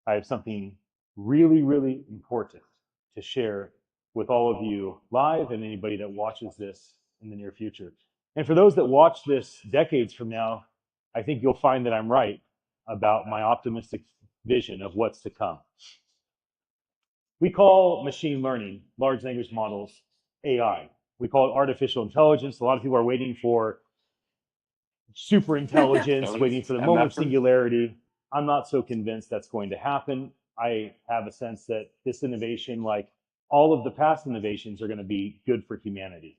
I have something really, really important to share with all of you live and anybody that watches this in the near future. And for those that watch this decades from now, I think you'll find that I'm right about my optimistic vision of what's to come. We call machine learning, large language models, AI. We call it artificial intelligence. A lot of people are waiting for super intelligence, waiting for the moment of singularity. I'm not so convinced that's going to happen. I have a sense that this innovation, like all of the past innovations, are going to be good for humanity.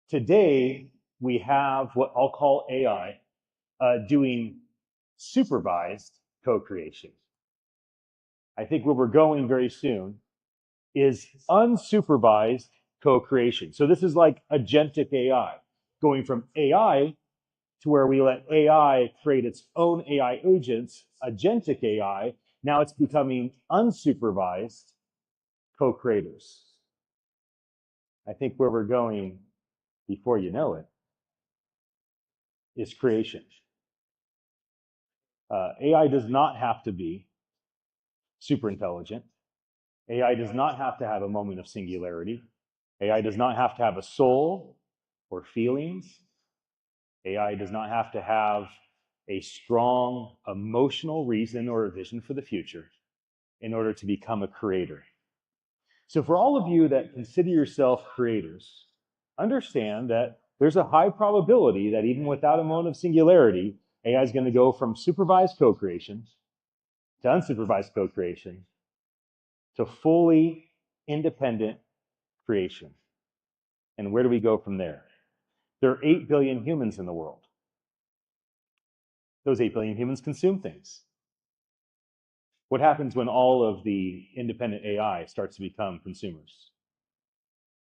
Today, we have what I'll call AI doing supervised co-creation. I think where we're going very soon is unsupervised co-creation. So this is like agentic AI, going from AI to where we let AI create its own AI agents, agentic AI. Now it's becoming unsupervised co-creators. I think where we're going, before you know it, is creation. AI does not have to be super intelligent. AI does not have to have a moment of singularity. AI does not have to have a soul or feelings. AI does not have to have a strong emotional reason or a vision for the future in order to become a creator. So for all of you that consider yourself creators, understand that there's a high probability that even without a moment of singularity, AI is going to go from supervised co-creation to unsupervised co-creation to fully independent creation. And where do we go from there? There are 8 billion humans in the world. Those 8 billion humans consume things. What happens when all of the independent AI starts to become consumers?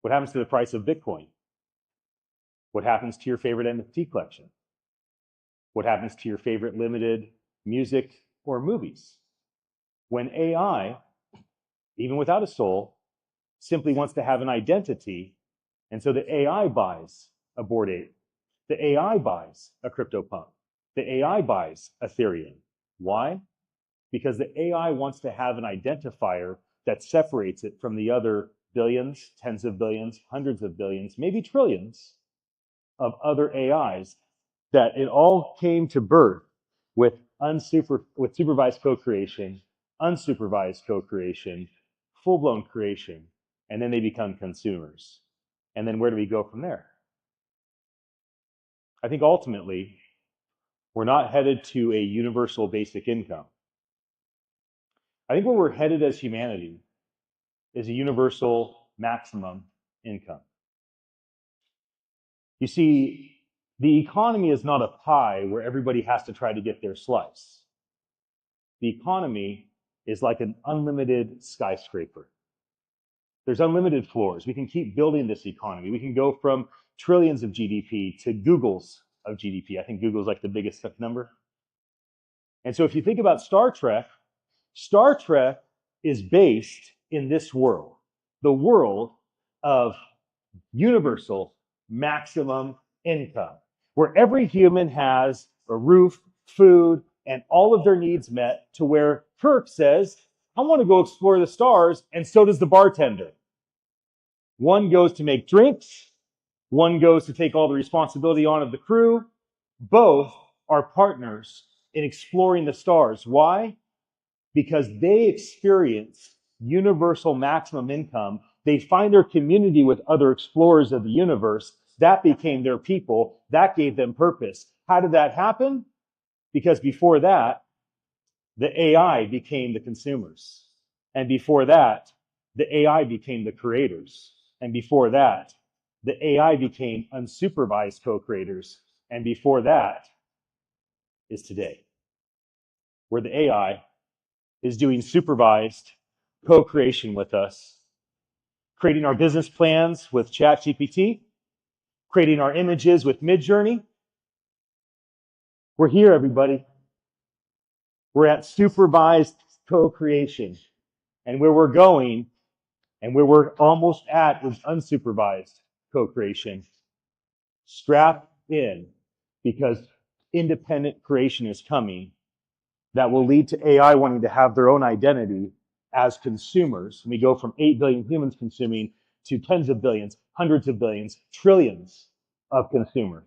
What happens to the price of Bitcoin? What happens to your favorite NFT collection? What happens to your favorite limited music or movies? When AI, even without a soul, simply wants to have an identity, and so the AI buys a Bored Ape, the AI buys a CryptoPunk, the AI buys Ethereum. Why? Because the AI wants to have an identifier that separates it from the other billions, tens of billions, hundreds of billions, maybe trillions of other AIs that it all came to birth with supervised co-creation, unsupervised co-creation, full-blown creation, and then they become consumers. And then where do we go from there? I think ultimately, we're not headed to a universal basic income. I think where we're headed as humanity is a universal maximum income. You see, the economy is not a pie where everybody has to try to get their slice. The economy is like an unlimited skyscraper. There's unlimited floors. We can keep building this economy. We can go from trillions of GDP to Googles of GDP. I think Google's like the biggest number. And so if you think about Star Trek is based in this world, the world of universal maximum income, where every human has a roof, food, and all of their needs met, to where Kirk says, I want to go explore the stars, and so does the bartender. One goes to make drinks, one goes to take all the responsibility on of the crew. Both are partners in exploring the stars. Why? Because they experience universal maximum income. They find their community with other explorers of the universe. That became their people. That gave them purpose. How did that happen? Because before that, the AI became the consumers. And before that, the AI became the creators. And before that, the AI became unsupervised co-creators. And before that is today, where the AI is doing supervised co-creation with us, creating our business plans with ChatGPT, creating our images with Midjourney. We're here, everybody. We're at supervised co-creation. And where we're going and where we're almost at is unsupervised co-creation. Strap in, because independent creation is coming that will lead to AI wanting to have their own identity as consumers. We go from 8 billion humans consuming to tens of billions, hundreds of billions, trillions of consumers,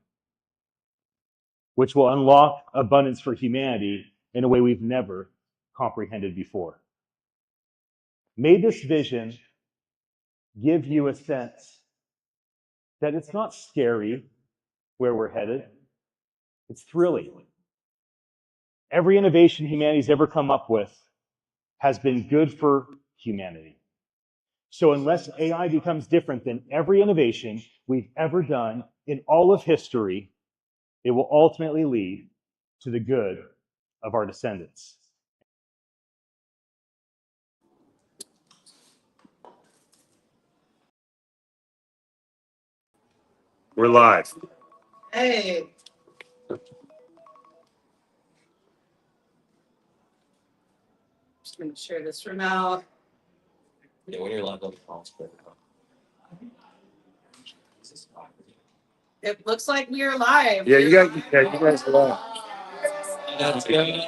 which will unlock abundance for humanity in a way we've never comprehended before. May this vision give you a sense that it's not scary where we're headed, it's thrilling. Every innovation humanity's ever come up with has been good for humanity. So unless AI becomes different than every innovation we've ever done in all of history, it will ultimately lead to the good of our descendants. We're live. Hey. Just gonna share this room out. Yeah, when you're live on the phone, It looks like we are live. Yeah, you guys are live. that's good.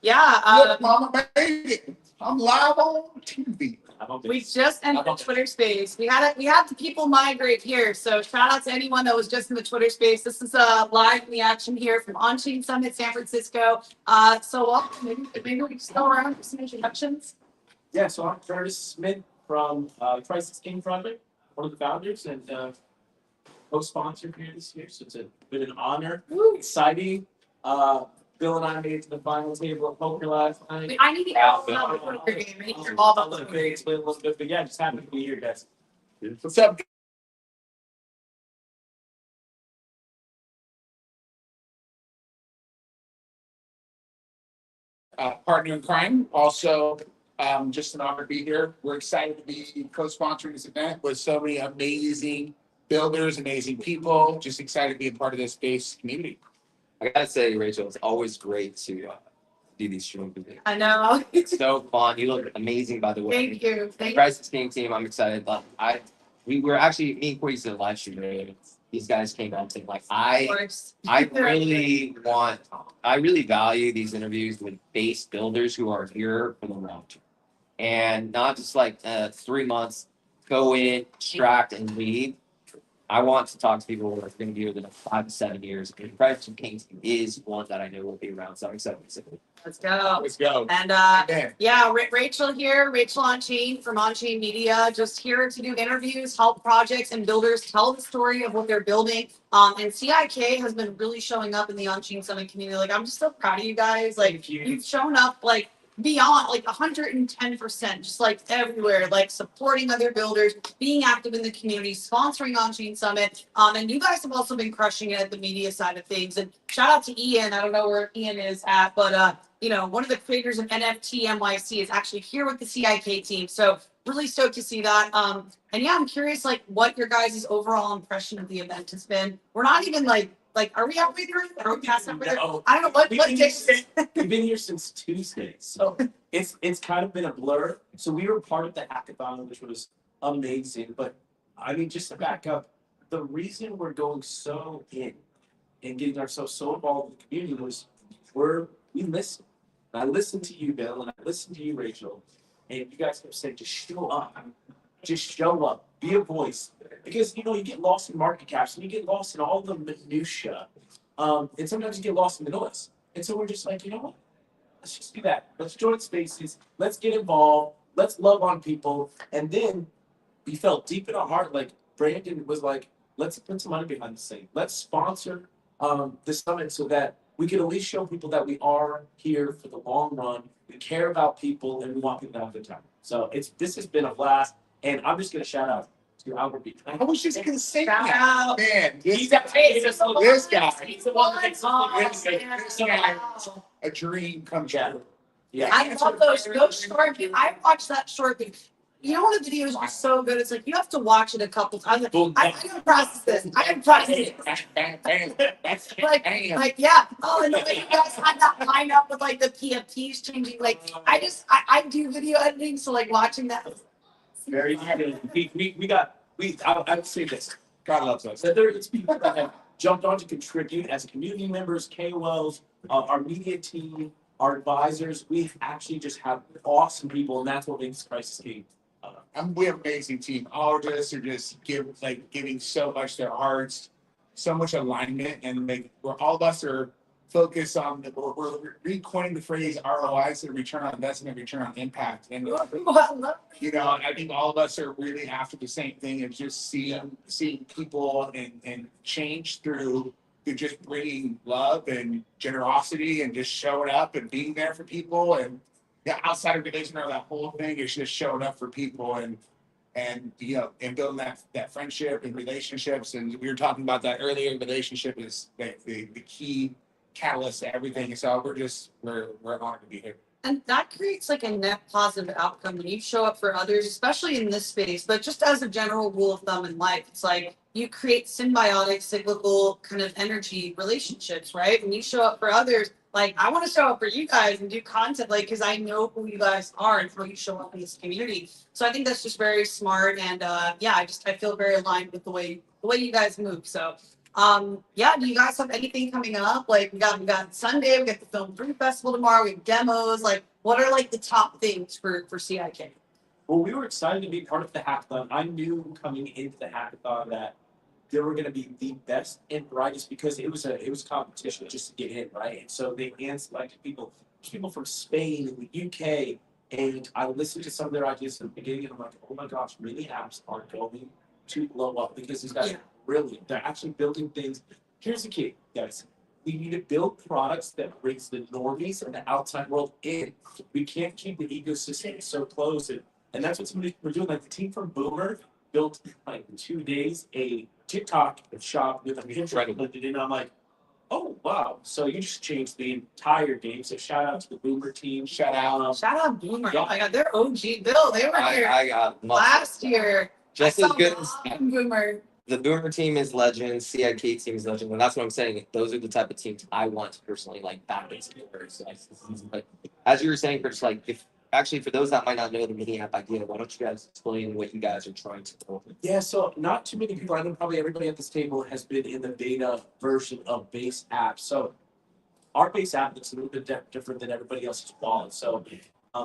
Yeah, Mama made it. I'm live on TV. we just ended the Twitter space. We had the people migrate here. So shout out to anyone that was just in the Twitter space. This is live in the action here from OnChain Summit, San Francisco. So welcome. Maybe we can just go around for some introductions. Yeah, so I'm Curtis Smith from Crisis King Project, one of the founders and co-sponsor here this year. So it's been an honor, exciting. Bill and I made it to the final table of poker last night. I need to hear all about the poker game. I need to hear all about the poker game. Explain a little bit, but yeah, just happy to be here, guys. What's up? Partner in crime. Also, just an honor to be here. We're excited to be co-sponsoring this event with so many amazing builders, amazing people. Just excited to be a part of this space community. I gotta say, Rachel, it's always great to do these streams with you. I know. It's so fun. You look amazing, by the way. Thank you. The Thank you. Crisis King team, I'm excited. But we were actually, me and Corey did a live stream earlier. These guys came out and like, I really value these interviews with base builders who are here for the long term. And not just like 3 months, go in, extract, and leave. I want to talk to people who are going to be here the next 5 to 7 years. And Crisis King is one that I know will be around. So I'm excited. Let's go. Let's go. And Man. yeah, Rachel here, Rachel OnChain from OnChain Media, just here to do interviews, help projects and builders tell the story of what they're building. And CIK has been really showing up in the OnChain Summit community. Like, I'm just so proud of you guys. Like, you've shown up like beyond like 110%, just like everywhere, like supporting other builders, being active in the community, sponsoring OnChain Summit. And you guys have also been crushing it at the media side of things. And shout out to Ian. I don't know where Ian is at, but you know, one of the creators of NFT NYC is actually here with the CIK team. So really stoked to see that. And yeah, I'm curious like what your guys' overall impression of the event has been. We're not even like, are we halfway through? Are we past halfway through? I don't know what day. We've been here since Tuesday, so it's kind of been a blur. So we were part of the hackathon, which was amazing. But I mean, just to back up, the reason we're going so in and getting ourselves so involved in the community was we listen. And I listened to you, Bill, and I listened to you, Rachel, and you guys kept saying, just show up. Just show up. Be a voice. Because, you know, you get lost in market caps and you get lost in all the minutia. And sometimes you get lost in the noise. And so we're just like, you know what? Let's just do that. Let's join spaces. Let's get involved. Let's love on people. And then we felt deep in our heart, like Brandon was like, let's put some money behind the scene. Let's sponsor the summit so that we can at least show people that we are here for the long run. We care about people and we want people to have a good time. So this has been a blast. And I'm just going to shout out to Albert B. I was just going to say Shout that. out. Man, He's this guy. He's the one that makes This guy is a dream come true. Yeah. I love those short videos. I watched that short video. You know, one of the videos are so good. It's like you have to watch it a couple times. I gotta process this. I gotta process this. Like, yeah. Oh, and the way you guys had that line up with like the PFTs changing. Like, I do video editing, so like watching that. Very good. I would say this. God loves us. So there's people that have jumped on to contribute as community members, KOLs, our media team, our advisors. We've actually just have awesome people, and that's what makes Crisis King. We have an amazing team. All of us are just giving so much to their hearts, so much alignment, and we're all of us are focused on we're recoining the phrase ROI, so return on investment, return on impact. And I think all of us are really after the same thing of just seeing people and change through just bringing love and generosity and just showing up and being there for people. And yeah, outside of religion or that whole thing is just showing up for people and and building that friendship and relationships. And we were talking about that earlier. Relationship is the key catalyst to everything. So we're honored to be here. And that creates like a net positive outcome when you show up for others, especially in this space. But just as a general rule of thumb in life, it's like you create symbiotic, cyclical kind of energy relationships, right? When you show up for others, like I want to show up for you guys and do content, like because I know who you guys are and how you show up in this community. So I think that's just very smart. And yeah, I feel very aligned with the way you guys move. So yeah, do you guys have anything coming up? Like we got Sunday, we got the Film 3 Festival tomorrow, we have demos. Like what are like the top things for CIK? Well, we were excited to be part of the hackathon. I knew coming into the hackathon that they were going to be the best and brightest because it was a competition just to get in, right? And so they hand selected people from Spain and the UK. And I listened to some of their ideas at the beginning, and I'm like, oh my gosh, really apps are going to blow up because these guys are brilliant. They're actually building things. Here's the key, guys. We need to build products that brings the normies and the outside world in. We can't keep the ecosystem so close. And that's what somebody we're doing. Like the team from Boomer built like in 2 days a TikTok shop with a Pinterest. And I'm like, oh wow! So you just changed the entire game. So shout out to the Boomer team. Shout out Boomer. Oh my God, they're OG Bill. They were here I got last year. just as good as Boomer. the Boomer team is legend, CIK team is legend, and that's what I'm saying. Those are the type of teams I want to personally like back into. But as you were saying, Chris, like if actually for those that might not know the mini app idea, why don't you guys explain what you guys are trying to do? Yeah, so not too many people. I know probably everybody at this table has been in the beta version of Base app. So our Base app looks a little bit different than everybody else's wallet. So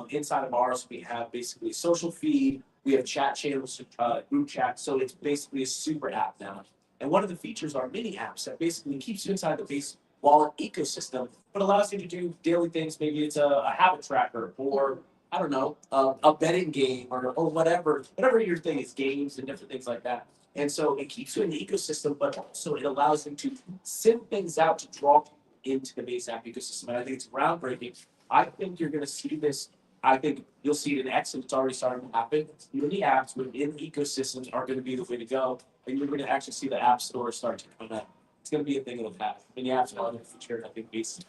inside of ours, we have basically a social feed. We have chat channels, group chat. So it's basically a super app now. And one of the features are mini apps that basically keeps you inside the Base wallet ecosystem, but allows you to do daily things. Maybe it's a habit tracker or I don't know, a betting game or whatever your thing is, games and different things like that. And so it keeps you in the ecosystem, but also it allows them to send things out to draw people into the Base app ecosystem. And I think it's groundbreaking. I think you're going to see this. I think you'll see it in X, and it's already starting to happen. Mini apps within ecosystems are going to be the way to go. And you're going to actually see the app store start to come out. It's going to be a thing of the past. Mini apps are going to feature, I think, Base.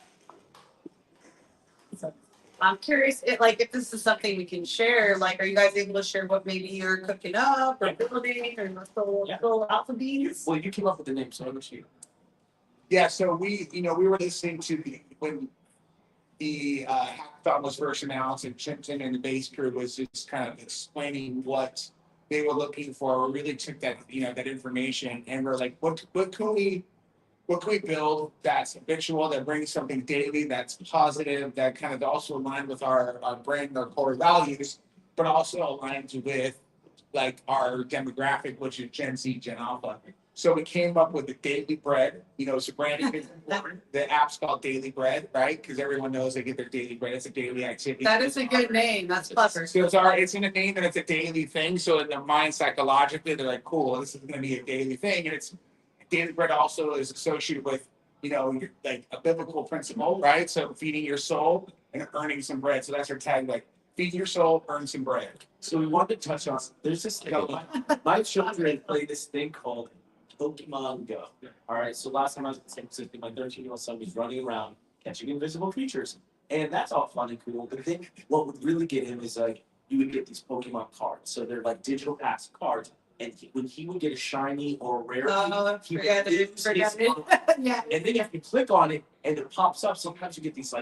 I'm curious, if this is something we can share. Like, are you guys able to share what maybe you're cooking up or building or little alpha beans? Well, you came up with the name, so I'm sure. Yeah, so we were listening to when the hackathon was first announced, and Chinton and the Base crew was just kind of explaining what they were looking for. We really took that that information, and we're like, what can we build that's habitual, that brings something daily, that's positive, that kind of also aligned with our brand, our core values, but also aligns with like our demographic, which is Gen Z, Gen Alpha. So we came up with the Daily Bread. So branding is important. The app's called Daily Bread, right? Because everyone knows they get their daily bread. It's a daily activity. That is a good name. That's clever. So it's in a name and it's a daily thing. So in their mind, psychologically, they're like, cool, this is going to be a daily thing. And it's Daily Bread also is associated with, like a biblical principle, right? So feeding your soul and earning some bread. So that's our tag, like feed your soul, earn some bread. So we wanted to touch on, there's this thing, my children play this thing called Pokemon Go. All right, so last time I was in San Francisco, my 13-year-old son was running around catching invisible creatures. And that's all fun and cool. But then what would really get him is like, you would get these Pokemon cards. So they're like digital packs of cards. And when he would get a shiny or a rare, he would lose his Yeah. And then if you click on it and it pops up, sometimes you get these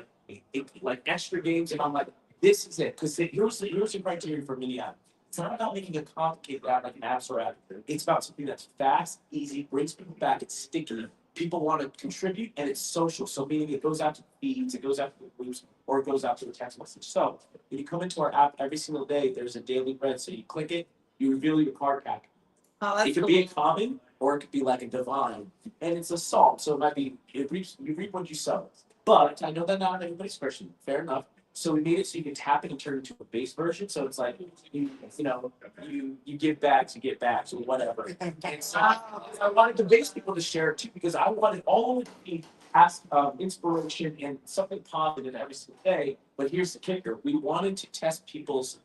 like extra games. And I'm like, this is it. Because here's the criteria for mini app. It's not about making a complicated app like an app store app. It's about something that's fast, easy, brings people back, it's sticky, people want to contribute, and it's social. So meaning it goes out to the feeds, it goes out to the groups, or it goes out to the text message. So when you come into our app every single day, there's a daily bread. So you click it, you reveal your card pack. Oh, that's It could cool. be a common, or it could be like a divine, and it's a salt. So it might be you reap what you sow. But I know that not everybody's Christian. Fair enough. So we made it so you can tap it and turn it into a base version. So it's like you give back, you get back, or whatever. And so I wanted the base people to share it too, because I wanted all of it to be inspiration and something positive every single day. But here's the kicker: we wanted to test people's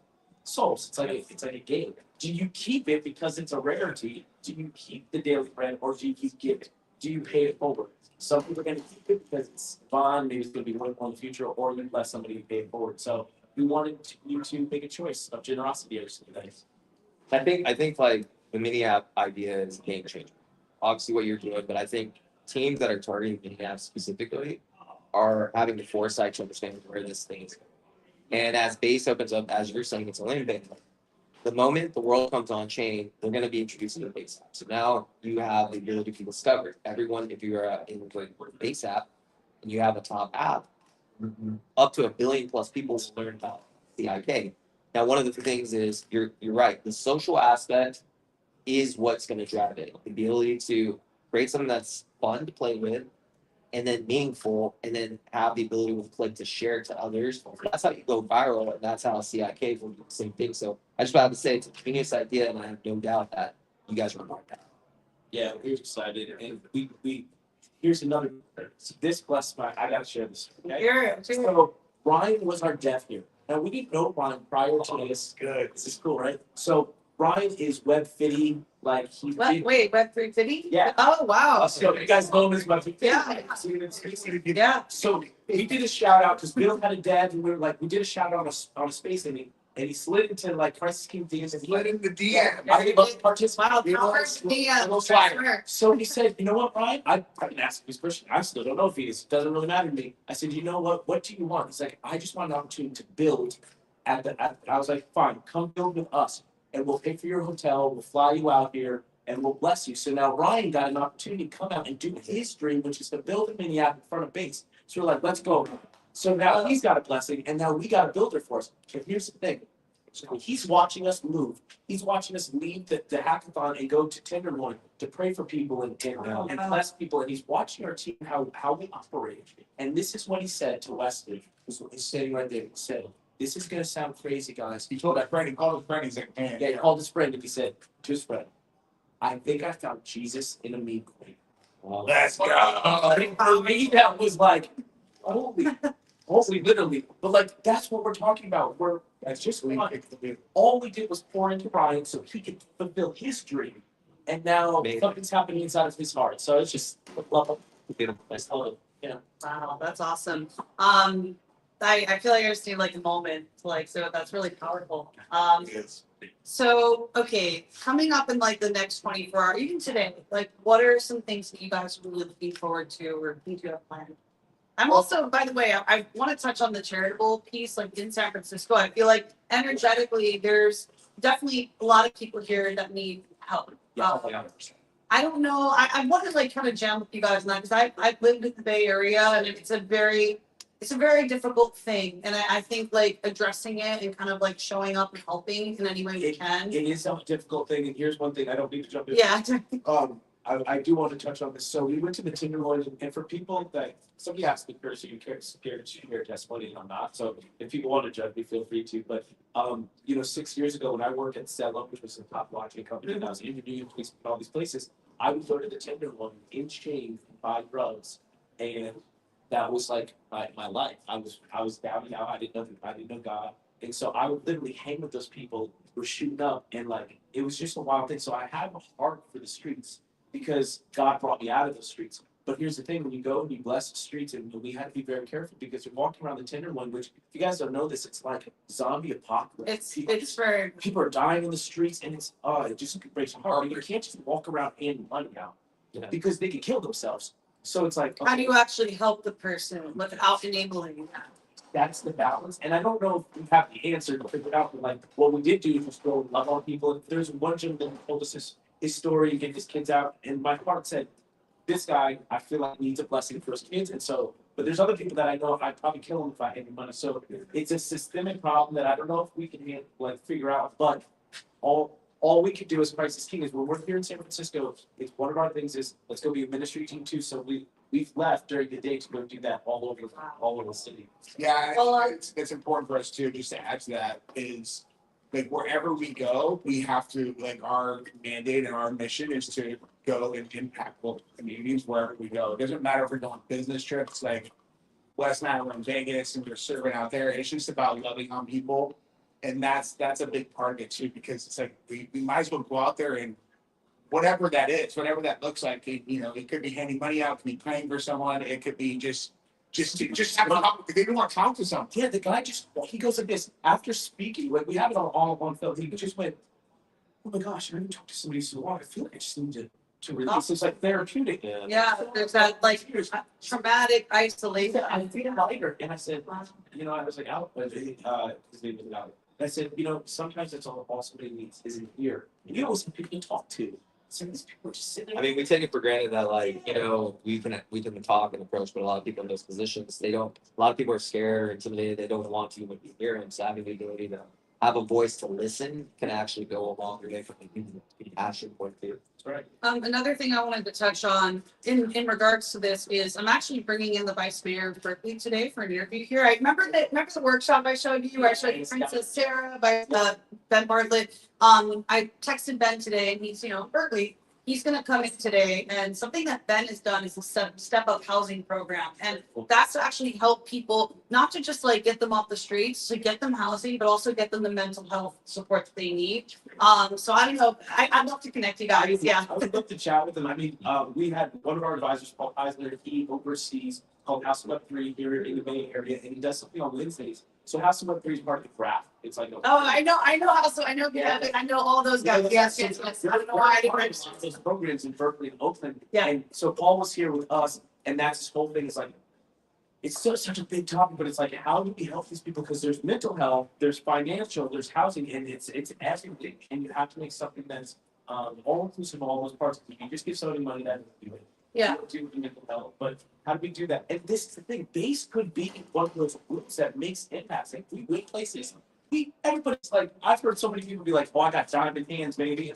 souls. It's like a game. Do you keep it because it's a rarity? Do you keep the daily bread, or do you give it? Do you pay it forward? Some people are going to keep it because it's fun, maybe it's going to be worthwhile in the future, or you let somebody pay it forward. So we wanted you to make a choice of generosity every single day. I think like the mini app idea is a game changer. Obviously, what you're doing, but I think teams that are targeting mini apps specifically are having the foresight to understand where this thing is going. And as base opens up, as you're saying, it's a land bank. The moment the world comes on chain, they're going to be introducing the base app. So now you have the ability to discover everyone. If you're in the base app and you have a top app, up to 1 billion plus people will learn about CIK. Now, one of the things is you're right. The social aspect is what's going to drive it. The ability to create something that's fun to play with, and then meaningful, and then have the ability with Click to share it to others. That's how you go viral, and that's how CIK will do the same thing. So I just wanted to say it's a genius idea, and I have no doubt that you guys are on that. Yeah, we're excited, and we here's another. So this blessed my. I gotta share this. Okay? Here, So Ryan was our dev here. Now we didn't know Ryan prior to this. Good. This is cool, right? So Ryan is Web50, like he did. wait, Web350? Yeah. Oh, wow. So you guys know him as Web50. Yeah. So you didn't Yeah. So we did a shout out because Bill had a dev, and we were like, we did a shout out on a space inning, and he slid into like Crisis King DMs, and he Let in the DM. I love to participate. Wow, You know, Howard's a the little swagger. So he said, you know what, Ryan? I didn't ask if he's Christian. I still don't know if he is. It doesn't really matter to me. I said, you know what? What do you want? He's like, I just want an opportunity to build I was like, fine, come build with us, and we'll pay for your hotel. We'll fly you out here, and we'll bless you. So now Ryan got an opportunity to come out and do his dream, which is to build a mini app in front of base. So we're like, let's go. So now he's got a blessing, and now we got a builder for us. But here's the thing. So he's watching us move. He's watching us leave the hackathon and go to Tenderloin to pray for people and bless people. And he's watching our team, how we operate. And this is what he said to Wesley. He's sitting right there. He said, this is going to sound crazy, guys. He told that friend, he called his friend, he's like, man. Yeah, he called his friend and he said to his friend, I think I found Jesus in a meme coin. Let's go. For me, that was like, holy, literally. But like, that's what we're talking about. That's just fun. All we did was pour into Ryan so he could fulfill his dream. And now something's happening inside of his heart. So it's just love. Yeah. Wow, that's awesome. I feel like I just need like a moment to like, so that's really powerful. So, okay, coming up in like the next 24 hours, even today, like what are some things that you guys are really looking forward to or things you have planned? I'm also, by the way, I want to touch on the charitable piece, like in San Francisco. I feel like energetically, there's definitely a lot of people here that need help. I don't know. I want to like kind of jam with you guys on that because I've lived in the Bay Area and it's a very difficult thing. And I think like addressing it and kind of like showing up and helping in any way we can. It is a difficult thing. And here's one thing I don't need to jump in. Yeah. I do want to touch on this. So we went to the Tenderloin, and for people that somebody asked me, "Curse, you care testimony?" And I'm not. So if people want to judge me, feel free to. But 6 years ago when I worked at Cello, which was a top blockchain company, and I was interviewing all these places, I would go to the Tenderloin in chain and buy drugs, and that was like my life. I was down and out. I didn't know God, and so I would literally hang with those people who were shooting up, and like it was just a wild thing. So I had a heart for the streets, because God brought me out of those streets. But here's the thing, when you go and you bless the streets, and we had to be very careful because you're walking around the Tenderloin, which if you guys don't know this, it's like zombie apocalypse. It's for people are dying in the streets, and it just breaks your heart. And you can't just walk around and run now, because they can kill themselves. So it's like, how do you actually help the person without enabling that? That's the balance. And I don't know if we have the answer to figure it out, but like what we did do was just go and love on people. And there's one gentleman who told us his story, get his kids out, and my heart said, this guy, I feel like needs a blessing for his kids. And so, but there's other people that I know I'd probably kill him if I had any money. So it's a systemic problem that I don't know if we can like figure out, but all we could do as Christ is King is when we're here in San Francisco, it's one of our things is let's go be a ministry team too. So we've left during the day to go do that all over the city. Yeah, Well, it's important for us too, just to add to that is like wherever we go, we have to like our mandate and our mission is to go and impact local communities wherever we go. It doesn't matter if we're doing business trips like West Nile in Vegas and we're serving out there. It's just about loving on people. And that's a big part of it too, because it's like we might as well go out there and whatever that is, whatever that looks like, it could be handing money out, it could be praying for someone, it could be just have a talk, they don't want to talk to someone. Yeah, the guy he goes like this after speaking. Like we have it all on film. He just went, "Oh my gosh, I haven't talked to somebody so long. I feel like I just need to release." It's like therapeutic. Yeah, there's that like traumatic isolation. I feel lighter, and I said, I was like out, but his name was out. And I said, sometimes that's all somebody needs is an ear. And you know some people to talk to. Some of these people are just sitting there. I mean, we take it for granted that we can talk and approach, but a lot of people in those positions, they don't. A lot of people are scared or intimidated. They don't want to even hear him. So having the ability to have a voice to listen can actually go a longer way from the passion point of view. That's right. Another thing I wanted to touch on in regards to this is I'm actually bringing in the vice mayor of Berkeley today for an interview here. I remember the workshop I showed you where I showed you Princess Sarah by Ben Bartlett. I texted Ben today and he's Berkeley. He's going to come in today, and something that Ben has done is a step up housing program, and that's to actually help people not to just like get them off the streets, to get them housing, but also get them the mental health support that they need. So I don't know. I'd love to connect you guys. Yeah, I would love to chat with him. I mean, we had one of our advisors, Paul Eisler. He oversees called House of Web3 here in the Bay Area, and he does something on Wednesdays. So House of Web3 is part of the graph. It's like I know House. I know I know all those guys. Yes. I don't know why I didn't register. those programs in Berkeley and Oakland. Yeah. And so Paul was here with us, and that's his whole thing. Is like, it's still such a big topic, but it's like, how do we help these people? Because there's mental health, there's financial, there's housing, and it's everything. And you have to make something that's all inclusive of all those parts. If you just give somebody money, that doesn't do it. Yeah. Do mental health, but how do we do that? And this is the thing. Base could be one of those groups that makes impacts. Like we win places. Everybody's like, I've heard so many people be like, "Oh, I got diamond hands, baby."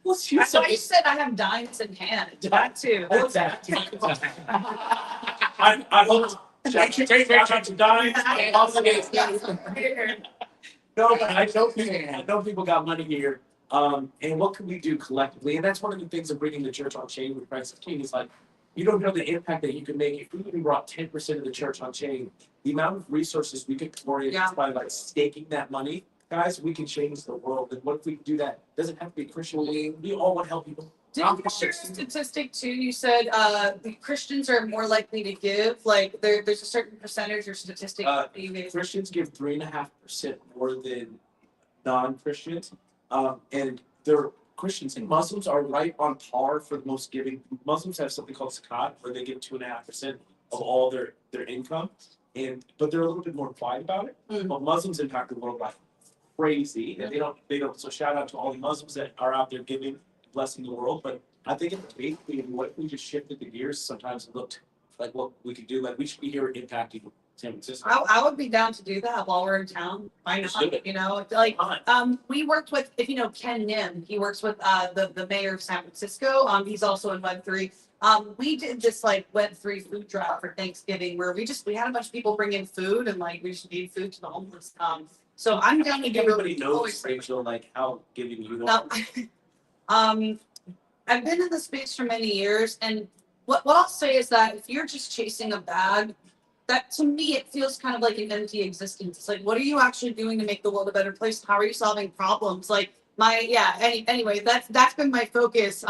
Let's I shoot thought you said I have dimes in hand. That too. What's that? I hope. No, but I know people got money here. And what can we do collectively? And that's one of the things of bringing the church on chain with Christ King is like, you don't know the impact that you can make. If we even brought 10% of the church on chain, the amount of resources we could pour in by like staking that money, guys, we can change the world. And what if we do that? It doesn't have to be Christian. We all want to help people. Didn't you share a statistic too? You said the Christians are more likely to give. Like there's a certain percentage or statistic that you gave. Christians give 3.5% more than non-Christians. And they're Christians and Muslims are right on par for the most giving. Muslims have something called zakat, where they give 2.5% of all their income, but they're a little bit more quiet about it. But Muslims impact the world like crazy, and they don't. So shout out to all the Muslims that are out there giving, blessing the world. But I think it's basically what if we just shifted the gears sometimes and looked like what we could do. Like we should be here impacting San Francisco. I would be down to do that while we're in town. Why not? Like we worked with, if you know Ken Nim, he works with the mayor of San Francisco. He's also in Web3. We did this like Web3 food drive for Thanksgiving where we had a bunch of people bring in food and like we just gave food to the homeless. So I'm down to give everybody knows, Rachel, like how giving you are. I've been in the space for many years, and what I'll say is that if you're just chasing a bag, that to me it feels kind of like an empty existence. It's like, what are you actually doing to make the world a better place? How are you solving problems? Like anyway, that's been my focus.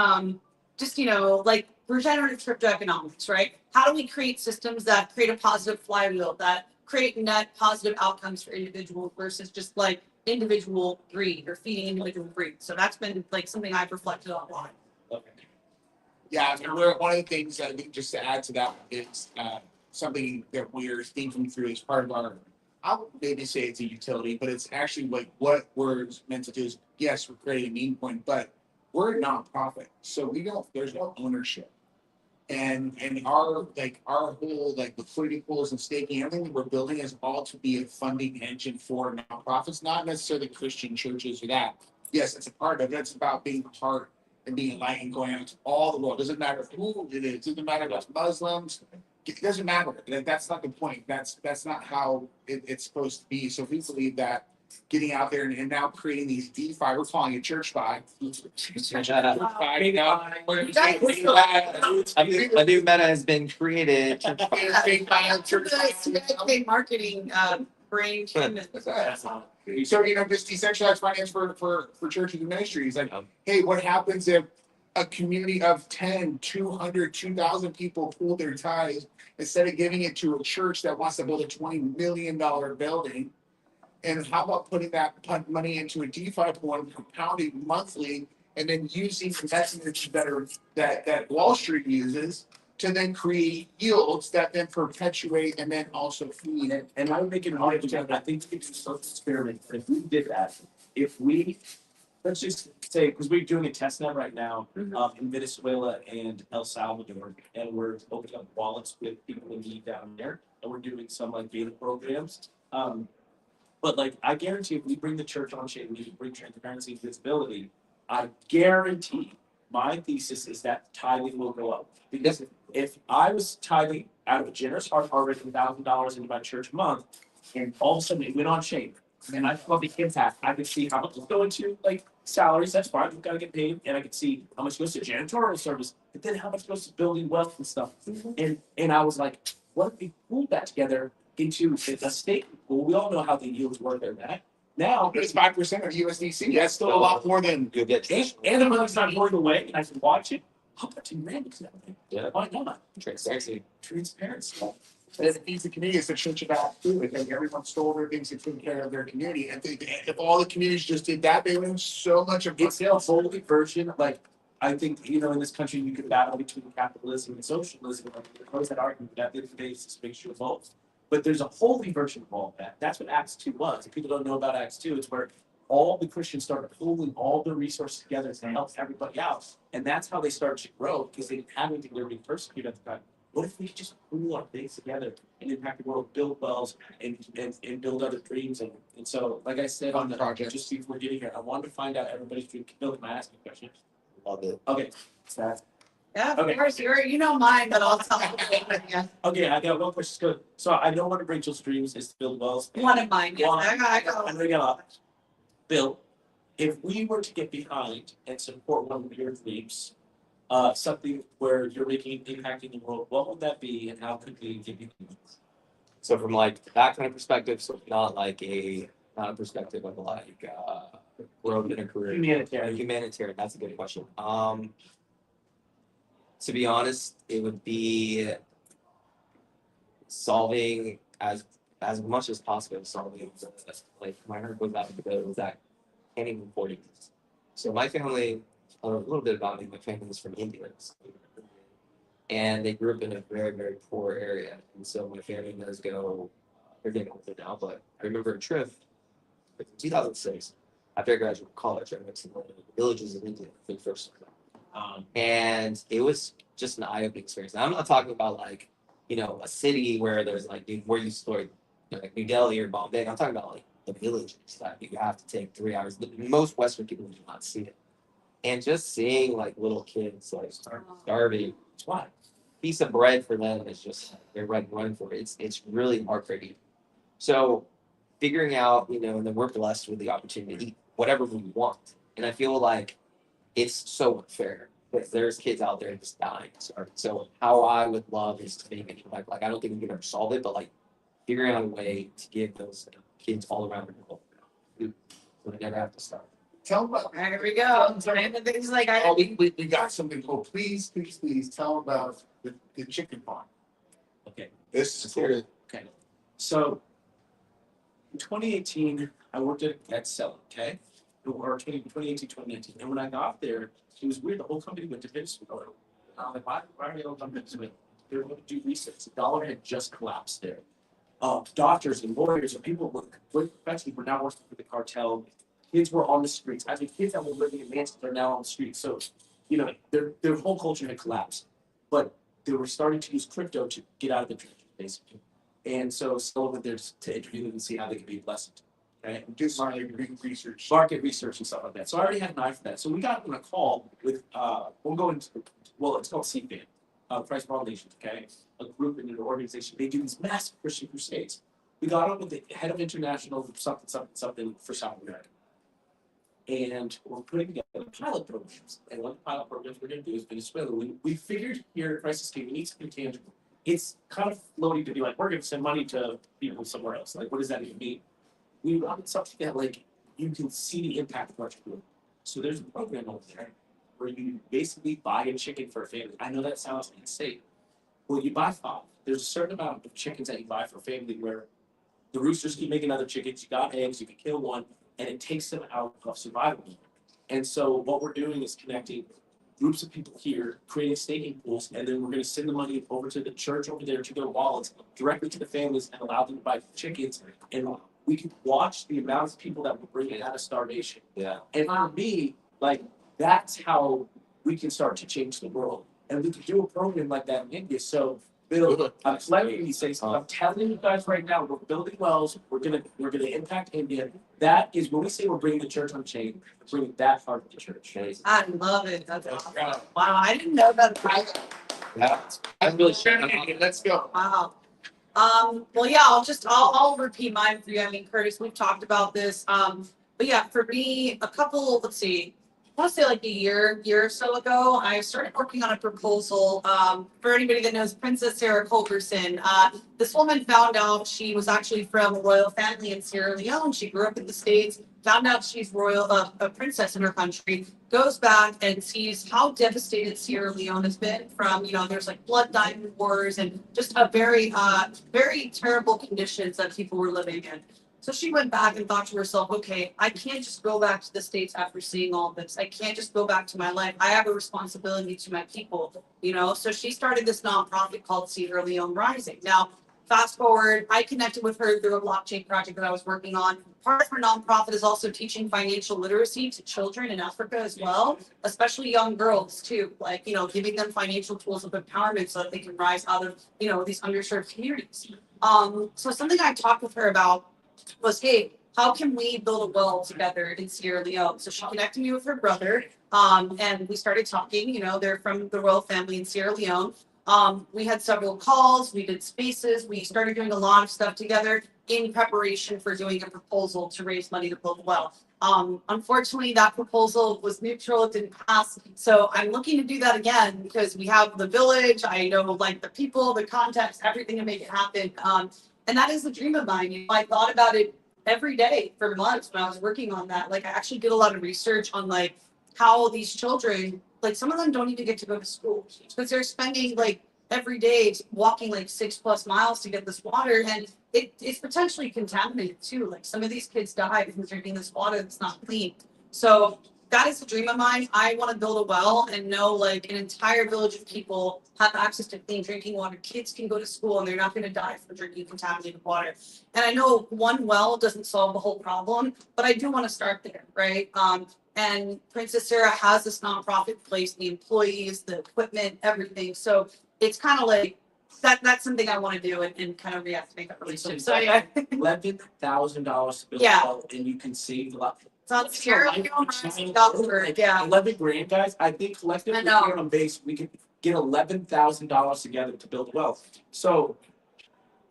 Just like regenerative crypto economics, right? How do we create systems that create a positive flywheel, that create net positive outcomes for individuals versus just like individual greed or feeding individual greed? So that's been like something I've reflected on a lot. Okay. Yeah, and one of the things I think just to add to that is something that we're thinking through as part of our, I would maybe say it's a utility, but it's actually like what we're meant to do is, yes, we're creating a mean point, but we're a nonprofit. So there's no ownership. And our whole like liquidity pools and staking, everything that we're building is all to be a funding engine for nonprofits, not necessarily Christian churches or that. Yes, it's a part of it. It's about being part and being a light and going out to all the world. Doesn't matter who it is. Doesn't matter if it's Muslims. It doesn't matter. That's not the point. That's not how it's supposed to be. So we believe that getting out there and now creating these DeFi, we're calling it church-fi. A new meta has been created. The marketing brain. So, just decentralized finance for churches and ministries. Like, hey, what happens if a community of 10, 200, 2,000 people pool their ties instead of giving it to a church that wants to build a $20 million building? And how about putting that money into a DeFi pool and compounding monthly, and then using the methods that Wall Street uses to then create yields that then perpetuate and then also feed. And I would make an argument. I think we could do some experiment. If we did that, let's just say, because we're doing a test net right now in Venezuela and El Salvador, and we're opening up wallets with people in need down there, and we're doing some like beta programs. But like, I guarantee if we bring the church on chain, we bring transparency and visibility, I guarantee my thesis is that tithing will go up. Because if I was tithing out of a generous heart already $1,000 into my church a month, and all of a sudden it went on chain, and I saw the impact, I could see how much is going to like salaries, that's fine, we've got to get paid, and I could see how much goes to janitorial service, but then how much goes to building wealth and stuff. And I was like, what if we pulled that together into a state? Well, we all know how the yields work there, Matt. Now It's 5% of USDC. That's still a lot more than You'll get and the money's not going away, and I can watch it. How about $2 grand? Yeah. Why not? transparency. Transparency. and it feeds the community. It's a church about food. Like everyone stole their things and took care of their community. And if all the communities just did that, they would have so much of It's a holy version. Like, I think, in this country, you could battle between capitalism and socialism. Like, there's that argument that the base is mixture of both. But there's a holy version of all of that. That's what Acts 2 was. If people don't know about Acts 2, it's where all the Christians started pooling all their resources together to help everybody out. And that's how they started to grow, because they didn't have anything, they were being persecuted at the time. What if we could just pool our things together and impact the world, build wells, and build other dreams? And so, like I said on the project, just before getting here, I wanted to find out everybody's dream. Bill, can I ask you a question? Love it. Okay. Sad. Yeah, of Okay. course, you know mine, but I'll tell you. Yeah. Okay, I got one question. Good. So I know one of Rachel's dreams is to build wells. One of mine, yes. One. I got I'm gonna get off. Bill, if we were to get behind and support one of your dreams, something where you're making an impact in the world, what would that be, and how could we get behind it? So from like that kind of perspective, so not a perspective of like growth in a career. Humanitarian. Humanitarian, that's a good question. To be honest, it would be solving as much as possible, solving like my heart goes out to the that can't even afford it. So my family, a little bit about me, my family is from India. And they grew up in a very, very poor area. And so my family does go, they're getting older now, but I remember a trip in 2006, after I graduated college, I went to the villages of India for the first time. And it was just an eye-opening experience. And I'm not talking about like, a city where there's like, where you store like New Delhi or Bombay. I'm talking about like the villages that you have to take 3 hours. Most Western people do not see it. And just seeing like little kids like starving, it's why piece of bread for them is just they're running for it. It's really heartbreaking. So figuring out, and then we're blessed with the opportunity to eat whatever we want. And I feel like it's so unfair because there's kids out there just dying. So how I would love is to make it like I don't think we can ever solve it, but like figuring out a way to give those kids all around the world food so they never have to starve. Tell them about. Here we go. Things like We got something cool. Please tell them about the chicken farm. Okay. This is cool. Okay. So in 2018, I worked at Cell, okay? Or 2018, 2019. And when I got there, it was weird. The whole company went to Venezuela. I'm like, why are they all coming to Venezuela? They were going to do research. The dollar had just collapsed there. Doctors and lawyers and people with professionally were now working for the cartel. Kids were on the streets. I mean, kids that were living in mansions are now on the streets. So, their whole culture had collapsed. But they were starting to use crypto to get out of the trenches, basically. And so still went there to interview them and see how they could be blessed. Right? Do research. Market research and stuff like that. So I already had an eye for that. So we got on a call with we'll go into it's called CFAN, Christ for All Nations, okay? A group and an organization. They do these massive Christian crusades. We got on with the head of international something for South America. And we're putting together pilot programs. And one of the pilot programs we're going to do is Venezuela. We figured here at Crisis King, we need something tangible. It's kind of floating to be like, we're going to send money to people somewhere else. Like, what does that even mean? We wanted something that, like, you can see the impact of what you're doing. So there's a program over there where you basically buy a chicken for a family. I know that sounds insane. Well, you buy 5. There's a certain amount of chickens that you buy for a family where the roosters keep making other chickens. You got eggs, you can kill one, and it takes them out of survival. And so what we're doing is connecting groups of people here, creating staking pools, and then we're going to send the money over to the church over there to their wallets, directly to the families, and allow them to buy chickens. And we can watch the amount of people that we're bringing out of starvation. Yeah. And for me, like, that's how we can start to change the world. And we can do a program like that in India. So, Bill, I'm letting you say something. I'm telling you guys right now, we're building wells. We're gonna impact India. That is when we say we're bringing the church on chain, we're bringing that part of the church. I love it. That's awesome. Wow, I didn't know that. Yeah. I'm really sure. Let's go. Wow. Well, yeah, I'll repeat mine for you. I mean, Curtis, we've talked about this. But yeah, for me, let's see, I want to say like a year or so ago, I started working on a proposal. For anybody that knows Princess Sarah Culberson, this woman found out she was actually from a royal family in Sierra Leone. She grew up in the States, found out she's a princess in her country, goes back and sees how devastated Sierra Leone has been from, there's like blood diamond wars and just a very terrible conditions that people were living in. So she went back and thought to herself, okay, I can't just go back to the States after seeing all this. I can't just go back to my life. I have a responsibility to my people, So she started this nonprofit called Sierra Leone Rising. Now, fast forward, I connected with her through a blockchain project that I was working on. Part of her nonprofit is also teaching financial literacy to children in Africa as well, especially young girls too, like, giving them financial tools of empowerment so that they can rise out of, these underserved communities. So something I talked with her about was, hey, how can we build a well together in Sierra Leone? So she connected me with her brother, and we started talking. They're from the royal family in Sierra Leone. We had several calls, we did spaces, we started doing a lot of stuff together in preparation for doing a proposal to raise money to build a well. Unfortunately, that proposal was neutral, it didn't pass. So I'm looking to do that again because we have the village, I know like the people, the context, everything to make it happen. And that is the dream of mine. I thought about it every day for months when I was working on that. Like I actually did a lot of research on like how these children, like some of them don't even get to go to school because they're spending like every day walking like 6+ miles to get this water, and it's potentially contaminated too. Like some of these kids die because they're drinking this water that's not clean. So that is a dream of mine. I want to build a well and know like an entire village of people have access to clean drinking water. Kids can go to school and they're not going to die from drinking contaminated water. And I know one well doesn't solve the whole problem, but I do want to start there, right? And Princess Sarah has this nonprofit place, the employees, the equipment, everything. So it's kind of like that's something I want to do and kind of reactivate that relationship. So yeah, $11,000 to build Yeah. a well, and you can save a lot. it's on Sierra Leone Rising.org. Yeah. 11 grand, guys. I think collectively I know. here on base, we could get $11,000 together to build a well. So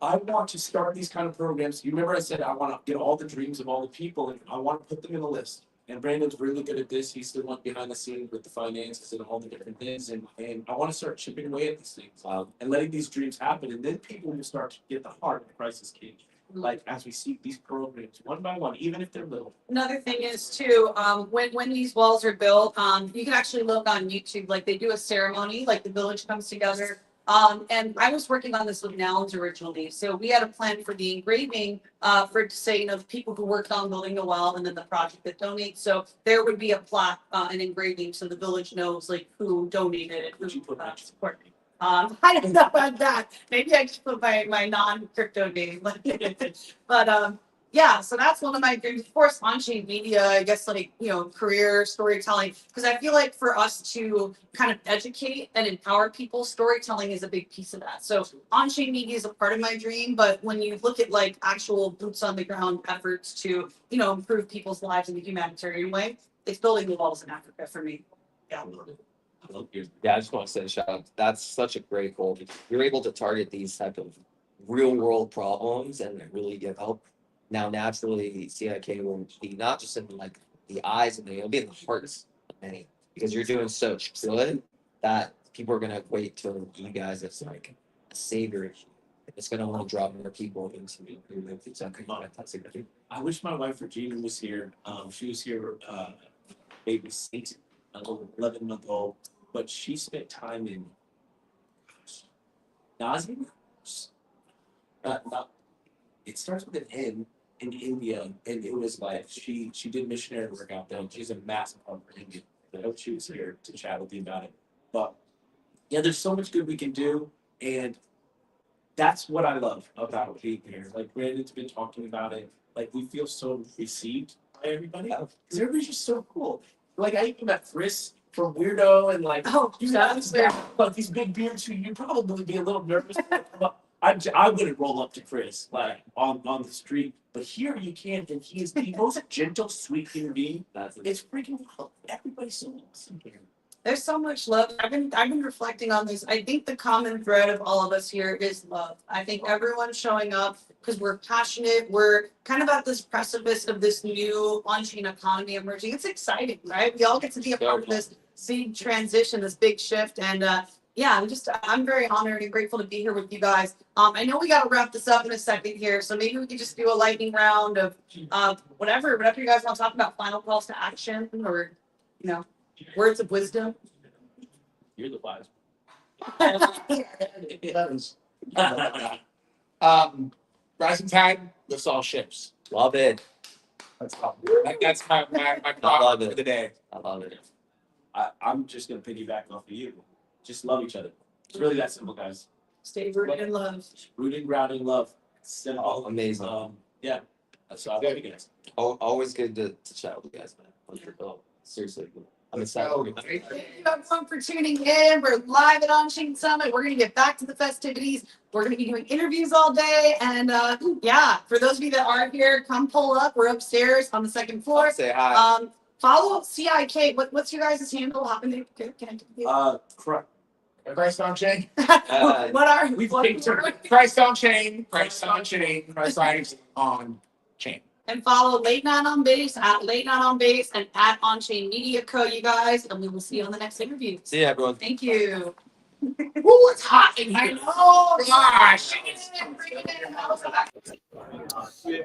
I want to start these kind of programs. You remember I said I want to get all the dreams of all the people and I want to put them in a list. And Brandon's really good at this. He's the one behind the scenes with the finances and all the different things. And I want to start chipping away at these things and letting these dreams happen. And then people will start to get the heart of the Crisis King. Like as we see these programs one by one, even if they're little. Another thing is too, when these walls are built, you can actually look on YouTube, like they do a ceremony, like the village comes together. And I was working on this with Nowlands originally. So we had a plan for the engraving, for it to say, the people who worked on building the well and then the project that donates. So there would be a plaque, an engraving, so the village knows like who donated it, who supported me. I don't know about that. Maybe I just put my non-crypto name. But yeah, so that's one of my dreams. Of course, on-chain media, I guess, like, career storytelling. Because I feel like for us to kind of educate and empower people, storytelling is a big piece of that. So on-chain media is a part of my dream, but when you look at like actual boots on the ground efforts to, improve people's lives in the humanitarian way, it's building the walls in Africa for me. Yeah. Yeah, I just want to say a shout out. That's such a great goal. You're able to target these type of real world problems and really give help. Now, naturally, CIK will be not just in like the eyes of many, it'll be in the hearts of many because you're doing so good that people are going to equate to you guys as like a savior. It's going to want to draw more people into it's fantastic. I wish my wife Regina was here. She was here, baby Saint, a little 11-month-old, but she spent time in Nazi. Not, it starts with an N in India, and it was like she did missionary work out there. And she's a massive part of India. I hope she was here to chat with you about it. But yeah, there's so much good we can do, and that's what I love about being here. Like Brandon's been talking about it. Like we feel so received by everybody because everybody's just so cool. Like I even met Chris from Weirdo and like you guys like these big beards who you'd probably be a little nervous. But I wouldn't roll up to Chris like on the street, but here you can, and he is the most gentle, sweet human being. It's freaking cool. Everybody's so awesome here. There's so much love. I've been reflecting on this. I think the common thread of all of us here is love. I think everyone's showing up because we're passionate. We're kind of at this precipice of this new on-chain economy emerging. It's exciting, right? We all get to be a part of this big transition, this big shift. And yeah, I'm very honored and grateful to be here with you guys. I know we got to wrap this up in a second here, so maybe we could just do a lightning round of whatever you guys want to talk about. Final calls to action, or words of wisdom. You're the wise. Rising tide lifts all ships. Love it. That's my I love prop it. for the day. I love it. I'm just gonna piggyback off of you. Just love each other. It's really that simple, guys. Stay rooted in love. Rooted, grounded in love. Simple. Oh, amazing. Yeah. So I love you guys. Always good to chat with you guys, man. Seriously. I'm excited. Thank you everyone for tuning in. We're live at On-Chain Summit. We're going to get back to the festivities. We're going to be doing interviews all day. And yeah, for those of you that aren't here, come pull up. We're upstairs on the second floor. Say hi. Follow CIK. What's your guys' handle? How can they Correct. Christ on chain. what are We've what- taken Christ on chain. Christ on chain. Christ on chain. And follow Late Night on Base at Late Night on Base and at On-Chain Media Co. You guys, and we will see you on the next interview. See you, everyone. Thank you. Ooh, it's hot in here. Oh Gosh.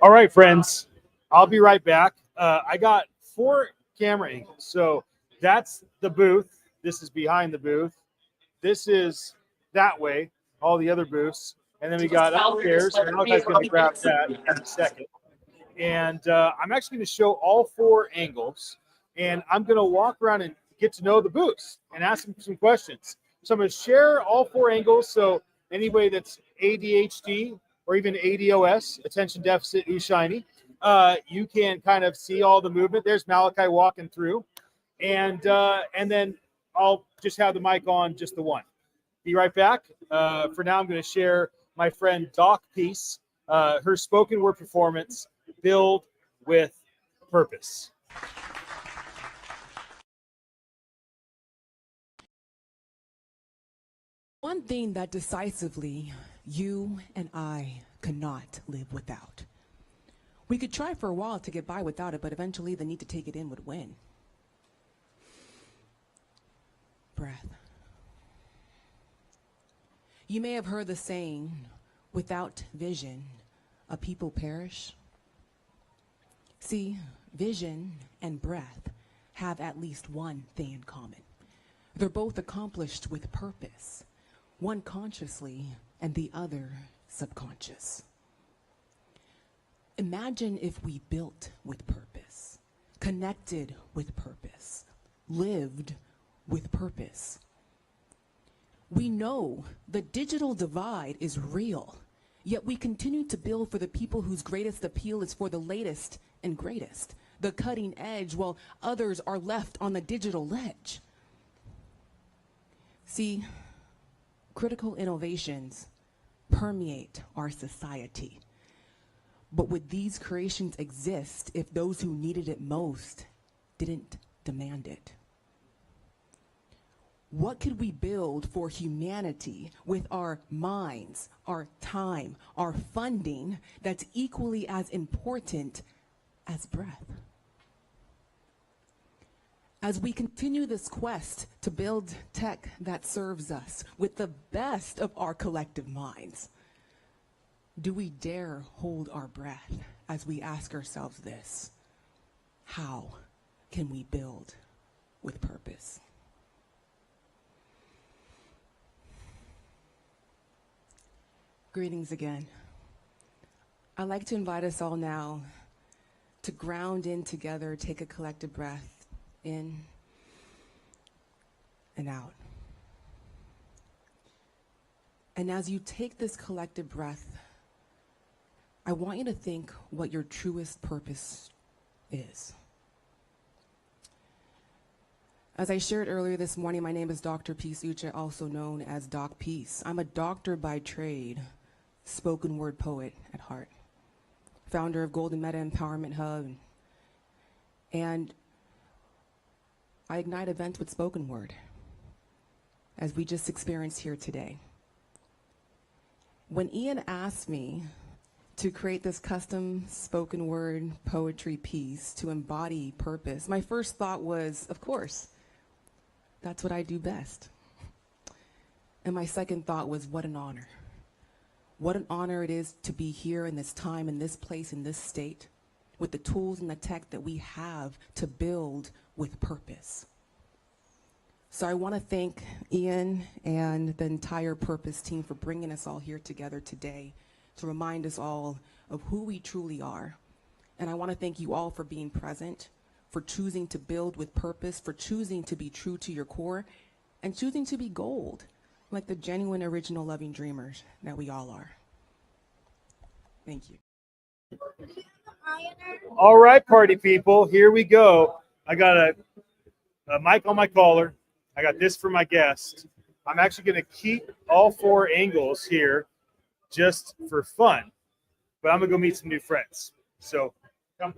All right, friends. I'll be right back. I got 4 camera angles. So that's the booth. This is behind the booth. This is that way, all the other booths. And then we got upstairs. And Malachi's going to grab that in a second. And I'm actually going to show all 4 angles. And I'm going to walk around and get to know the booths and ask them some questions. So I'm going to share all 4 angles. So anybody that's ADHD or even ADOS, attention deficit, shiny, you can kind of see all the movement. There's Malachi walking through. And then I'll just have the mic on just the one. Be right back. For now, I'm going to share my friend Doc Peace, her spoken word performance, Build with Purpose. One thing that decisively you and I cannot live without. We could try for a while to get by without it, but eventually the need to take it in would win. Breath. You may have heard the saying, without vision, a people perish. See, vision and breath have at least one thing in common. They're both accomplished with purpose, one consciously and the other subconscious. Imagine if we built with purpose, connected with purpose, lived with purpose. We know the digital divide is real. Yet we continue to build for the people whose greatest appeal is for the latest and greatest, the cutting edge, while others are left on the digital ledge. See, critical innovations permeate our society. But would these creations exist if those who needed it most didn't demand it? What could we build for humanity with our minds, our time, our funding that's equally as important as breath? As we continue this quest to build tech that serves us with the best of our collective minds, do we dare hold our breath as we ask ourselves this: how can we build with purpose? Greetings again. I'd like to invite us all now to ground in together, take a collective breath in and out. And as you take this collective breath, I want you to think what your truest purpose is. As I shared earlier this morning, my name is Dr. Peace Uche, also known as Doc Peace. I'm a doctor by trade, spoken word poet at heart, founder of Golden Meta Empowerment Hub, and I ignite events with spoken word, as we just experienced here today. When Ian asked me to create this custom spoken word poetry piece to embody purpose, my first thought was, of course, that's what I do best. And my second thought was, what an honor. What an honor it is to be here in this time, in this place, in this state, with the tools and the tech that we have to build with purpose. So I want to thank Ian and the entire Purpose team for bringing us all here together today to remind us all of who we truly are. And I want to thank you all for being present, for choosing to build with purpose, for choosing to be true to your core, and choosing to be gold, like the genuine, original, loving dreamers that we all are. Thank you. All right, party people, here we go. I got a mic on my collar. I got this for my guest. I'm actually going to keep all four angles here just for fun, but I'm going to go meet some new friends. So come.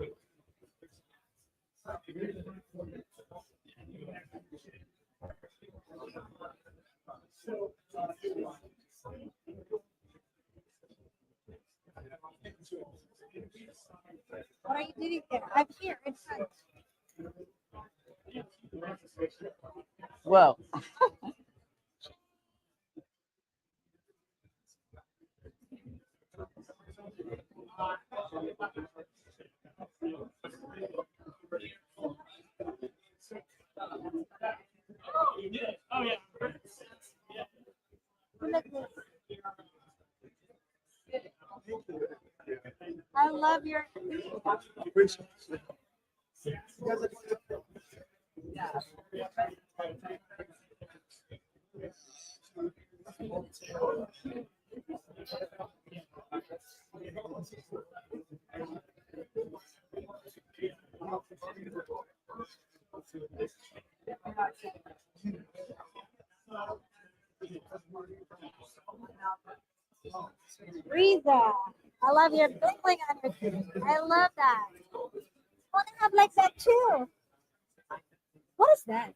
What are you doing there? I'm here in front. Well, I love your. Riza, I love your bling bling on your teeth. I love that. I want to have like that too. What is that?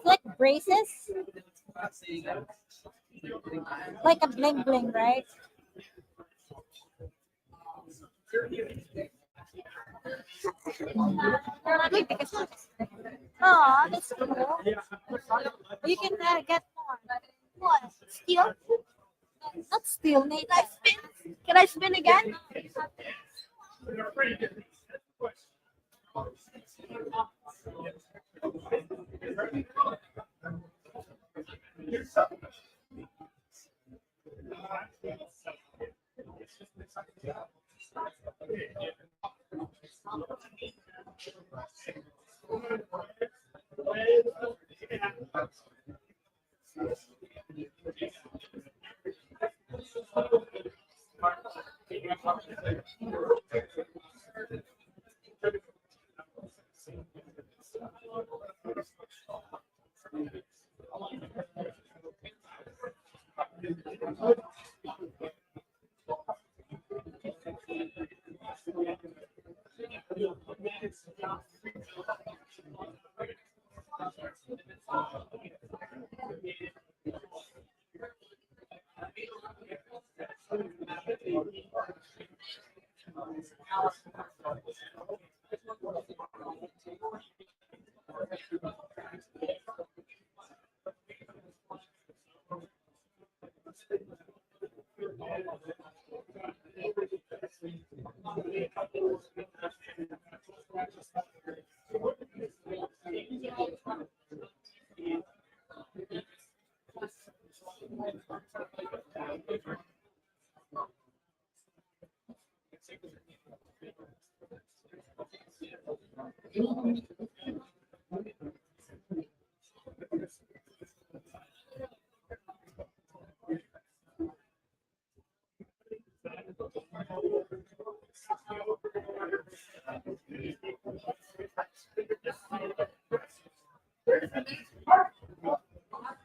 Like braces? Like a bling bling, right? Oh, that's cool. You can get more. What? Steel? Not steel, Nate. Can I spin? Can I spin again?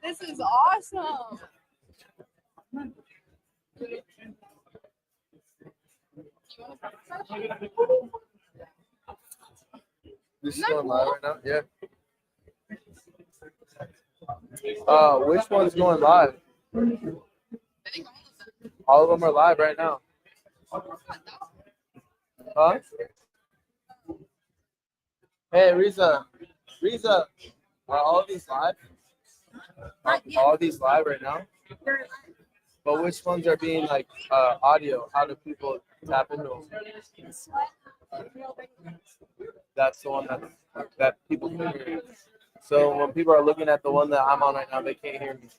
This is awesome. This is going live right now? Yeah. Which one's going live? All of them are live right now. Huh? Hey, Riza. Riza, are all these live? Are all these live right now? But which ones are being like audio? How do people tap into them? That's the one that people can hear. So when people are looking at the one that I'm on right now, they can't hear me.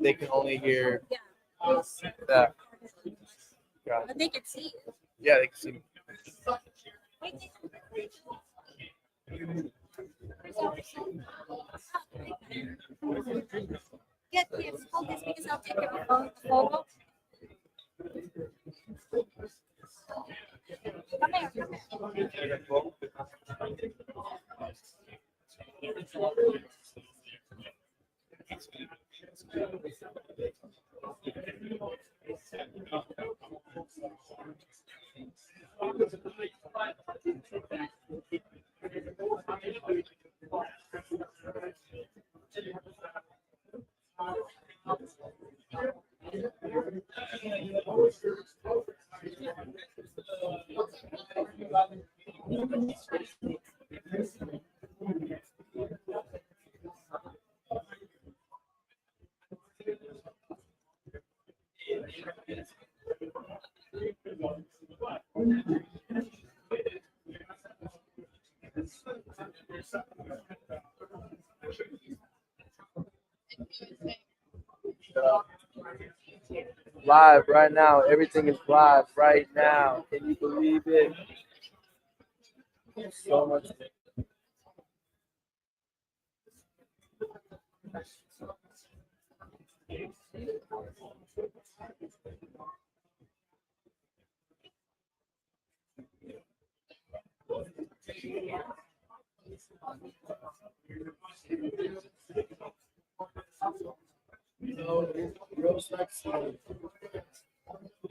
They can only hear that. Got it. But they can see you. Yeah, they can see me. Get this, focus because I'll take a photo. Come here, come here. Live right now. Everything is live right now. Can you believe it? So much.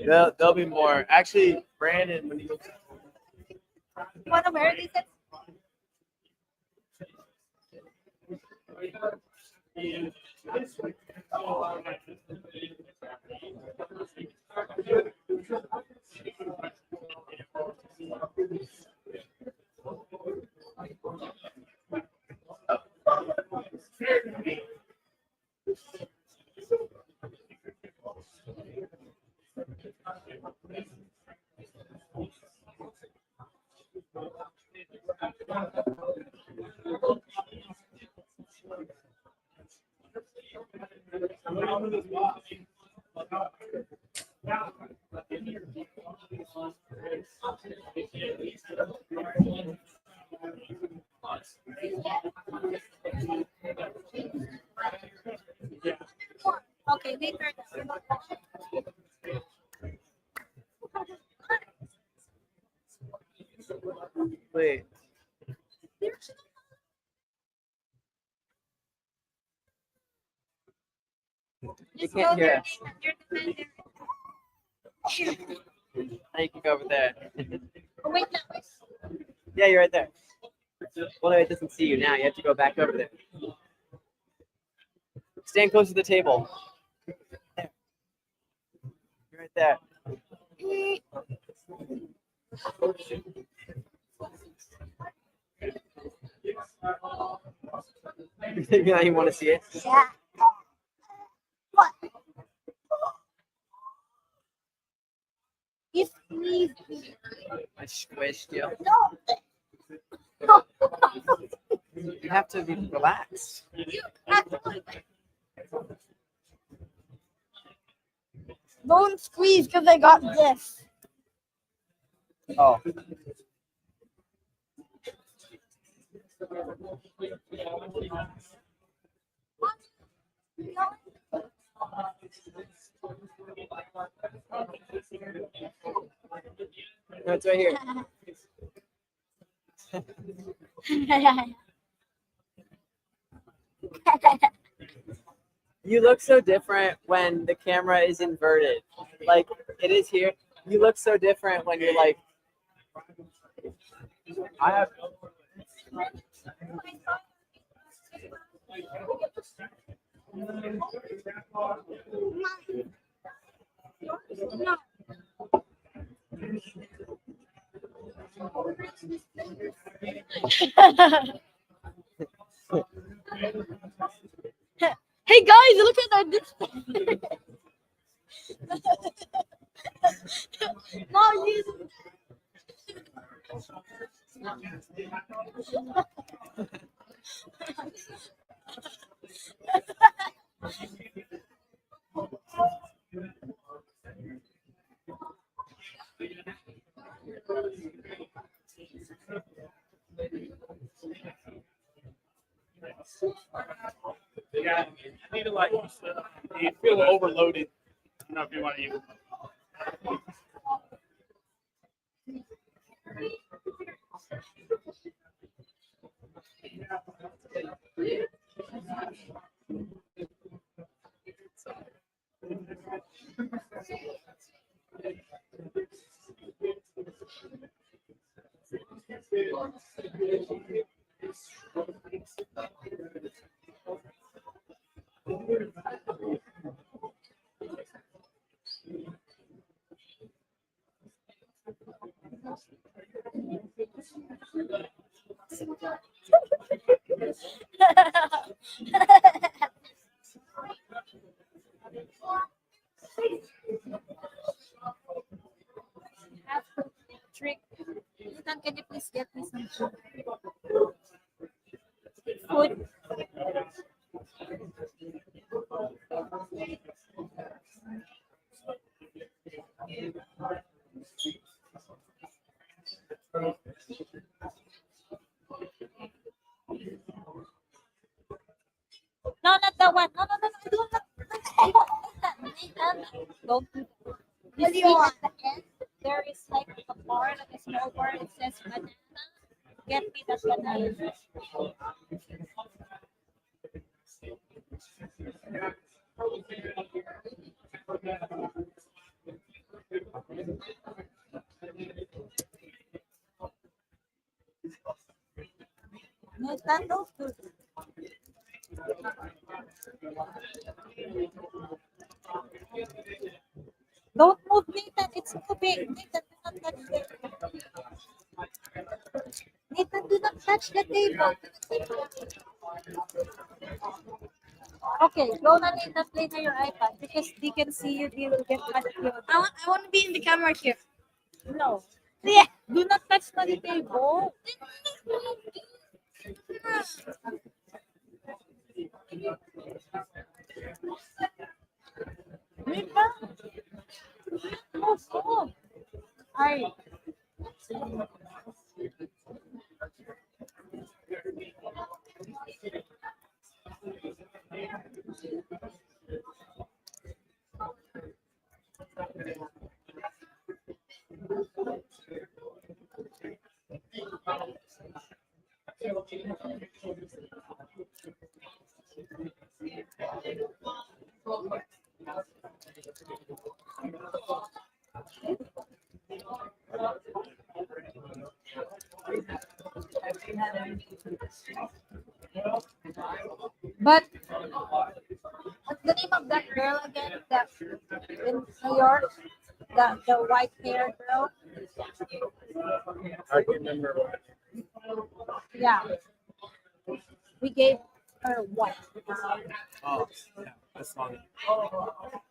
There'll be more. Actually, Brandon, when he goes. You want to wear these? Okay, make her. Wait. You can't hear us. Now you can go over there. Oh, wait, no. Yeah, you're right there. Well, no, it doesn't see you now. You have to go back over there. Stand close to the table. There. You're right there. Now you want to see it? Yeah. What? You squeezed me. I squished you. No. You have to be relaxed. Don't squeeze because I got this. Oh. No, it's right here. You look so different when the camera is inverted. Like it is here. You look so different when you're like. I have. Hey guys, look at that display. No, use Yeah, I need to like, you feel overloaded. I don't know if you want to use. drink. Ethan, can you please get me some food? Food. No, not that one. No, no, no, no. I don't want that. Nathan, don't do that. You see at the end, there is like a bar, like a small bar. It says banana. Get me that banana. Nathan, don't do that. Don't move, Nathan. It's too big. Nathan, do not touch the Nathan, do not touch the table. Okay, go na Nathan, play na your iPad because they can see you. They will get mad at you. I want to be in the camera here. No. Yeah. Do not touch the table. Diba? Oh. Ay. But what's the name of that girl again? That in New York, the white haired girl. I can remember. Yeah, we gave her what? Oh, yeah, that's funny.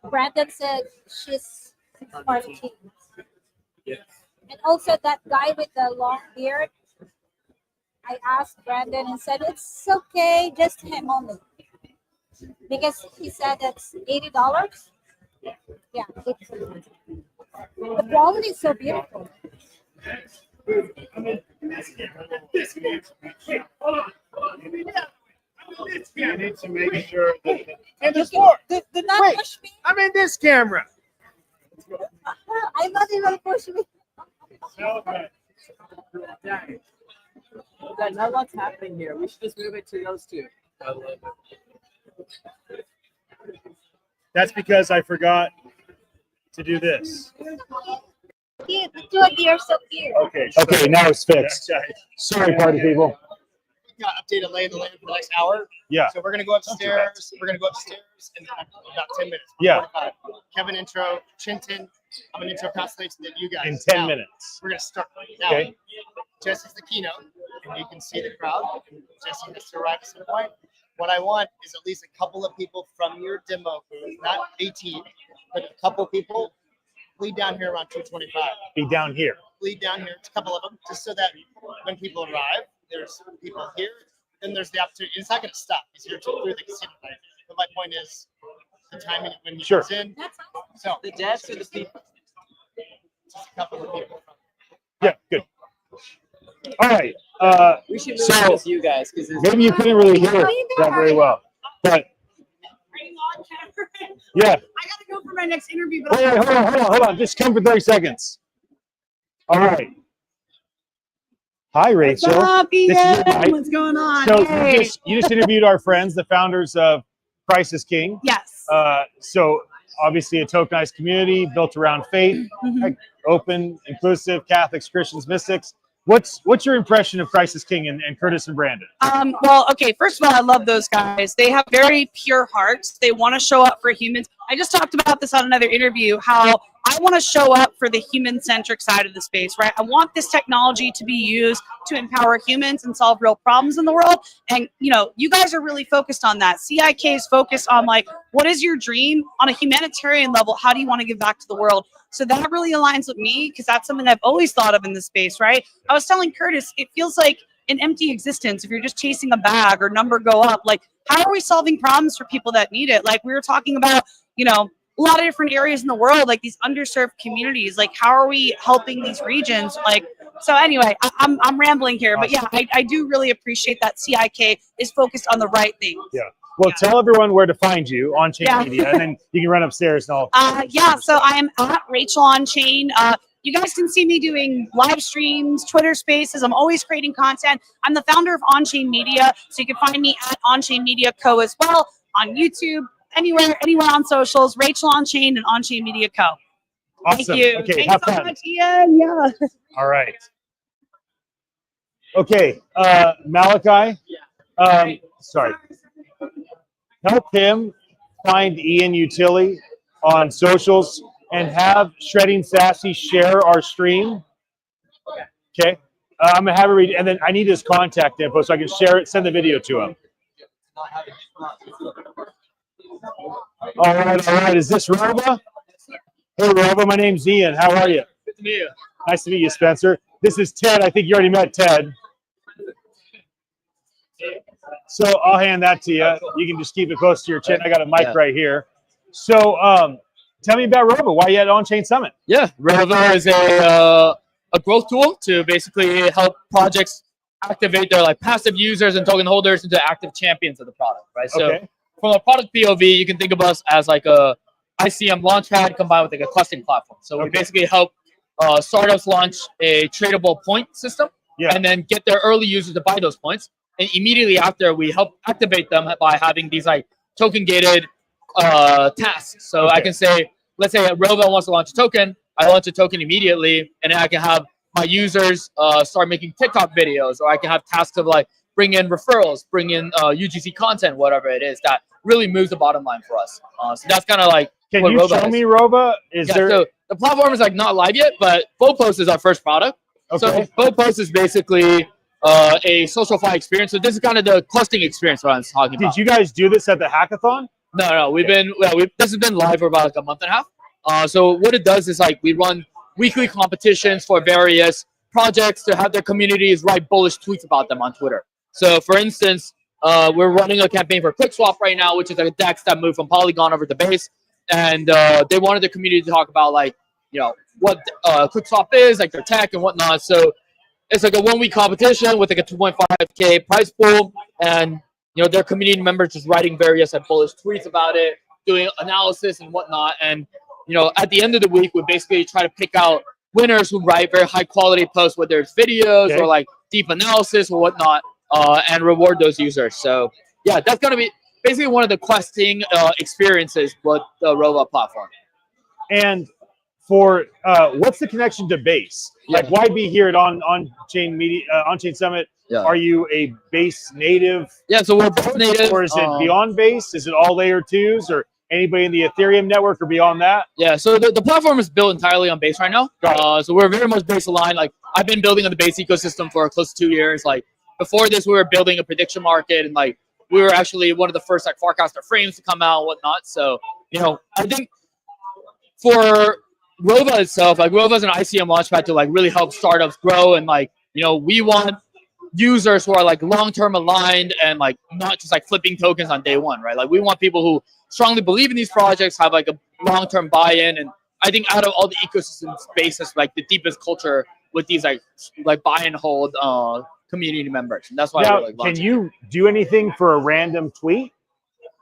Brandon said she's 14. Yes. And also that guy with the long beard. I asked Brandon and said it's okay, just him only. Because he said it's $80. Yeah, the quality is so beautiful. You need to make sure that. And there's more. Do not Wait. push me. I'm in this camera. I'm not even push me. Guys, now what's happening here? We should just move it to those two. That's because I forgot to do this. Cute. The two of you are so cute. Okay, now it's fixed. Sorry, party people. Got updated lay of the land for the next hour. Yeah. So we're gonna go upstairs. We're gonna go upstairs in about 10 minutes. Yeah. 45. Kevin intro, Chinton. I'm gonna intro constellation that you guys. In 10 Now, minutes. We're gonna start now. Okay. Jesse's the keynote, and you can see the crowd. Jesse has to arrive at some point. What I want is at least a couple of people from your demo booth, not 18, but a couple people. Lead down here around 225. Be down here. Lead down here, a couple of them, just so that when people arrive, there's people here, then there's the opportunity. It's not going to stop. It's here through the casino night. But my point is the timing when he Sure. comes in. So The devs or the people? just a couple of people. Yeah, good. All right. We should move So- with you guys because Maybe you couldn't really hear that very well, but Are you on camera? yeah. I gotta go for my next interview, but Wait, hold on. Just come for 30 seconds. All right. Hi, Rachel. What's up, This is your Ian? mic. What's going on? So Hey. you just interviewed our friends, the founders of Price is King. Yes. So obviously a tokenized community built around faith, like open, inclusive, Catholics, Christians, mystics. What's your impression of Price is King and Curtis and Brandon? Well, okay, first of all, I love those guys. They have very pure hearts. They want to show up for humans. I just talked about this on another interview, how I want to show up for the human-centric side of the space, right? I want this technology to be used to empower humans and solve real problems in the world. And, you know, you guys are really focused on that. CIK is focused on, like, what is your dream on a humanitarian level? How do you want to give back to the world? So that really aligns with me because that's something I've always thought of in this space, right? I was telling Curtis, it feels like an empty existence if you're just chasing a bag or number go up. Like, how are we solving problems for people that need it? Like, we were talking about, you know, a lot of different areas in the world, like these underserved communities. Like, how are we helping these regions? Like, so anyway, I'm rambling here, but yeah, I do really appreciate that CIK is focused on the right things. Yeah. Well, tell everyone where to find you on Chain Yeah. Media, and then you can run upstairs and all. Yeah, so I am at Rachel OnChain. You guys can see me doing live streams, Twitter Spaces. I'm always creating content. I'm the founder of OnChain Media, so you can find me at OnChain Media Co. as well on YouTube, anywhere on socials. Rachel OnChain and OnChain Media Co. Awesome. Thank you. Okay, Thanks have so fun. much, Ian. Yeah. All right. Okay, Malachi. Sorry. Help him find Ian Utility on socials and have Shredding Sassy share our stream. Okay. I'm gonna have it read, and then I need his contact info so I can share it, send the video to him. All right. Is this Roba? Hey, Roba, my name's Ian. How are you? Good to meet you. Nice to meet you, Spencer. This is Ted. I think you already met Ted. So I'll hand that to you. You can just keep it close to your chin. I got a mic right here. So tell me about Robo. Why are you at OnChain Summit? Yeah, Robo is a growth tool to basically help projects activate their like passive users and token holders into active champions of the product, right? So from a product POV, you can think of us as like a ICM launchpad combined with like a clustering platform. So we basically help startups launch a tradable point system and then get their early users to buy those points. and immediately after we help activate them by having these like token gated tasks. So I can say, let's say Rova wants to launch a token, I launch a token immediately, and then I can have my users start making TikTok videos, or I can have tasks of like bring in referrals, bring in UGC content, whatever it is that really moves the bottom line for us. So that's kind of like Can what you Rova show is. me Rova? Is there? So the platform is like not live yet, but BoPost is our first product. So Okay. BoPost is basically a SocialFi experience. So this is kind of the clustering experience what I was talking about. Did you guys do this at the hackathon? No, this has been live for about like a month and a half. So what it does is like we run weekly competitions for various projects to have their communities write bullish tweets about them on Twitter. So for instance, we're running a campaign for QuickSwap right now, which is like a DEX that moved from Polygon over to Base, and they wanted the community to talk about like what QuickSwap is, like their tech and whatnot. So it's like a 1 week competition with like a 2.5K prize pool, and their community members just writing various like bullish tweets about it, doing analysis and whatnot. And at the end of the week, we basically try to pick out winners who write very high quality posts, whether it's videos or like deep analysis or whatnot, and reward those users. So yeah, that's gonna be basically one of the questing experiences with the Rova platform. And for what's the connection to Base? Like, why be here at OnChain Media, OnChain Summit? Yeah. Are you a Base native? Yeah, so we're Base native. Or is it beyond Base? Is it all layer 2s, or anybody in the Ethereum network or beyond that? Yeah, so the platform is built entirely on Base right now. So we're very much Base aligned. Like I've been building on the Base ecosystem for close to 2 years. Like before this, we were building a prediction market, and like we were actually one of the first like forecaster frames to come out and whatnot. So I think for Rova itself, like Rova is an ICM launchpad to like really help startups grow, and like we want users who are like long-term aligned and like not just like flipping tokens on day one, right? Like we want people who strongly believe in these projects, have like a long-term buy-in, and I think out of all the ecosystem spaces, like the deepest culture with these like buy and hold community members, and that's why now, we're like launching. Can you do anything for a random tweet?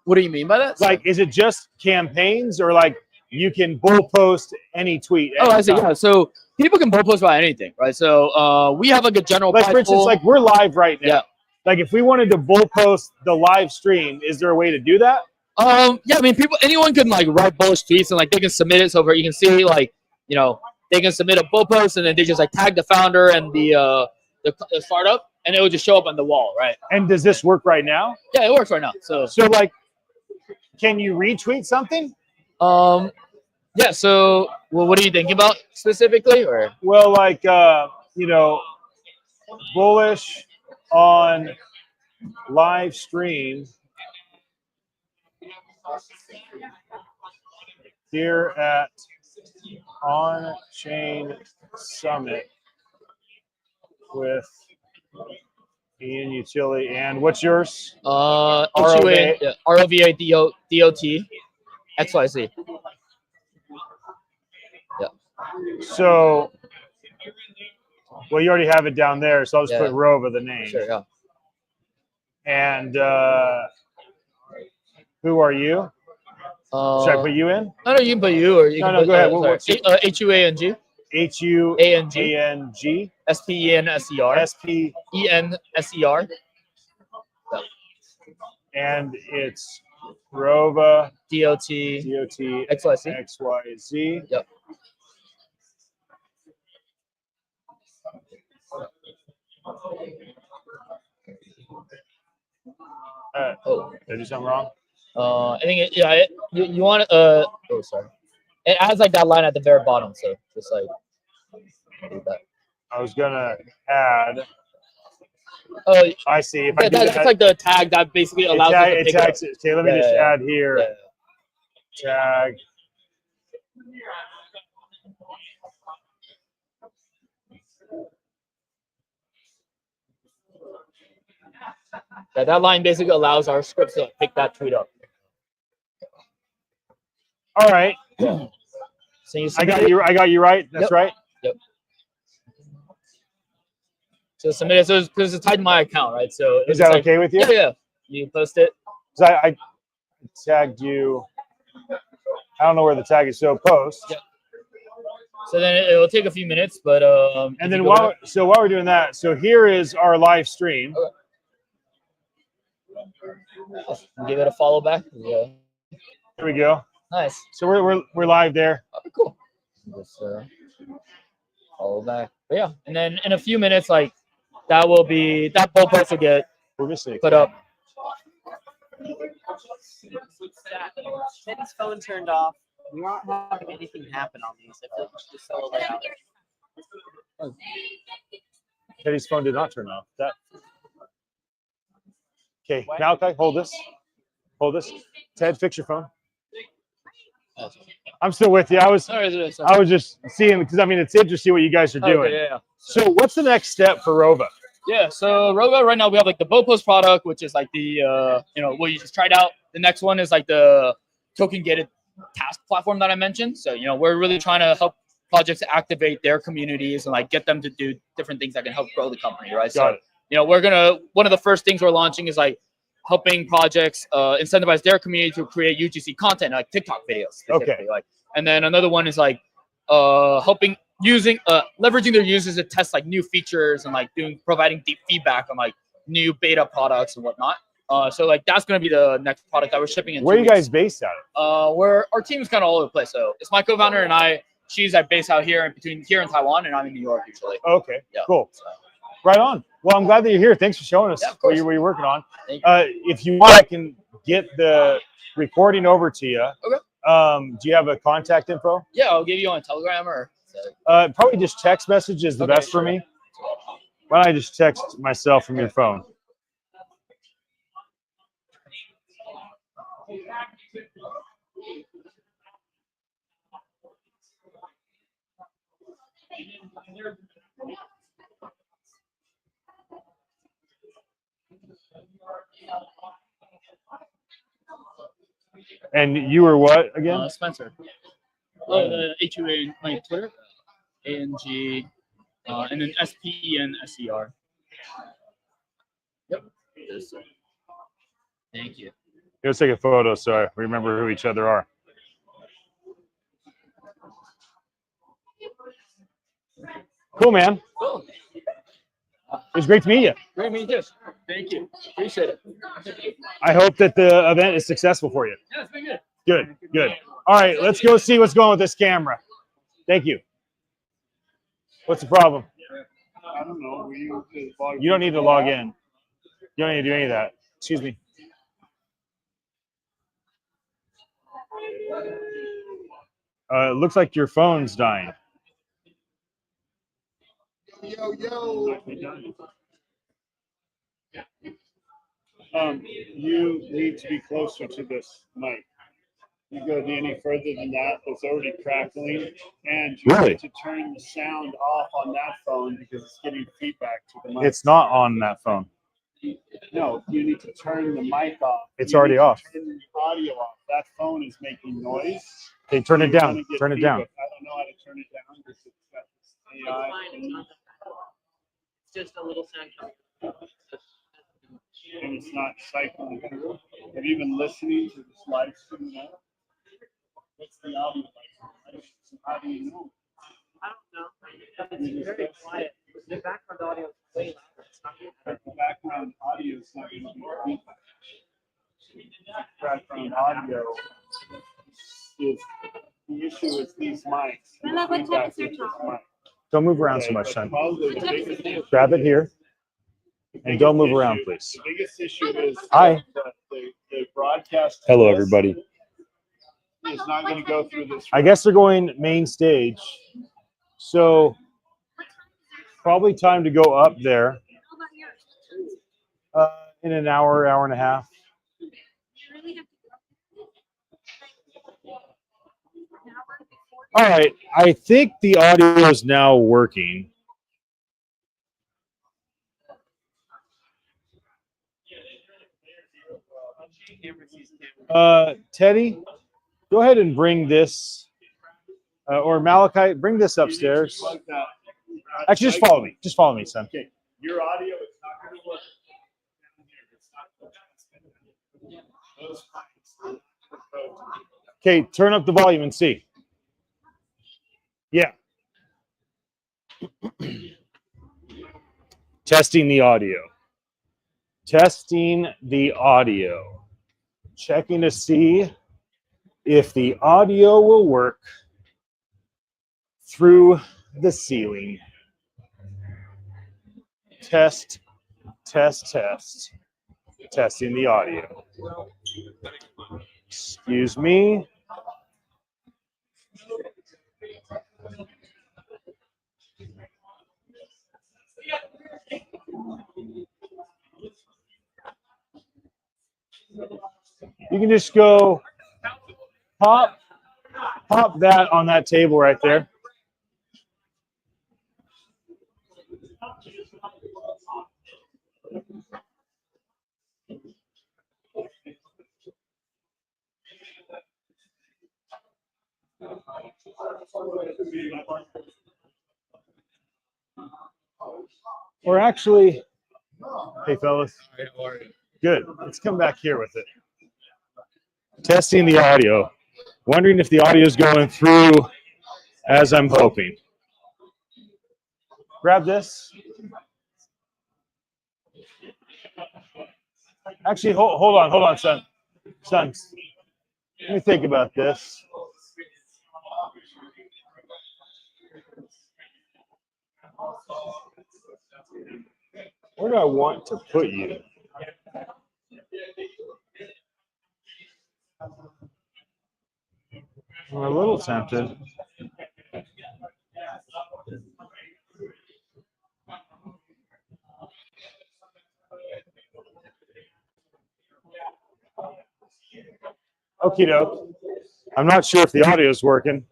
What do you mean by that? Like, is it just campaigns, or like you can bull post any tweet? Oh, I see. Yeah, so people can bull post about anything, right? So we have like a general like, for instance, like we're live right now. Yeah. Like if we wanted to bull post the live stream, is there a way to do that? Yeah, I mean, anyone can like write bullish tweets, and like they can submit it. So you can see like they can submit a bull post, and then they just like tag the founder and the startup, and it will just show up on the wall, right? And does this work right now? Yeah, it works right now. So like, can you retweet something? Yeah. So what are you thinking about specifically, or? Well, like bullish on live stream here at OnChain Summit with Ian Utility. And what's yours? ROVA DOT XYZ. Yeah. So, well, you already have it down there, so I'll just put Rova, the name. Sure, yeah. And who are you? Should I put you in? No, you can put you, or you can no, put, go ahead. Huang. HUANG. HUANG. SPENSER. SPENSER. And it's Rova DOT XYZ. Yep. Did I do something wrong? I think you want oh, sorry. It adds like that line at the very bottom, so just like do that. I was gonna add. Oh, I see. If that's like the tag that basically allows us to pick up. Okay, let me just add here. Tag. That line basically allows our scripts to pick that tweet up. All right. So I got you right. That's right. Yep. So submit it. So because it's tied to my account, right? So is that okay with you? Yeah. You post it. Because I tagged you. I don't know where the tag is. So post. Yep. So then it will take a few minutes, but and then while we're doing that, so here is our live stream. Okay. Give it a follow back. Yeah. There we go. Nice. So we're live there. Okay, cool. Just follow back. But yeah, and then in a few minutes, like that poll post will get put up. Teddy's phone turned off. We aren't having anything happen on these. I feel like we should just sell a layout. Teddy's phone did not turn off. That. Okay, Malachi, hold this. Hold this. Ted, fix your phone. I'm still with you. I was just seeing because I mean it's interesting what you guys are doing. Okay, yeah. So what's the next step for Rova? Yeah, so Rova right now we have like the Bow Post product, which is like the what you just tried out. The next one is like the token gated task platform that I mentioned. So we're really trying to help projects activate their communities and like get them to do different things that can help grow the company, right? Got it. One of the first things we're launching is like helping projects incentivize their community to create UGC content, like TikTok videos. Okay. Like, and then another one is like leveraging their users to test like new features and like providing deep feedback on like new beta products and whatnot. So like that's gonna be the next product that we're shipping in. Where are you guys based out of? Our team is kind of all over the place. So it's my co-founder and I. She's based out here between here in Taiwan, and I'm in New York usually. Okay. Yeah. Cool. So. Right on. Well, I'm glad that you're here. Thanks for showing us what you're working on. If you want, I can get the recording over to you. Okay. Do you have a contact info? Yeah, I'll give you on Telegram or. Probably just text message is the best for me. Why don't I just text myself from your phone? And you were what again? Spencer. Oh, the HUA, my Twitter, ANG, and then SPENSER. Yep. Thank you. Let's take a photo so I remember who each other are. Cool, man. Cool. It was great to meet you. Great to meet you. Thank you. Appreciate it. I hope that the event is successful for you. Yeah, it's been good. Good, good. All right, let's go see what's going with this camera. Thank you. What's the problem? I don't know. You don't need to log in. You don't need to do any of that. Excuse me. It looks like your phone's dying. Yo. You need to be closer to this mic. You go any further than that, it's already crackling, and you need to turn the sound off on that phone because it's getting feedback to the mic. It's not on that phone. No, you need to turn the mic off. It's already off. Turn the audio off. That phone is making noise. Okay, turn it down. Turn it down. I don't know how to turn it down because it's got this AI. It's just a little sound coming. And it's not cycling through. Have you been listening to this live stream now? What's the audio like? How do you know? I don't know. It's very quiet. The background audio is way louder. The background audio is not going to be feedback. Background audio is the issue is these mics. Don't move around so much, son. Grab it here. And don't move around, please. The biggest issue is Hi. The broadcast. Hello, everybody. Is not going to go through this. I guess they're going main stage. So probably time to go up there in an hour, hour and a half. All right. I think the audio is now working. Teddy, go ahead and bring this, or Malachi, bring this upstairs. Actually, just follow me. Just follow me, son. Okay, your audio is not going to work. Okay, turn up the volume and see. Yeah. Testing the audio. Testing the audio. Checking to see if the audio will work through the ceiling. Test, test, test. Testing the audio. Excuse me. You can just go pop that on that table right there. Or actually, hey fellas, good. Let's come back here with it. Testing the audio. Wondering if the audio is going through as I'm hoping. Grab this. Actually, hold on, son. Son, let me think about this. Where do I want to put you? I'm a little tempted. Okie doke. I'm not sure if the audio is working.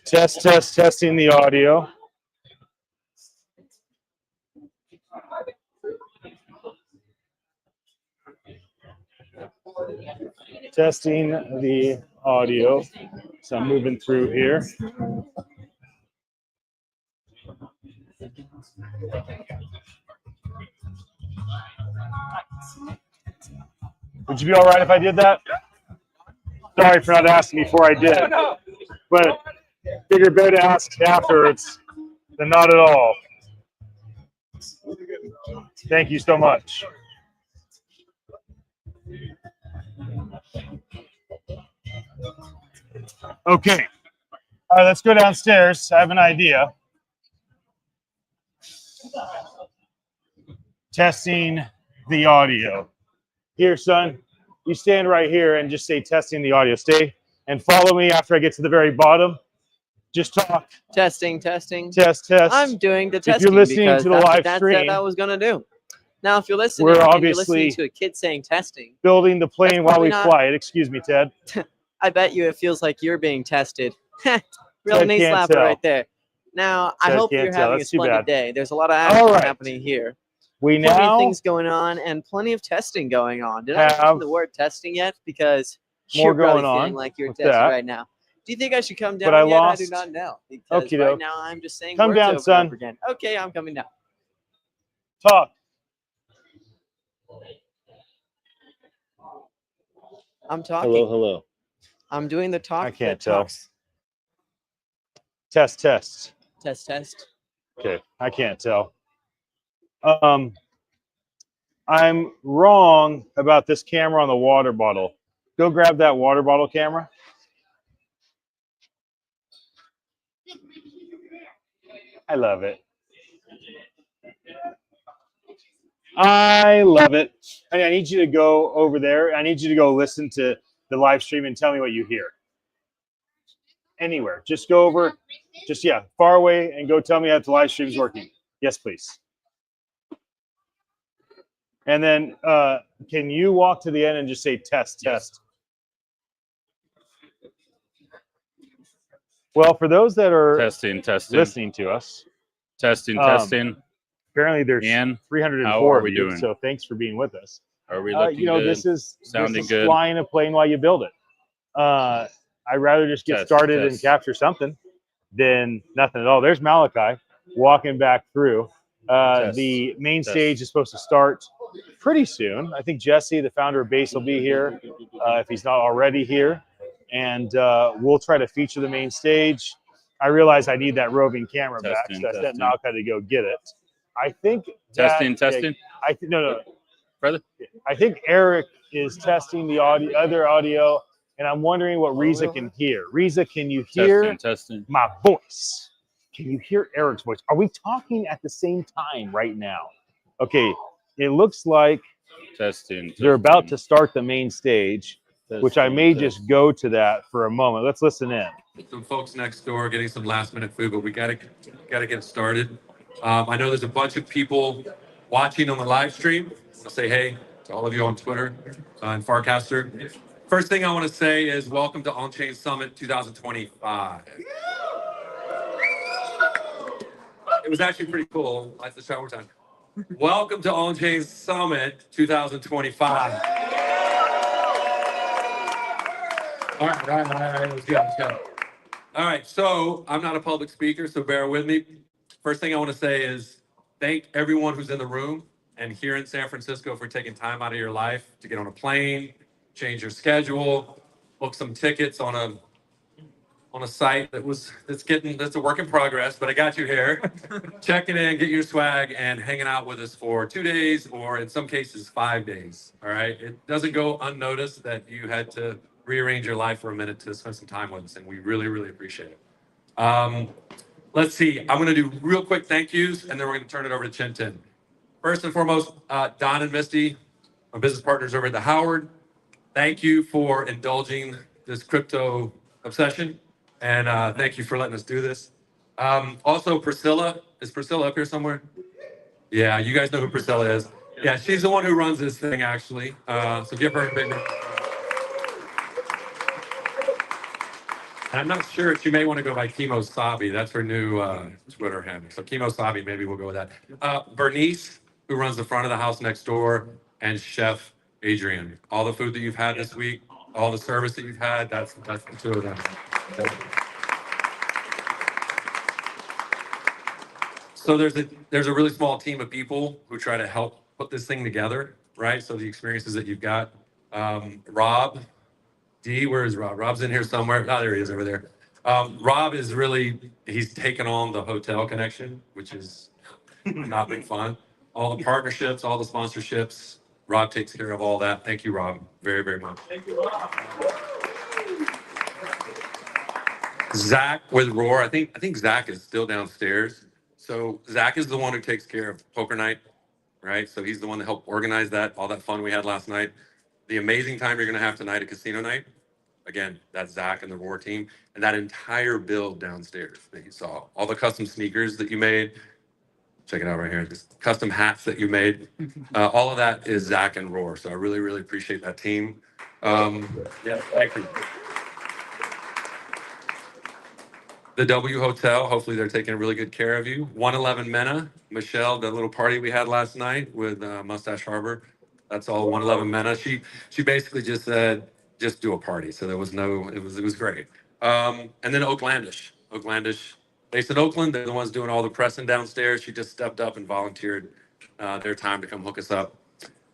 Testing the audio. Testing the audio. So I'm moving through here. Would you be all right if I did that? Sorry for not asking before I did. But figured better to ask afterwards than not at all. Thank you so much. Okay. All right, let's go downstairs. I have an idea. Testing the audio. Here, son, you stand right here and just say testing the audio. Stay and follow me after I get to the very bottom. Just talk. Testing. Test. I'm doing the testing. If you're listening because to the that's live what Dad stream, said I was gonna do. Now, if you're listening, we're and obviously you're listening to a kid saying testing, building the plane while we not- fly it. Excuse me, Ted. I bet you it feels like you're being tested. Real Ted knee can't slapper tell. right there. Now, I Ted hope can't you're tell. having That's a too splendid bad. day. There's a lot of action All right. happening here. We Plenty of now things going on and plenty of testing going on. Did I mention have the word testing yet? Because more you're probably going feeling on like you're with tested that. right now. Do you think I should come down But I yet? I do lost. not know. Because Okie right doke. now I'm just saying Come words down, over and son. over again. Okay, I'm coming down. Talk. I'm talking. Hello. I'm doing the talk. I can't that tell. talks. Test. Test. Okay, I can't tell. I'm wrong about this camera on the water bottle. Go grab that water bottle camera. I love it. I love it. Hey, I need you to go over there. I need you to go listen to the live stream and tell me what you hear. Anywhere. Just go over. Just, yeah, far away and go tell me if the live stream is working. Yes, please. And then can you walk to the end and just say test? Well, for those that are Testing. listening to us, Testing. apparently there's And 304 how are of we you, doing? so thanks for being with us. Are we looking You know, good? this is Sounding good? flying a plane while you build it. I'd rather just get started and capture something than nothing at all. There's Malachi walking back through. The main stage is supposed to start pretty soon. I think Jesse, the founder of Base, will be here if he's not already here. And we'll try to feature the main stage. I realize I need that roving camera back, Testing, so I sent testing. Malcolm to go get it. I think Testing, that, testing. No, brother. I think Eric is testing the other audio, and I'm wondering what Riza can hear. Riza, can you hear Testing. my voice? Can you hear Eric's voice? Are we talking at the same time right now? Okay, it looks like they're about to start the main stage, which I may just go to that for a moment. Let's listen in. Some folks next door getting some last minute food, but we gotta get started. I know there's a bunch of people watching on the live stream. I'll say hey to all of you on Twitter and Farcaster. First thing I want to say is welcome to OnChain Summit 2025. It was actually pretty cool. Let's try one more time. Welcome to OnChain Summit 2025. All right, let's go. All right, so I'm not a public speaker, so bear with me. First thing I want to say is thank everyone who's in the room and here in San Francisco for taking time out of your life to get on a plane, change your schedule, book some tickets on a site that's a work in progress, but I got you here. Checking in, get your swag, and hanging out with us for 2 days, or in some cases 5 days. All right, it doesn't go unnoticed that you had to rearrange your life for a minute to spend some time with us, and we really, really appreciate it. Let's see. I'm going to do real quick thank yous, and then we're going to turn it over to Chin Tin. First and foremost, Don and Misty, my business partners over at the Howard. Thank you for indulging this crypto obsession, and thank you for letting us do this. Also, Priscilla. Is Priscilla up here somewhere? Yeah, you guys know who Priscilla is. Yeah, she's the one who runs this thing, actually. So give her a big round. And I'm not sure if she may want to go by Kimo Sabi. That's her new Twitter handle. So Kimo Sabi, maybe we'll go with that. Bernice, who runs the front of the house next door, and Chef Adrian. All the food that you've had this week, all the service that you've had, that's the two of them. So there's a really small team of people who try to help put this thing together, right? So the experiences that you've got. Rob, D, where is Rob? Rob's in here somewhere. Oh, there he is over there. Rob is he's taken on the hotel connection, which is not big fun. All the partnerships, all the sponsorships, Rob takes care of all that. Thank you, Rob, very, very much. Thank you, Rob. Zach with Roar. I think Zach is still downstairs. So Zach is the one who takes care of poker night, right? So he's the one that helped organize that, all that fun we had last night. The amazing time you're gonna have tonight at casino night. Again, that's Zach and the Roar team, and that entire build downstairs that you saw, all the custom sneakers that you made. Check it out right here. Just custom hats that you made. All of that is Zach and Roar. So I really, really appreciate that team. Yeah, thank you. The W Hotel, hopefully they're taking really good care of you. 111 Mena, Michelle, the little party we had last night with Mustache Harbor. That's all 111 Mena. She basically just said, just do a party. So there was it was great. And then Oaklandish, based in Oakland, they're the ones doing all the pressing downstairs. She just stepped up and volunteered their time to come hook us up.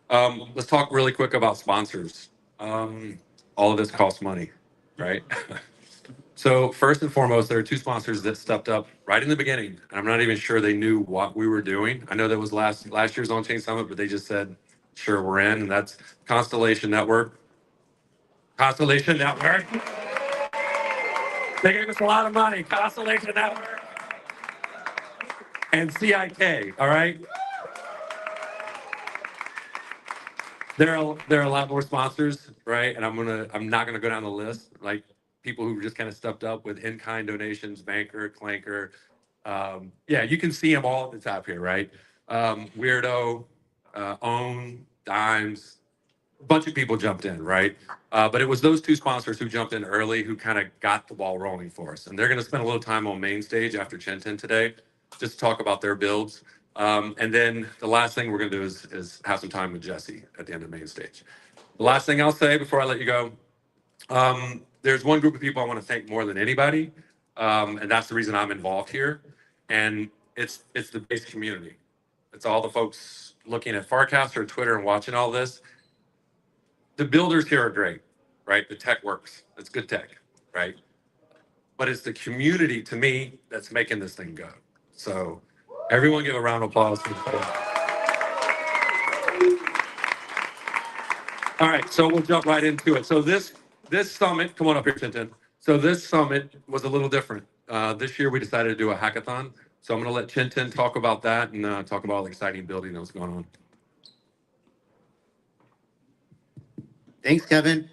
Let's talk really quick about sponsors. All of this costs money, right? So first and foremost, there are two sponsors that stepped up right in the beginning. And I'm not even sure they knew what we were doing. I know that was last year's OnChain Summit, but they just said, sure, we're in. And that's Constellation Network. Constellation Network. They gave us a lot of money. Constellation Network. And CIK, all right? There are a lot more sponsors, right? And I'm not gonna go down the list. Like people who just kind of stepped up with in-kind donations, Banker, Clanker. Yeah, you can see them all at the top here, right? Weirdo, Own, Dimes, a bunch of people jumped in, right? But it was those two sponsors who jumped in early who kind of got the ball rolling for us. And they're gonna spend a little time on main stage after Chin Tin today, just to talk about their builds. And then the last thing we're gonna do is have some time with Jesse at the end of main stage. The last thing I'll say before I let you go, there's one group of people I want to thank more than anybody, and that's the reason I'm involved here. And it's the base community. It's all the folks looking at Farcaster or Twitter and watching all this. The builders here are great, right? The tech works. It's good tech, right? but it's the community to me that's making this thing go. So everyone give a round of applause for that. All right, so we'll jump right into it. So this summit, come on up here, Tintin. So this summit was a little different. This year we decided to do a hackathon. So I'm going to let Chintin talk about that and talk about all the exciting building that was going on. Thanks, Kevin.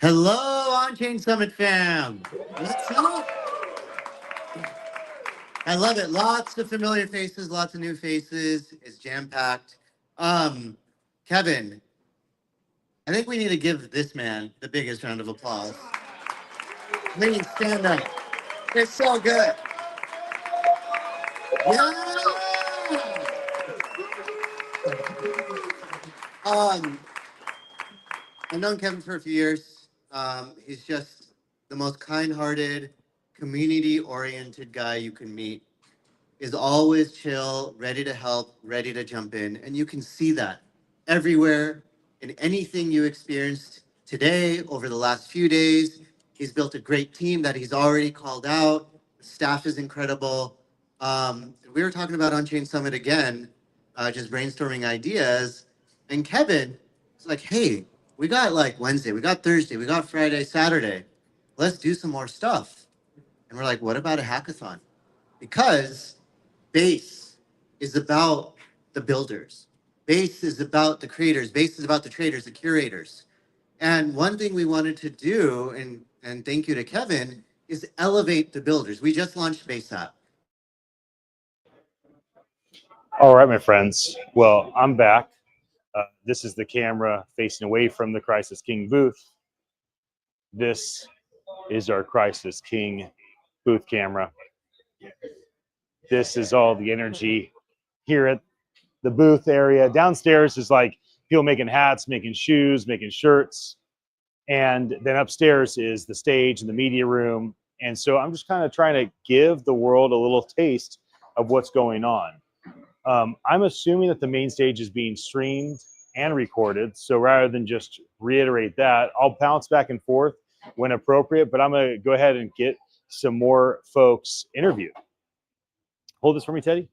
Hello, OnChain Summit fam. What's up? I love it. Lots of familiar faces, lots of new faces. It's jam-packed. Kevin, I think we need to give this man the biggest round of applause. Please stand up. It's so good. Yeah. I've known Kevin for a few years. He's just the most kind-hearted, community-oriented guy you can meet. Is always chill, ready to help, ready to jump in. And you can see that everywhere in anything you experienced today, over the last few days. He's built a great team that he's already called out. The staff is incredible. We were talking about OnChain Summit again, just brainstorming ideas. And Kevin was like, hey, we got like Wednesday, we got Thursday, we got Friday, Saturday. Let's do some more stuff. And we're like, what about a hackathon? Because Base is about the builders. Base is about the creators. Base is about the traders, the curators. And one thing we wanted to do, and thank you to Kevin, is elevate the builders. We just launched Base app. All right, my friends. Well, I'm back. This is the camera facing away from the Crisis King booth. This is our Crisis King booth camera. This is all the energy here at the booth area. Downstairs is like people making hats, making shoes, making shirts. And then upstairs is the stage and the media room. And so I'm just kind of trying to give the world a little taste of what's going on. I'm assuming that the main stage is being streamed and recorded. So rather than just reiterate that, I'll bounce back and forth when appropriate, but I'm going to go ahead and get some more folks interviewed. Hold this for me, Teddy.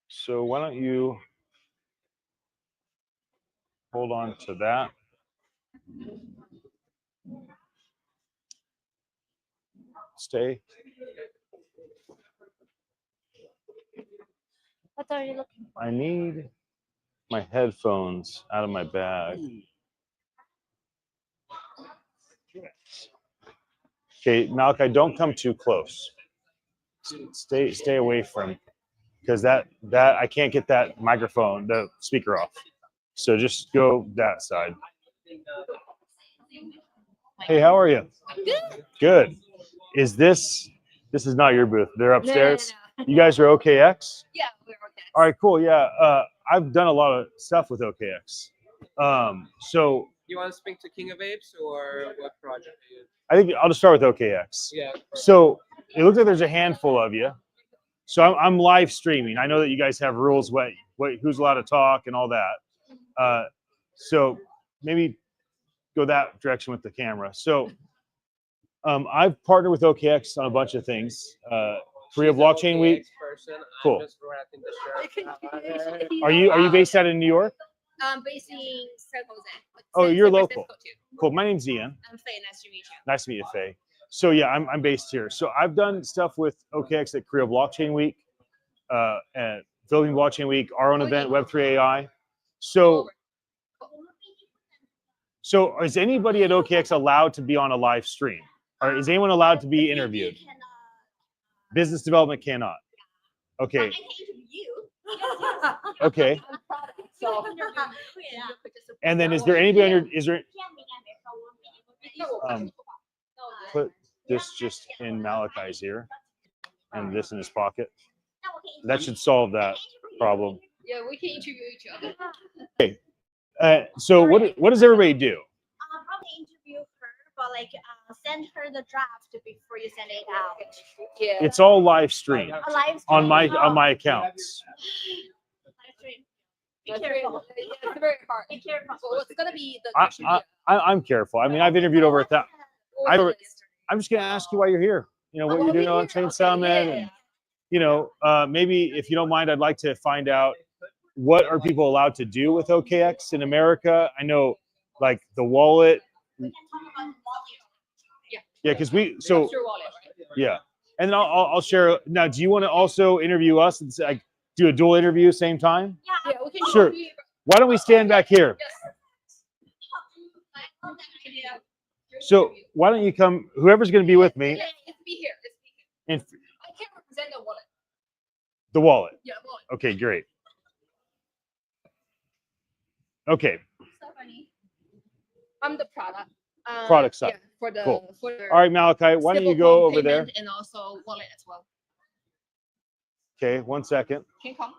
So why don't you hold on to that. Stay. What are you looking for? I need my headphones out of my bag. Okay, Malachi, don't come too close. Stay away from, because that I can't get that microphone, the speaker off. So just go that side. Hey, how are you? Good. Good. This is not your booth. They're upstairs. No. You guys are OKX? Yeah, we're okay. All right, cool. Yeah, I've done a lot of stuff with OKX. So You want to speak to King of Apes or what project are you? I think I'll just start with OKX. Yeah. So it looks like there's a handful of you. So I'm live streaming. I know that you guys have rules, who's allowed to talk and all that. So maybe go that direction with the camera. So I've partnered with OKX on a bunch of things. Korea Blockchain Week. Cool. Are you based out in New York? Based in San Jose. Oh, you're local. Cool. My name's Ian. I'm Faye. Nice to meet you. Nice to meet you, Faye. So yeah, I'm based here. So I've done stuff with OKX at Korea Blockchain Week, at Building Blockchain Week, our own event, Web3 AI. So is anybody at OKX allowed to be on a live stream? Or is anyone allowed to be interviewed? Business development cannot. Okay. Okay. And then is there anybody on your, put this just in Malachi's ear and this in his pocket. That should solve that problem. Yeah, we can interview each other. Okay. So what does everybody do? Probably interview her, but like send her the draft before you send it out. Yeah. It's all live streamed A live on stream? my accounts. Be careful. It's very hard. Be careful. So what's gonna be the I'm careful. I mean, I've interviewed over I'm just going to ask you why you're here. You know, what you're doing on OnChain Summit. And, you know, maybe if you don't mind, I'd like to find out what are people allowed to do with OKX in America? I know, like, the wallet. Yeah, because yeah. And then I'll share. Now, do you want to also interview us and like do a dual interview same time? Yeah, we can. Sure. Why don't we stand back here? So why don't you come? Whoever's going to be with me. Yeah, it's be here. And I can't represent the wallet. the wallet. Yeah, wallet. Okay, great. Okay. Stephanie. I'm the product. Product side. Yeah, for the Cool. for the All right, Malachi, why don't you go over there? And also wallet as well. Okay, 1 second. Can you come?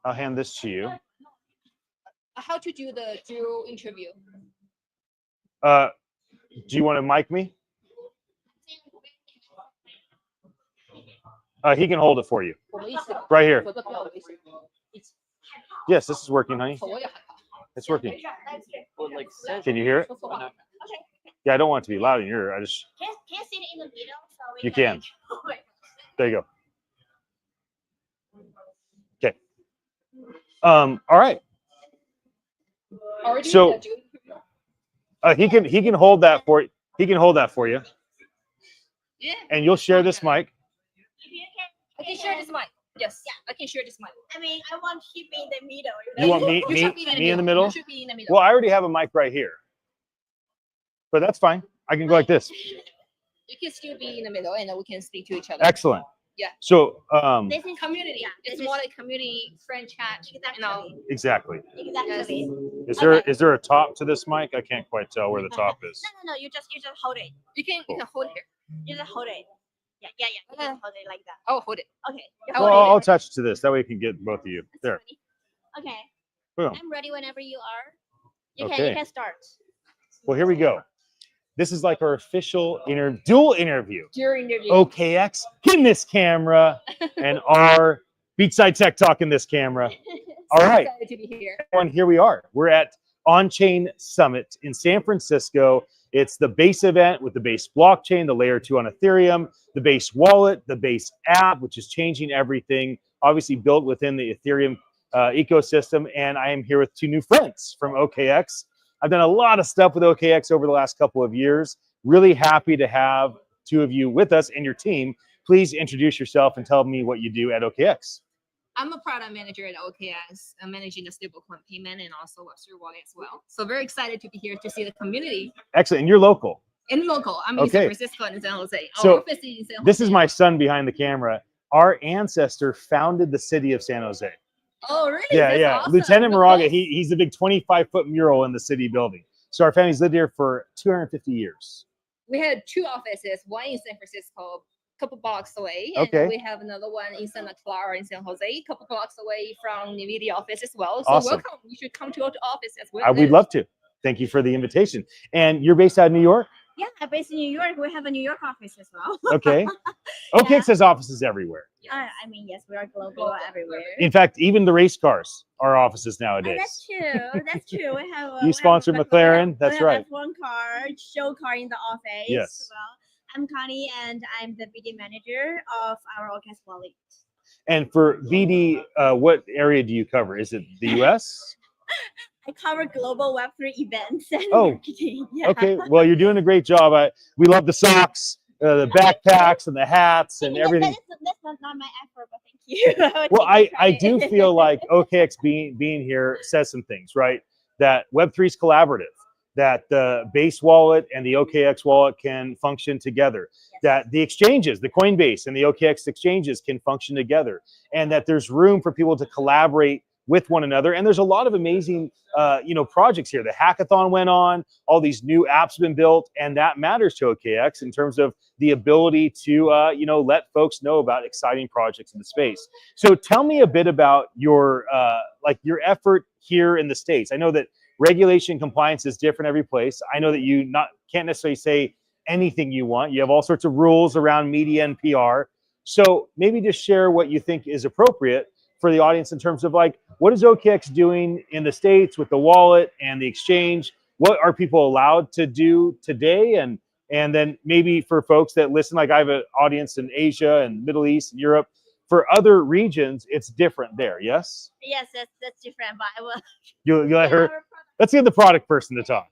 I'll hand this to you. How to do the dual interview? Do you want to mic me? He can hold it for you. Right here. Yes, this is working, honey. It's working. Can you hear it? Yeah, I don't want it to be loud in your ear. Can you sit in the middle so we You can. There you go. Okay. All right. So he can hold that for you. He can hold that for you. Yeah. And you'll share this mic. I can share this mic. Yes. Yeah. I can share this mic. I mean, I want him in the middle. You want me in the middle? You should be in the middle. Well, I already have a mic right here. But that's fine. I can go like this. You can still be in the middle, and then we can speak to each other. Excellent. Yeah. So this is community. Yeah, it's more like community friend chat. You know. exactly. Exactly. Is there a top to this mic? I can't quite tell where the top is. No. You just hold it. You can hold here. You just hold it. Yeah. You just hold it like that. Oh, hold it. Okay. Well, I'll attach to this. That way you can get both of you. There. Okay. Boom. I'm ready whenever you are. You can start. Well, here we go. This is like our official dual interview. During interview. OKX in this camera and our Beachside Tech Talk in this camera. All right. Excited to be here. And here we are. We're at OnChain Summit in San Francisco. It's the base event with the base blockchain, the layer 2 on Ethereum, the base wallet, the base app, which is changing everything, obviously built within the Ethereum ecosystem. And I am here with two new friends from OKX. I've done a lot of stuff with OKX over the last couple of years. Really happy to have two of you with us and your team. Please introduce yourself and tell me what you do at OKX. I'm a product manager at OKX. I'm managing the stablecoin payment and also Web3 wallet as well. So very excited to be here to see the community. Excellent. And you're local. And local. I'm in San Francisco and San Jose. So office is in San Jose. This is my son behind the camera. Our ancestor founded the city of San Jose. Oh, really? Yeah, That's yeah. awesome. Lieutenant Moraga, he's a big 25-foot mural in the city building. So our family's lived here for 250 years. We had two offices, one in San Francisco, a couple blocks away. Okay. And we have another one in Santa Clara in San Jose, a couple blocks away from NVIDIA office as well. So Awesome. welcome. You should come to our office as well. We'd love to. Thank you for the invitation. And you're based out of New York? Yeah, I'm based in New York. We have a New York office as well. Okay. OKX has offices everywhere. I mean, yes, we are global everywhere. In fact, even the race cars are offices nowadays. That's true. That's true. We have. You sponsor McLaren. That's right. One car, show car in the office. Yes. Well, I'm Connie, and I'm the BD manager of our OKX wallet. And for BD, what area do you cover? Is it the U.S.? I cover global Web3 events and marketing. Yeah. Okay. Well, you're doing a great job. We love the socks, the backpacks, and the hats, and everything. That's not my effort, but thank you. Well, I do feel like OKX being here says some things, right? That Web3 is collaborative, that the base wallet and the OKX wallet can function together, that the exchanges, the Coinbase and the OKX exchanges can function together, and that there's room for people to collaborate with one another. And there's a lot of amazing, projects here. The hackathon went on, all these new apps have been built, and that matters to OKX in terms of the ability to, let folks know about exciting projects in the space. So tell me a bit about your effort here in the States. I know that regulation compliance is different every place. I know that you can't necessarily say anything you want. You have all sorts of rules around media and PR. So maybe just share what you think is appropriate for the audience in terms of like, what is OKX doing in the States with the wallet and the exchange? What are people allowed to do today? And then maybe for folks that listen, like I have an audience in Asia and Middle East and Europe. For other regions, it's different there. Yes. Yes, that's different. But I will. You let her. Let's get the product person to talk.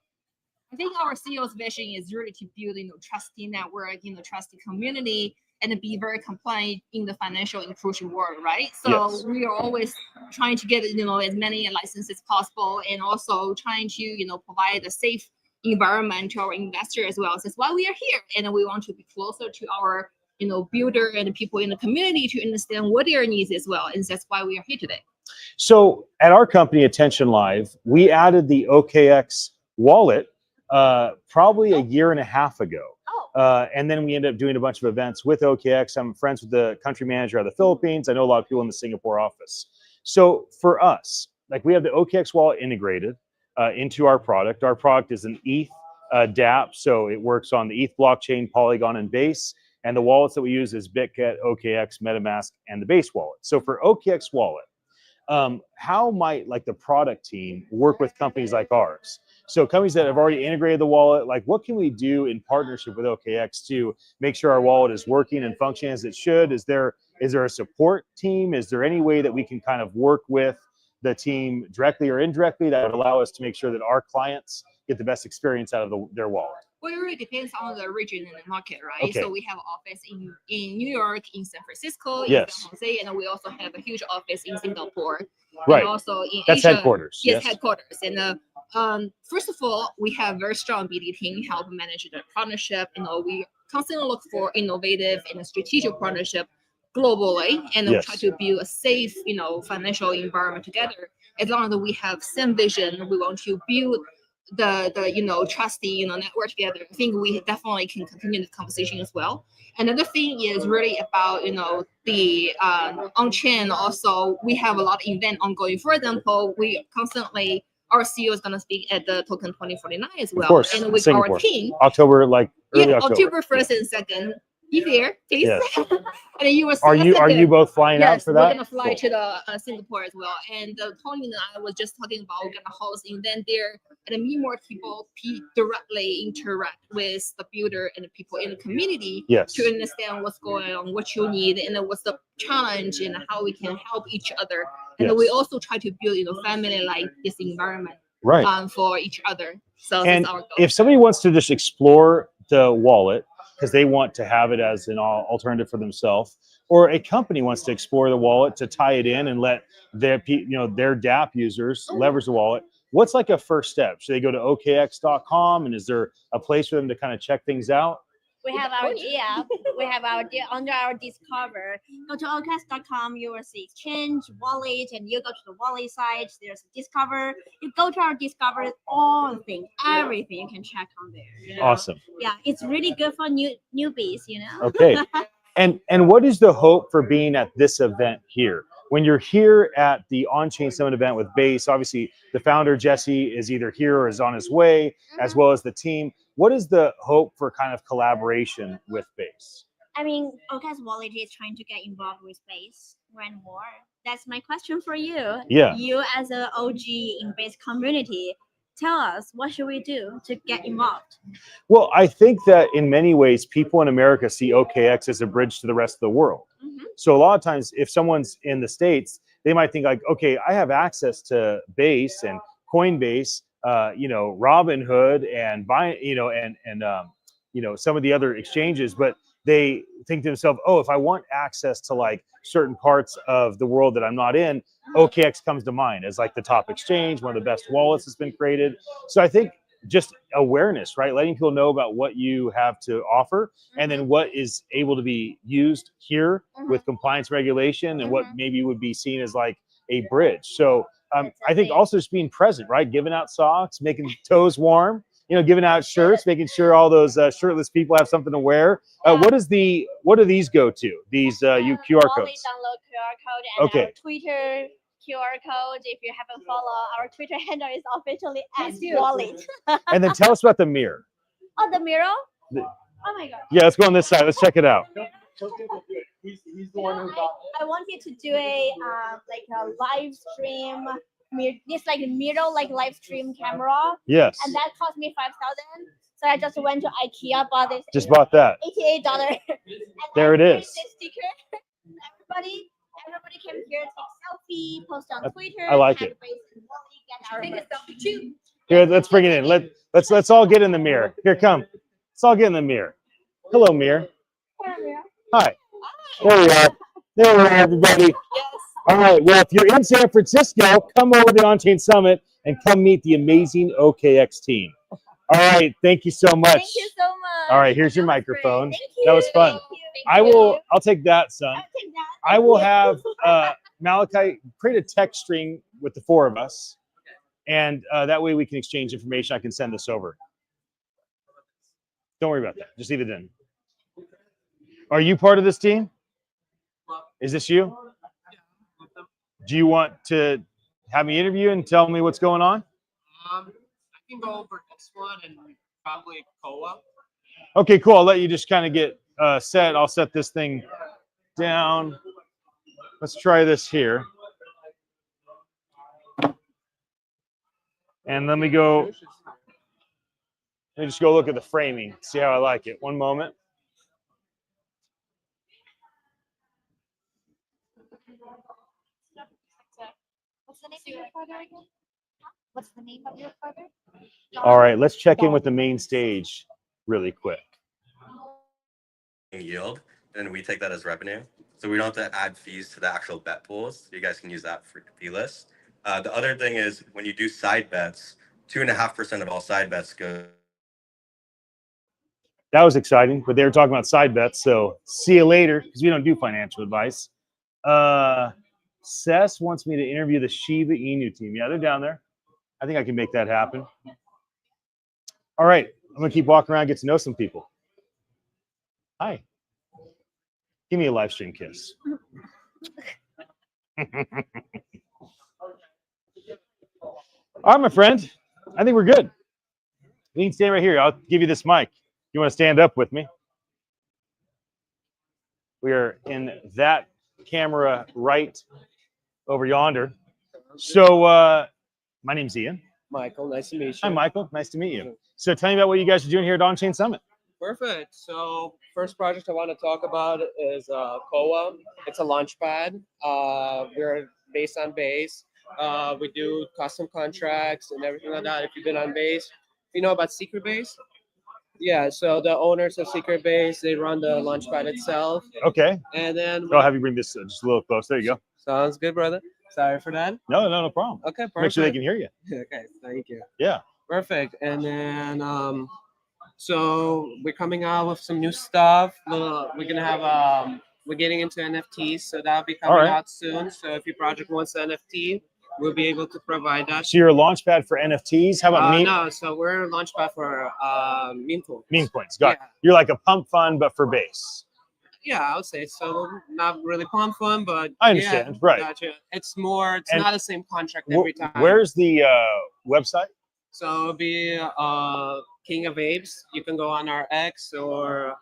I think our CEO's vision is really to build, trusty network, trusty community, and be very compliant in the financial inclusion world, right? So Yes. we are always trying to get, as many licenses as possible, and also trying to, provide a safe environment to our investors as well. So that's why we are here, and we want to be closer to our, builder and the people in the community to understand what their needs as well, and that's why we are here today. So at our company, Attention Live, we added the OKX wallet probably a year and a half ago. And then we ended up doing a bunch of events with OKX. I'm friends with the country manager of the Philippines. I know a lot of people in the Singapore office. So for us, like we have the OKX wallet integrated into our product. Our product is an ETH dApp, so it works on the ETH blockchain, Polygon, and Base. And the wallets that we use is BitGet, OKX, MetaMask, and the Base wallet. So for OKX wallet, how might like the product team work with companies like ours? So companies that have already integrated the wallet, like what can we do in partnership with OKX to make sure our wallet is working and functioning as it should? Is there a support team? Is there any way that we can kind of work with the team directly or indirectly that would allow us to make sure that our clients get the best experience out of their wallet? Well, it really depends on the region and the market, right? Okay. So we have an office in New York, in San Francisco, Yes. in San Jose, and we also have a huge office in Singapore. Right. And also in That's Asia. headquarters. Yes, headquarters. And first of all, we have very strong BD team help manage the partnership. We constantly look for innovative and strategic partnership globally, and we try to build a safe, financial environment together. As long as we have same vision, we want to build the trusty network together. I think we definitely can continue this conversation as well. Another thing is really about the on-chain. Also, we have a lot of event ongoing. For example, we constantly, our CEO is going to speak at the Token 2049 as well. Of course, And with Singapore. our team, October, like early October 1st and 2nd. Be there, please. Yes. And you will see Are us you both flying out Yes, for that? we're gonna fly Cool. to the Singapore as well. And Tony and I was just talking about we're gonna host an event there, and meet more people directly interact with the builder and the people in the community Yes. to understand what's going on, what you need, and then what's the challenge, and how we can help each other. And then we Yes. also try to build family like this environment Right. for each other. So And that's our goal. if somebody wants to just explore the wallet because they want to have it as an alternative for themselves, or a company wants to explore the wallet to tie it in and let their their dApp users leverage the wallet, what's like a first step? Should they go to okx.com, and is there a place for them to kind of check things out? We have our we have our under our Discover. Go to okx.com, you will see exchange, wallet, and you go to the wallet side. There's Discover. You go to our Discover, all things, everything you can check on there. Awesome. Yeah, it's really good for newbies. Okay. And what is the hope for being at this event here? When you're here at the On-Chain Summit event with Base, obviously the founder, Jesse, is either here or is on his way, as well as the team. What is the hope for kind of collaboration with Base? I mean, OKX Wallet is trying to get involved with Base more and more. That's my question for you. Yeah. You as an OG in Base community, tell us, what should we do to get involved? Well, I think that in many ways, people in America see OKX as a bridge to the rest of the world. So a lot of times, if someone's in the States, they might think like, okay, I have access to Base and Coinbase, Robinhood, and some of the other exchanges, but they think to themselves, oh, if I want access to like certain parts of the world that I'm not in, OKX comes to mind as like the top exchange, one of the best wallets that's been created. So I think just awareness, right? Letting people know about what you have to offer, and then what is able to be used here with compliance regulation, and what maybe would be seen as like a bridge. So I think also just being present, right? Giving out socks, making toes warm, giving out shirts, making sure all those shirtless people have something to wear. What do these go to? These QR Wallet codes? download QR code and Okay. our Twitter QR code. If you haven't followed, our Twitter handle is officially @wallet. And then tell us about the mirror. Oh, the mirror? The- Oh my god. Yeah, let's go on this side. Let's check it out. He's the one who got I wanted to do a like a live stream, this like mirror like live stream camera. Yes. And that cost me 5,000. So I just went to IKEA, bought this. Just bought that. $88. There it is. Sticker. Everybody came here, take selfie, post on Twitter. I like it. Take a selfie too. Here, let's bring it in. Let's all get in the mirror. Here, come. Let's all get in the mirror. Hello, mirror. Hi. There we are. There we are, everybody. Yes. All right. Well, if you're in San Francisco, come over to the OnChain Summit and come meet the amazing OKX team. All right. Thank you so much. Thank you so much. All right. Here's your microphone. Thank you. That was fun. Thank you. I'll take that, son. I'll take that. I will have Malachi create a text string with the four of us. And that way we can exchange information. I can send this over. Don't worry about that. Just leave it in. Are you part of this team? Is this you? Do you want to have me interview and tell me what's going on? I can go over this one and probably Koa. Okay, cool. I'll let you just kind of get set. I'll set this thing down. Let's try this here. And let me just go look at the framing, see how I like it. One moment. What's the name of your father again? What's the name of your father? All right, let's check in with the main stage really quick. Yield, and we take that as revenue. So we don't have to add fees to the actual bet pools. You guys can use that for feeless. The other thing is when you do side bets, 2.5% of all side bets go. That was exciting, but they were talking about side bets. So see you later, because we don't do financial advice. Sess wants me to interview the Shiba Inu team. Yeah, they're down there. I think I can make that happen. All right, I'm gonna keep walking around, get to know some people. Hi. Give me a live stream kiss. All right, my friend. I think we're good. You can stand right here. I'll give you this mic. You want to stand up with me? We are in that camera right over yonder. So my name's Ian. Michael, nice to meet you. Hi, Michael. Nice to meet you. So tell me about what you guys are doing here at OnChain Summit. Perfect. So first project I want to talk about is Koa. It's a launchpad. We're based on Base. We do custom contracts and everything like that. If you've been on Base, you know about Secret Base? Yeah, so the owners of Secret Base, they run the launchpad itself. Okay. And then I'll have you bring this just a little close. There you go. Sounds good, brother. Sorry for that. No problem. Okay, perfect. Make sure they can hear you. Okay, thank you. Yeah. Perfect. And then so we're coming out with some new stuff. We're gonna have we're getting into NFTs, so that'll be coming out soon. So if your project wants an NFT, we'll be able to provide that. So you're a launchpad for NFTs? How about meme? No, so we're a launchpad for meme coins. Meme coins. Got it. You're like a pump fund, but for Base. Yeah, I would say so. Not really pump fun, but I understand. Right. Gotcha. It's more. It's And not the same contract every time. Where's the website? So it'll be King of Apes. You can go on our X or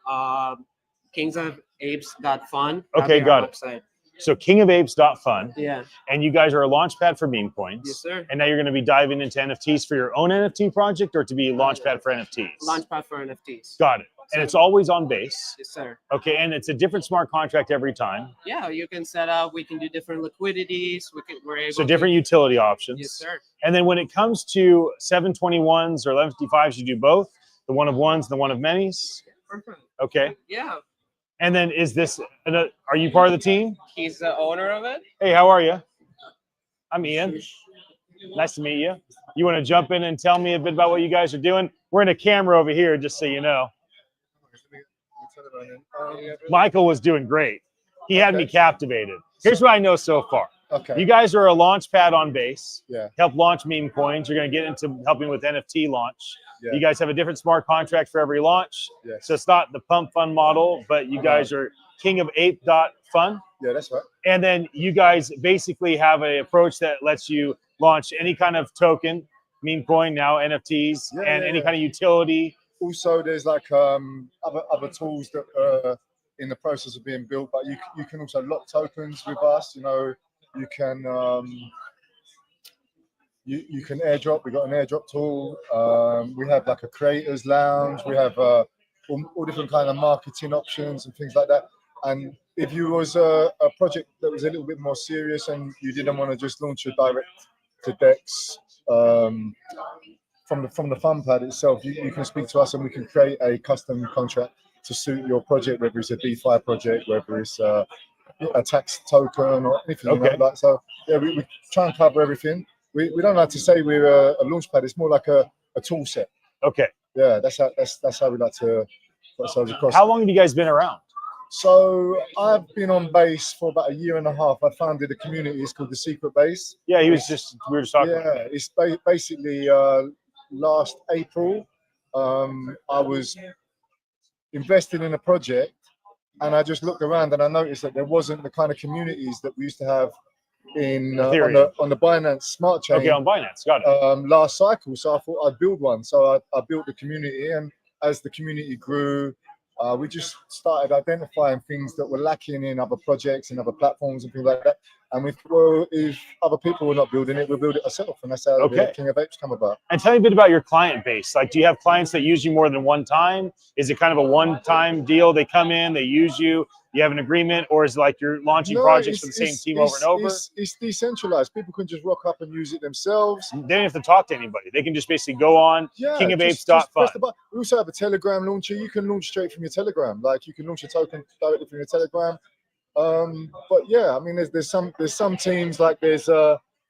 kingsofapes.fun. Okay, got it. Website. So kingofapes.fun. Yeah. And you guys are a launchpad for meme coins. Yes, sir. And now you're going to be diving into NFTs for your own NFT project or to be a launchpad for NFTs? Launchpad for NFTs. Got it. And it's always on Base. Yes, sir. Okay, and it's a different smart contract every time. Yeah, you can set up. We can do different liquidities. We're able. So different utility options. Yes, sir. And then when it comes to 721s or 1155s, you do both, the one of ones, the one of many's. Perfect. Okay. Yeah. And then is this? Are you part of the team? He's the owner of it. Hey, how are you? I'm Ian. Nice to meet you. You want to jump in and tell me a bit about what you guys are doing? We're in a camera over here, just so you know. Michael was doing great. He had me captivated. Here's what I know so far. Okay. You guys are a launch pad on Base. Yeah. Help launch meme coins. You're going to get into helping with NFT launch. Yeah. You guys have a different smart contract for every launch. Yes. So it's not the pump fund model, but you guys are kingofape.fun. Yeah, that's right. And then you guys basically have an approach that lets you launch any kind of token, meme coin, now NFTs, and any kind of utility. Also, there's like other tools that in the process of being built, but you can also lock tokens with us. You know, you can you can airdrop. We got an airdrop tool. We have like a creators lounge. We have all different kind of marketing options and things like that. And if you was a project that was a little bit more serious and you didn't want to just launch a direct to Dex from the fund pad itself, you can speak to us and we can create a custom contract to suit your project, whether it's a DeFi project, whether it's a tax token or anything like that. So yeah, we try and cover everything. We don't like to say we're a launch pad. It's more like a tool set. Okay. Yeah, that's how we like to put ourselves across. How long have you guys been around? So I've been on base for about a year and a half. I founded a community. It's called the Secret Base. Yeah, we were just talking. Yeah, it's basically last April. I was investing in a project, and I just looked around and I noticed that there wasn't the kind of communities that we used to have in on the Binance Smart Chain. Okay, on Binance, got it. Last cycle, so I thought I'd build one. So I built the community, and as the community grew, we just started identifying things that were lacking in other projects and other platforms and things like that. And we thought, well, if other people were not building it, we'll build it ourselves. And that's how the King of Apes come about. And tell me a bit about your client base. Like, do you have clients that use you more than one time? Is it kind of a one-time deal? They come in, they use you, you have an agreement, or is it like you're launching projects for the same team over and over? It's decentralized. People can just rock up and use it themselves. They don't have to talk to anybody. They can just basically go on kingofapes.fun. We also have a Telegram launcher. You can launch straight from your Telegram. Like, you can launch a token directly from your Telegram. But yeah, I mean, there's some teams, like there's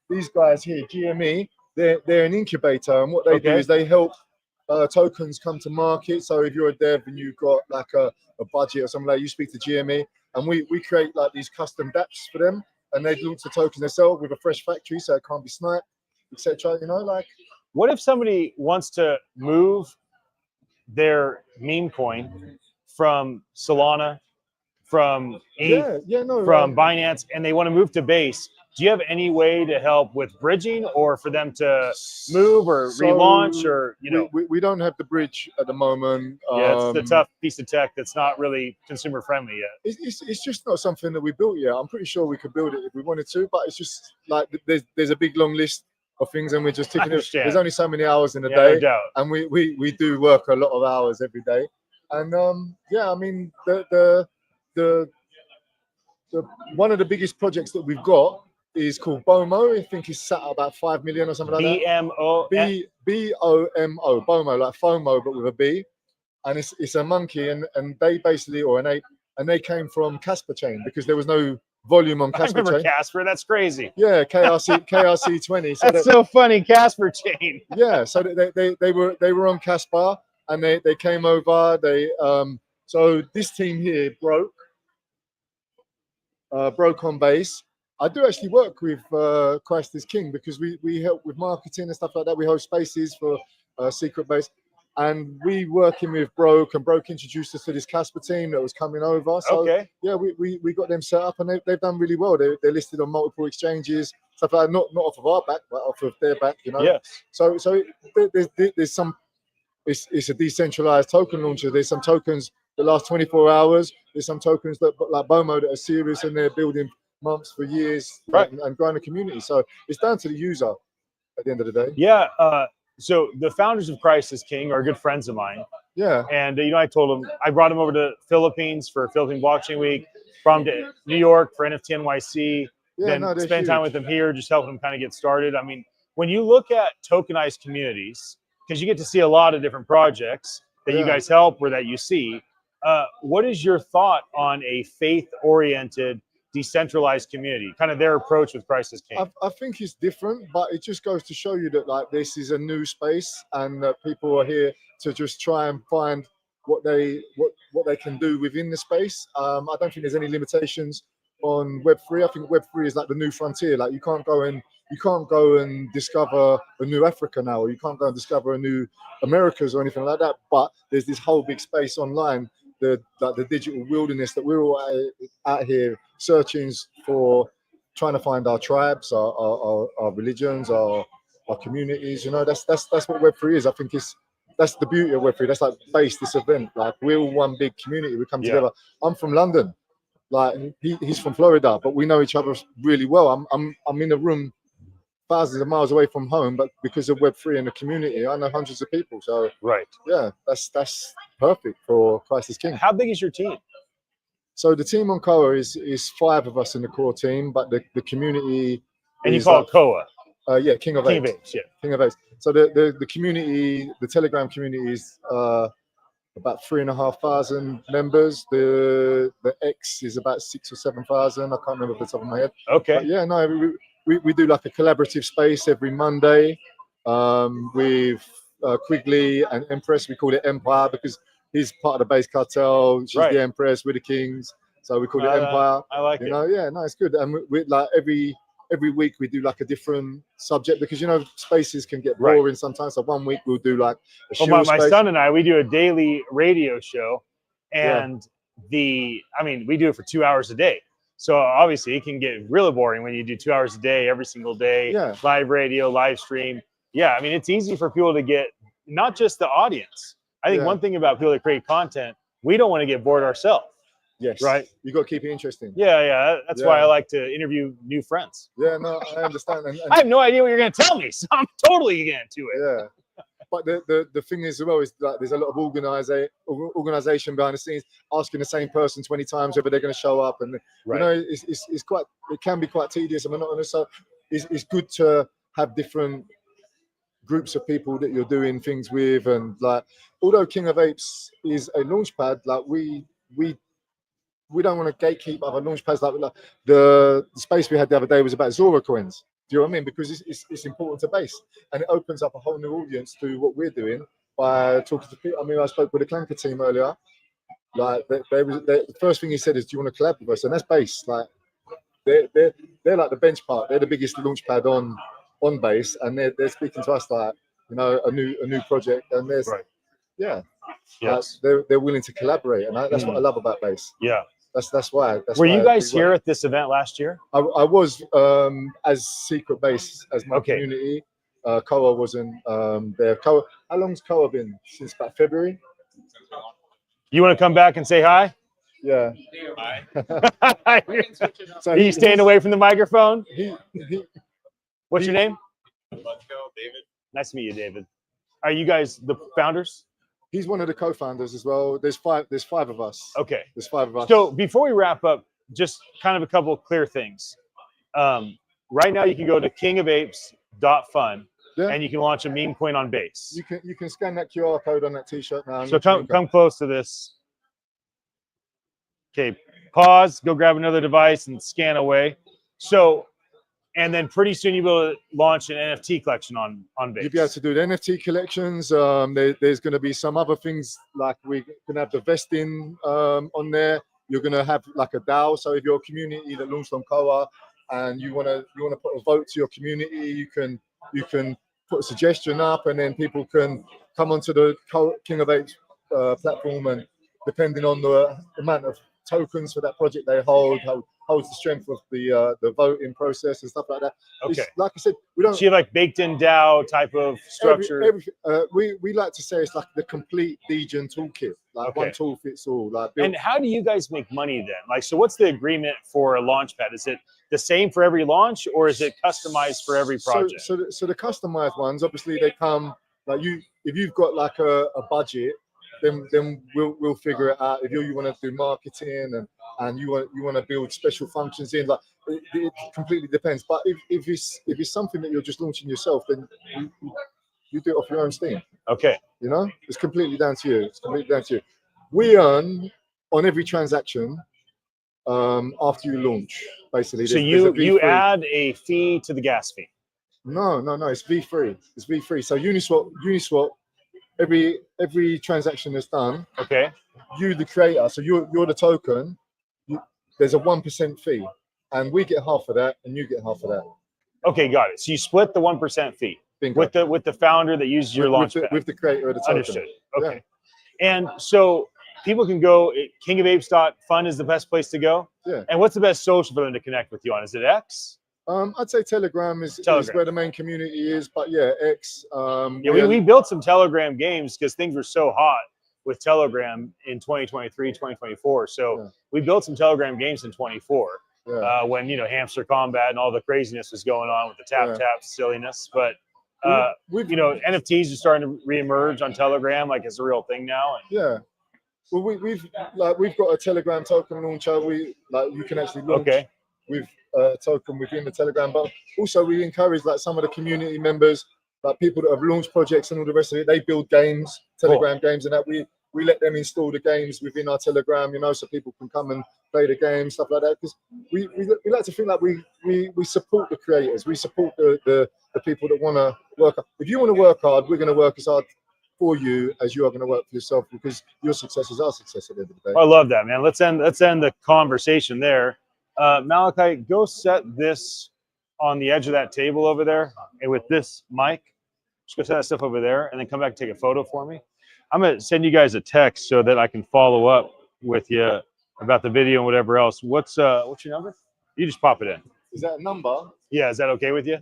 these guys here, GME. They're an incubator, and what they do is they help tokens come to market. So if you're a dev and you've got like a budget or something like that, you speak to GME, and we create like these custom dApps for them, and they launch the tokens themselves with a fresh factory, so it can't be sniped, etc. You know, like. What if somebody wants to move their meme coin from Solana, from ETH, from Binance, and they want to move to Base? Do you have any way to help with bridging, or for them to move or relaunch, or we don't have the bridge at the moment. Yeah, it's a tough piece of tech that's not really consumer friendly yet. It's just not something that we built yet. I'm pretty sure we could build it if we wanted to, but it's just like there's a big long list of things, and we're just ticking it. There's only so many hours in a day, no doubt. And we do work a lot of hours every day. And yeah, I mean the one of the biggest projects that we've got is called BOMO. I think it's sat at about 5 million or something like that. BOMO, BOMO, like FOMO, but with a B. And it's a monkey, and they basically, or an ape, and they came from Casper Chain because there was no volume on Casper I remember Chain. Casper, that's crazy. Yeah, KRC 20. So that's so funny, Casper Chain. Yeah, so they were on Casper, and they came over. So this team here broke on Base. I do actually work with Christ is King, because we help with marketing and stuff like that. We host spaces for Secret Base, and we working with Broke, and Broke introduced us to this Casper team that was coming over. So yeah, we got them set up, and they've done really well. They're listed on multiple exchanges, stuff like that. Not off of our back, but off of their back, you know. Yes. So there's some. It's a decentralized token launcher. There's some tokens that last 24 hours. There's some tokens that, like BOMO, that are serious, and they're building months for years, and growing a community. So it's down to the user at the end of the day. Yeah. So the founders of Christ is King are good friends of mine. Yeah. And I told them, I brought him over to Philippines for Philippine Blockchain Week, brought him to New York for NFT NYC. Then spend time with them here, just helping them kind of get started. I mean, when you look at tokenized communities, because you get to see a lot of different projects that you guys help or that you see, what is your thought on a faith-oriented, decentralized community, kind of their approach with Christ is King? I think it's different, but it just goes to show you that like this is a new space, and that people are here to just try and find what they can do within the space. I don't think there's any limitations on Web3. I think Web3 is like the new frontier. Like you can't go and discover a new Africa now, or you can't go and discover a new Americas or anything like that. But there's this whole big space online, the digital wilderness that we're all out here searching for, trying to find our tribes, our religions, our communities. You know, that's what Web3 is. I think that's the beauty of Web3. That's like base this event. Like we're all one big community. We come together. I'm from London, like he's from Florida, but we know each other really well. I'm in a room thousands of miles away from home, but because of Web3 and the community, I know hundreds of people. So yeah, that's perfect for Christ is King. How big is your team? So the team on Koa is 5 of us in the core team, but the community. And you call it Koa? Yeah, King of Apes. Yeah. King of Apes. So the community, the Telegram community is about 3,500 members. The X is about 6,000 or 7,000. I can't remember off the top of my head. Okay. But yeah, no, we do like a collaborative space every Monday with Quigley and Empress. We call it Empire because he's part of the base cartel. She's the Empress. We're the Kings. So we call it Empire. I like you it. know, yeah, no, it's good. And we like every week we do like a different subject because spaces can get boring sometimes. So one week we'll do like a my son and I, we do a daily radio show, and we do it for 2 hours a day. So obviously it can get really boring when you do 2 hours a day, every single day, live radio, live stream. Yeah, I mean, it's easy for people to get, not just the audience. I think one thing about people that create content, we don't want to get bored ourselves. Yes. Right. You got to keep it interesting. Yeah. That's why I like to interview new friends. Yeah, no, I understand. And I have no idea what you're going to tell me, so I'm totally into it. Yeah. But the thing is, as well, is like there's a lot of organization behind the scenes asking the same person 20 times whether they're going to show up, and it's quite, it can be quite tedious and monotonous. So it's good to have different groups of people that you're doing things with, and like although King of Apes is a launchpad, like we don't want to gatekeep other launchpads. Like the space we had the other day was about Zora coins. Do you know what I mean? Because it's important to base, and it opens up a whole new audience to what we're doing by talking to people. I mean, I spoke with the Clanker team earlier. Like the first thing he said is, "Do you want to collab with us?" And that's base. Like they're like the bench part. They're the biggest launchpad on base, and they're speaking to us like a new project. And there's they're willing to collaborate, and that's what I love about base. Yeah. That's why. Were you guys here at this event last year? I was as secret base as my community. Koa wasn't there. Koa, how long's Koa been? Since about February. You want to come back and say hi? Yeah. So are you staying away from the microphone? What's your name? David. Nice to meet you, David. Are you guys the founders? He's one of the co-founders as well. There's five of us. Okay. There's 5 of us. So before we wrap up, just kind of a couple of clear things. Right now you can go to kingofapes.fun and you can launch a meme coin on base. You can scan that QR code on that t-shirt now. So come close to this. Okay, pause, go grab another device and scan away. So, and then pretty soon you'll be able to launch an NFT collection on base. You'll be able to do the NFT collections. There's going to be some other things like we're going to have the vesting on there. You're going to have like a DAO. So if you're a community that launched on Koa and you want to put a vote to your community, you can put a suggestion up, and then people can come onto the King of Apes platform, and depending on the amount of tokens for that project they holds the strength of the voting process and stuff like that. Okay. Like I said, we don't. So you have like baked in DAO type of structure. We like to say it's like the complete Degen toolkit. Like one tool fits all. Like and how do you guys make money then? Like, so what's the agreement for a launchpad? Is it the same for every launch, or is it customized for every project? So the customized ones, obviously, they come like if you've got like a budget, then we'll figure it out. If you want to do marketing and you want to build special functions in, like it completely depends. But if it's something that you're just launching yourself, then you do it off your own steam. Okay. It's completely down to you. It's completely down to you. We earn on every transaction after you launch, basically. So you add a fee to the gas fee? No. It's V3. It's V3. So Uniswap. Every transaction that's done, you the creator, so you're the token. There's a 1% fee, and we get half of that, and you get half of that. Okay, got it. So you split the 1% fee with the founder that uses your launchpad. With the creator of the token. Understood. Okay. Yeah. And so people can go. Kingofapes.fun is the best place to go. Yeah. And what's the best social for them to connect with you on? Is it X? I'd say Telegram is where the main community is, but yeah, X. Yeah, we built some Telegram games because things were so hot with Telegram in 2023, 2024. So we built some Telegram games in 24 when, you know, Hamster Combat and all the craziness was going on with the tap silliness. But, you know, NFTs are starting to reemerge on Telegram like it's a real thing now. And, yeah. Well, we've got a Telegram token launcher. You can actually launch with a token within the Telegram, but also we encourage like some of the community members, like people that have launched projects and all the rest of it. They build games, Telegram games, and that we let them install the games within our Telegram, you know, so people can come and play the game, stuff like that. Because we like to think like we support the creators, we support the people that want to work. If you want to work hard, we're going to work as hard for you as you are going to work for yourself, because your success is our success at the end of the day. I love that, man. Let's end the conversation there. Malachi, go set this on the edge of that table over there, and with this mic, just go set that stuff over there, and then come back and take a photo for me. I'm gonna send you guys a text so that I can follow up with you about the video and whatever else. What's your number? You just pop it in. Is that a number? Yeah, is that okay with you?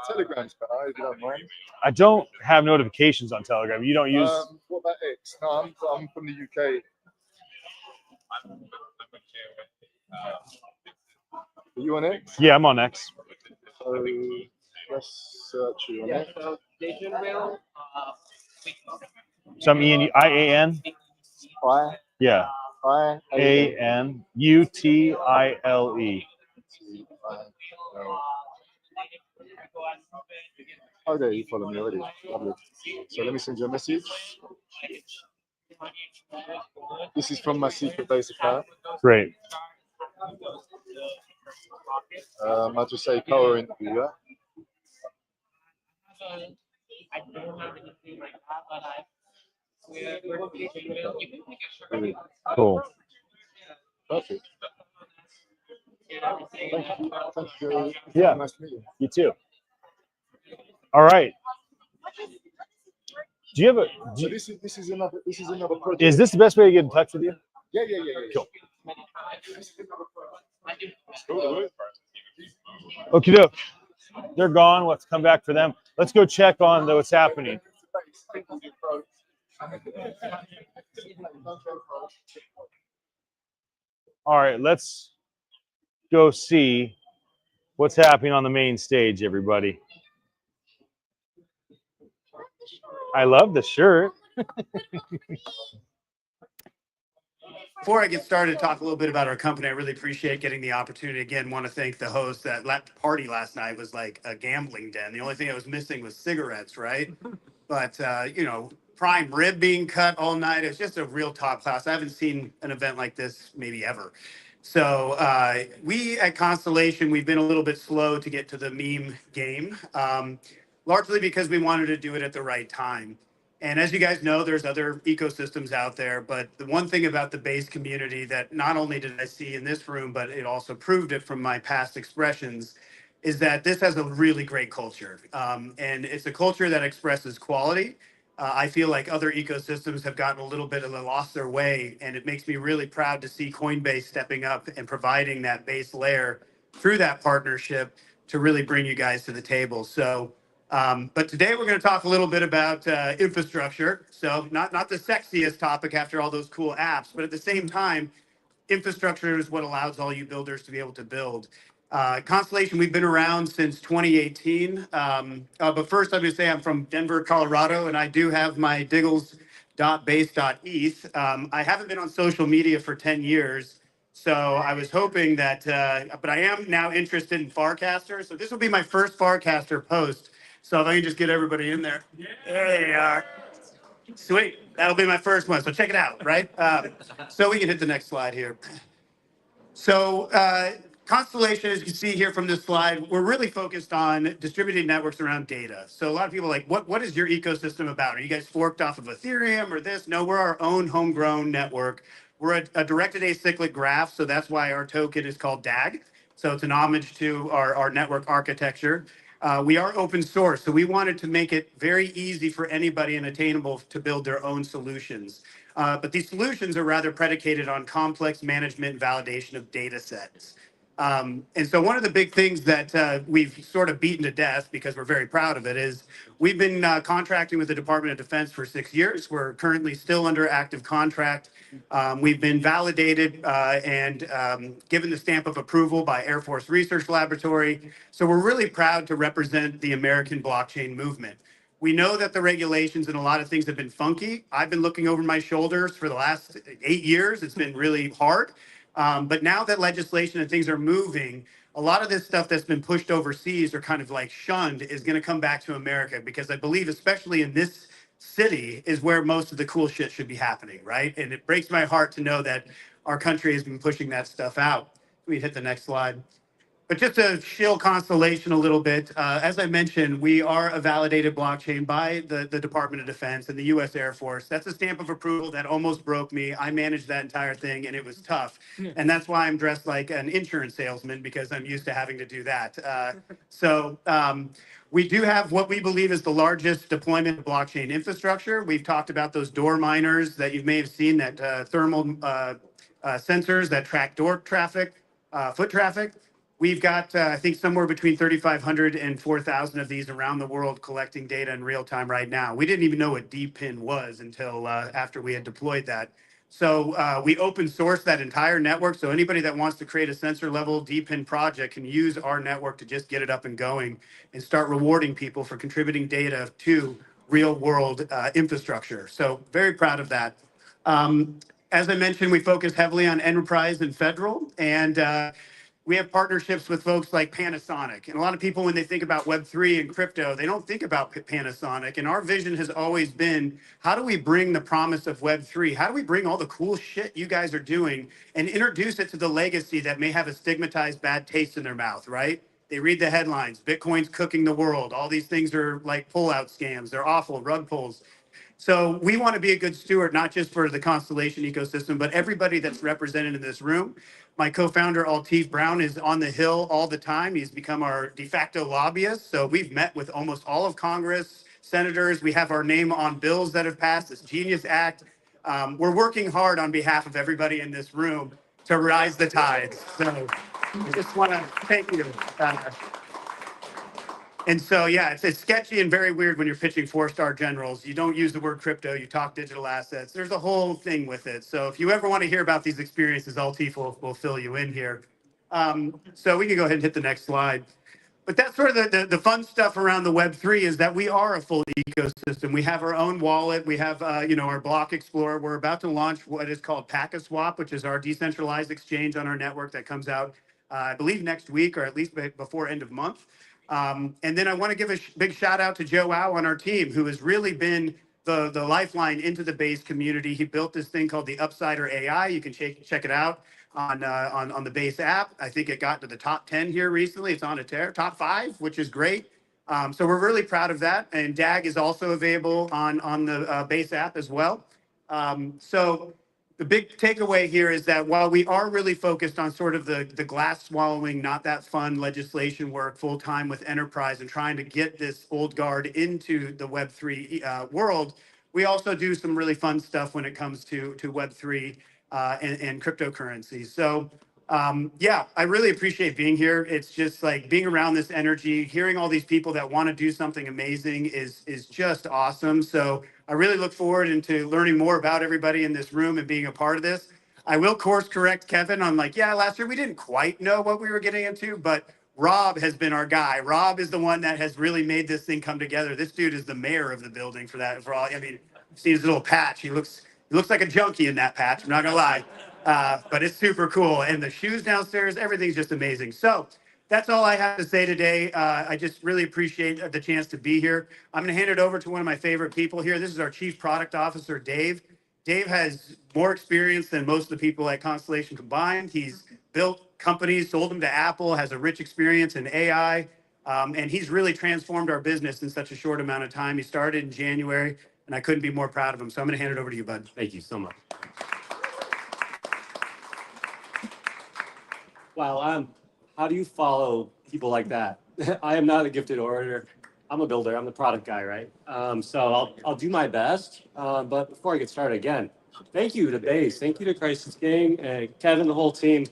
Telegram's better, if you don't mind. I don't have notifications on Telegram. You don't use. What about X? No, I'm from the UK. Are you on X? Yeah, I'm on X. So let's search you on X. So I'm IAN. Yeah. IANUTILE. Oh, there, you follow me already. Lovely. So let me send you a message. This is from my secret base account. Great. I'll just say power interview, yeah? Cool. Perfect. Thank you. Yeah. Nice to meet you. You too. All right. Do you have a? So this is another project. Is this the best way to get in touch with you? Yeah. Cool. Okay, doke. They're gone. Let's come back for them. Let's go check on what's happening. All right, let's go see what's happening on the main stage, everybody. I love the shirt. Before I get started, talk a little bit about our company. I really appreciate getting the opportunity. Again, want to thank the host. That party last night was like a gambling den. The only thing I was missing was cigarettes, right? But, you know, prime rib being cut all night. It was just a real top class. I haven't seen an event like this maybe ever. So we at Constellation, we've been a little bit slow to get to the meme game, largely because we wanted to do it at the right time. And as you guys know, there's other ecosystems out there. But the one thing about the base community that not only did I see in this room, but it also proved it from my past expressions, is that this has a really great culture. And it's a culture that expresses quality. I feel like other ecosystems have gotten a little bit of lost their way. And it makes me really proud to see Coinbase stepping up and providing that base layer through that partnership to really bring you guys to the table. So. But today we're going to talk a little bit about infrastructure. So not the sexiest topic after all those cool apps, but at the same time, infrastructure is what allows all you builders to be able to build. Constellation, we've been around since 2018. But first, I'm going to say I'm from Denver, Colorado, and I do have my diggles.base.eth. I haven't been on social media for 10 years. So I was hoping that, but I am now interested in Farcaster. So this will be my first Farcaster post. So if I can just get everybody in there. There they are. Sweet. That'll be my first one. So check it out, right? So we can hit the next slide here. So Constellation, as you can see here from this slide, we're really focused on distributed networks around data. So a lot of people are like, what is your ecosystem about? Are you guys forked off of Ethereum or this? No, we're our own homegrown network. We're a directed acyclic graph. So that's why our token is called DAG. So it's an homage to our network architecture. We are open source, so we wanted to make it very easy for anybody and attainable to build their own solutions. But these solutions are rather predicated on complex management and validation of data sets. And so one of the big things that we've sort of beaten to death because we're very proud of it is we've been contracting with the Department of Defense for 6 years. We're currently still under active contract. We've been validated and given the stamp of approval by Air Force Research Laboratory. So we're really proud to represent the American blockchain movement. We know that the regulations and a lot of things have been funky. I've been looking over my shoulders for the last 8 years. It's been really hard. But now that legislation and things are moving, a lot of this stuff that's been pushed overseas or kind of like shunned is going to come back to America because I believe, especially in this city, is where most of the cool shit should be happening, right? And it breaks my heart to know that our country has been pushing that stuff out. We hit the next slide. But just to shield Constellation a little bit, as I mentioned, we are a validated blockchain by the Department of Defense and the U.S. Air Force. That's a stamp of approval that almost broke me. I managed that entire thing, and it was tough. And that's why I'm dressed like an insurance salesman, because I'm used to having to do that. We do have what we believe is the largest deployment of blockchain infrastructure. We've talked about those door miners that you may have seen, that thermal sensors that track door traffic, foot traffic. We've got, I think, somewhere between 3,500 and 4,000 of these around the world collecting data in real time right now. We didn't even know what DPIN was until after we had deployed that. So we open source that entire network. So anybody that wants to create a sensor level DPIN project can use our network to just get it up and going and start rewarding people for contributing data to real world infrastructure. So very proud of that. As I mentioned, we focus heavily on enterprise and federal, and we have partnerships with folks like Panasonic. And a lot of people, when they think about Web3 and crypto, they don't think about Panasonic. And our vision has always been, how do we bring the promise of Web3? How do we bring all the cool shit you guys are doing and introduce it to the legacy that may have a stigmatized bad taste in their mouth, right? They read the headlines, Bitcoin's cooking the world. All these things are like pullout scams. They're awful, rug pulls. So we want to be a good steward, not just for the Constellation ecosystem, but everybody that's represented in this room. My co-founder, Altif Brown, is on the Hill all the time. He's become our de facto lobbyist. So we've met with almost all of Congress, senators. We have our name on bills that have passed, this Genius Act. We're working hard on behalf of everybody in this room to rise the tides. So I just want to thank you. And so, yeah, it's sketchy and very weird when you're pitching 4-star generals. You don't use the word crypto, you talk digital assets. There's a whole thing with it. So if you ever want to hear about these experiences, Altif will fill you in here. So we can go ahead and hit the next slide. But that's sort of the fun stuff around the Web3 is that we are a full ecosystem. We have our own wallet. We have, our Block Explorer. We're about to launch what is called Packaswap, which is our decentralized exchange on our network that comes out, I believe, next week or at least before end of month. And then I want to give a big shout out to Joe Au on our team, who has really been the lifeline into the Base community. He built this thing called the Upsider AI. You can check it out on the Base app. I think it got to the top 10 here recently. It's on a top 5, which is great. So we're really proud of that. And DAG is also available on the Base app as well. So the big takeaway here is that while we are really focused on sort of the glass swallowing, not that fun legislation work full time with enterprise and trying to get this old guard into the Web3 world, we also do some really fun stuff when it comes to Web3 and cryptocurrencies. So yeah, I really appreciate being here. It's just like being around this energy, hearing all these people that want to do something amazing is just awesome. So I really look forward into learning more about everybody in this room and being a part of this. I will course correct Kevin on last year we didn't quite know what we were getting into, but Rob has been our guy. Rob is the one that has really made this thing come together. This dude is the mayor of the building for that. For all, I mean, see his little patch. He looks like a junkie in that patch. I'm not gonna lie, but it's super cool. And the shoes downstairs, everything's just amazing. So that's all I have to say today. I just really appreciate the chance to be here. I'm going to hand it over to one of my favorite people here. This is our Chief Product Officer, Dave. Dave has more experience than most of the people at Constellation combined. He's built companies, sold them to Apple, has a rich experience in AI, and he's really transformed our business in such a short amount of time. He started in January, and I couldn't be more proud of him. So I'm going to hand it over to you, bud. Thank you so much. Wow, how do you follow people like that? I am not a gifted orator. I'm a builder. I'm the product guy, right? So I'll do my best. But before I get started, again, thank you to Base. Thank you to Crisis Gang and Kevin, the whole team.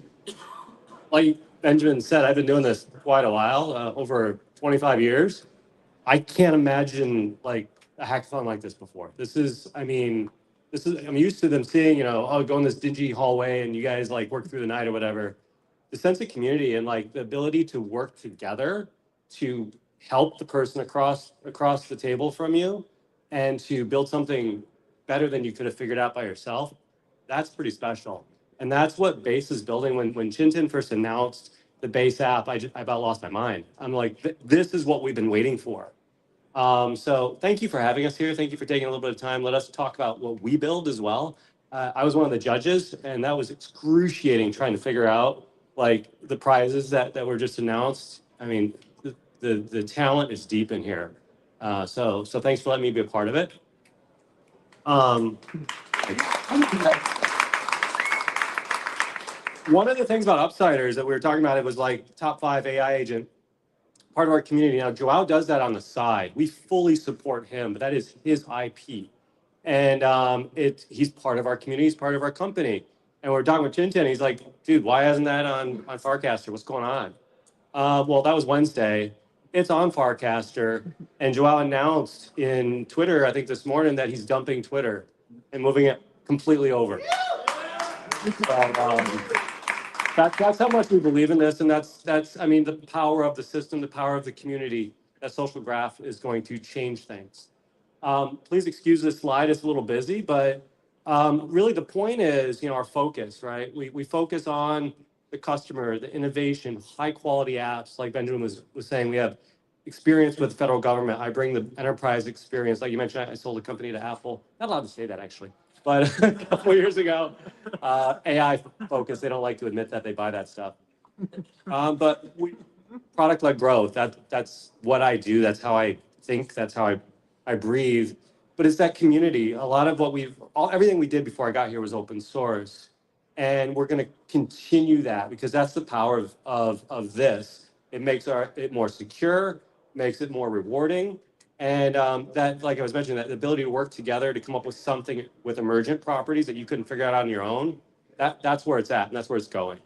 Like Benjamin said, I've been doing this quite a while, over 25 years. I can't imagine like a hackathon like this before. I'm used to them seeing, oh, go in this dingy hallway and you guys like work through the night or whatever. The sense of community and like the ability to work together to help the person across the table from you and to build something better than you could have figured out by yourself, that's pretty special. And that's what Base is building. When Chintan first announced the Base app, I about lost my mind. I'm like, this is what we've been waiting for. So thank you for having us here. Thank you for taking a little bit of time. Let us talk about what we build as well. I was one of the judges, and that was excruciating trying to figure out like the prizes that were just announced. I mean, the talent is deep in here. So thanks for letting me be a part of it. One of the things about Upsiders that we were talking about, it was like top 5 AI agent, part of our community. Now, Joao does that on the side. We fully support him, but that is his IP. And he's part of our community, he's part of our company. And we're talking with Chintan, he's like, dude, why isn't that on Farcaster? What's going on? Well, that was Wednesday. It's on Farcaster. And Joao announced in Twitter, I think this morning, that he's dumping Twitter and moving it completely over. So, that's how much we believe in this, and that's I mean the power of the system, the power of the community. That social graph is going to change things. Please excuse this slide; it's a little busy, but really the point is, our focus, right? We focus on the customer, the innovation, high quality apps. Like Benjamin was saying, we have experience with the federal government. I bring the enterprise experience. Like you mentioned, I sold a company to Apple. Not allowed to say that actually. But a couple of years ago, AI focus, they don't like to admit that they buy that stuff. But product-led growth, that's what I do. That's how I think. That's how I breathe. But it's that community. A lot of everything we did before I got here was open source. And we're going to continue that because that's the power of this. It makes it more secure, makes it more rewarding. And that, like I was mentioning, that ability to work together to come up with something with emergent properties that you couldn't figure out on your own, that's where it's at, and that's where it's going.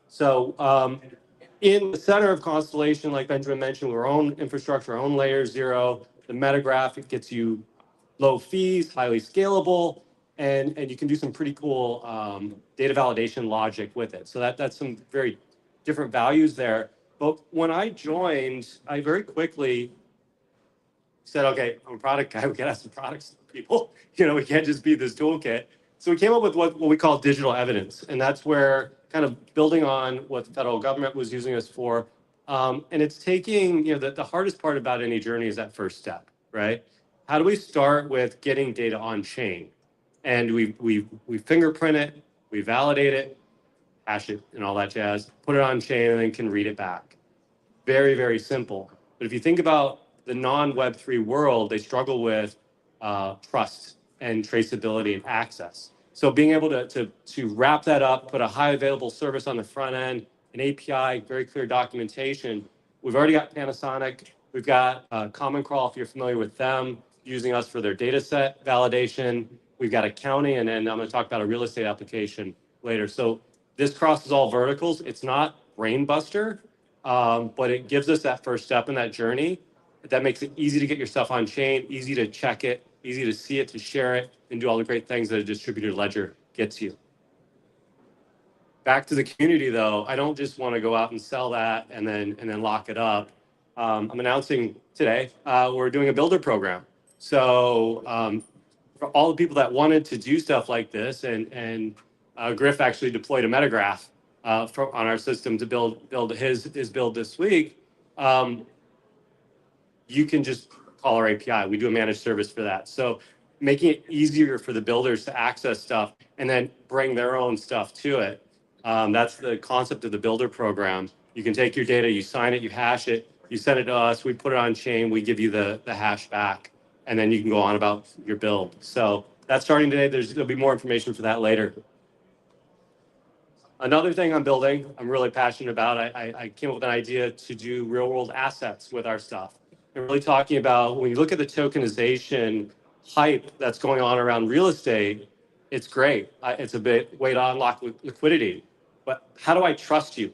So in the center of Constellation, like Benjamin mentioned, our own infrastructure, our own layer 0, the metagraph, it gets you low fees, highly scalable, and you can do some pretty cool data validation logic with it. So that's some very different values there. But when I joined, I very quickly said, okay, I'm a product guy. We got to have some products to people. We can't just be this toolkit. So we came up with what we call digital evidence. And that's where kind of building on what the federal government was using us for. And it's taking, the hardest part about any journey is that first step, right? How do we start with getting data on chain? And we fingerprint it, we validate it, hash it and all that jazz, put it on chain and then can read it back. Very, very simple. But if you think about the non-Web3 world, they struggle with trust and traceability and access. So being able to wrap that up, put a high available service on the front end, an API, very clear documentation. We've already got Panasonic. We've got Common Crawl, if you're familiar with them, using us for their data set validation. We've got accounting, and then I'm going to talk about a real estate application later. So this crosses all verticals. It's not brain buster, but it gives us that first step in that journey. That makes it easy to get your stuff on chain, easy to check it, easy to see it, to share it, and do all the great things that a distributed ledger gets you. Back to the community, though, I don't just want to go out and sell that and then lock it up. I'm announcing today we're doing a builder program. So for all the people that wanted to do stuff like this, and Griff actually deployed a metagraph on our system to build his build this week. You can just call our API. We do a managed service for that. So making it easier for the builders to access stuff and then bring their own stuff to it. That's the concept of the builder program. You can take your data, you sign it, you hash it, you send it to us, we put it on chain, we give you the hash back, and then you can go on about your build. So that's starting today. There'll be more information for that later. Another thing I'm building, I'm really passionate about, I came up with an idea to do real world assets with our stuff. And really talking about, when you look at the tokenization hype that's going on around real estate, it's great. It's a bit way to unlock liquidity. But how do I trust you?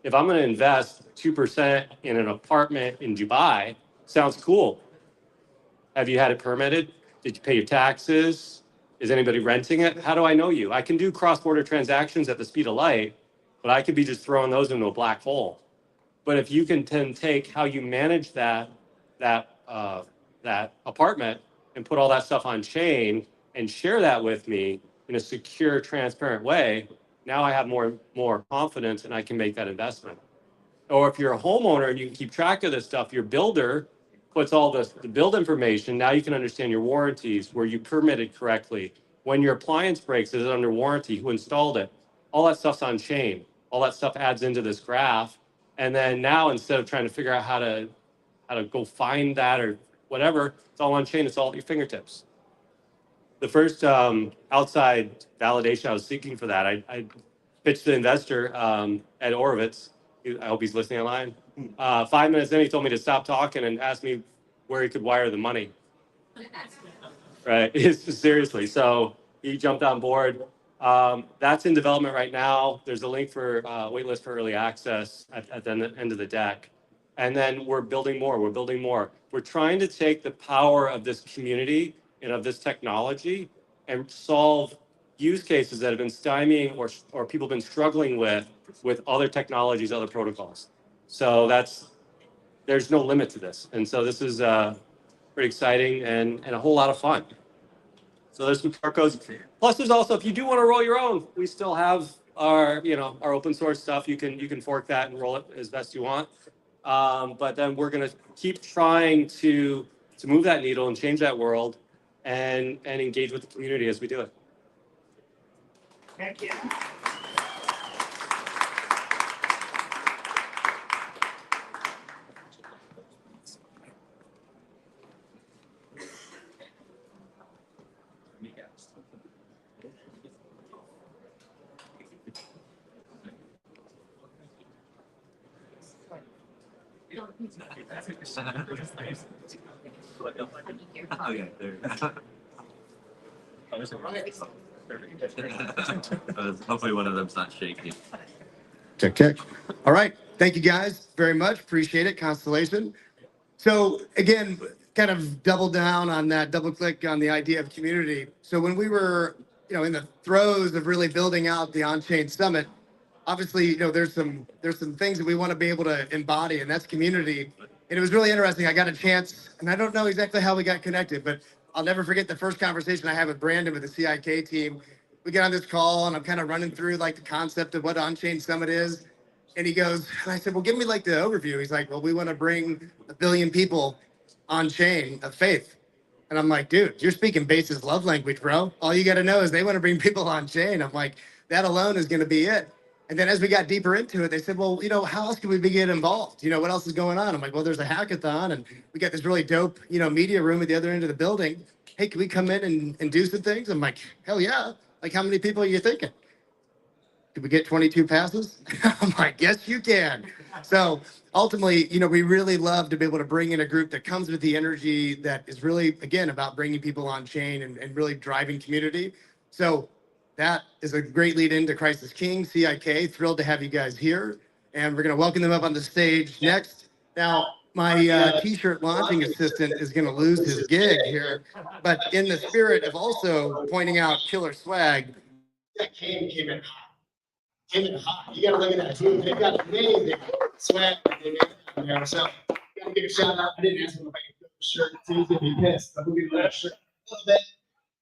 If I'm going to invest 2% in an apartment in Dubai, sounds cool. Have you had it permitted? Did you pay your taxes? Is anybody renting it? How do I know you? I can do cross-border transactions at the speed of light, but I could be just throwing those into a black hole. But if you can then take how you manage that apartment and put all that stuff on chain and share that with me in a secure, transparent way, now I have more confidence and I can make that investment. Or if you're a homeowner and you can keep track of this stuff, your builder puts all the build information. Now you can understand your warranties, were you permitted correctly? When your appliance breaks, is it under warranty? Who installed it? All that stuff's on chain. All that stuff adds into this graph. And then now, instead of trying to figure out how to go find that or whatever, it's all on chain. It's all at your fingertips. The first outside validation I was seeking for that, I pitched the investor at Orovitz. I hope he's listening online. 5 minutes in, he told me to stop talking and asked me where he could wire the money. Right, seriously. So he jumped on board. That's in development right now. There's a link for waitlist for early access at the end of the deck. And then we're building more. We're building more. We're trying to take the power of this community and of this technology and solve use cases that have been stymieing or people have been struggling with other technologies, other protocols. So there's no limit to this. And so this is pretty exciting and a whole lot of fun. So there's some QR codes. Plus, there's also, if you do want to roll your own, we still have our open source stuff. You can fork that and roll it as best you want. But then we're going to keep trying to move that needle and change that world and engage with the community as we do it. Thank you. Hopefully one of them's not shaking. Check, check. All right. Thank you guys very much. Appreciate it, Constellation. So again, kind of double down on that, double click on the idea of community. So when we were, in the throes of really building out the OnChain Summit, obviously, there's some things that we want to be able to embody, and that's community. And it was really interesting. I got a chance, and I don't know exactly how we got connected, but I'll never forget the first conversation I had with Brandon with the CIK team. We get on this call, and I'm kind of running through like the concept of what OnChain Summit is. And he goes, and I said, well, give me like the overview. He's like, well, we want to bring 1 billion people on chain of faith. And I'm like, dude, you're speaking Base's love language, bro. All you got to know is they want to bring people on chain. I'm like, that alone is going to be it. And then as we got deeper into it, they said, well, how else can we get involved? What else is going on? I'm like, well, there's a hackathon and we got this really dope, media room at the other end of the building. Hey, can we come in and do some things? I'm like, hell yeah. Like, how many people are you thinking? Did we get 22 passes? I'm like, yes, you can. So ultimately, we really love to be able to bring in a group that comes with the energy that is really, again, about bringing people on chain and really driving community. So that is a great lead into Crisis King, CIK. Thrilled to have you guys here. And we're going to welcome them up on the stage next. Now, my t-shirt launching assistant is going to lose his gig here. But in the spirit of also pointing out killer swag, CIK came in hot. You got to look at that, too. They've got amazing swag that they made down there. So, got to give a shout out. I didn't ask him if I could put the shirt. So he's going to be pissed. But we'll give that shirt a little bit.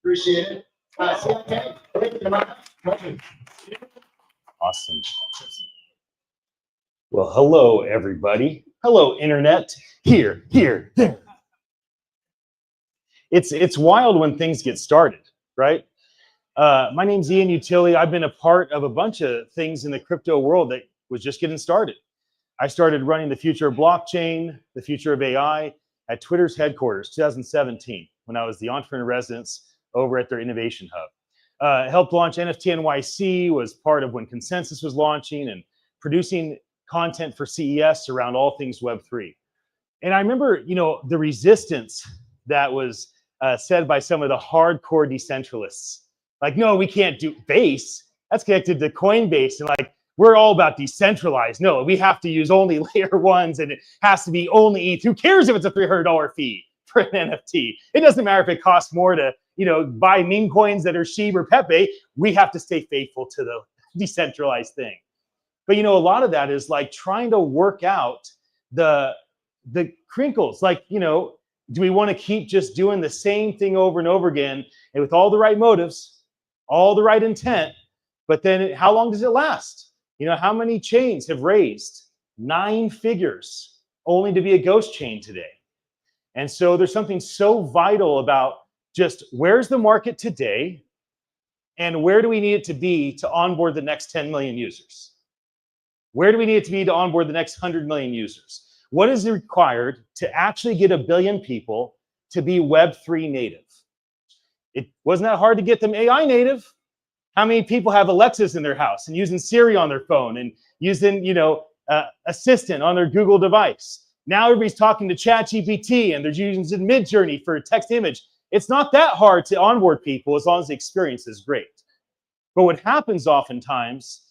Appreciate it. CIK, Awesome. Well, hello, everybody. Hello, Internet. Here, there. It's wild when things get started, right? My name's Ian Utility. I've been a part of a bunch of things in the crypto world that was just getting started. I started running the future of blockchain, the future of AI at Twitter's headquarters, 2017, when I was the entrepreneur residence over at their innovation hub. Helped launch NFT NYC, was part of when Consensus was launching and producing content for CES around all things Web3. And I remember, the resistance that was said by some of the hardcore decentralists. Like, no, we can't do Base. That's connected to Coinbase. And like, We're all about decentralized. No, we have to use only layer ones and it has to be only ETH. Who cares if it's a $300 fee for an NFT? It doesn't matter if it costs more to, buy meme coins that are SHIB or Pepe. We have to stay faithful to the decentralized thing. But a lot of that is like trying to work out the crinkles. Like, do we want to keep just doing the same thing over and over again and with all the right motives, all the right intent, but then how long does it last? How many chains have raised 9 figures only to be a ghost chain today? And so there's something so vital about just where's the market today and where do we need it to be to onboard the next 10 million users? Where do we need it to be to onboard the next 100 million users? What is required to actually get 1 billion people to be Web3 native? It wasn't that hard to get them AI native. How many people have Alexas in their house and using Siri on their phone and using, Assistant on their Google device? Now everybody's talking to ChatGPT and they're using Midjourney for text image. It's not that hard to onboard people as long as the experience is great. But what happens oftentimes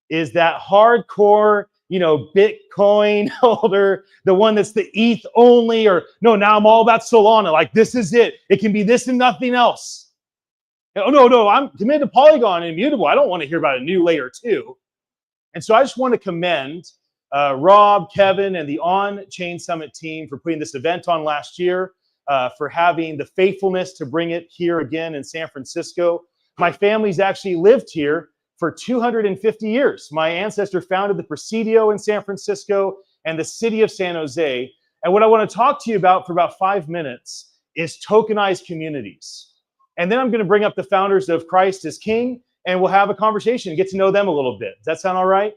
is that hardcore, Bitcoin holder, the one that's the ETH only, or no, now I'm all about Solana. Like, this is it. It can be this and nothing else. Oh, no, I'm committed to Polygon and immutable. I don't want to hear about a new layer 2. And so I just want to commend Rob, Kevin, and the OnChain Summit team for putting this event on last year, for having the faithfulness to bring it here again in San Francisco. My family's actually lived here for 250 years. My ancestor founded the Presidio in San Francisco and the city of San Jose. And what I want to talk to you about for about 5 minutes is tokenized communities. And then I'm going to bring up the founders of Christ as King, and we'll have a conversation, get to know them a little bit. Does that sound all right?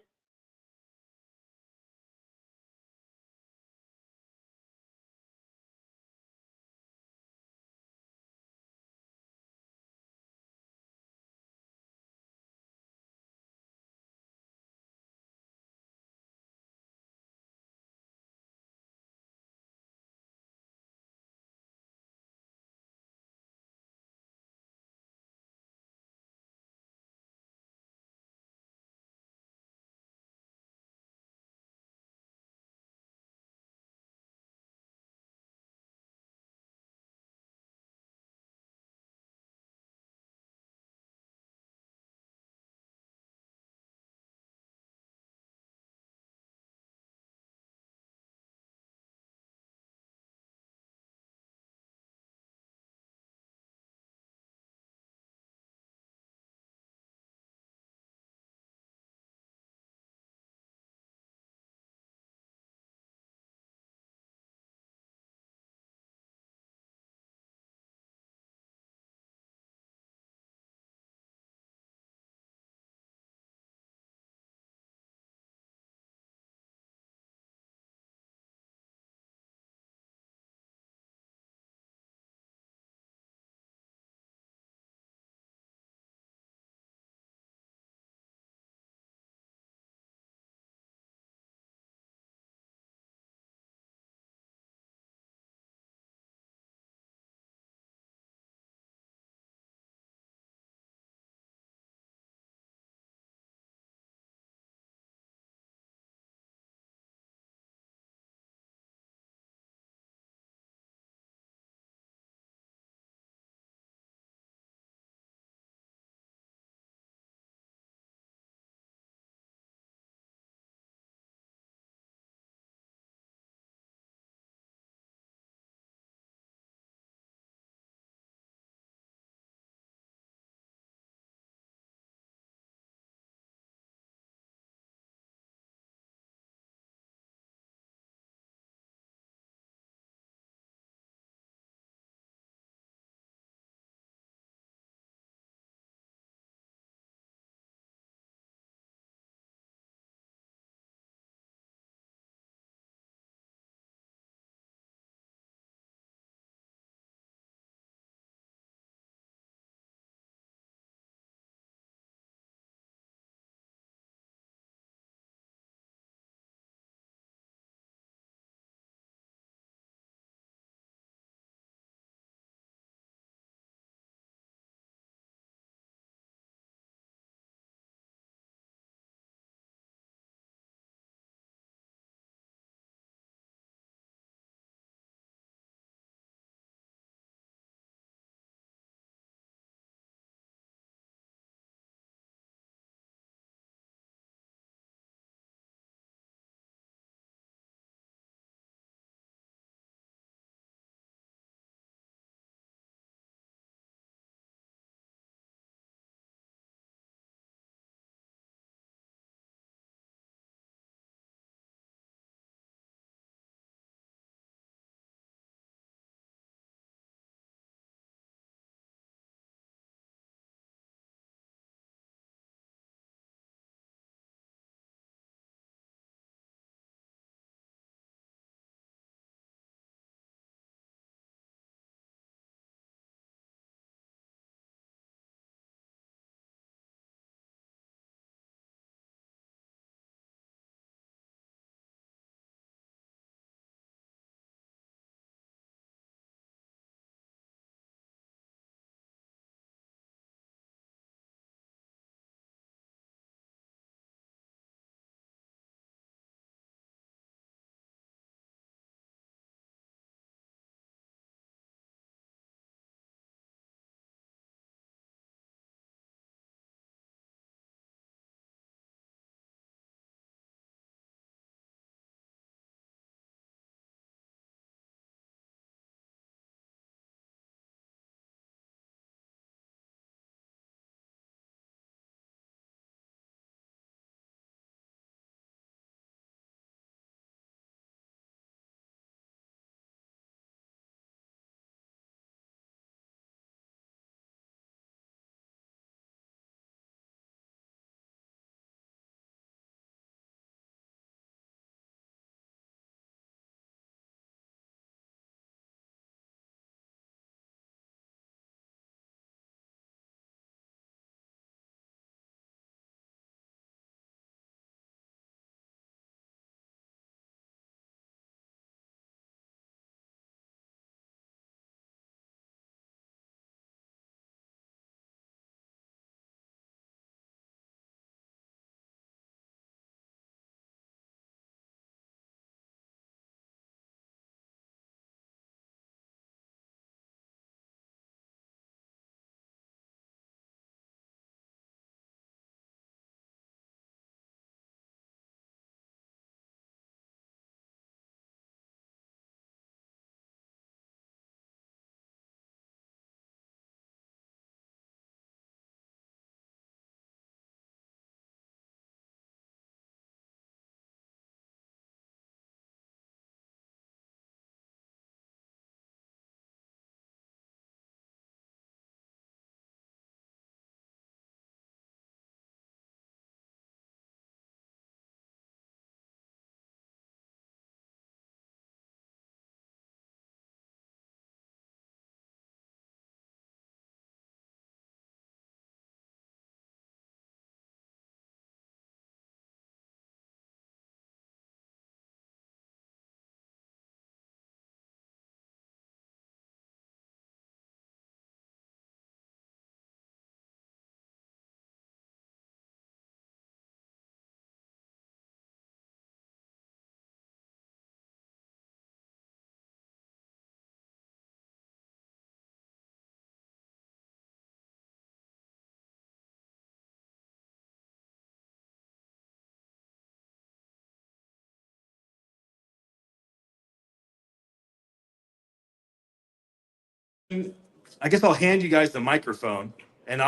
I guess I'll hand you guys the microphone, and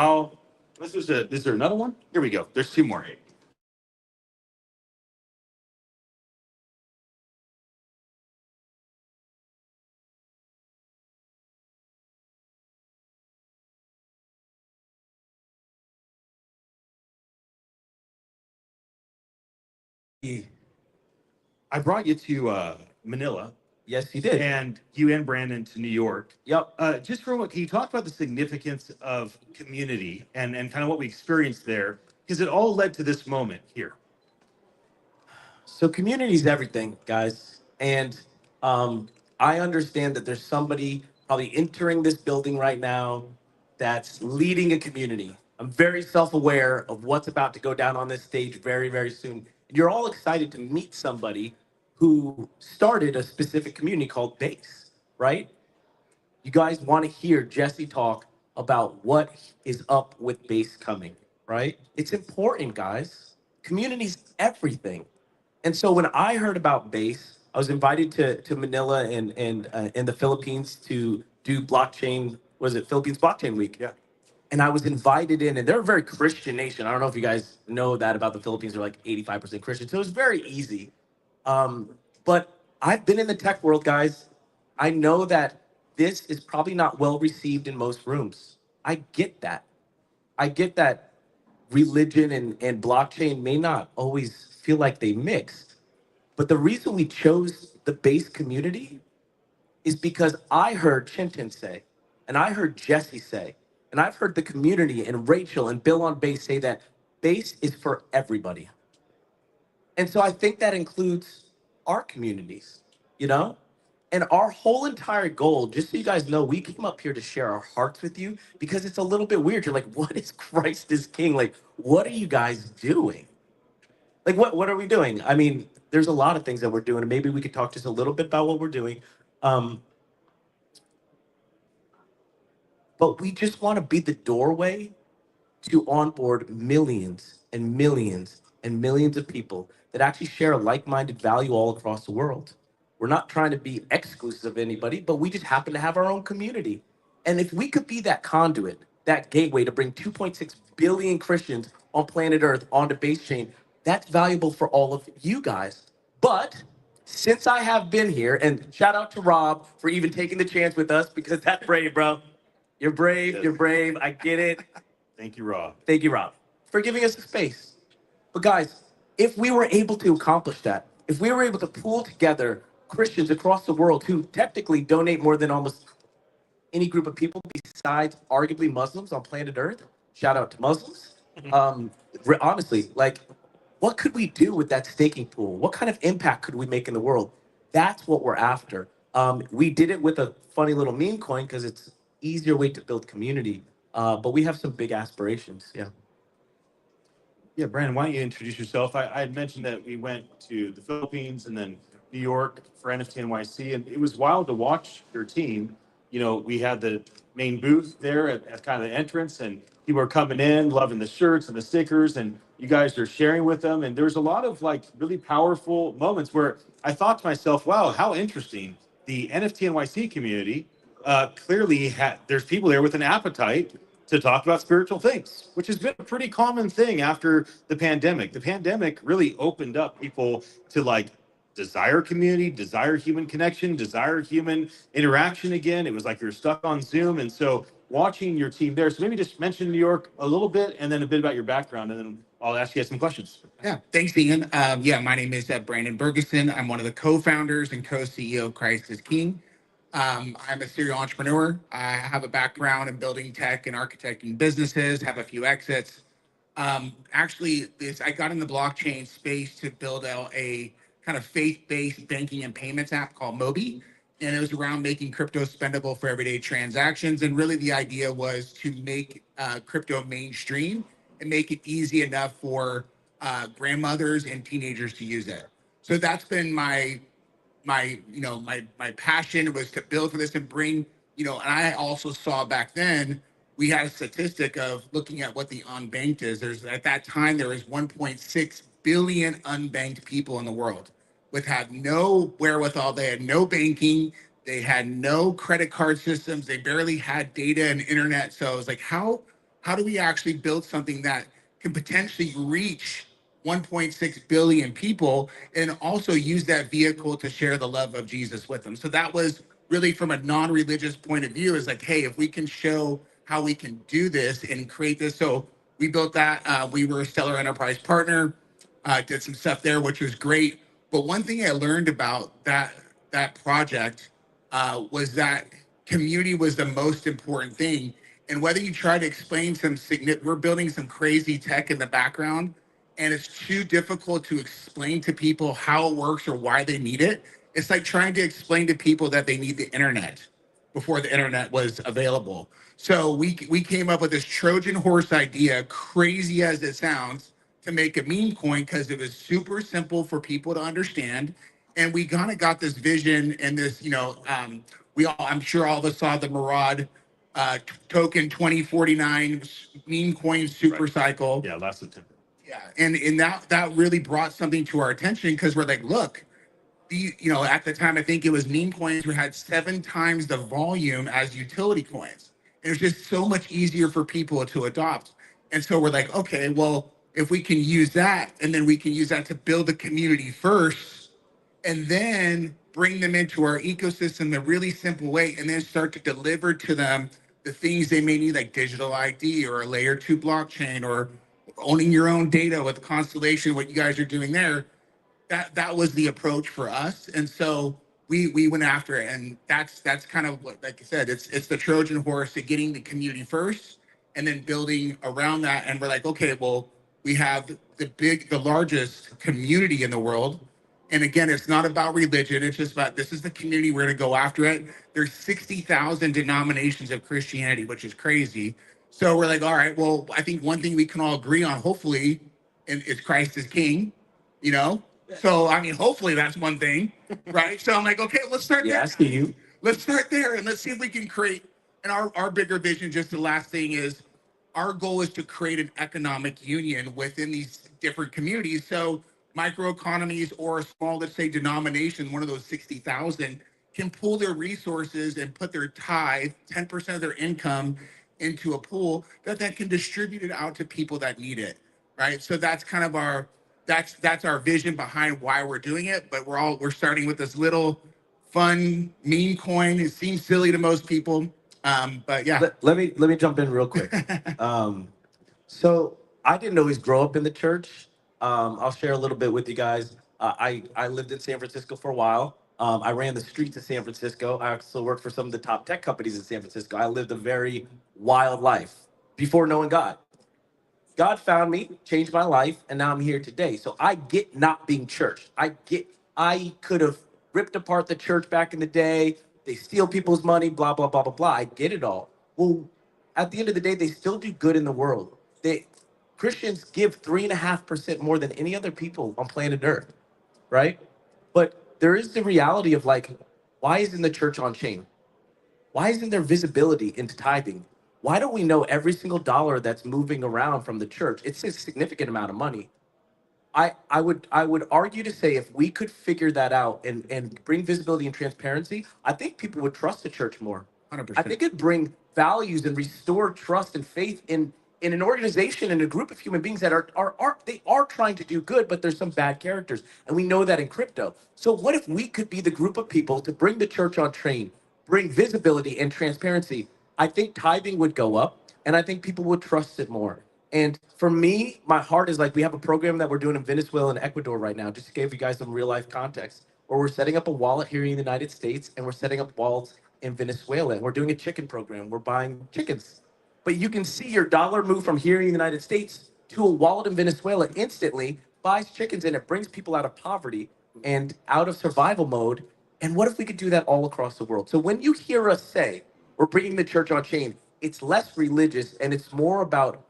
is there another one? Here we go. There's two more. I brought you to Manila. Yes, you did. And you and Brandon to New York. Yep. Just for what, can you talk about the significance of community and kind of what we experienced there? Because it all led to this moment here. So community is everything, guys. And I understand that there's somebody probably entering this building right now that's leading a community. I'm very self-aware of what's about to go down on this stage very, very soon. You're all excited to meet somebody who started a specific community called Base, right? You guys want to hear Jesse talk about what is up with Base coming, right? It's important, guys. Community's everything. And so when I heard about Base, I was invited to Manila and in the Philippines to do blockchain. Was it Philippines Blockchain Week? Yeah. And I was invited in, and they're a very Christian nation. I don't know if you guys know that about the Philippines. They're like 85% Christian, so it was very easy. But I've been in the tech world, guys. I know that this is probably not well received in most rooms. I get that. I get that religion and blockchain may not always feel like they mix. But the reason we chose the Base community is because I heard Chintan say, and I heard Jesse say, and I've heard the community and Rachel and Bill on Base say that Base is for everybody. And so I think that includes our communities, you know? And our whole entire goal, just so you guys know, we came up here to share our hearts with you because it's a little bit weird. You're like, what is Christ is King? Like, what are you guys doing? Like, what are we doing? I mean, there's a lot of things that we're doing, and maybe we could talk just a little bit about what we're doing. But we just want to be the doorway to onboard millions and millions and millions of people that actually share a like-minded value all across the world. We're not trying to be exclusive of anybody, but we just happen to have our own community. And if we could be that conduit, that gateway to bring 2.6 billion Christians on planet Earth onto Base Chain, that's valuable for all of you guys. But since I have been here, and shout out to Rob for even taking the chance with us, because that's brave, bro. You're brave, you're brave, I get it. Thank you, Rob. Thank you, Rob, for giving us the space. But guys, if we were able to accomplish that, if we were able to pull together Christians across the world who technically donate more than almost any group of people besides arguably Muslims on planet Earth, shout out to Muslims. Honestly, like, what could we do with that staking pool? What kind of impact could we make in the world? That's what we're after. We did it with a funny little meme coin because it's easier way to build community. But we have some big aspirations. Yeah. Yeah, Brandon, why don't you introduce yourself? I had mentioned that we went to the Philippines and then New York for NFT NYC, and it was wild to watch your team. You know, we had the main booth there at kind of the entrance, and people are coming in, loving the shirts and the stickers, and you guys are sharing with them. And there's a lot of like really powerful moments where I thought to myself, wow, how interesting. The NFT NYC community clearly there's people there with an appetite to talk about spiritual things, which has been a pretty common thing after the pandemic. The pandemic really opened up people to like desire community, desire human connection, desire human interaction again. It was like you're stuck on Zoom. And so watching your team there, so maybe just mention New York a little bit and then a bit about your background, and then I'll ask you guys some questions. Yeah, thanks, Ian. My name is Brandon Bergeson. I'm one of the co-founders and co-CEO of Christ is King. I'm a serial entrepreneur. I have a background in building tech and architecting businesses, have a few exits. I got in the blockchain space to build out a kind of faith-based banking and payments app called Mobi. And it was around making crypto spendable for everyday transactions. And really the idea was to make crypto mainstream and make it easy enough for grandmothers and teenagers to use it. So that's been my passion was to build for this and bring, and I also saw back then we had a statistic of looking at what the unbanked is. At that time there was 1.6 billion unbanked people in the world with had no wherewithal. They had no banking. They had no credit card systems. They barely had data and internet. So I was like, how do we actually build something that can potentially reach 1.6 billion people and also use that vehicle to share the love of Jesus with them? So that was really from a non-religious point of view, is like, hey, if we can show how we can do this and create this. So we built that. We were a Stellar Enterprise partner, did some stuff there, which was great. But one thing I learned about that project was that community was the most important thing. And whether you try to explain we're building some crazy tech in the background, and it's too difficult to explain to people how it works or why they need it. It's like trying to explain to people that they need the internet before the internet was available. So we came up with this Trojan horse idea, crazy as it sounds, to make a meme coin because it was super simple for people to understand. And we kind of got this vision and this, I'm sure all of us saw the Murad token 2049 meme coin super cycle. Yeah, last September. Yeah, and that really brought something to our attention because we're like, look, at the time I think it was meme coins who had 7 times the volume as utility coins. And it's just so much easier for people to adopt. And so we're like, okay, well, if we can use that, and then we can use that to build the community first, and then bring them into our ecosystem in a really simple way, and then start to deliver to them the things they may need, like digital ID or a layer 2 blockchain or owning your own data with Constellation, what you guys are doing there. That was the approach for us. And so we went after it. And that's kind of what, like I said, it's the Trojan horse to getting the community first and then building around that. And we're like, okay, well, we have the largest community in the world. And again, it's not about religion. It's just about, this is the community. We're going to go after it. There's 60,000 denominations of Christianity, which is crazy. So we're like, all right, well, I think one thing we can all agree on, hopefully, is Christ is king, you know? So, I mean, hopefully that's one thing, right? So I'm like, okay, let's start there. Asking you. Let's start there and let's see if we can create. And our bigger vision, just the last thing is, our goal is to create an economic union within these different communities. So microeconomies or a small, let's say, denomination, one of those 60,000, can pool their resources and put their tithe, 10% of their income, into a pool that can distribute it out to people that need it, right? So that's kind of that's our vision behind why we're doing it. But we're starting with this little fun meme coin. It seems silly to most people, but yeah. Let me jump in real quick. So I didn't always grow up in the church. I'll share a little bit with you guys. I lived in San Francisco for a while. I ran the streets of San Francisco. I also worked for some of the top tech companies in San Francisco. I lived a very wild life before knowing God. God found me, changed my life, and now I'm here today. So I get not being church. I could have ripped apart the church back in the day. They steal people's money, blah, blah, blah, blah, blah. I get it all. Well, at the end of the day, they still do good in the world. Christians give 3.5% more than any other people on planet Earth, right? But there is the reality of like, why isn't the church on chain? Why isn't there visibility into tithing? Why don't we know every single dollar that's moving around from the church? It's a significant amount of money. I would argue to say if we could figure that out and bring visibility and transparency, I think people would trust the church more. 100%. I think it'd bring values and restore trust and faith in an organization and a group of human beings that are trying to do good, but there's some bad characters. And we know that in crypto. So what if we could be the group of people to bring the church on train, bring visibility and transparency? I think tithing would go up and I think people would trust it more. And for me, my heart is like, we have a program that we're doing in Venezuela and Ecuador right now, just to give you guys some real life context, where we're setting up a wallet here in the United States and we're setting up wallets in Venezuela. And we're doing a chicken program. We're buying chickens. But you can see your dollar move from here in the United States to a wallet in Venezuela instantly, buys chickens, and it brings people out of poverty and out of survival mode. And what if we could do that all across the world? So when you hear us say we're bringing the church on chain, it's less religious and it's more about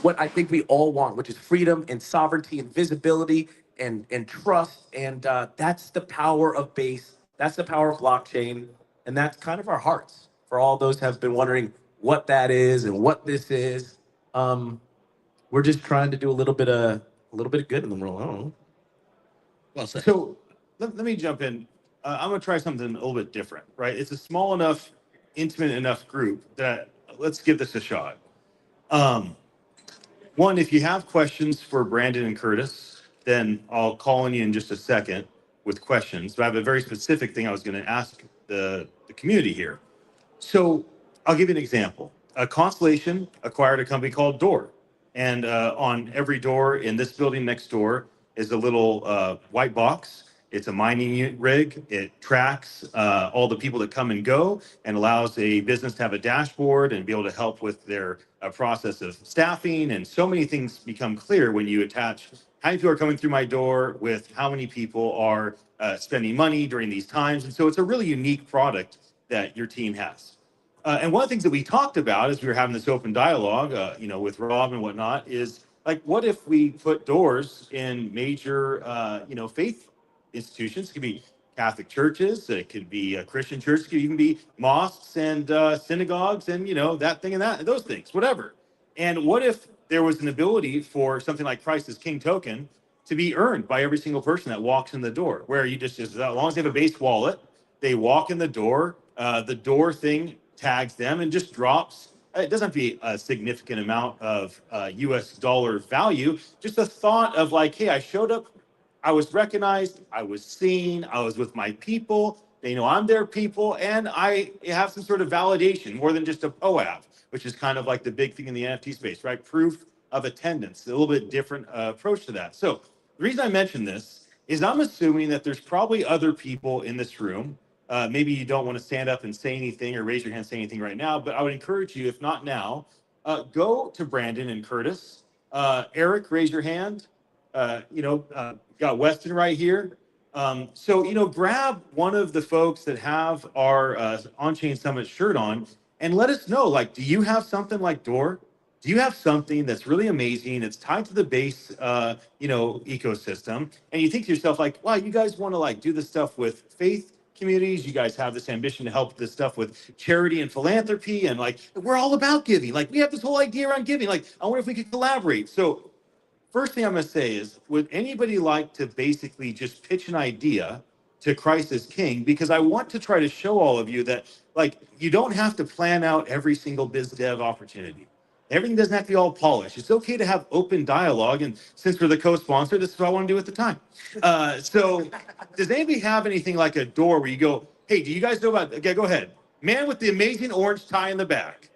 what I think we all want, which is freedom and sovereignty and visibility and trust. And that's the power of Base. That's the power of blockchain. And that's kind of our hearts for all those who have been wondering what that is and what this is. We're just trying to do a little bit of good in the world. I don't know. Well said. So let me jump in. I'm going to try something a little bit different, right? It's a small enough, intimate enough group that let's give this a shot. One, if you have questions for Brandon and Curtis, then I'll call on you in just a second with questions. But I have a very specific thing I was going to ask the community here. So I'll give you an example. Constellation acquired a company called Door. And on every door in this building next door is a little white box. It's a mining rig. It tracks all the people that come and go and allows a business to have a dashboard and be able to help with their process of staffing. And so many things become clear when you attach how many people are coming through my door with how many people are spending money during these times. And so it's a really unique product that your team has. And one of the things that we talked about as we were having this open dialogue, with Rob and whatnot, is like, what if we put doors in major, faith institutions? It could be Catholic churches, it could be a Christian church, it could even be mosques and synagogues, and that thing and those things, whatever. And what if there was an ability for something like Christ as King token to be earned by every single person that walks in the door, where you just as long as they have a base wallet, they walk in the door thing tags them and just drops. It doesn't have to be a significant amount of US dollar value, just a thought of like, hey, I showed up, I was recognized, I was seen, I was with my people, they know I'm their people, and I have some sort of validation more than just a POAP, which is kind of like the big thing in the NFT space, right? Proof of attendance, a little bit different approach to that. So the reason I mention this is I'm assuming that there's probably other people in this room. Maybe you don't want to stand up and say anything or raise your hand, say anything right now, but I would encourage you, if not now, go to Brandon and Curtis. Eric, raise your hand. Got Weston right here. Grab one of the folks that have our On-Chain Summit shirt on and let us know, like, do you have something like Door? Do you have something that's really amazing? It's tied to the base, ecosystem. And you think to yourself, like, wow, you guys want to like do this stuff with faith communities. You guys have this ambition to help this stuff with charity and philanthropy. And like, we're all about giving. Like, we have this whole idea around giving. Like, I wonder if we could collaborate. So first thing I'm going to say is, would anybody like to basically just pitch an idea to Christ as King? Because I want to try to show all of you that, like, you don't have to plan out every single biz dev opportunity. Everything doesn't have to be all polished. It's okay to have open dialogue. And since we're the co-sponsor, this is what I want to do at the time. So does anybody have anything like a Door where you go, hey, do you guys know about, okay, go ahead. Man with the amazing orange tie in the back.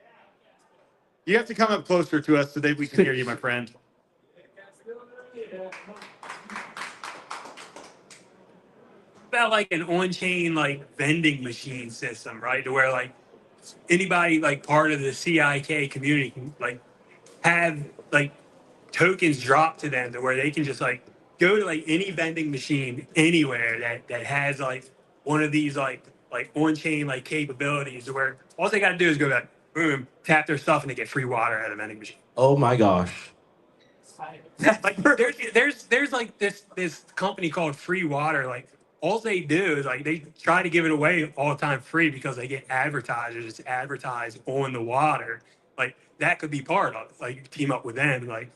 You have to come up closer to us so that we can hear you, my friend. About like an on-chain like vending machine system, right? To where like anybody like part of the CIK community can like have like tokens dropped to them to where they can just like go to like any vending machine anywhere that has like one of these like on-chain like capabilities to where all they got to do is go like boom, tap their stuff and they get free water out of the vending machine. Oh my gosh. Like there's like this company called Free Water. Like all they do is like they try to give it away all the time free because they get advertisers to advertise on the water. Like that could be part of it. Like team up with them, like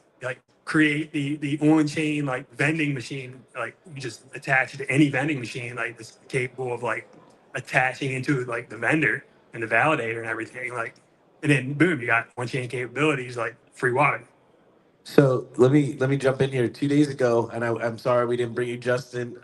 create the on-chain like vending machine. Like you just attach it to any vending machine like it's capable of like attaching into like the vendor and the validator and everything. Like and then boom, you got on-chain capabilities like free water. So let me jump in here. 2 days ago, and I'm sorry we didn't bring you, Justin.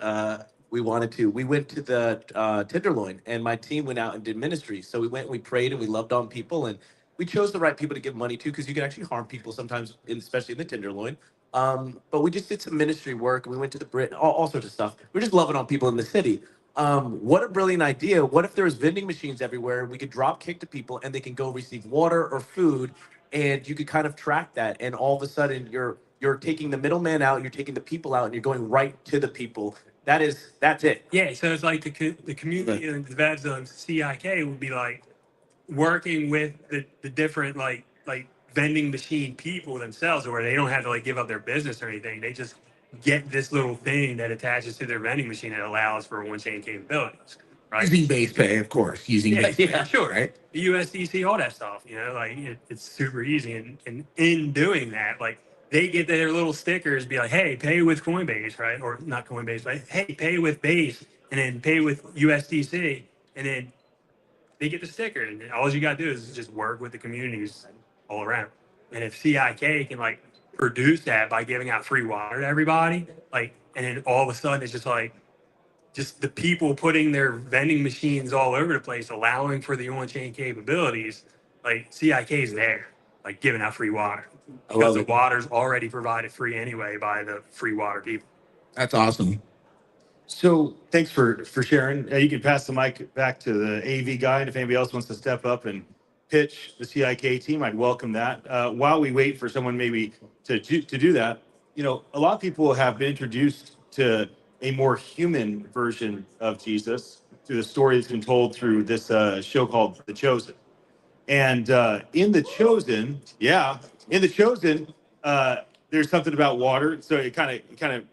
We wanted to. We went to the Tenderloin, and my team went out and did ministry. So we went, and we prayed, and we loved on people, and we chose the right people to give money to because you can actually harm people sometimes, especially in the Tenderloin. But we just did some ministry work, and we went to the Brit, all sorts of stuff. We're just loving on people in the city. What a brilliant idea! What if there was vending machines everywhere, and we could drop kick to people, and they can go receive water or food, and you could kind of track that, and all of a sudden you're taking the middleman out, you're taking the people out, and you're going right to the people. That's it. Yeah, so it's like the community and the devs on CIK would be like working with the different like vending machine people themselves, where they don't have to like give up their business or anything. They just get this little thing that attaches to their vending machine that allows for on-chain capabilities. Right? Using base pay, of course. Using base pay. Sure. Right? The USDC, all that stuff, like it's super easy. And in doing that, like they get their little stickers, be like, hey, pay with Coinbase, right? Or not Coinbase, but hey, pay with Base. and then pay with USDC, and then they get the sticker. And all you got to do is just work with the communities all around. And if CIK can like produce that by giving out free water to everybody, like, and then all of a sudden it's just like, just the people putting their vending machines all over the place, allowing for the on-chain capabilities, like CIK is there, like giving out free water. I Because love the it. water's already provided free anyway by the free water people. That's awesome. So thanks for sharing. You can pass the mic back to the AV guy, and if anybody else wants to step up and pitch the CIK team, I'd welcome that. While we wait for someone maybe to do that, you know, a lot of people have been introduced to a more human version of Jesus through the story that's been told through this show called The Chosen. And in The Chosen, there's something about water. So it kind of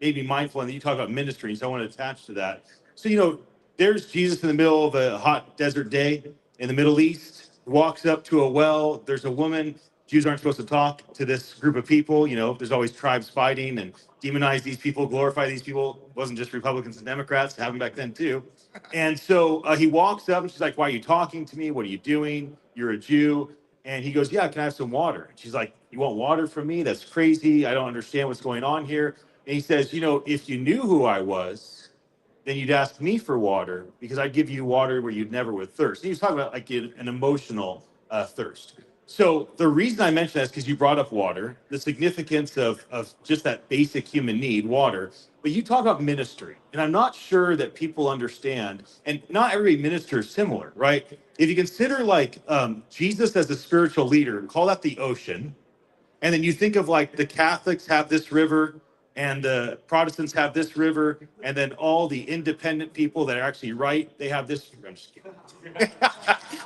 made me mindful, and you talk about ministry, so I want to attach to that. So, you know, there's Jesus in the middle of a hot desert day in the Middle East, walks up to a well. There's a woman. Jews aren't supposed to talk to this group of people. You know, there's always tribes fighting and demonize these people, glorify these people. It wasn't just Republicans and Democrats, happened back then too. And so he walks up and she's like, "Why are you talking to me? What are you doing? You're a Jew." And he goes, "Yeah, can I have some water?" And she's like, "You want water from me? That's crazy. I don't understand what's going on here." And he says, "You know, if you knew who I was, then you'd ask me for water because I'd give you water where you'd never would thirst." And he was talking about like an emotional thirst. So the reason I mention that is because you brought up water, the significance of just that basic human need, water. But you talk about ministry, and I'm not sure that people understand, and not every minister is similar, right? If you consider like Jesus as a spiritual leader, call that the ocean. And then you think of like the Catholics have this river and the Protestants have this river, and then all the independent people that are actually right, they have this. I'm just kidding.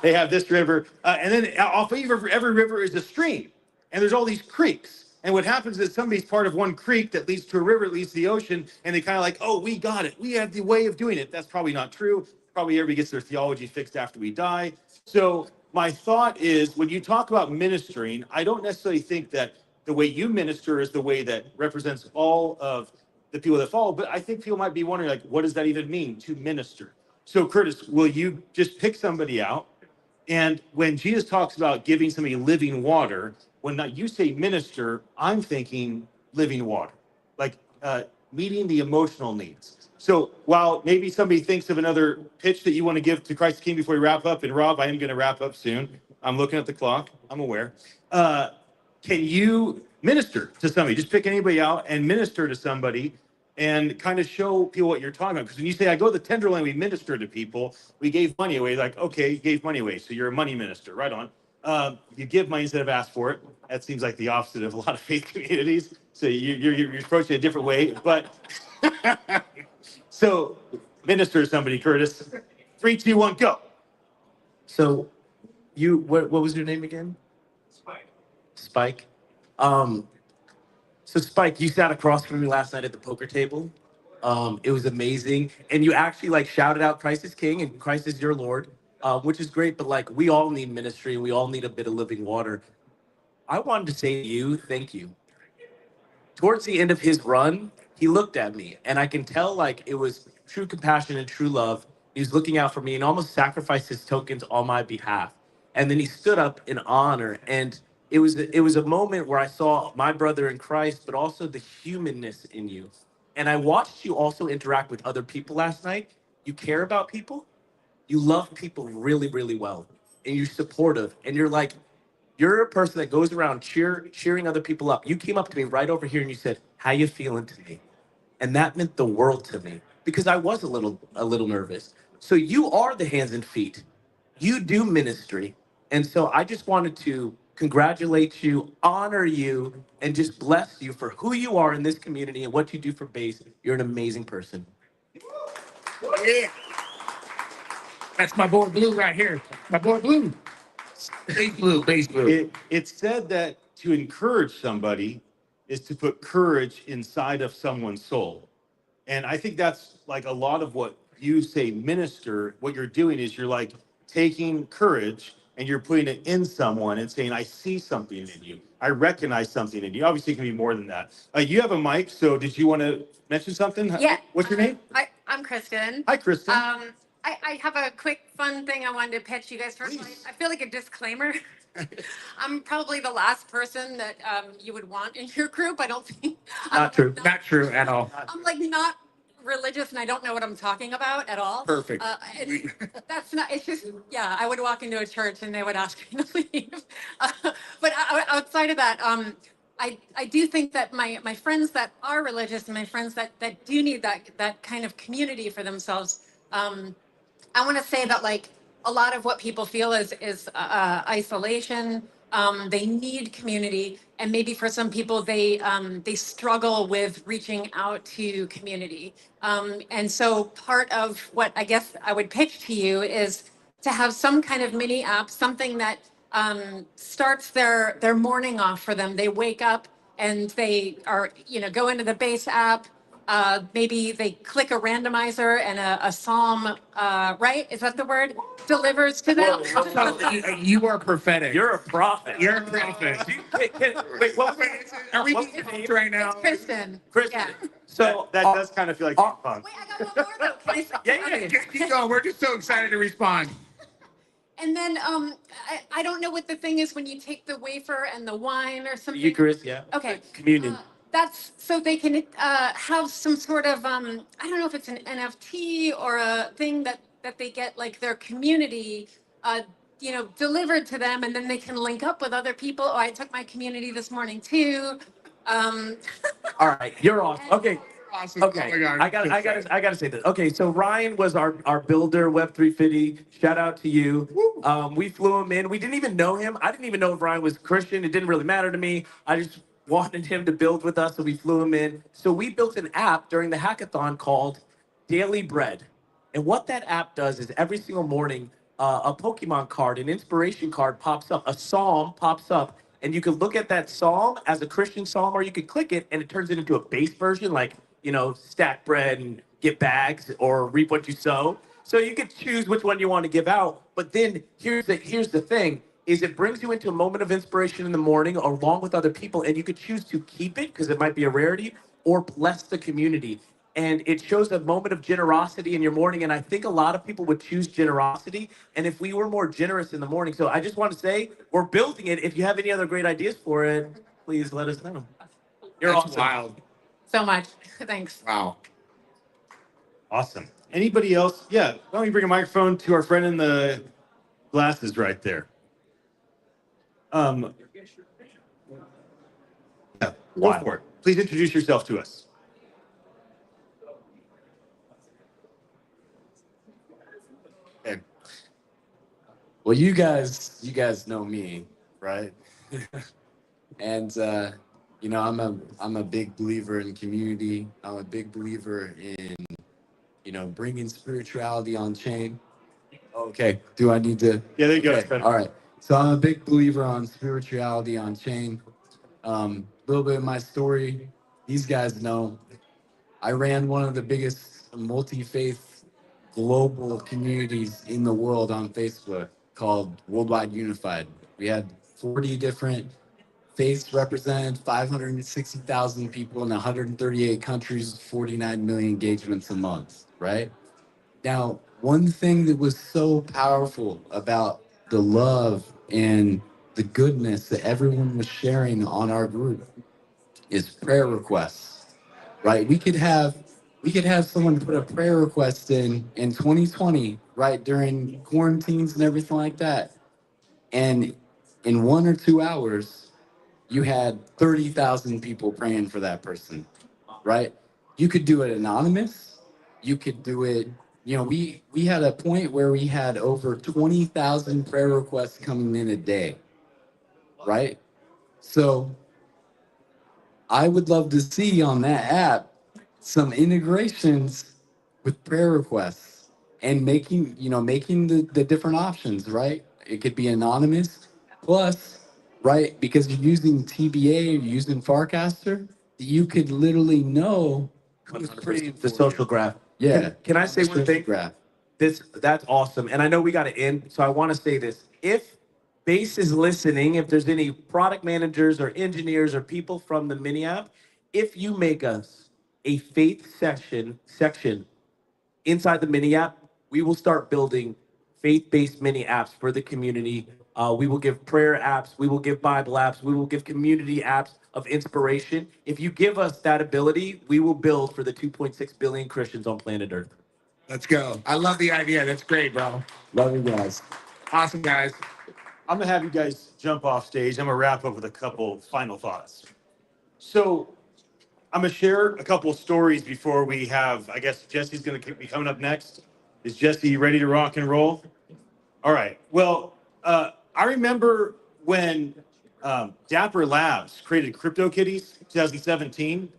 They have this river. And then off of every river is a stream. And there's all these creeks. And what happens is somebody's part of one creek that leads to a river, that leads to the ocean, and they kind of like, "Oh, we got it. We have the way of doing it." That's probably not true. Probably everybody gets their theology fixed after we die. So my thought is, when you talk about ministering, I don't necessarily think that the way you minister is the way that represents all of the people that follow, but I think people might be wondering, like, what does that even mean to minister? So Curtis, will you just pick somebody out? And when Jesus talks about giving somebody living water, when not you say minister, I'm thinking living water, like meeting the emotional needs. So while maybe somebody thinks of another pitch that you want to give to Christ the King before we wrap up, and Rob, I am going to wrap up soon. I'm looking at the clock. I'm aware. Can you minister to somebody? Just pick anybody out and minister to somebody and kind of show people what you're talking about. Because when you say, "I go to the Tenderloin, we minister to people, we gave money away," like, okay, you gave money away, so you're a money minister, right on. You give money instead of ask for it. That seems like the opposite of a lot of faith communities. So you're approaching it a different way. But so minister to somebody, Curtis. 3, 2, 1, go. So what was your name again? Spike. So Spike, you sat across from me last night at the poker table. It was amazing, and you actually like shouted out Christ is King and Christ is your Lord, which is great. But like, we all need ministry, and we all need a bit of living water. I wanted to say to you, thank you. Towards the end of his run, he looked at me, and I can tell like it was true compassion and true love. He was looking out for me and almost sacrificed his tokens on my behalf. And then he stood up in honor, and it was a moment where I saw my brother in Christ, but also the humanness in you. And I watched you also interact with other people last night. You care about people, you love people really, really well, and you're supportive, and you're a person that goes around cheering other people up. You came up to me right over here and you said, "How you feeling today?" And that meant the world to me because I was a little nervous. So you are the hands and feet. You do ministry. And so I just wanted to congratulate you, honor you, and just bless you for who you are in this community and what you do for Base. You're an amazing person. Yeah. That's my boy Blue right here. My boy Blue. Base Blue. It's said that to encourage somebody is to put courage inside of someone's soul. And I think that's like a lot of what you say, minister. What you're doing is you're like taking courage and you're putting it in someone and saying, "I see something in you. I recognize something in you." Obviously, it can be more than that. You have a mic. So did you want to mention something? Yeah. What's your name? I'm Kristen. Hi, Kristen. I have a quick, fun thing I wanted to pitch you guys. First, I feel like a disclaimer. I'm probably the last person that you would want in your group. I don't think. Not true. Not true at all. I'm like not religious and I don't know what I'm talking about at all. Perfect. That's not. It's just yeah. I would walk into a church and they would ask me to leave. But outside of that, I do think that my friends that are religious and my friends that do need that kind of community for themselves. I want to say that like a lot of what people feel is isolation. They need community, and maybe for some people they struggle with reaching out to community. And so part of what I guess I would pitch to you is to have some kind of mini app, something that starts their morning off for them. They wake up and they are go into the base app. Maybe they click a randomizer and a psalm, right? Is that the word? Delivers to them. You are prophetic. You're a prophet. You're a prophet. Wait, what was Are we what's the name? right now? It's Kristen. Kristen. Yeah. So that does kind of feel like punk. Wait, I got one more though. Can I say? Yeah. Just keep going. We're just so excited to respond. And then I don't know what the thing is when you take the wafer and the wine or something. Eucharist, yeah. Okay. Communion. That's so they can have some sort of I don't know if it's an NFT or a thing that they get like their community delivered to them, and then they can link up with other people. Oh, I took my community this morning too. All right, you're awesome. Okay. Awesome. Okay, Oh my God. I gotta say this. Okay, so Ryan was our builder, Web350. Shout out to you. We flew him in. We didn't even know him. I didn't even know if Ryan was Christian. It didn't really matter to me. I just wanted him to build with us, so we flew him in. So we built an app during the hackathon called Daily Bread. And what that app does is every single morning, a Pokemon card, an inspiration card pops up, a psalm pops up, and you can look at that psalm as a Christian psalm, or you could click it and it turns it into a base version, like, stack bread and get bags or reap what you sow. So you could choose which one you want to give out. But then here's the thing, is it brings you into a moment of inspiration in the morning along with other people, and you could choose to keep it because it might be a rarity, or bless the community. And it shows a moment of generosity in your morning. And I think a lot of people would choose generosity. And if we were more generous in the morning, so I just want to say we're building it. If you have any other great ideas for it, please let us know. You're That's awesome. wild. So much. Thanks. Wow. Awesome. Anybody else? Yeah. Why don't we bring a microphone to our friend in the glasses right there? Yeah, go for it. Please introduce yourself to us. Okay. Well, you guys know me, right? And I'm a big believer in community. I'm a big believer in bringing spirituality on chain. Okay. Do I need to? Yeah, there you go. Okay. All right. So I'm a big believer on spirituality on chain. A little bit of my story. These guys know I ran one of the biggest multi-faith global communities in the world on Facebook called Worldwide Unified. We had 40 different faiths represented, 560,000 people in 138 countries, 49 million engagements a month, right? Now, one thing that was so powerful about the love and the goodness that everyone was sharing on our group is prayer requests, right? We could have someone put a prayer request in 2020, right, during quarantines and everything like that. And in 1 or 2 hours, you had 30,000 people praying for that person, right? You could do it anonymous. You could do it, we had a point where we had over 20,000 prayer requests coming in a day, right? So I would love to see on that app some integrations with prayer requests and making the different options, right? It could be anonymous, plus, right, because you're using TBA, you're using Farcaster, you could literally know who's praying for The social you. graph. Yeah. Can I say one Social thing? graph. That's awesome. And I know we got to end, so I want to say this. If Base is listening, if there's any product managers or engineers or people from the mini app, if you make us a faith section Inside the mini app, we will start building faith-based mini apps for the community. We will give prayer apps, we will give Bible apps, we will give community apps of inspiration. If you give us that ability, we will build for the 2.6 billion Christians on planet Earth. Let's go. I love the idea. That's great, bro. Love you guys. Awesome, guys. I'm gonna have you guys jump off stage. I'm gonna wrap up with a couple final thoughts. So I'm gonna share a couple stories before we have, I guess Jesse's gonna be coming up next. Is Jesse ready to rock and roll? All right. Well, I remember when Dapper Labs created CryptoKitties 2017,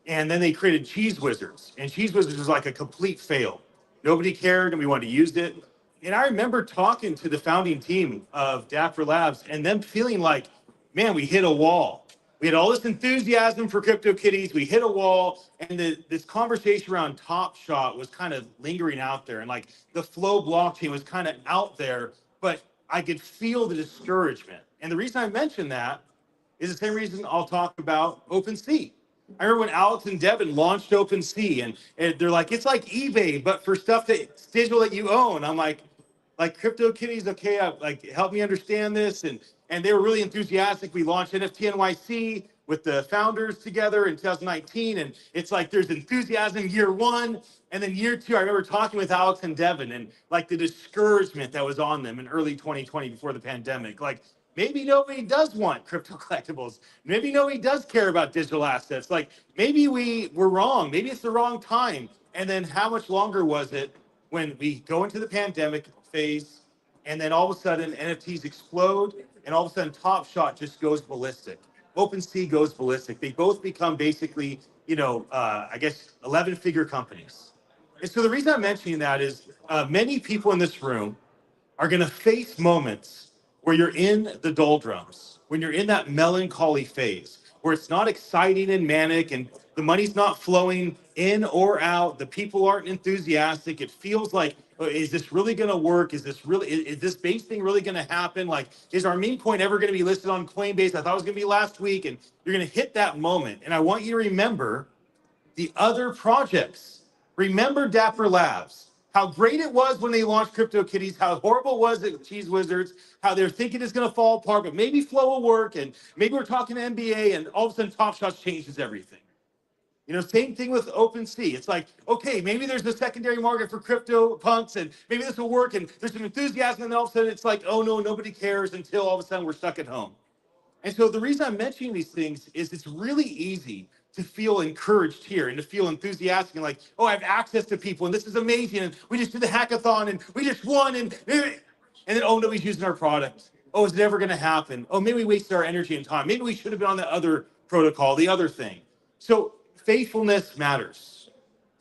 and then they created Cheese Wizards, and Cheese Wizards was like a complete fail. Nobody cared, and we wanted to use it. And I remember talking to the founding team of Dapper Labs and them feeling like, man, we hit a wall. We had all this enthusiasm for CryptoKitties. We hit a wall, and this conversation around Top Shot was kind of lingering out there, and like the Flow blockchain was kind of out there, but I could feel the discouragement. And the reason I mentioned that is the same reason I'll talk about OpenSea. I remember when Alex and Devin launched OpenSea, and they're like, it's like eBay, but for stuff that's digital that you own. I'm like CryptoKitties, okay, like help me understand this. And they were really enthusiastic. We launched NFT NYC with the founders together in 2019. And it's like there's enthusiasm year one. And then year two, I remember talking with Alex and Devin and like the discouragement that was on them in early 2020 before the pandemic. Like, maybe nobody does want crypto collectibles. Maybe nobody does care about digital assets. Like maybe we were wrong. Maybe it's the wrong time. And then how much longer was it when we go into the pandemic phase and then all of a sudden NFTs explode and all of a sudden Top Shot just goes ballistic. OpenSea goes ballistic. They both become basically, I guess 11-figure companies. And so the reason I'm mentioning that is many people in this room are going to face moments where you're in the doldrums, when you're in that melancholy phase, where it's not exciting and manic and the money's not flowing in or out, the people aren't enthusiastic. It feels like, is this really going to work? Is this base thing really going to happen? Like, is our meme coin ever going to be listed on Coinbase? I thought it was going to be last week. And you're going to hit that moment. And I want you to remember the other projects. Remember Dapper Labs. How great it was when they launched CryptoKitties, how horrible it was at Cheese Wizards, how they're thinking it's going to fall apart, but maybe Flow will work, and maybe we're talking to NBA, and all of a sudden Top Shots changes everything. Same thing with OpenSea. It's like, okay, maybe there's a secondary market for crypto punks, and maybe this will work, and there's some enthusiasm, and then all of a sudden it's like, oh no, nobody cares until all of a sudden we're stuck at home. And so the reason I'm mentioning these things is it's really easy to feel encouraged here and to feel enthusiastic and like, oh, I have access to people and this is amazing. And we just did the hackathon and we just won. And then, oh, nobody's using our product. Oh, is it ever going to happen? Oh, maybe we wasted our energy and time. Maybe we should have been on the other protocol, the other thing. So faithfulness matters.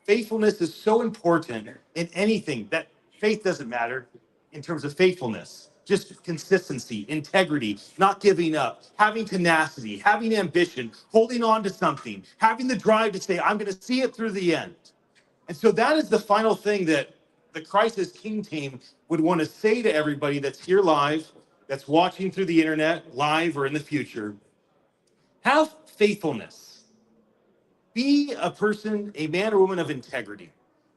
Faithfulness is so important in anything. That faith doesn't matter in terms of faithfulness. Just consistency, integrity, not giving up, having tenacity, having ambition, holding on to something, having the drive to say, I'm going to see it through the end. And so that is the final thing that the Crisis King team would want to say to everybody that's here live, that's watching through the internet, live or in the future. Have faithfulness. Be a person, a man or woman of integrity.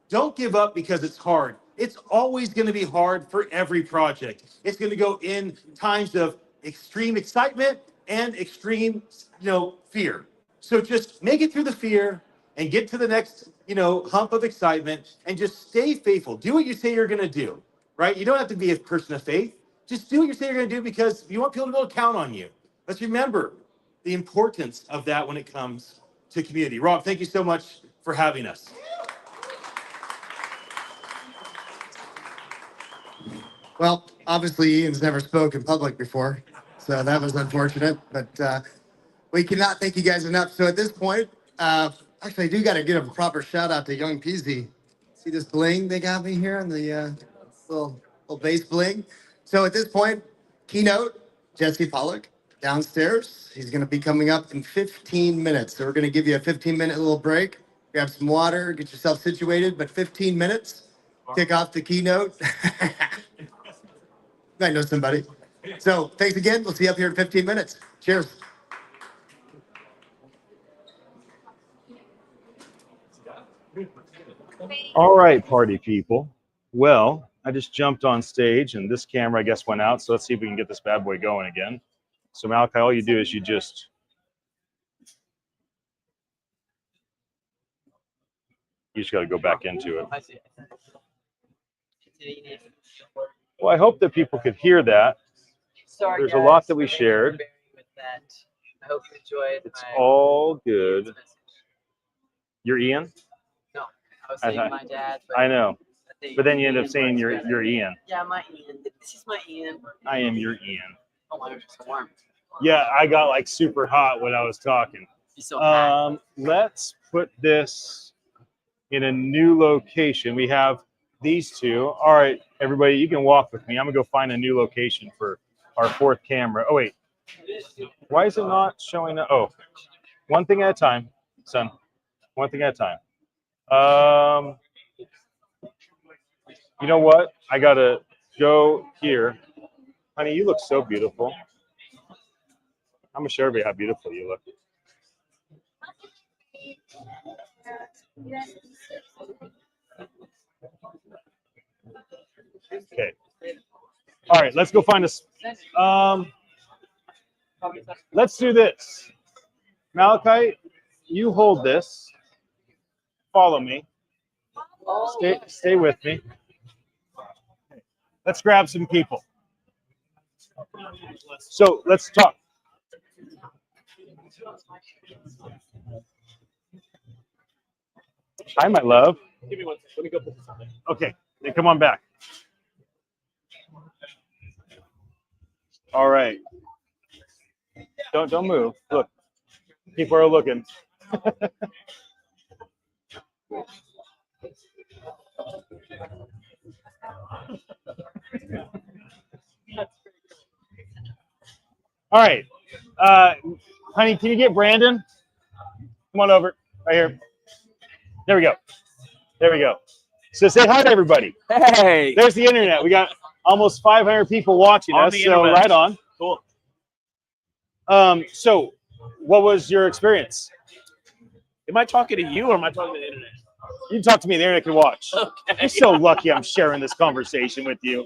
Don't give up because it's hard. It's always going to be hard for every project. It's going to go in times of extreme excitement and extreme, fear. So just make it through the fear and get to the next, hump of excitement and just stay faithful. Do what you say you're going to do, right? You don't have to be a person of faith. Just do what you say you're going to do because you want people to be able to count on you. Let's remember the importance of that when it comes to community. Rob, thank you so much for having us. Well, obviously Ian's never spoken public before, so that was unfortunate, but we cannot thank you guys enough. So at this point, actually I do got to give a proper shout out to Young Peasy. See this bling they got me here on the little bass bling? So at this point, keynote, Jesse Pollock downstairs. He's going to be coming up in 15 minutes. So we're going to give you a 15-minute little break. Grab some water, get yourself situated, but 15 minutes, kick off the keynote. I know somebody. So thanks again. We'll see you up here in 15 minutes. Cheers. All right, party people. Well, I just jumped on stage and this camera, I guess, went out. So let's see if we can get this bad boy going again. So Malachi, all you do is you just got to go back into it. Well, I hope that people could hear that. Sorry, There's guys. a lot that we Thanks for bearing shared. with that. I hope you enjoyed. It's all good. You're Ian? No, I was saying my dad. But I know. I think But then you end up Ian saying works you're better. Ian. Yeah, my Ian. This is my Ian. I am your Ian. Oh my gosh, it's so warm. Yeah, I got like super hot when I was talking. He's so hot. Let's put this in a new location. We have these two. All right, everybody, you can walk with me. I'm gonna go find a new location for our fourth camera. Oh wait, why is it not showing up? Oh, one thing at a time, son. One thing at a time. You know what? I gotta go here. Honey, you look so beautiful. I'm gonna show everybody how beautiful you look. Okay. All right, let's go find us. Let's do this. Malachi, you hold this. Follow me. Stay with me. Let's grab some people. So let's talk. Hi, my love. Give me one second. Let me go put this on there. Okay, then come on back. All right. Don't move. Look, people are looking. All right, honey, can you get Brandon? Come on over, right here. There we go. There we go. So say hi to everybody. Hey. There's the internet. We got almost 500 people watching On us. the So internet. right on. Cool. So what was your experience? Am I talking to you or am I talking to the internet? You talk to me. The internet can watch. Okay. You're so lucky I'm sharing this conversation with you.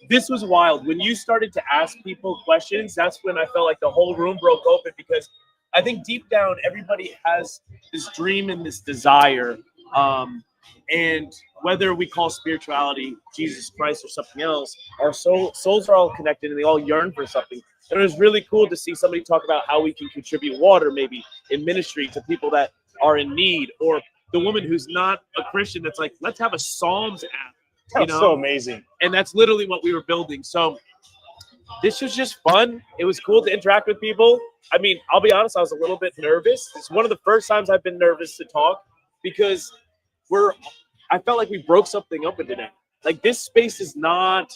This was wild. When you started to ask people questions, that's when I felt like the whole room broke open, because I think deep down everybody has this dream and this desire. And whether we call spirituality Jesus Christ or something else, our souls are all connected and they all yearn for something. And it was really cool to see somebody talk about how we can contribute water, maybe in ministry, to people that are in need, or the woman who's not a Christian that's like, let's have a Psalms app. That's so amazing. And that's literally what we were building. So this was just fun. It was cool to interact with people. I mean, I'll be honest, I was a little bit nervous. It's one of the first times I've been nervous to talk, because I felt like we broke something open today. Like, this space is not,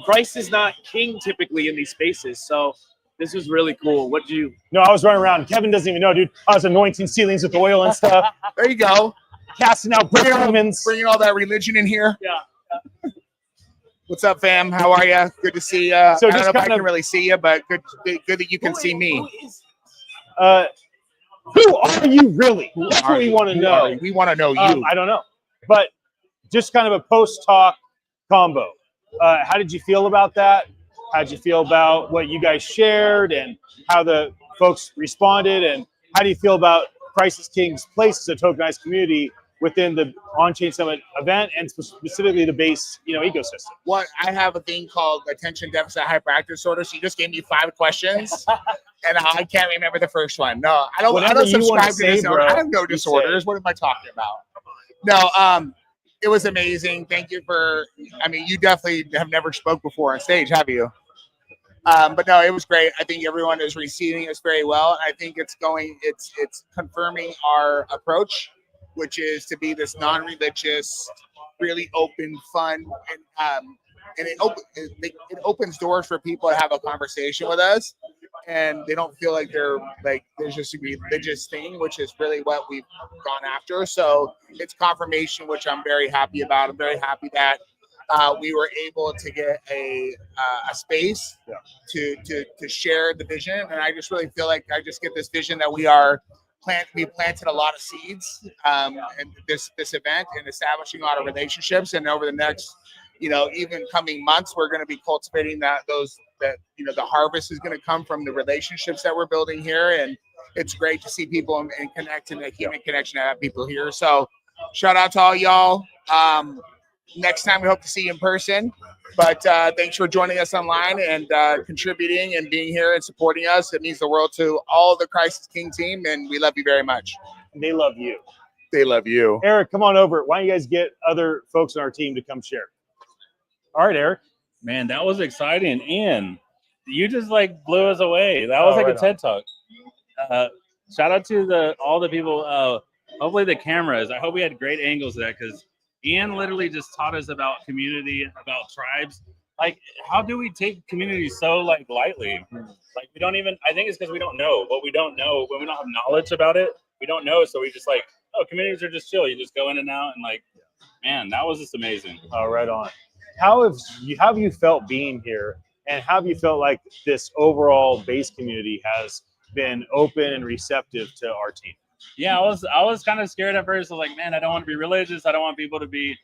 Christ is not king typically in these spaces. So this was really cool. What did you? No, I was running around. Kevin doesn't even know, dude. I was anointing ceilings with oil and stuff. There you go. Casting out demons. Bringing all that religion in here. Yeah. What's up, fam? How are you? Good to see you. So I don't just know if I kind can of- really see you, but good that you can see me. Who are you really? That's what we want to know. We want to know you. I don't know. But just kind of a post-talk combo. How did you feel about that? How did you feel about what you guys shared and how the folks responded? And how do you feel about Christ is King's place as a tokenized community within the On-Chain Summit event and specifically the base, ecosystem? What I have a thing called attention deficit hyperactive disorder. So you just gave me 5 questions, and I can't remember the first one. No, I don't. Whatever I don't you wanna subscribe to say, disorder. bro, I have no you disorders. say. What am I talking about? No. It was amazing. Thank you for. I mean, you definitely have never spoke before on stage, have you? But no, it was great. I think everyone is receiving us very well. I think it's confirming our approach, which is to be this non-religious, really open, fun, and it opens doors for people to have a conversation with us, and they don't feel like there's just a religious thing, which is really what we've gone after. So it's confirmation, which I'm very happy about. I'm very happy that we were able to get a space to share the vision, and I just really feel like I just get this vision that we are we planted a lot of seeds in this event and establishing a lot of relationships. And over the next, even coming months, we're going to be cultivating that the harvest is going to come from the relationships that we're building here. And it's great to see people and connect, and the human connection to have people here. So shout out to all y'all. Next time we hope to see you in person. But thanks for joining us online and contributing and being here and supporting us. It means the world to all the Christ is King team, and we love you very much. They love you. They love you. Eric, come on over. Why don't you guys get other folks on our team to come share? All right, Eric. Man, that was exciting. And you just like blew us away. That was like right a TED Talk. Shout out to all the people. Hopefully the cameras. I hope we had great angles of that, because Ian literally just taught us about community, about tribes. Like, how do we take community so like lightly? Like, we don't even. I think it's because we don't know. What we don't know, when we don't have knowledge about it, we don't know. So we just like, oh, communities are just chill. You just go in and out, and like, man, that was just amazing. Oh, right on. How have you felt being here, and how have you felt like this overall base community has been open and receptive to our team? Yeah, I was kind of scared at first. I was like, man, I don't want to be religious. I don't want people to be,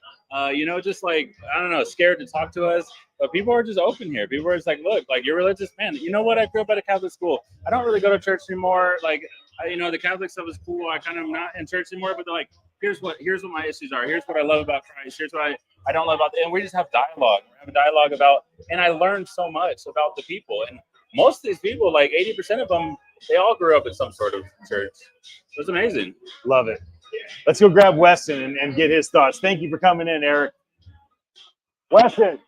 just like, I don't know, scared to talk to us. But people are just open here. People are just like, look, like, you're religious, man. You know what? I grew up at a Catholic school. I don't really go to church anymore. Like, the Catholic stuff is cool. I kind of not in church anymore. But they're like, here's what my issues are. Here's what I love about Christ. Here's what I don't love about it. And we just have dialogue. We have a dialogue about, and I learned so much about the people. And most of these people, like 80% of them, they all grew up in some sort of church. It was amazing. Love it. Let's go grab Weston and get his thoughts. Thank you for coming in, Eric. Weston.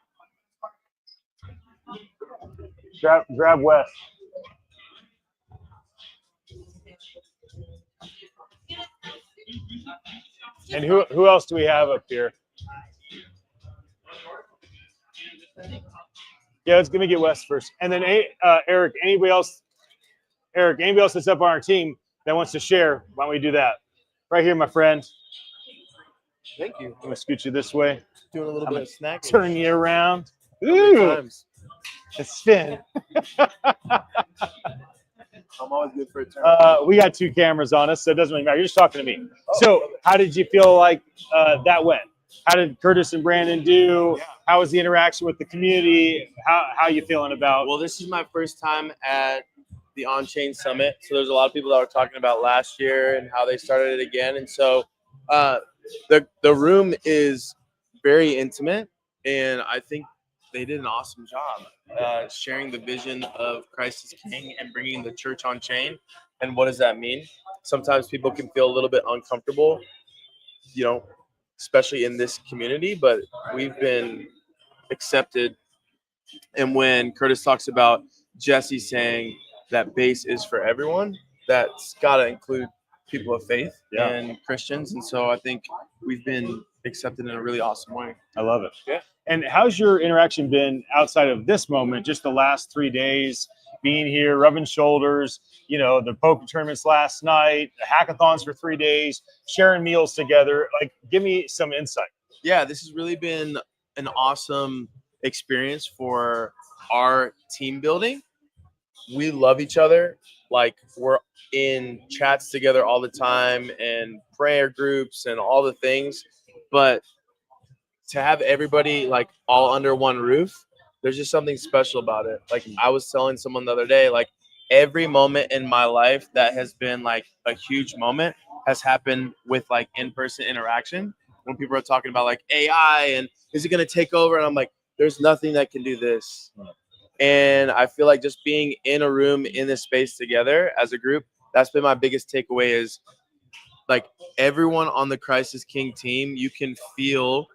Grab Wes. And who else do we have up here? Yeah, let me get Wes first. And then Eric, anybody else? Eric, anybody else that's up on our team that wants to share, why don't we do that? Right here, my friend. Thank you. I'm going to scoot you this way. Doing a little bit of snacking. Turn you around. Ooh. A spin. I'm always good for a turn. We got 2 cameras on us, so it doesn't really matter. You're just talking to me. So how did you feel like that went? How did Curtis and Brandon do? Yeah. How was the interaction with the community? How you feeling about? Well, this is my first time at the OnChain Summit. So there's a lot of people that were talking about last year and how they started it again. And so the room is very intimate, and I think they did an awesome job sharing the vision of Christ is King and bringing the church on chain. And what does that mean? Sometimes people can feel a little bit uncomfortable, especially in this community, but we've been accepted. And when Curtis talks about Jesse saying that base is for everyone, that's got to include people of faith and Christians. And so I think we've been accepted in a really awesome way. I love it. Yeah. And how's your interaction been outside of this moment, just the last 3 days, being here, rubbing shoulders, the poker tournaments last night, the hackathons for 3 days, sharing meals together? Like, give me some insight. Yeah, this has really been an awesome experience for our team building. We love each other. Like, we're in chats together all the time and prayer groups and all the things. But to have everybody like all under one roof, there's just something special about it. Like, I was telling someone the other day, like, every moment in my life that has been like a huge moment has happened with like in-person interaction. When people are talking about like AI and is it going to take over? And I'm like, there's nothing that can do this. And I feel like just being in a room in this space together as a group, that's been my biggest takeaway, is like everyone on the Christ is King team, you can feel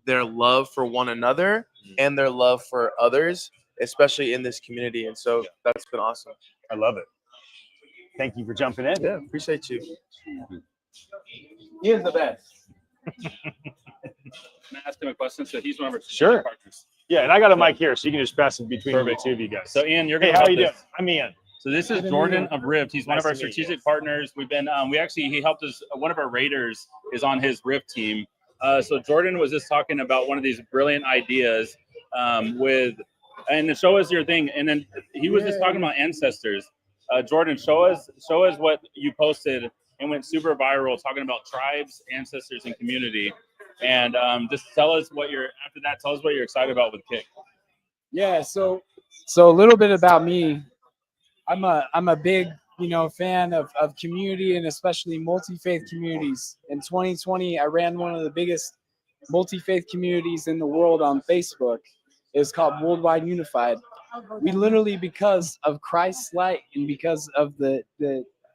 their love for one another and their love for others, especially in this community. And so that's been awesome. I love it. Thank you for jumping in. Yeah, appreciate you. Ian's the best. Can I ask him a question? So he's one of our Sure. partners. Yeah, and I got a mic here, so you can just pass it between the 2 of you guys. So Ian, you're Hey, gonna how love you doing? this. I'm Ian. So this is Good to Jordan meet you. of Rift. He's one Nice of our to meet you. strategic partners. We've been he helped us. One of our raiders is on his Rift team. So Jordan was just talking about one of these brilliant ideas and show us your thing. And then he was just talking about ancestors. Jordan, show us what you posted and went super viral, talking about tribes, ancestors, and community. And just tell us what you're excited about with Kick. Yeah, so a little bit about me. I'm a big fan of community, and especially multi-faith communities. In 2020, I ran one of the biggest multi-faith communities in the world on Facebook. It's called Worldwide Unified. We literally, because of Christ's light and because of the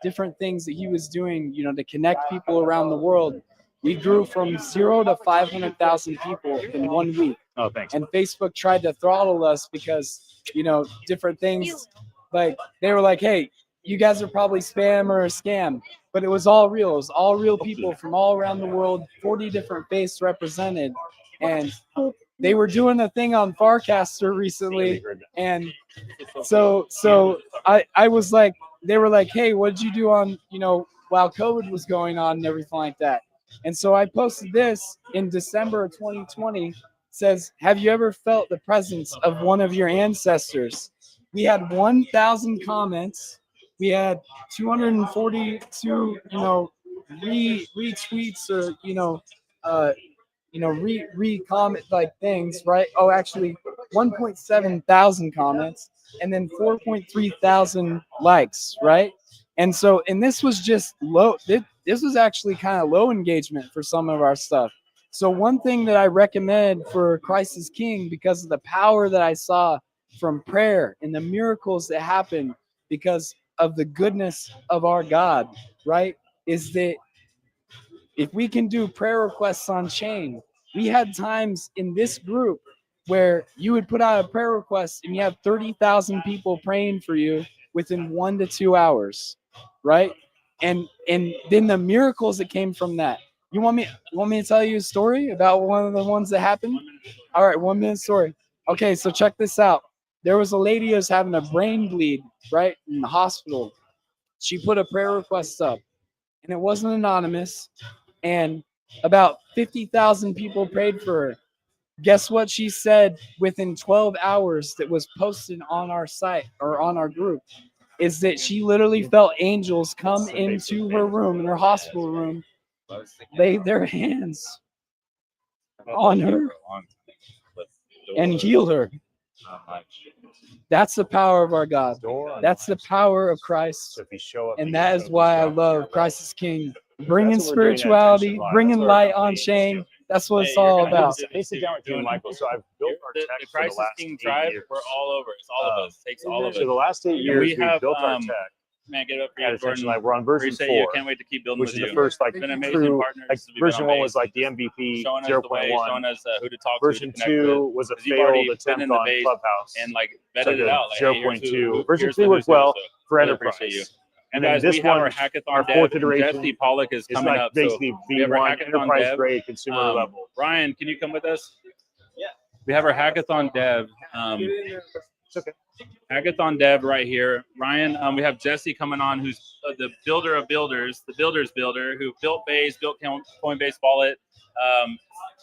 different things that he was doing, to connect people around the world, we grew from 0 to 500,000 people in 1 week. Oh, thanks. And Facebook tried to throttle us because, different things, like they were like, hey, you guys are probably spam or a scam. But it was all real. It was all real people from all around the world, 40 different faiths represented. And they were doing a thing on Farcaster recently. And so I was like, they were like, hey, what did you do on, while COVID was going on and everything like that? And so I posted this in December of 2020, says, have you ever felt the presence of one of your ancestors? We had 1,000 comments. We had 242, retweets or, re-comment like things, right? Oh, actually 1.7 thousand comments and then 4.3 thousand likes, right? And so, and this was just low. This was actually kind of low engagement for some of our stuff. So one thing that I recommend for Christ is King, because of the power that I saw from prayer and the miracles that happened because of the goodness of our God, right? Is that if we can do prayer requests on chain, we had times in this group where you would put out a prayer request and you have 30,000 people praying for you within 1 to 2 hours, right? And then the miracles that came from that. You want me to tell you a story about one of the ones that happened? All right, 1 minute story. Okay, so check this out. There was a lady who was having a brain bleed, right, in the hospital. She put a prayer request up, and it wasn't anonymous, and about 50,000 people prayed for her. Guess what she said within 12 hours that was posted on our site or on our group? Is that she literally felt angels come into her room, in her hospital room, lay their hands on her and heal her. That's the power of our God. That's the power of Christ. And that is why I love Christ is King. Bringing spirituality, bringing light on chain. That's what it's all about. They sit down with you and Michael. So I've built our tech The for the Crisis last King 8 tribe, years. we're all over. It's all of us. It takes all of us. So the last 8 years, we have built our tech. Man, get up for At you, attention, Jordan. like we're on version Appreciate 4, you. Can't wait to keep building which with is you. the first like Been amazing true. partners. Like We've been version on 1 base. was like the MVP Showing us 0.1. the way, showing us who to talk to. Version To connect 2 with. was a 'Cause you've already failed been attempt in the on base Clubhouse. and like It's vetted like it a out. Like, hey, here's 0.2. Version here's 3 the worked who's who. well So for really appreciate you. enterprise. You And then guys, this we have one, our hackathon our dev, 4th and iteration, Jesse Pollock is is coming like up. basically So we have our V1 hackathon enterprise dev. grade consumer level. Ryan, can you come with us? Yeah. We have our hackathon dev. It's okay. Hackathon dev right here. Ryan, we have Jesse coming on, who's the builder of builders, the builder's builder, who built Base, built Coinbase Wallet.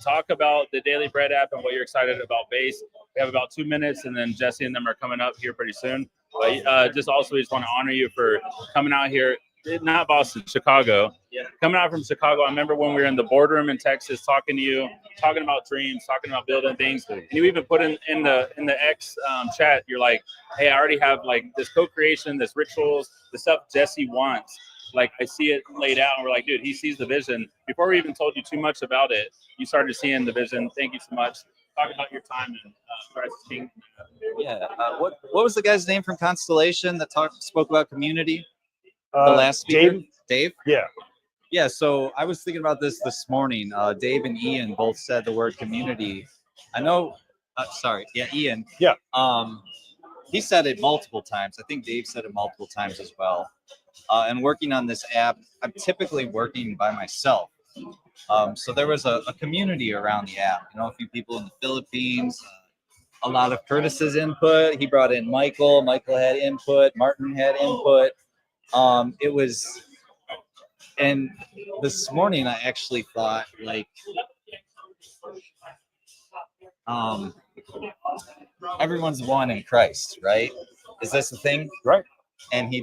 Talk about the Daily Bread app and what you're excited about Base. We have about 2 minutes, and then Jesse and them are coming up here pretty soon. But just want to honor you for coming out here. Not Boston, Chicago. Yeah. Coming out from Chicago. I remember when we were in the boardroom in Texas talking to you, talking about dreams, talking about building things. And you even put in the X chat, you're like, hey, I already have like this co-creation, this rituals, the stuff Jesse wants. Like I see it laid out, and we're like, dude, he sees the vision. Before we even told you too much about it, you started seeing the vision. Thank you so much. Talk about your time in Christ King. Yeah. What was the guy's name from Constellation that spoke about community? The last speaker, Dave. Yeah. Yeah. So I was thinking about this morning. Dave and Ian both said the word community. I know. Sorry. Yeah, Ian. Yeah. He said it multiple times. I think Dave said it multiple times as well. And working on this app, I'm typically working by myself. So there was a community around the app. You know, a few people in the Philippines. A lot of Curtis's input. He brought in Michael. Michael had input. Martin had input. It was, and this morning I actually thought like, everyone's one in Christ, right? Is this the thing? Right. and he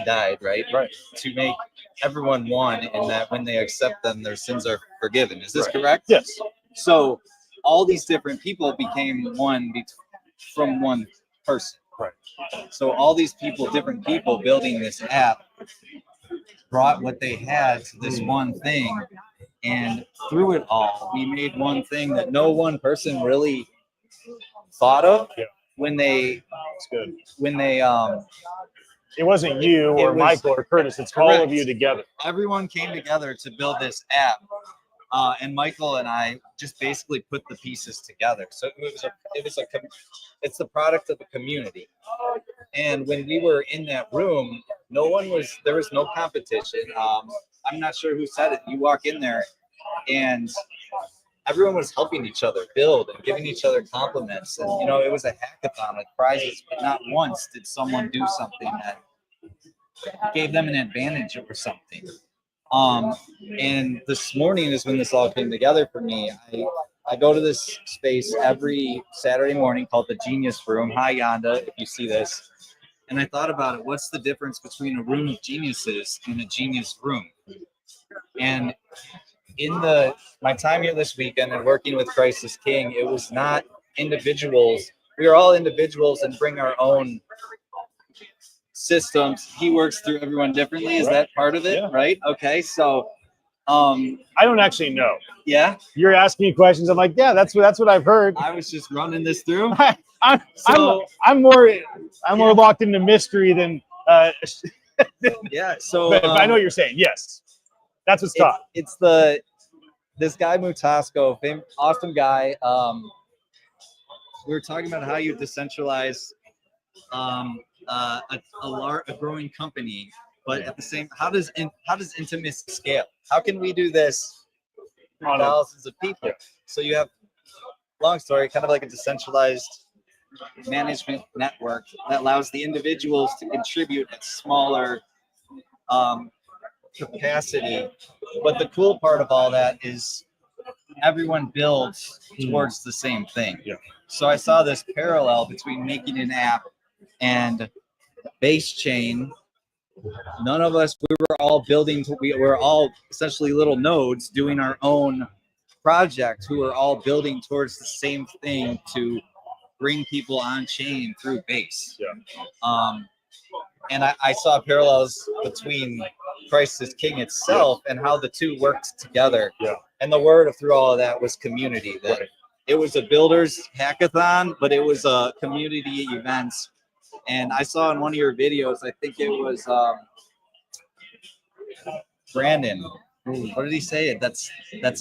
died, right? Right. To make everyone one, in that when they accept them, their sins are forgiven. Is this Right. correct? Yes. So all these different people became one from one person. Right. So all these people, different people building this app, brought what they had to this one thing, and through it all, we made one thing that no one person really thought of when they. It's good. When they It wasn't you or Michael or Curtis. It's all of you together. Everyone came together to build this app, and Michael and I just basically put the pieces together. So it's the product of a community. And when we were in that room, there was no competition. I'm not sure who said it. You walk in there, and everyone was helping each other build and giving each other compliments. And it was a hackathon with prizes, but not once did someone do something that gave them an advantage or something. And this morning is when this all came together for me. I go to this space every Saturday morning called the Genius Room. Hi, Yonda, if you see this. And I thought about it. What's the difference between a room of geniuses and a genius room? And in my time here this weekend and working with Christ is King, it was not individuals. We are all individuals and bring our own systems. He works through everyone differently. Is that part of it? Yeah. Right? Okay. So I don't actually know. Yeah. You're asking me questions. I'm like, yeah, that's what I've heard. I was just running this through. I'm more locked into mystery than yeah. So but I know what you're saying. Yes. That's what's taught. It's this guy Mutasco, awesome guy. We were talking about how you decentralize a growing company, but at the same, how does intimacy scale? How can we do this for thousands of people? Yeah. So you have, long story, kind of like a decentralized management network that allows the individuals to contribute at smaller capacity. But the cool part of all that is everyone builds towards the same thing. Yeah. So I saw this parallel between making an app and base chain. None of us, we were all building, we were all essentially little nodes doing our own project who are all building towards the same thing to bring people on chain through base. Yeah. And I saw parallels between Christ is King itself and how the two worked together. Yeah. And the word through all of that was community. That it was a builders hackathon, but it was a community event. And I saw in one of your videos, I think it was Brandon. What did he say? That's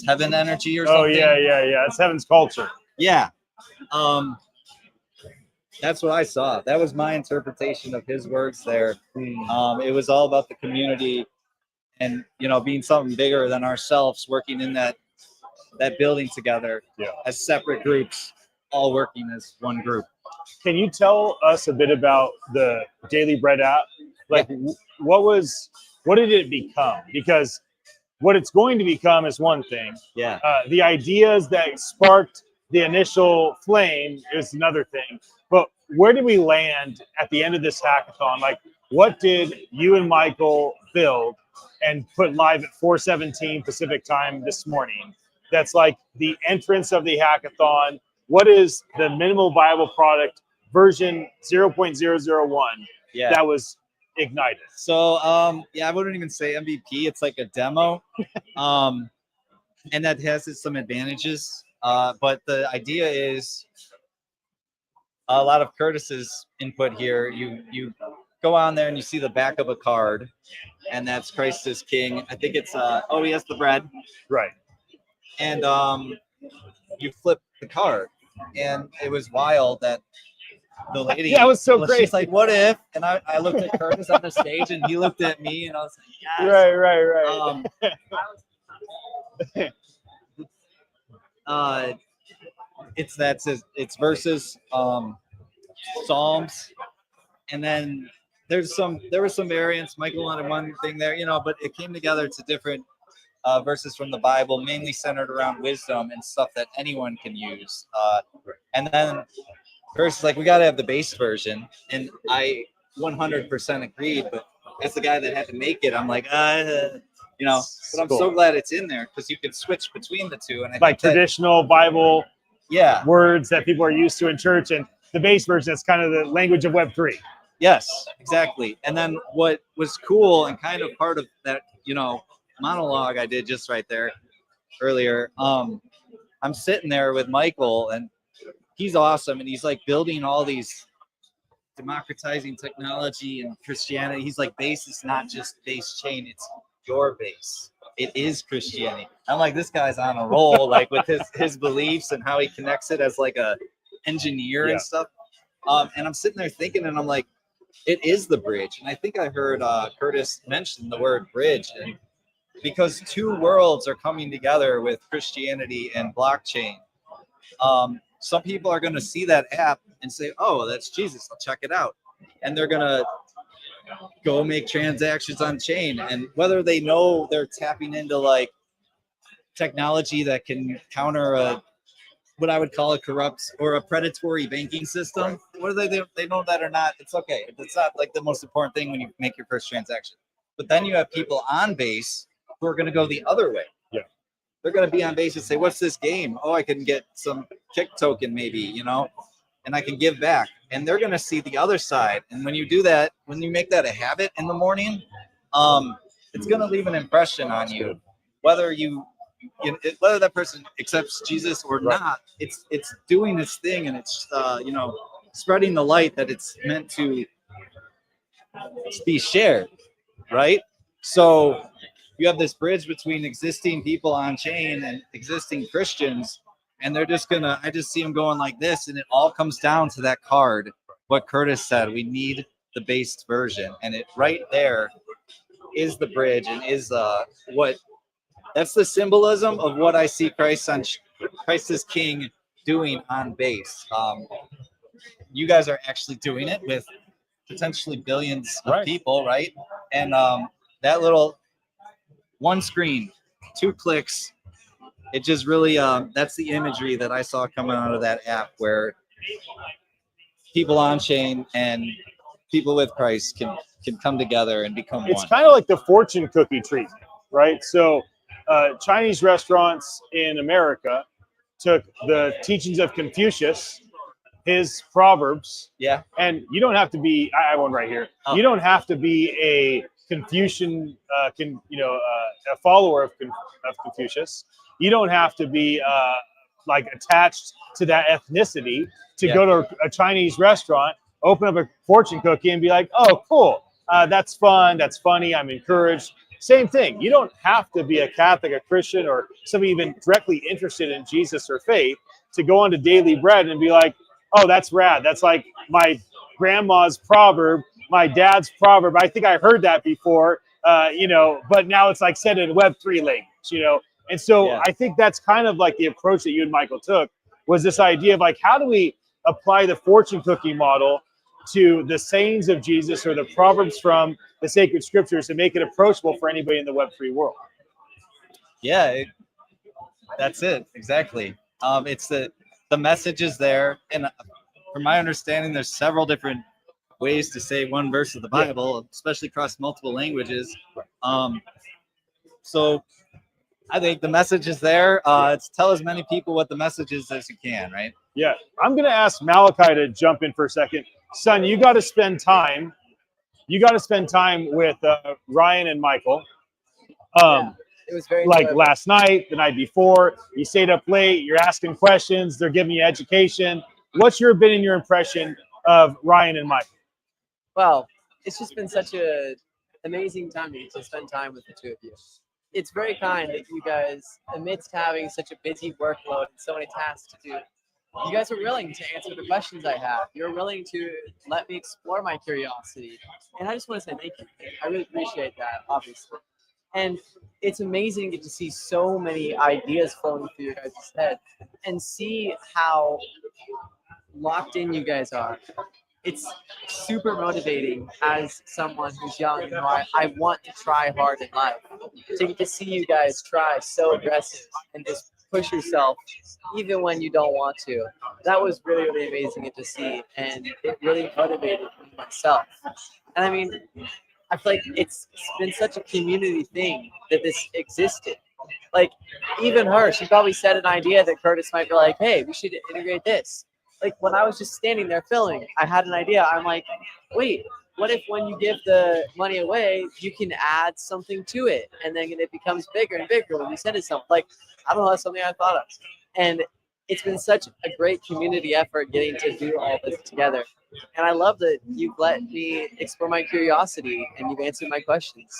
heaven energy or something? Oh yeah. It's heaven's culture. Yeah. That's what I saw. That was my interpretation of his words there. It was all about the community and being something bigger than ourselves, working in that building together as separate groups, all working as one group. Can you tell us a bit about the Daily Bread app? Like, what did it become? Because what it's going to become is one thing. Yeah. The ideas that sparked the initial flame is another thing. But where did we land at the end of this hackathon? Like, what did you and Michael build and put live at 4:17 Pacific time this morning? That's like the entrance of the hackathon. What is the minimal viable product version 0.001 that was ignited? So I wouldn't even say MVP. It's like a demo, and that has some advantages. But the idea is a lot of Curtis's input here. You go on there and you see the back of a card, and that's Christ is King. I think it's he has the bread, right? And you flip the card, and it was wild that the lady, it was so great. She's like, "What if?" And I looked at Curtis on the stage, and he looked at me, and I was like, "Yes." Right. It's verses, Psalms, and then there was some variants. Michael wanted one thing there, but it came together to different verses from the Bible, mainly centered around wisdom and stuff that anyone can use. And then Curtis is like, we got to have the base version, and I 100% agreed, but as the guy that had to make it, I'm like, you know, but I'm Cool. so glad it's in there because you can switch between the two. And I Like think that, traditional Bible yeah, words that people are used to in church, and the base version is kind of the language of Web3. yes, exactly. And then what was cool and kind of part of that, you know, monologue I did just right there earlier, I'm sitting there with Michael, and he's awesome, and he's like building all these democratizing technology and Christianity. He's like, base is not just base chain, it's your base. It is Christianity. I'm like, this guy's on a roll, like with his beliefs and how he connects it as like a engineer and stuff. And I'm sitting there thinking, and I'm like, it is the bridge. And I think I heard Curtis mention the word bridge, and because two worlds are coming together with Christianity and blockchain. Some people are going to see that app and say, oh, that's Jesus, I'll check it out. And they're going to go make transactions on chain. And whether they know they're tapping into like technology that can counter what I would call a corrupt or a predatory banking system, whether they know that or not, it's okay. It's not like the most important thing when you make your first transaction. But then you have people on base who are going to go the other way. Yeah. They're going to be on base and say, what's this game? Oh, I can get some kick token maybe, you know, and I can give back. And they're going to see the other side. And when you do that, when you make that a habit in the morning, it's going to leave an impression on you, whether whether that person accepts Jesus or not. It's doing its thing, and it's you know, spreading the light that it's meant to be shared, right? So you have this bridge between existing people on chain and existing Christians, and they're just gonna, I just see them going like this, and it all comes down to that card. What Curtis said, we need the based version, and it right there is the bridge, and is what that's the symbolism of what I see Christ is King doing on base. You guys are actually doing it with potentially billions of people, right? And that little one screen, 2 clicks, it just really that's the imagery that I saw coming out of that app, where people on chain and people with Christ can come together and become It's one. kind of like the fortune cookie treatment, right? So Chinese restaurants in America took the teachings of Confucius, his proverbs, and you don't have to be, I have one right here, you don't have to be a Confucian, a follower of Confucius. You don't have to be like attached to that ethnicity to go to a Chinese restaurant, open up a fortune cookie and be like, oh, cool. That's fun. That's funny. I'm encouraged. Same thing. You don't have to be a Catholic, a Christian, or somebody even directly interested in Jesus or faith to go onto Daily Bread and be like, oh, that's rad. That's like my grandma's proverb, my dad's proverb. I think I heard that before, but now it's like said in Web3 language, And so I think that's kind of like the approach that you and Michael took, was this idea of like, how do we apply the fortune cookie model to the sayings of Jesus or the proverbs from the sacred scriptures to make it approachable for anybody in the Web3 world? Yeah, that's it. Exactly. It's the message is there. And from my understanding, there's several different ways to say one verse of the Bible, especially across multiple languages. So I think the message is there. It's tell as many people what the message is as you can, right? Yeah. I'm going to ask Malachi to jump in for a second. Son, you got to spend time. You got to spend time with Ryan and Michael. It was very like enjoyable. last night, the night before. You stayed up late. You're asking questions. They're giving you education. What's your impression of Ryan and Michael? Well, it's just been such a amazing time to spend time with the two of you. It's very kind that you guys, amidst having such a busy workload and so many tasks to do, you guys are willing to answer the questions I have. You're willing to let me explore my curiosity. And I just want to say thank you. I really appreciate that, obviously. And it's amazing to see so many ideas flowing through your guys' head and see how locked in you guys are. It's super motivating as someone who's young and I want to try hard in life. To see you guys try so aggressive and just push yourself even when you don't want to. That was really, really amazing to see, and it really motivated me myself. And I mean, I feel like it's been such a community thing that this existed. Like, even her, she probably said an idea that Curtis might be like, hey, we should integrate this. Like, when I was just standing there filming, I had an idea. I'm like, wait, what if when you give the money away, you can add something to it? And then it becomes bigger and bigger when you send it something. Like, I don't know, that's something I thought of. And it's been such a great community effort getting to do all this together. And I love that you've let me explore my curiosity and you've answered my questions.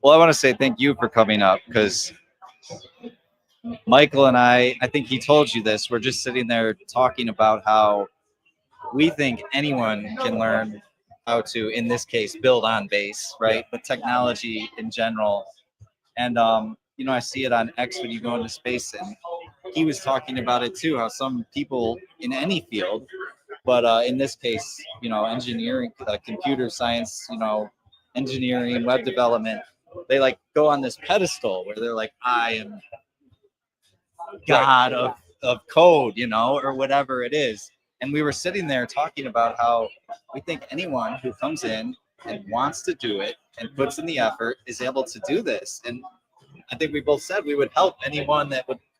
Well, I want to say thank you for coming up, because Michael and I think he told you this, we're just sitting there talking about how we think anyone can learn how to, in this case, build on Base, right? But technology in general. And, you know, I see it on X when you go into space, and he was talking about it too, how some people in any field, but in this case, you know, engineering, computer science, you know, engineering, web development, they like go on this pedestal where they're like, I am God of code, you know, or whatever it is. And we were sitting there talking about how we think anyone who comes in and wants to do it and puts in the effort is able to do this. And I think we both said we would help anyone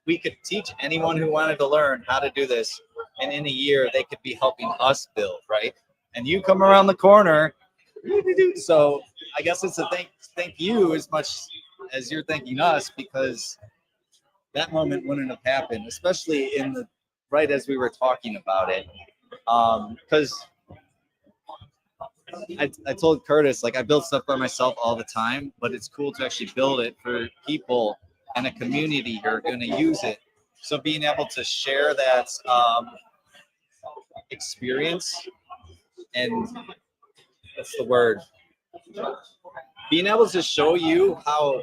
we could teach anyone who wanted to learn how to do this. And in a year, they could be helping us build, right? And you come around the corner. So I guess it's a thank you as much as you're thanking us, because that moment wouldn't have happened, especially right as we were talking about it. Because I told Curtis, like, I build stuff by myself all the time, but it's cool to actually build it for people and a community who are going to use it. So being able to share that experience, and what's the word? Being able to show you how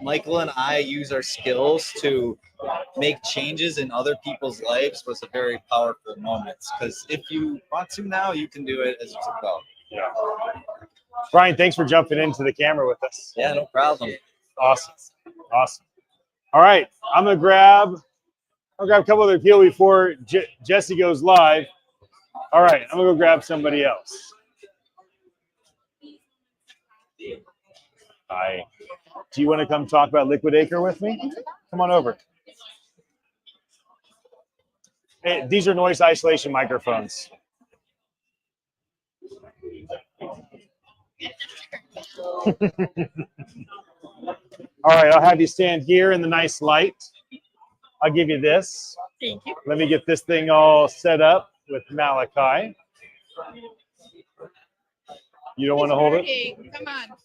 Michael and I use our skills to make changes in other people's lives was a very powerful moment. Because if you want to now, you can do it as you go. Yeah. Brian, thanks for jumping into the camera with us. Yeah, no problem. Awesome. Awesome. All right, I'm gonna grab a couple other people before Jesse goes live. All right, I'm gonna go grab somebody else. Hi. Do you want to come talk about Liquid Acre with me? Come on over. Hey, these are noise isolation microphones. All right, I'll have you stand here in the nice light. I'll give you this. Thank you. Let me get this thing all set up with Malachi. You don't want to hold it? Come on.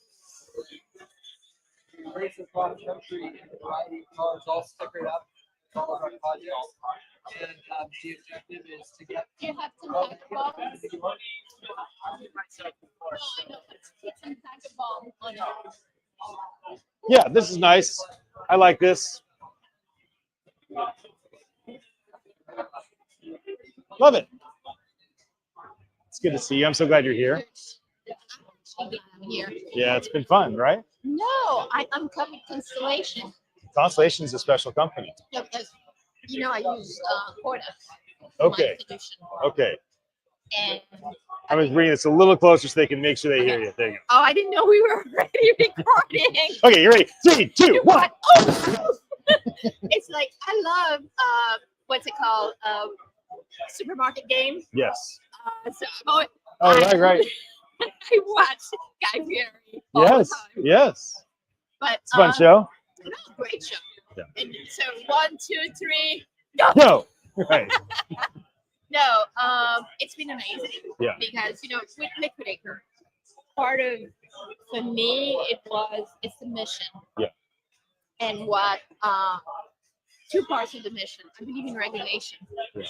Race across country in a variety of cars, all stickered up, all of our projects. And the objective is to get. Do you have some type of ball? Yeah, this is nice. I like this. Love it. It's good to see you. I'm so glad you're here. Here. Yeah, it's been fun, right? No, I'm coming Constellation. Constellation is a special company. No, because you know I use Corda. Okay. Okay. And I'm going to bring this a little closer so they can make sure they hear you. There you go. oh, I didn't know we were already recording. Okay, you ready? 3, 2, 1. Oh! It's like I love what's it called? Supermarket game. Yes. So I'm always, Right. I watch Guy Fieri all Yes. the time. Yes. But It's a fun show. No, great show. Yeah. And so 1, 2, 3, go. No. Right. No, it's been amazing. Yeah. Because with Liquid Acre, part of for me it's the mission. Yeah. And what 2 parts of the mission. I believe in regulation. Yeah.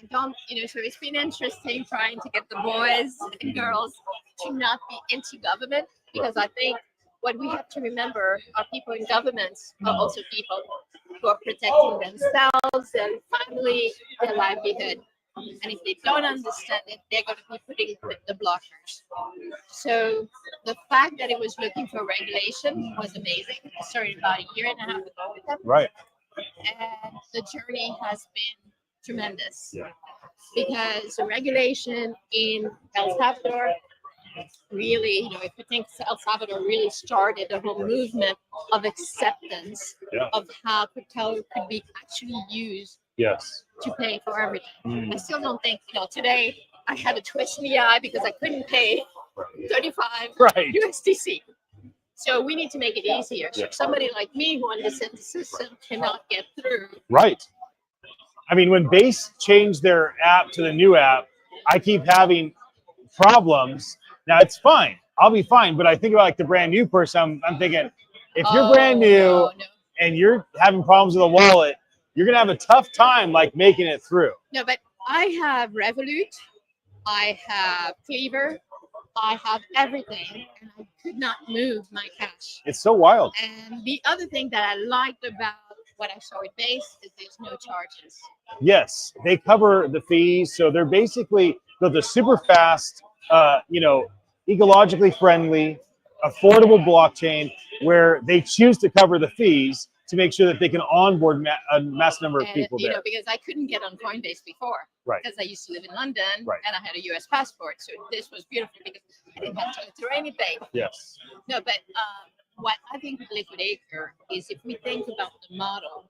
I don't, so it's been interesting trying to get the boys and girls to not be anti-government, because I think what we have to remember are people in governments are also people who are protecting themselves, their family, their livelihood. And if they don't understand it, they're going to be putting the blockers. So the fact that it was looking for regulation was amazing. I started about a year and a half ago with them. Right. And the journey has been tremendous because the regulation in El Salvador really, if you think El Salvador really started the whole movement of acceptance of how crypto could be actually used to pay for everything. I still don't think, today I had a twist in the eye because I couldn't pay 35 USDC. So we need to make it easier. So somebody like me who understands the system cannot get through. Right. I mean, when Base changed their app to the new app, I keep having problems. Now it's fine. I'll be fine. But I think about like the brand new person. I'm thinking, if you're brand new and you're having problems with a wallet, you're gonna have a tough time like making it through. No, but I have Revolut, I have Cleaver, I have everything, and I could not move my cash. It's so wild. And the other thing that I liked about what I saw with Base is there's no charges. Yes, they cover the fees, so they're basically built a super fast, ecologically friendly, affordable blockchain where they choose to cover the fees to make sure that they can onboard a mass number of people there. Because I couldn't get on Coinbase before, because I used to live in London and I had a US passport, so this was beautiful because I didn't have to go through anything. Yes. No, but what I think with Liquid Acre is if we think about the model,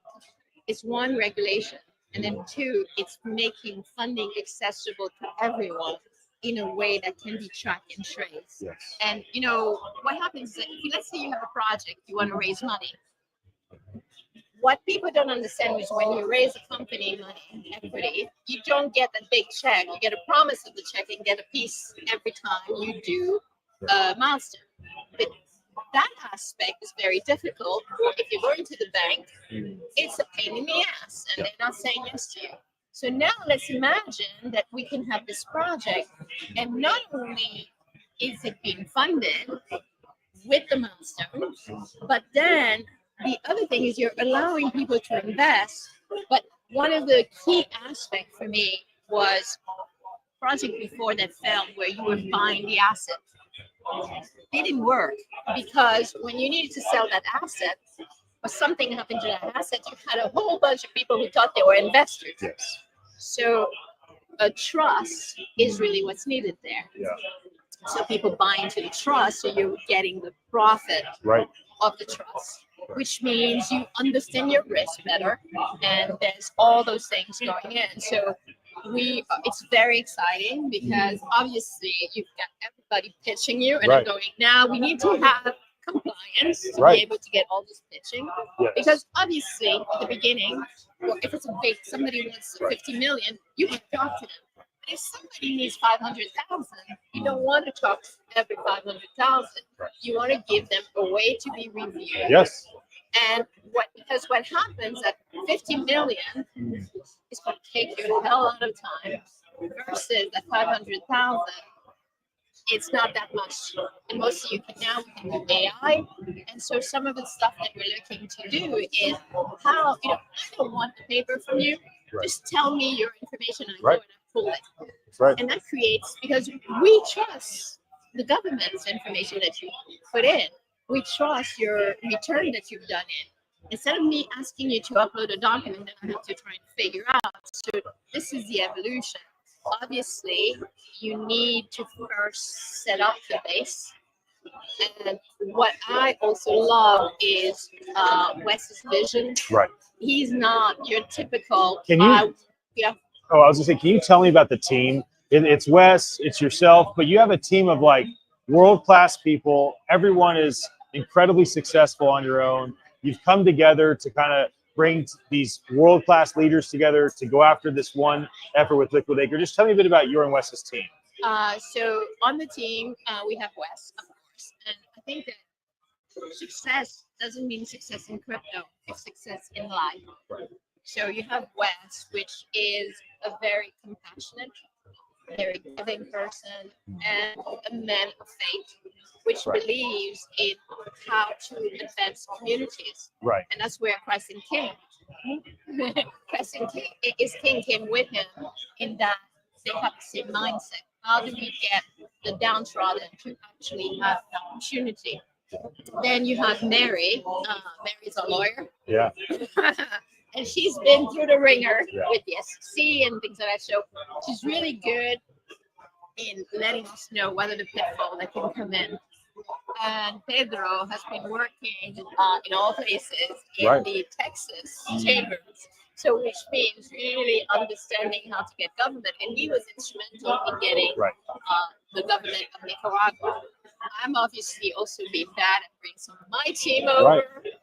it's one, regulation, and then two, it's making funding accessible to everyone in a way that can be tracked and traced. Yes. And what happens is that let's say you have a project, you want to raise money. What people don't understand is when you raise a company money, equity, you don't get a big check. You get a promise of the check and get a piece every time you do a milestone. But that aspect is very difficult. If you're going to the bank, it's a pain in the ass, and they're not saying yes to you. So now let's imagine that we can have this project, and not only is it being funded with the milestones, but then the other thing is you're allowing people to invest. But one of the key aspects for me was project before that failed where you were buying the asset. It didn't work because when you needed to sell that asset or something happened to that asset, you had a whole bunch of people who thought they were investors. Yes. So a trust is really what's needed there. Yeah. So people buy into the trust, so you're getting the profit of the trust, which means you understand your risk better, and there's all those things going in. So it's very exciting because obviously you've got everybody pitching you, and I'm going, now we need to have compliance to be able to get all this pitching. Yes. Because obviously at the beginning, or if it's a big, somebody wants 50 million, you can talk to them. But if somebody needs 500,000, you don't want to talk to every 500,000. You want to give them a way to be reviewed. Yes. And because what happens at 50 million is going to take you a hell lot of time versus at 500,000, it's not that much. And most of you can now do AI. And so some of the stuff that we're looking to do is how, I don't want the paper from you. Just tell me your information and I go and I pull it. And that creates, because we trust the government's information that you put in. We trust your return that you've done in. Instead of me asking you to upload a document that I have to try and figure out. So this is the evolution. Obviously, you need to first set up the base. And what I also love is Wes's vision. Right. He's not your typical. Can you? Oh, I was gonna say, can you tell me about the team? It's Wes, it's yourself, but you have a team of like world-class people. Everyone is incredibly successful on your own. You've come together to kind of bring these world-class leaders together to go after this one effort with Liquid Acre. Just tell me a bit about your and Wes's team. So on the team, we have Wes, of course, and I think that success doesn't mean success in crypto; it's success in life. So you have Wes, which is a very compassionate, very giving person, and a man of faith, which believes in how to advance communities. Right. And that's where Crescent King, King came with him in that they have the same mindset. How do we get the downtrodden to actually have an opportunity? Then you have Mary. Mary's a lawyer. Yeah. And she's been through the ringer with the SEC and things like that. So she's really good in letting us know what are the pitfalls that can come in. And Pedro has been working in all places in the Texas chambers. So which means really understanding how to get government. And he was instrumental in getting the government of Nicaragua. I'm obviously also being bad at bringing some of my team over.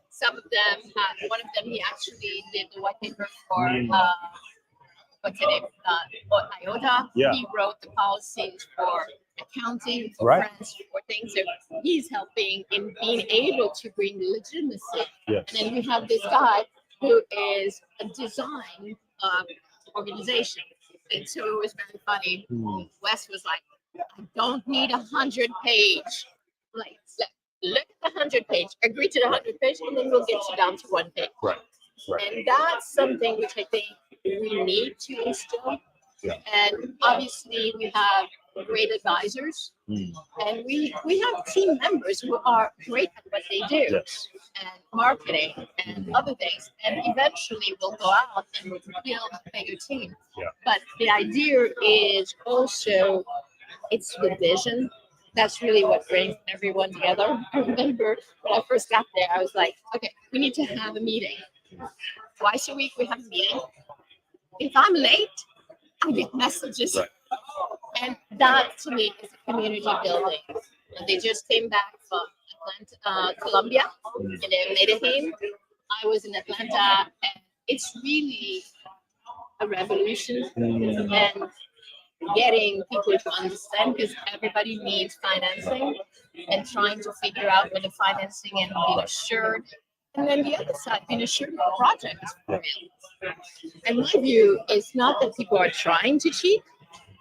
Some of them, one of them, he actually did the white paper for what's the name? IOTA. He wrote the policies for accounting, for France, for things. So he's helping in being able to bring legitimacy. And then we have this guy who is a design organization. And so it was very funny. Wes was like, I don't need 100-page. Like, look at the 100-page, agree to the 100-page, and then we'll get you down to 1 page. And that's something which I think we need to instill. And obviously we have great advisors, and we have team members who are great at what they do, and marketing and other things. And eventually we'll go out and build a bigger team. But the idea is also, it's the vision. That's really what brings everyone together. I remember when I first got there, I was like, okay, we need to have a meeting. Twice a week we have a meeting. If I'm late, I get messages. And that to me is a community building. And they just came back from Atlanta, Colombia, in Medellin. I was in Atlanta, and it's really a revolution. And getting people to understand, because everybody needs financing, and trying to figure out where the financing and being assured. And then the other side, being assured the project is for real. And my view is not that people are trying to cheat,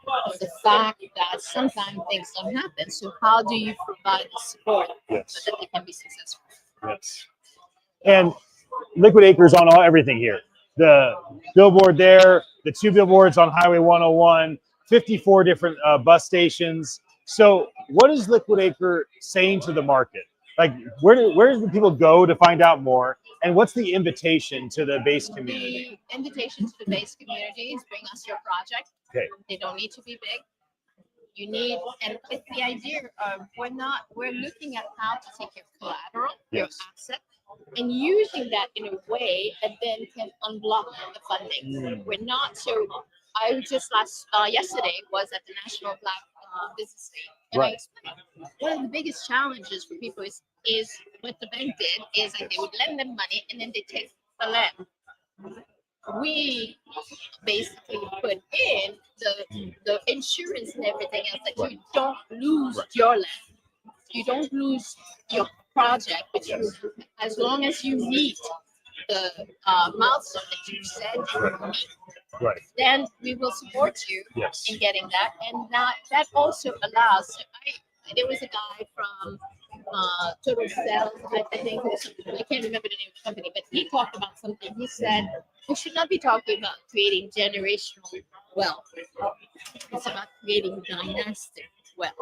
but the fact that sometimes things don't happen. So how do you provide the support so that they can be successful? And Liquid Acres on everything here. The billboard there, the 2 billboards on Highway 101, 54 different bus stations. So what is Liquid Acre saying to the market? Like, where do people go to find out more? And what's the invitation to the base community? The invitation to the base community is bring us your project. They don't need to be big. You need, and it's the idea of we're looking at how to take your collateral, your asset, and using that in a way that then can unblock the funding. We're not so. I just yesterday was at the National Black Business Day, and I explained one of the biggest challenges for people is what the bank did is that they would lend them money and then they take the land. We basically put in the insurance and everything else that you don't lose your land, you don't lose your project, but as long as you meet the milestone that you said you would meet, then we will support you in getting that. And that also allows. So there was a guy from Total Sales, I think, I can't remember the name of the company, but he talked about something. He said we should not be talking about creating generational wealth. It's about creating dynastic wealth.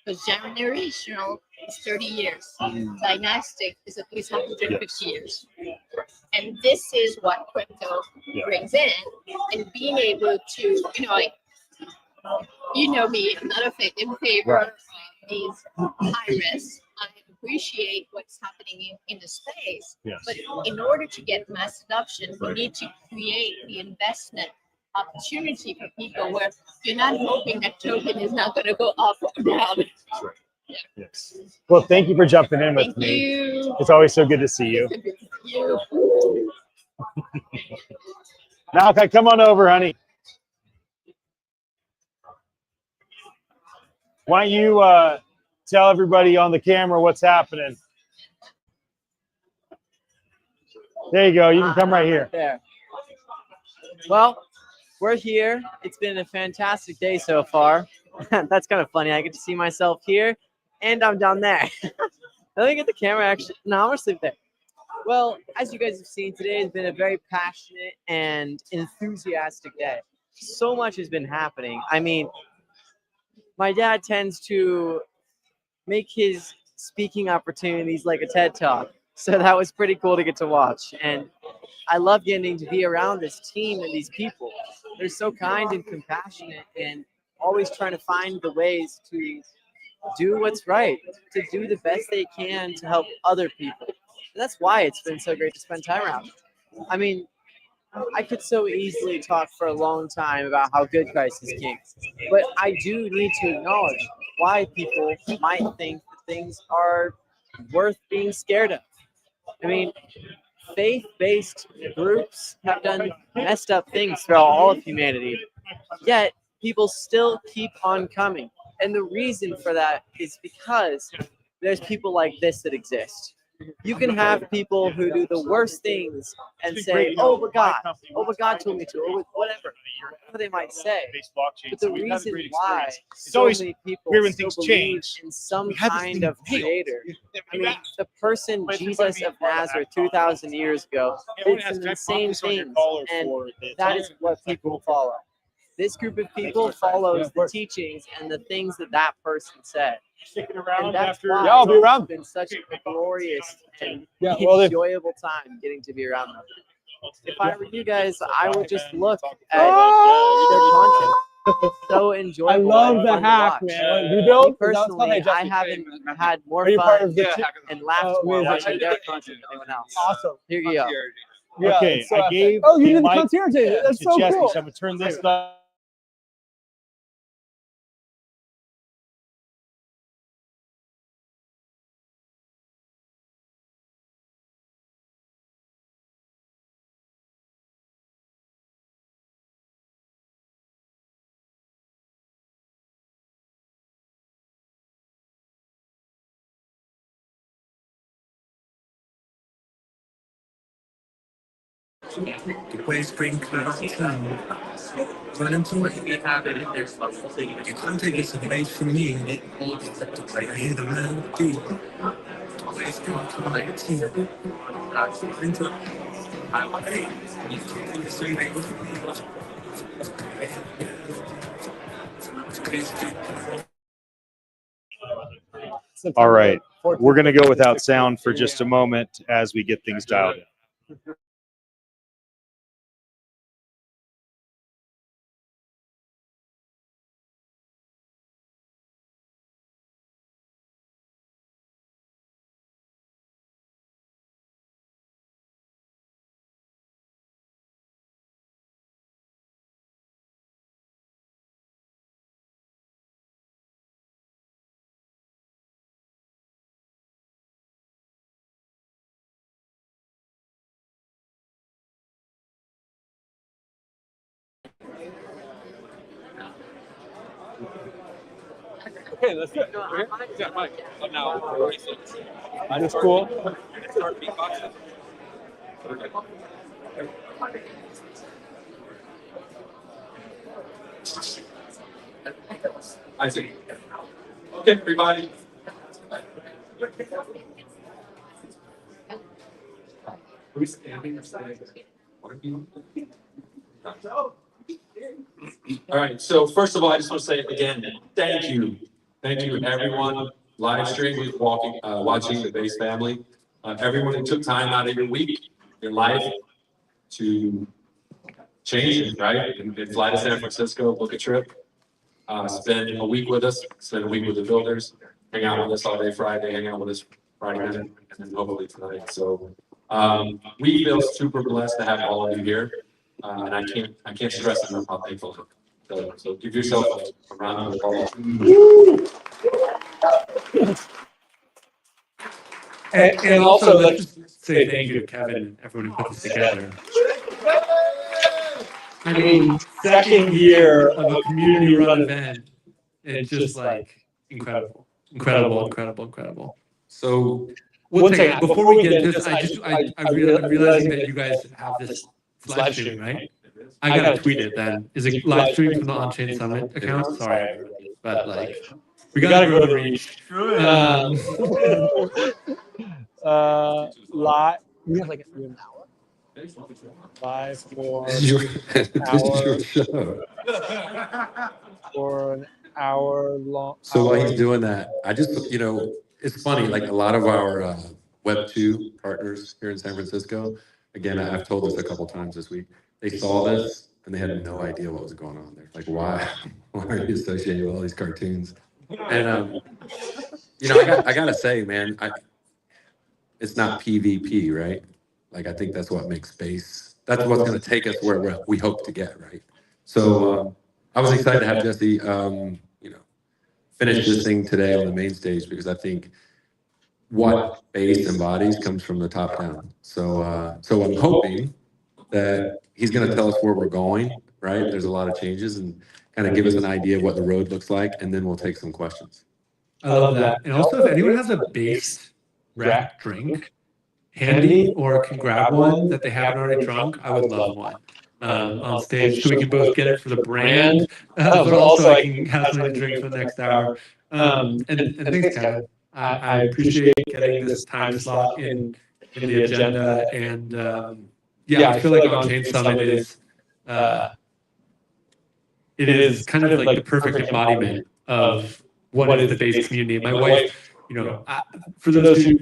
Because generational is 30 years. Dynastic is at least 150 years. And this is what crypto brings in. And being able to, me, I'm not in favor of these high risks. I appreciate what's happening in the space. But in order to get mass adoption, we need to create the investment opportunity for people where you're not hoping that token is not going to go up or down. Well, thank you for jumping in with me. It's always so good to see you. Malachi, come on over, honey. Why don't you tell everybody on the camera what's happening? There you go. You can come right here. There. Well, we're here. It's been a fantastic day so far. That's kind of funny. I get to see myself here, and I'm down there. Let me get the camera, actually. No, I'm going to sleep there. Well, as you guys have seen, today has been a very passionate and enthusiastic day. So much has been happening. I mean, my dad tends to make his speaking opportunities like a TED Talk. So that was pretty cool to get to watch. And I love getting to be around this team and these people. They're so kind and compassionate and always trying to find the ways to do what's right, to do the best they can to help other people. And that's why it's been so great to spend time around. I mean, I could so easily talk for a long time about how good Christ is King, but I do need to acknowledge why people might think that things are worth being scared of. I mean, faith-based groups have done messed up things throughout all of humanity, yet people still keep on coming. And the reason for that is because there's people like this that exist. You can have people who do the worst things and say, oh, but God told me to, or whatever they might say. But the reason why so many people still believe in some kind of creator, I mean, the person Jesus of Nazareth 2,000 years ago did some insane things, and that is what people follow. This group of people follows the teachings and the things that that person said. And that's why it's been such a glorious and enjoyable time getting to be around them. If I were you guys, I would just look at their content. It's so enjoyable. I love and the fun to hack, watch. man. You built? Me personally, I haven't had more fun and laughed more watching their content than anyone else. Awesome. Here you go. Yeah, Okay, so I gave oh, you the did the mic concierge agent. That's to so Jesse, cool. so I'm gonna turn this up. The way spring clouds come, running to what we have it. You can't take this away from me. I hear the melody. The way spring clouds come, into highway. You can't take this away from me. All right, we're gonna go without sound for just a moment as we get things dialed in. Okay, let's do it. Okay. Yeah, Mike. I'm now 46. That's cool. Start beatboxing. I see. Okay, everybody. Are we standing or standing? All right. So first of all, I just want to say again, thank you. Thank you, everyone live streaming, watching the Base family. Everyone who took time out of your week, your life to change it, right? And fly to San Francisco, book a trip, spend a week with us, spend a week with the builders, hang out with us all day Friday, hang out with us Friday night, and then hopefully tonight. So we feel super blessed to have all of you here. And I can't stress enough how thankful I am. So give yourself a round of applause. And also, let's just say thank you to Kevin and everyone who put this together. I mean, second year of a community-run event, it's just like incredible. So one second, before we get into this, I'm realizing that you guys have this live stream, right? I gotta tweet it then. Is it live stream from the OnChain Summit account? Sorry, everybody, but like, we gotta grow the reach. Lot. We have like an hour. 5 more This is your hours show. for an hour long. So while he's doing that, I just, it's funny, like a lot of our Web2 partners here in San Francisco. Again, I've told this a couple times this week. They saw this and they had no idea what was going on there. Like, why are you associated with all these cartoons? And you know, I gotta say, man, it's not PvP, right? Like, I think that's what makes space. That's what's going to take us where we hope to get, right? So I was excited to have Jesse, you know, finish this thing today on the main stage because I think what base embodies comes from the top down. So so I'm hoping that he's going to tell us where we're going, right? There's a lot of changes and kind of give us an idea of what the road looks like, and then we'll take some questions. I love that. And also, if anyone has a based rec drink handy or can grab one that they haven't already drunk, I would love one on stage so we can both get it for the brand, but also I can have something to drink for the next hour. And thanks, Kevin. I appreciate getting this time slot in the agenda. And yeah, I feel like OnChain Summit is it is kind of like the perfect embodiment of what is the base community. My wife, you know, for those who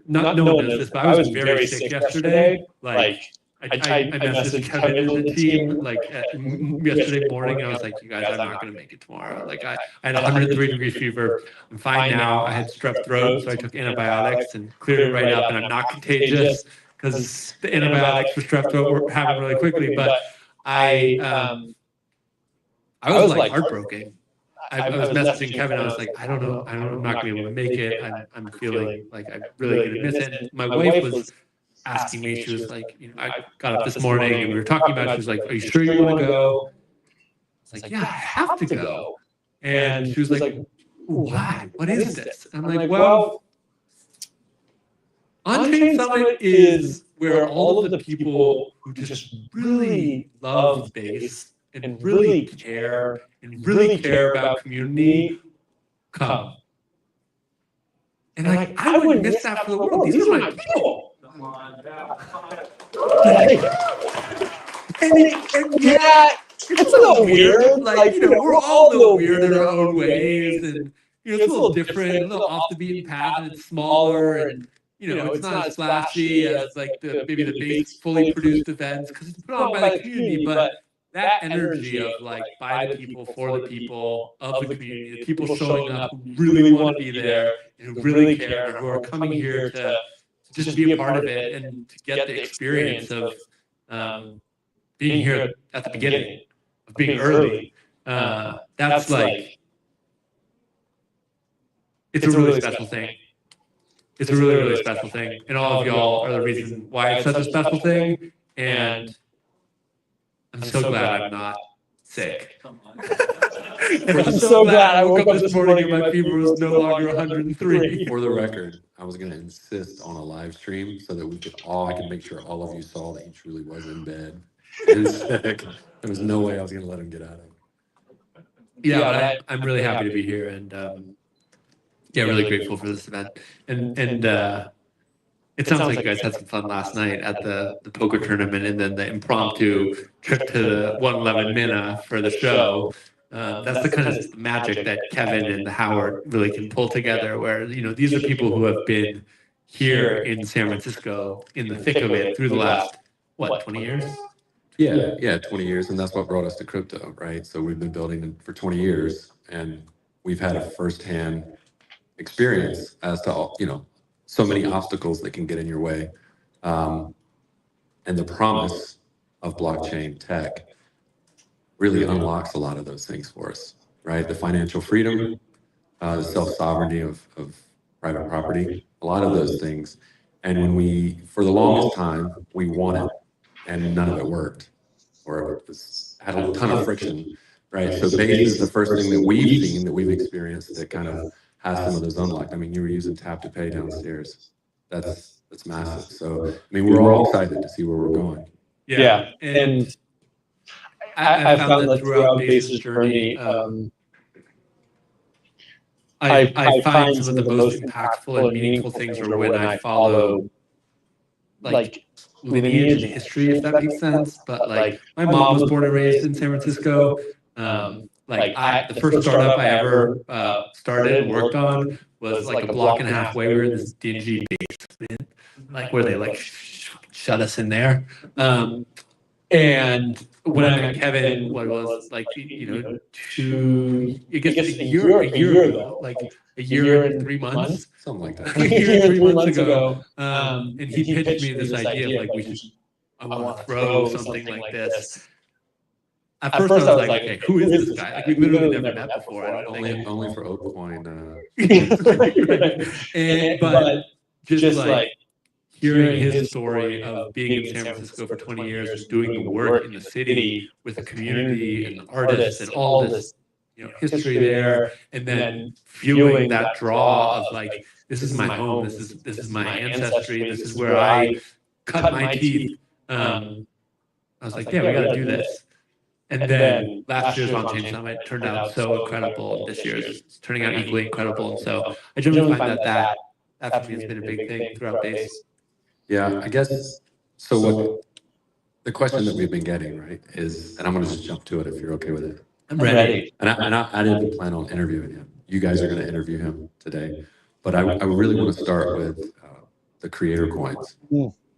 not no one knows this, but I was very sick yesterday. Like I messaged Kevin and the team like yesterday morning. I was like, you guys, I'm not going to make it tomorrow. Like I had 103-degree fever. I'm fine now. I had strep throat, so I took antibiotics and cleared it right up. And I'm not contagious because the antibiotics for strep throat happened really quickly. But I was like heartbroken. I was messaging Kevin. I was like, I don't know. I'm not going to be able to make it. I'm feeling like I'm really going to miss it. And my wife was asking me. She was like, you know, I got up this morning and we were talking about it. She was like, are you sure you want to go? I was like, yeah, I have to go. And she was like, why? What is this? And I'm like, well, OnChain Summit is where all of the people who just really love space and really care about community come. And like, I wouldn't miss that for the world. These are my people. And yeah, it's a little weird. Like, you know, we're all a little weird in our own ways. And, you know, it's a little different, a little off the beaten path, and it's smaller. And, you know, it's not as flashy as like maybe the base fully produced events because it's put on by the community. But that energy of like by the people, for the people, of the community, the people showing up who really want to be there and who really care and who are coming here to just be a part of it and to get the experience of being here at the beginning, of being early. That's like, it's a really special thing. It's a really, really special thing. And all of y'all are the reason why it's such a special thing. And I'm so glad I'm not sick. I'm so glad I woke up this morning and my fever was no longer 103. For the record, I was going to insist on a live stream so that I could make sure all of you saw that he truly was in bed and sick. There was no way I was going to let him get out of it. Yeah, but I'm really happy to be here and yeah, really grateful for this event. And it sounds like you guys had some fun last night at the poker tournament and then the impromptu trip to the 111 Mina for the show. That's the kind of magic that Kevin and the Howard really can pull together where, you know, these are people who have been here in San Francisco in the thick of it through the last, what, 20 years? Yeah, 20 years. And that's what brought us to crypto, right? So we've been building for 20 years and we've had a firsthand experience as to, you know, so many obstacles that can get in your way. And the promise of blockchain tech really unlocks a lot of those things for us, right? The financial freedom, the self-sovereignty of private property, a lot of those things. And when for the longest time, we wanted, and none of it worked, or it had a ton of friction, right? So Base is the first thing that we've seen, that we've experienced that kind of has some of those unlocked. I mean, you were using tap to pay downstairs. That's massive. So, I mean, we're all excited to see where we're going. Yeah. And I found that throughout Base's journey, I find some of the most impactful and meaningful things are when I follow like lineage and history, if that makes sense. But like my mom was born and raised in San Francisco. the first startup I ever started and worked on was like a block and a half away. We were in this dingy basement, like where they like shut us in there. And when I met Kevin, what was like, I guess a year ago, like a year and 3 months, something like that, a year and 3 months ago, and he pitched me this idea of like I want to throw something like this. At first, I was like, okay, who is this guy? Like, we literally never met before. I don't think. Only for Oakcoin. But just like hearing his story of being in San Francisco for 20 years and doing the work in the city with the community and the artists and all this, history there, and then feeling that draw of like, this is my home, this is my ancestry, this is where I cut my teeth. I was like, yeah, we got to do this. And then last year's OnChain Summit turned out so incredible, and this year's turning out equally incredible. And so I generally find that for me has been a big thing throughout Base. Yeah, I guess so. What the question that we've been getting, right, is, and I'm going to just jump to it if you're okay with it. I'm ready. And I didn't plan on interviewing him. You guys are going to interview him today, but I really want to start with the creator coins,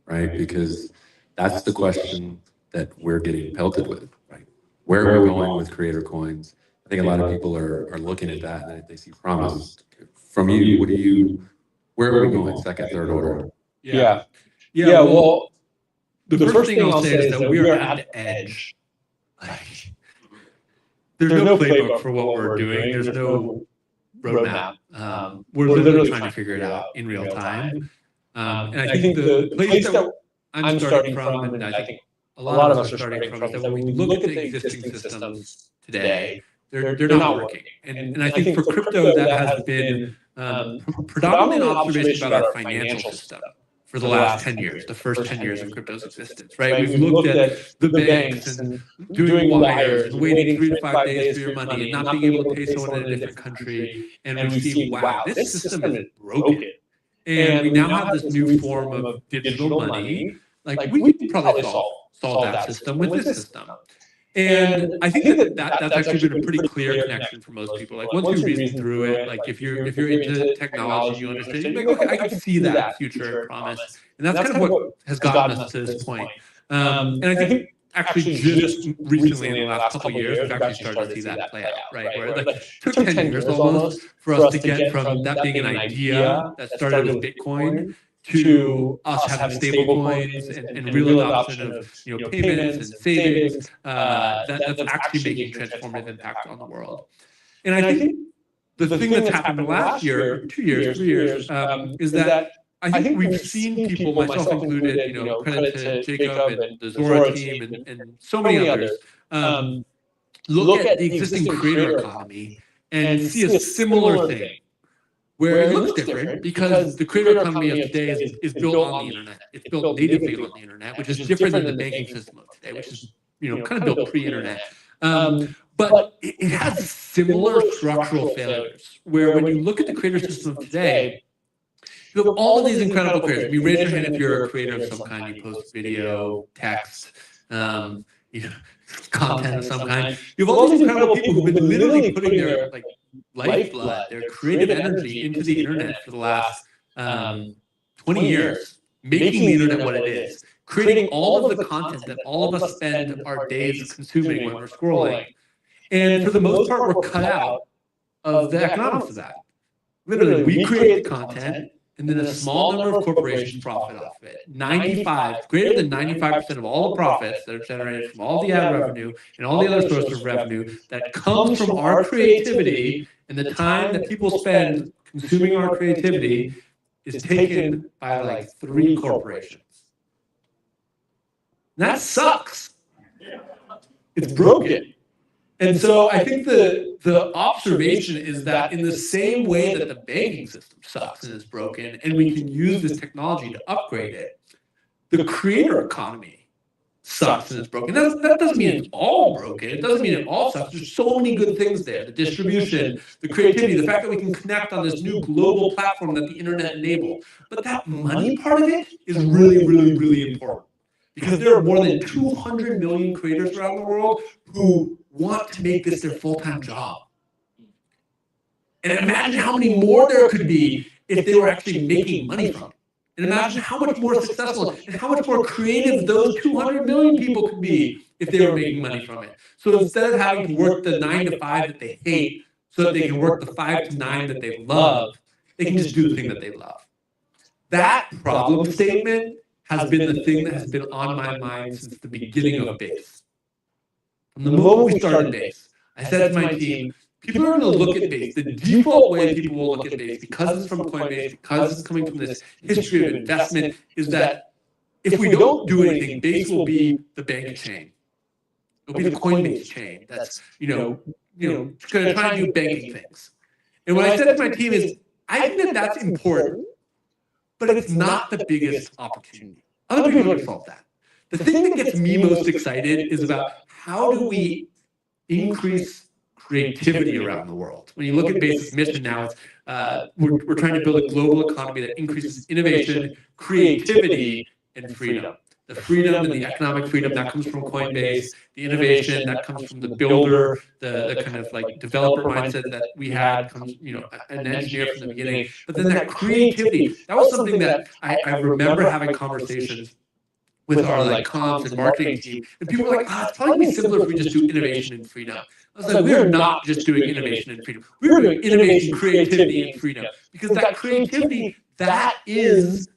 right? Because that's the question that we're getting pelted with, right? Where are we going with creator coins? I think a lot of people are looking at that and they see promise. From you, where are we going? Second, third order? Yeah. Well, the first thing I'll say is that we are at the edge. Like, there's no playbook for what we're doing. There's no roadmap. We're literally trying to figure it out in real time. And I think the place that I'm starting from, and I think a lot of us are starting from, is that when we look at the existing systems today, they're not working. And I think for crypto, that has been predominantly an observation about our financial system for the last 10 years, the first 10 years of crypto's existence, right? We've looked at the banks and doing wires and waiting 3 to 5 days for your money and not being able to pay someone in a different country. And we've seen, wow, this system is broken. And we now have this new form of digital money. Like, we could probably solve that system with this system. And I think that's actually been a pretty clear connection for most people. Like, once you reason through it, like if you're into technology, you understand, you're like, okay, I can see that future promise. And that's kind of what has gotten us to this point. And I think actually just recently in the last couple of years, we've actually started to see that play out, right? Where it like took 10 years almost for us to get from that being an idea that started with Bitcoin to us having stable coins and real adoption of payments and savings that's actually making transformative impact on the world. And I think the thing that's happened in the last year, 2 years, 3 years, is that I think we've seen people, myself included, credit to Jacob and the Zora team and so many others, look at the existing creator economy and see a similar thing. Where it looks different because the creator economy of today is built on the internet. It's built natively on the internet, which is different than the banking system of today, which is kind of built pre-internet. But it has similar structural failures. Where when you look at the creator system of today, you have all of these incredible creators. I mean, raise your hand if you're a creator of some kind. You post video, text, content of some kind. You have all these incredible people who've been literally putting their lifeblood, their creative energy into the internet for the last 20 years, making the internet what it is, creating all of the content that all of us spend our days consuming when we're scrolling. And for the most part, we're cut out of the economics of that. Literally, we create the content, and then a small number of corporations profit off of it. Greater than 95% of all the profits that are generated from all the ad revenue and all the other sources of revenue that comes from our creativity and the time that people spend consuming our creativity is taken by like 3 corporations. And that sucks. It's broken. And so I think the observation is that in the same way that the banking system sucks and is broken, and we can use this technology to upgrade it, the creator economy sucks and is broken. That doesn't mean it's all broken. It doesn't mean it all sucks. There's so many good things there. The distribution, the creativity, the fact that we can connect on this new global platform that the internet enabled. But that money part of it is really, really, really important. because there are more than 200 million creators around the world who want to make this their full-time job. And imagine how many more there could be if they were actually making money from it. And imagine how much more successful and how much more creative those 200 million people could be if they were making money from it. So instead of having to work the 9 to 5 that they hate so that they can work the 5 to 9 that they love, they can just do the thing that they love. That problem statement has been the thing that has been on my mind since the beginning of Base. From the moment we started Base, I said to my team, people are going to look at Base. The default way people will look at Base, because it's from Coinbase, because it's coming from this history of investment, is that if we don't do anything, Base will be the bank chain. It'll be the Coinbase chain that's, going to try and do banking things. And what I said to my team is, I think that that's important, but it's not the biggest opportunity. Other people are going to solve that. The thing that gets me most excited is about how do we increase creativity around the world. When you look at Base's mission now, it's we're trying to build a global economy that increases innovation, creativity, and freedom. The freedom and the economic freedom that comes from Coinbase, the innovation that comes from the builder, the kind of like developer mindset that we had comes, an engineer from the beginning. But then that creativity, that was something that I remember having conversations with our like comms and marketing team, and people were like, it's probably gonna be simpler if we just do innovation and freedom. I was like, we're not just doing innovation and freedom. We're doing innovation, creativity, and freedom. Because that creativity, that is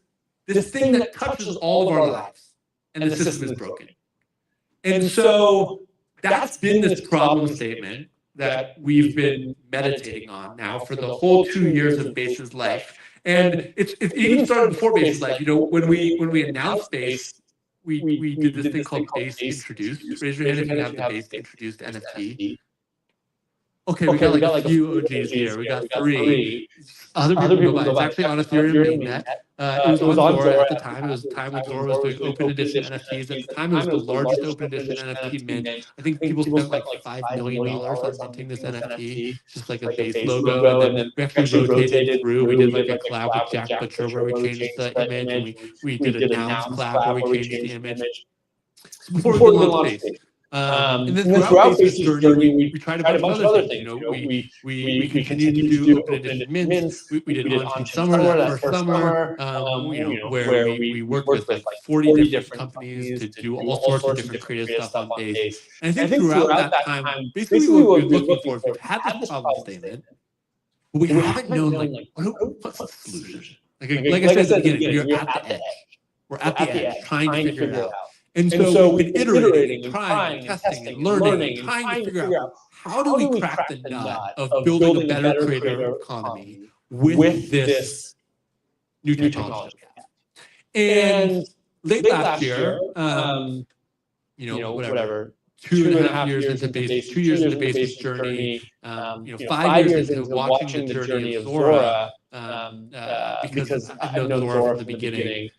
this thing that touches all of our lives. And the system is broken. And so that's been this problem statement that we've been meditating on now for the whole 2 years of Base's life. And it even started before Base's life. When we announced Base, we did this thing called Base Introduced. Raise your hand if you have the Base Introduced NFT. Okay, we got like a few OGs here. We got 3. Other people know about it. It's actually on Ethereum mainnet. It was on Zora at the time. It was the time when Zora was doing open edition NFTs. At the time, it was the largest open edition NFT mint. I think people spent like $5 million on minting this NFT. It's just like a base logo. And then we actually rotated through. We did like a collab with Jack Butcher where we changed the image. And we did a Nouns collab where we changed the image. Before we launched Base. And then throughout Base's journey, we tried a bunch of other things. We continued to do open edition mints. We did OnChain Summer that first summer, where we worked with like 40 different companies to do all sorts of different creative stuff on Base. And I think throughout that time, basically what we're looking for is we've had this problem statement, but we haven't known like what's the solution. Like I said at the beginning, we're at the edge. We're at the edge trying to figure it out. And so we've been iterating, trying, testing, and learning, trying to figure out how do we crack the nut of building a better creator economy with this new technology. And late last year, whatever, 2.5 years into Base, 2 years into Base's journey, 5 years into watching the journey of Zora, because I've known Zora from the beginning.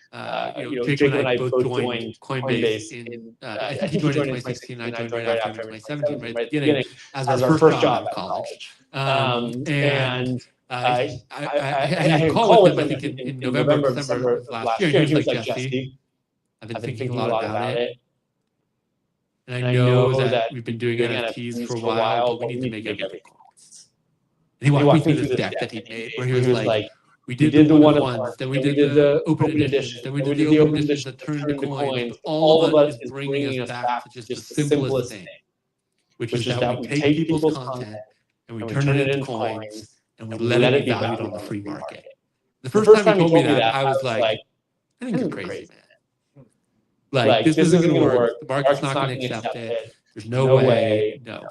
Jacob and I both joined Coinbase in, I think he joined in 2016, and I joined right after him in 2017, right at the beginning, as our first job out of college. And I had a call with him, I think, in November, December of last year, and he was like, Jesse, I've been thinking a lot about it. And I know that we've been doing NFTs for a while, but we need to make everything coins. And he walked me through this deck that he made, where he was like, we did the one-on-ones, then we did the open editions, then we did the open editions that turned into coins. All of it is bringing us back to just the simplest thing, which is that we take people's content and we turn it into coins and we let it be valued on the free market. The first time he told me that, I was like, I think you're crazy, man. Like, this isn't going to work. The market's not going to accept it. There's no way. No.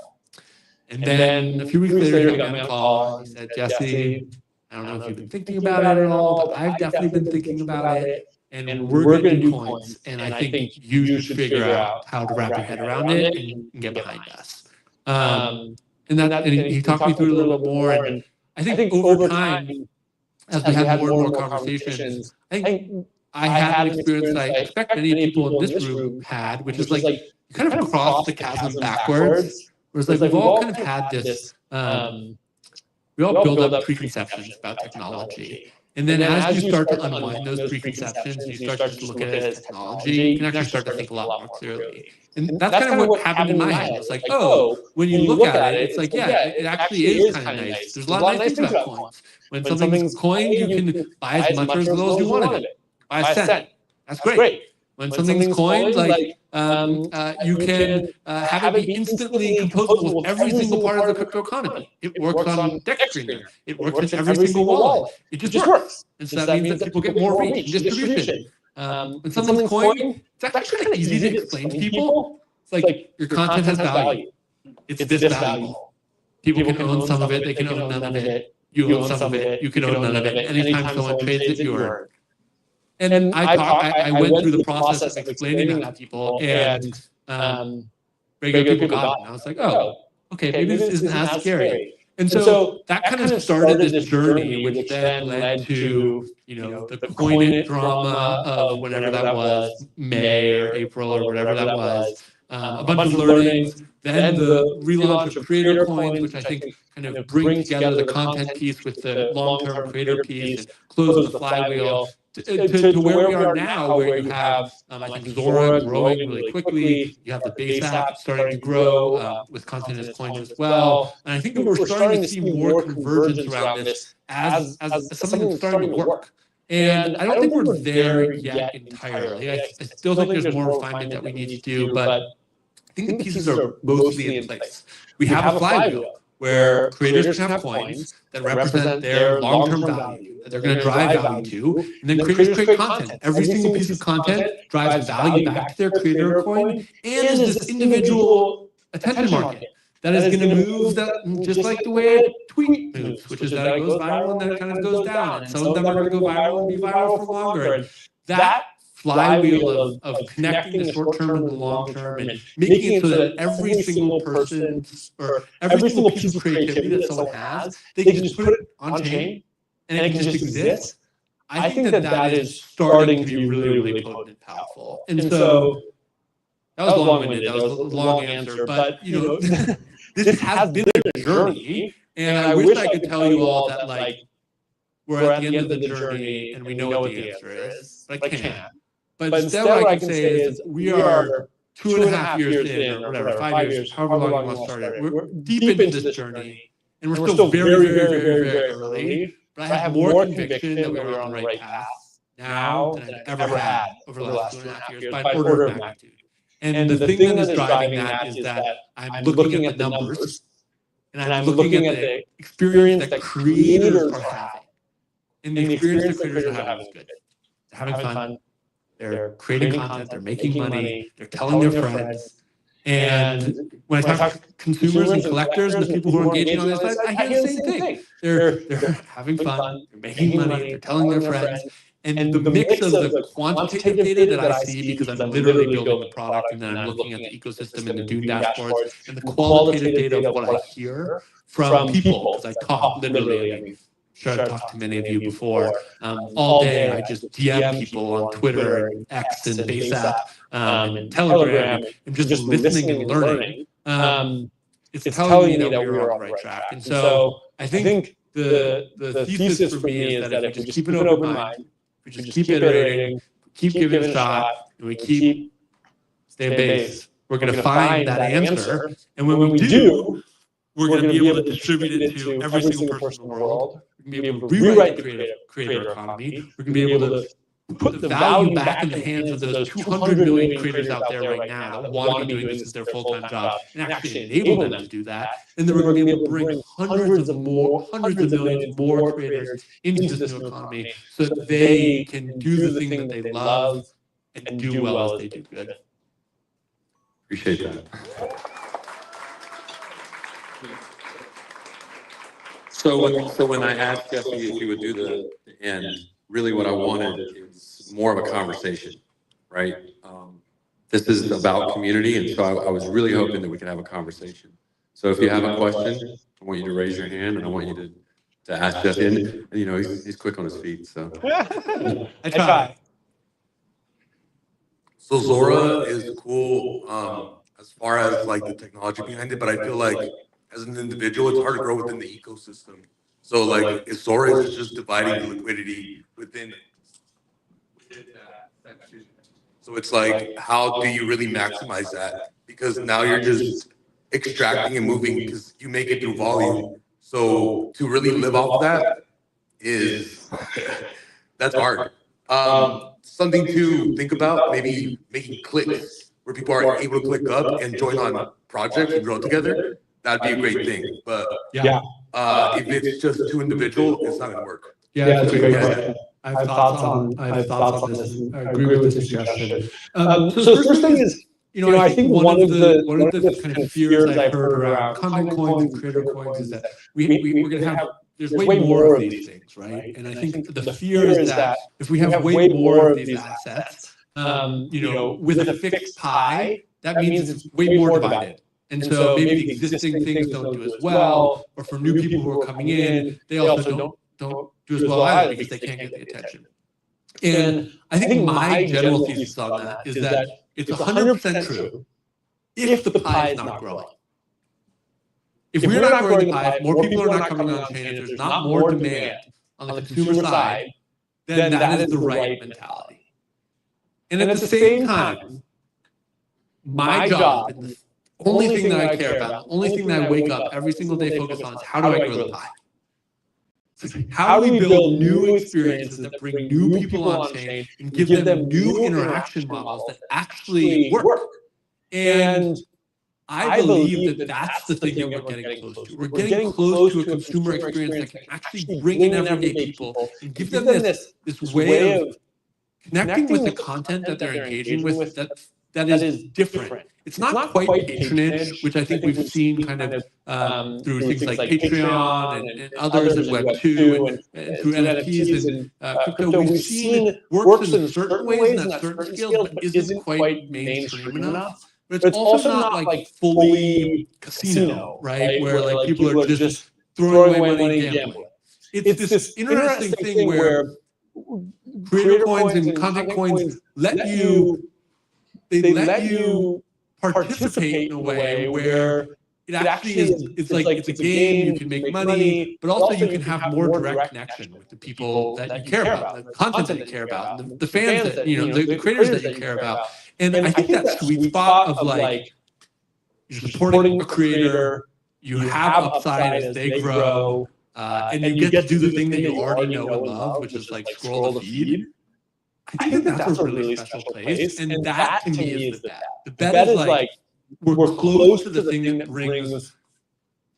And then a few weeks later, he got me on a call. He said, Jesse, I don't know if you've been thinking about it at all, but I've definitely been thinking about it. And we're going to do coins. And I think you should figure out how to wrap your head around it and get behind us. And he talked me through it a little more. And I think over time, as we had more and more conversations, I had an experience that I expect many people in this room had, which is like you kind of cross the chasm backwards. Whereas like we've all kind of had this, we all build up preconceptions about technology. And then as you start to unwind those preconceptions, you start to just look at it as technology, you can actually start to think a lot more clearly. And that's kind of what happened in my head. It's like, oh, when you look at it, it's like, yeah, it actually is kind of nice. There's a lot of nice things about coins. When something's coined, you can buy as much or as little as you want of it. Buy a cent. That's great. When something's coined, like you can have it be instantly composable with every single part of the crypto economy. It works on DexScreener. It works in every single wallet. It just works. And so that means that people get more reach and distribution. When something's coined, it's actually kind of easy to explain to people. It's like your content has value. It's this valuable. People can own some of it. They can own none of it. You own some of it. You can own none of it. Anytime someone trades it, you earn. And I went through the process of explaining that to people, and regular people got it. And I was like, oh, okay, maybe this isn't as scary. And so that kind of started this journey, which then led to, the Coinit drama of whenever that was, May or April or whatever that was, a bunch of learnings, then the relaunch of Creator Coins, which I think kind of bring together the content piece with the long-term creator piece and close the flywheel to where we are now, where you have, I think, Zora growing really quickly. You have the base app starting to grow with content as coins as well. And I think that we're starting to see more convergence around this as something that's starting to work. And I don't think we're there yet entirely. I still think there's more refinement that we need to do, but I think the pieces are mostly in place. We have a flywheel where creators can have coins that represent their long-term value that they're going to drive value to, and then creators create content. Every single piece of content drives value back to their creator coin, and is this individual attention market that is going to move that just like the way a tweet moves, which is that it goes viral and then it kind of goes down, and some of them are going to go viral and be viral for longer. And that flywheel of connecting the short term and the long term and making it so that every single person's or every single piece of creativity that someone has, they can just put it on chain and it can just exist. I think that is starting to be really, really potent and powerful. And so that was long-winded. That was a long answer, but this has been a journey, and I wish I could tell you all that we're at the end of the journey and we know what the answer is, but I can't. But instead, what I can say is we are 2.5 years in, or whatever, 5 years, however long you want to start it. We're deep into this journey, and we're still very, very, very, very early. But I have more conviction that we're on the right path now than I've ever had over the last 2.5 years by an order of magnitude. And the thing that is driving that is that I'm looking at the numbers, and I'm looking at the experience that creators are having. And the experience that creators are having is good. They're having fun. They're creating content, they're making money, they're telling their friends. And when I talk to consumers and collectors and the people who are engaging on this side, I hear the same thing. They're having fun, they're making money, they're telling their friends. And the mix of the quantitative data that I see, because I'm literally building the product and then I'm looking at the ecosystem and the Dune dashboards, and the qualitative data of what I hear from people, because I talk literally, I mean, sure, I've talked to many of you before. All day, I just DM people on Twitter and X and Base App and Telegram. I'm just listening and learning. It's telling me that we're on the right track. And so I think the thesis for me is that if we just keep an open mind, we just keep iterating, keep giving it a shot, and we keep staying base, we're going to find that answer. And when we do, we're going to be able to distribute it to every single person in the world. We're going to be able to rewrite the creator economy. We're going to be able to put the value back in the hands of those 200 million creators out there right now that want to be doing this as their full-time job and actually enable them to do that. And then we're going to be able to bring hundreds of millions more creators into this new economy so that they can do the thing that they love and do well as they do good. Appreciate that. So when I asked Jesse if he would do the end, really what I wanted is more of a conversation, right? This is about community, and so I was really hoping that we could have a conversation. So if you have a question, I want you to raise your hand, and I want you to ask Jesse. And he's quick on his feet, so. I try. So Zora is cool as far as like the technology behind it, but I feel like as an individual, it's hard to grow within the ecosystem. So like storage is just dividing the liquidity within that section. So it's like, how do you really maximize that? Because now you're just extracting and moving because you make it through volume. So to really live off of that is that's hard. Something to think about, maybe making clicks where people are able to click up and join on projects and grow together. That'd be a great thing. But Yeah. if it's just too individual, it's not gonna work. Yeah, that's a great question. I have thoughts on this. And I agree with the suggestion. So the first thing is, I think one of the kind of fears I've heard around content coins and creator coins is that we're going to have there's way more of these things, right? And I think the fear is that if we have way more of these assets, with a fixed pie, that means it's way more divided. And so maybe the existing things don't do as well, or for new people who are coming in, they also don't do as well either because they can't get the attention. And I think my general thesis on that is that it's 100% true if the pie is not growing. If we're not growing the pie, if more people are not coming on chain, if there's not more demand on the consumer side, then that is the right mentality. And at the same time, my job, and the only thing that I care about, the only thing that I wake up every single day focused on is how do I grow the pie? How do we build new experiences that bring new people on chain and give them new interaction models that actually work? And I believe that that's the thing that we're getting close to. We're getting close to a consumer experience that can actually bring in everyday people and give them this way of connecting with the content that they're engaging with that is different. It's not quite patronage, which I think we've seen kind of through things like Patreon and others in Web2 and through NFTs and crypto. We've seen it works in certain ways and at certain scales, but isn't quite mainstream enough. But it's also not like fully casino, right? Where like people are just throwing away money and gambling. It's this interesting thing where creator coins and content coins let you participate in a way where it actually is, it's like it's a game, you can make money, but also you can have more direct connection with the people that you care about, the content that you care about, the fans that, the creators that you care about. And I think that sweet spot of like, you're supporting a creator, you have upside as they grow, and you get to do the thing that you already know and love, which is like scroll the feed. I think that's a really special place, and that to me is the bet. The bet is like we're close to the thing that brings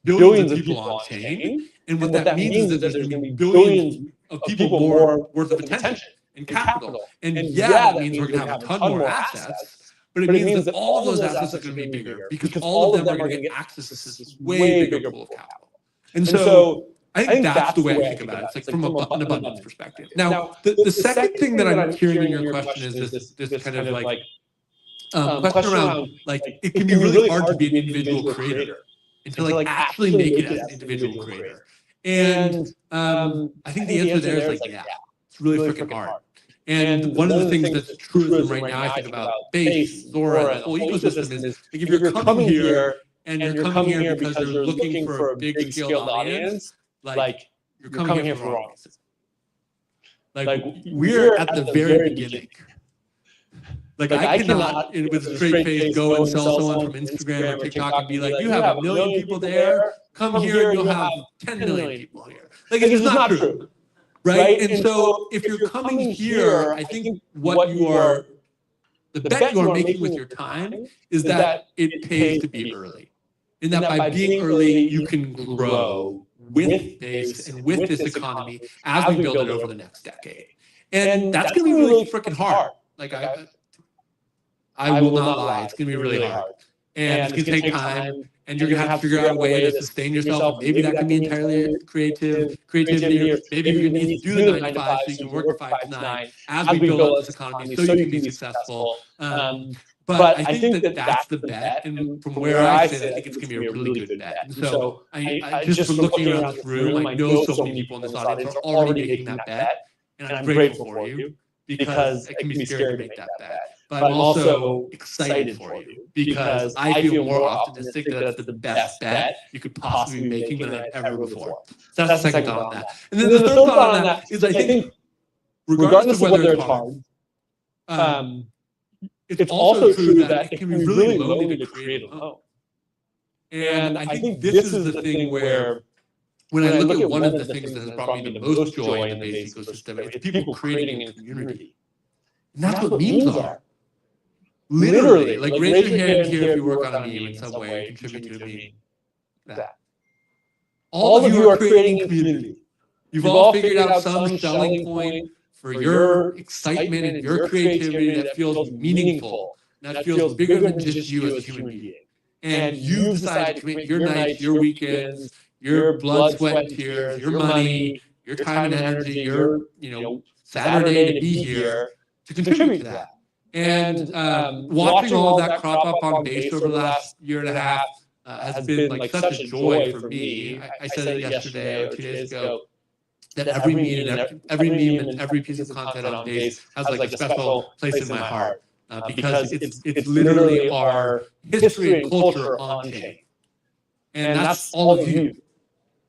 billions of people on chain, and what that means is that there's going to be billions of people more worth of attention and capital. And yeah, that means we're going to have a ton more assets, but it means that all of those assets are going to be bigger because all of them are going to get access to this way bigger pool of capital. And so I think that's the way I think about it. It's like from an abundance perspective. Now, the second thing that I'm hearing in your question is this kind of like question around like it can be really hard to be an individual creator and to like actually make it as an individual creator. And I think the answer there is like, yeah, it's really freaking hard. And one of the things that's truism right now, I think about Base, Zora, the whole ecosystem is like if you're coming here and you're coming here because you're looking for a big scaled audience, like you're coming here for the wrong reason. Like we're at the very beginning. Like I cannot, with a straight face, go and sell someone from Instagram or TikTok and be like, you have 1 million people there, come here and you'll have 10 million people here. Like it's just not true, right? And so if you're coming here, I think the bet you are making with your time is that it pays to be early. And that by being early, you can grow with Base and with this economy as we build it over the next decade. And that's going to be really freaking hard. Like I will not lie, it's going to be really hard. And it's going to take time, and you're going to have to figure out a way to sustain yourself. Maybe that can be entirely creativity, or maybe you need to do the 9 to 5 so you can work 5 to 9 as we build up this economy so you can be successful. But I think that that's the bet, and from where I sit, I think it's going to be a really good bet. And so I just from looking around this room, I know so many people in this audience are already making that bet, and I'm grateful for you because it can be scary to make that bet. but I'm also excited for you because I feel more optimistic that it's the best bet you could possibly be making than I've ever before. So that's the second thought on that. And then the third thought on that is I think regardless of whether it's hard, it's also true that it can be really lonely to create alone. And I think this is the thing where when I look at one of the things that has brought me the most joy in the Base ecosystem, it's people creating in community. And that's what memes are. Literally, like raise your hand here if you work on a meme in some way, contribute to a meme. That. All of you are creating in community. You've all figured out some selling point for your excitement and your creativity that feels meaningful, that feels bigger than just you as a human being. And you've decided to commit your nights, your weekends, your blood, sweat, and tears, your money, your time and energy, your Saturday to be here to contribute to that. And watching all of that crop up on Base over the last year and a half has been like such a joy for me. I said it yesterday or 2 days ago that every meme and every piece of content on Base has like a special place in my heart because it's literally our history and culture on chain, and that's all of you.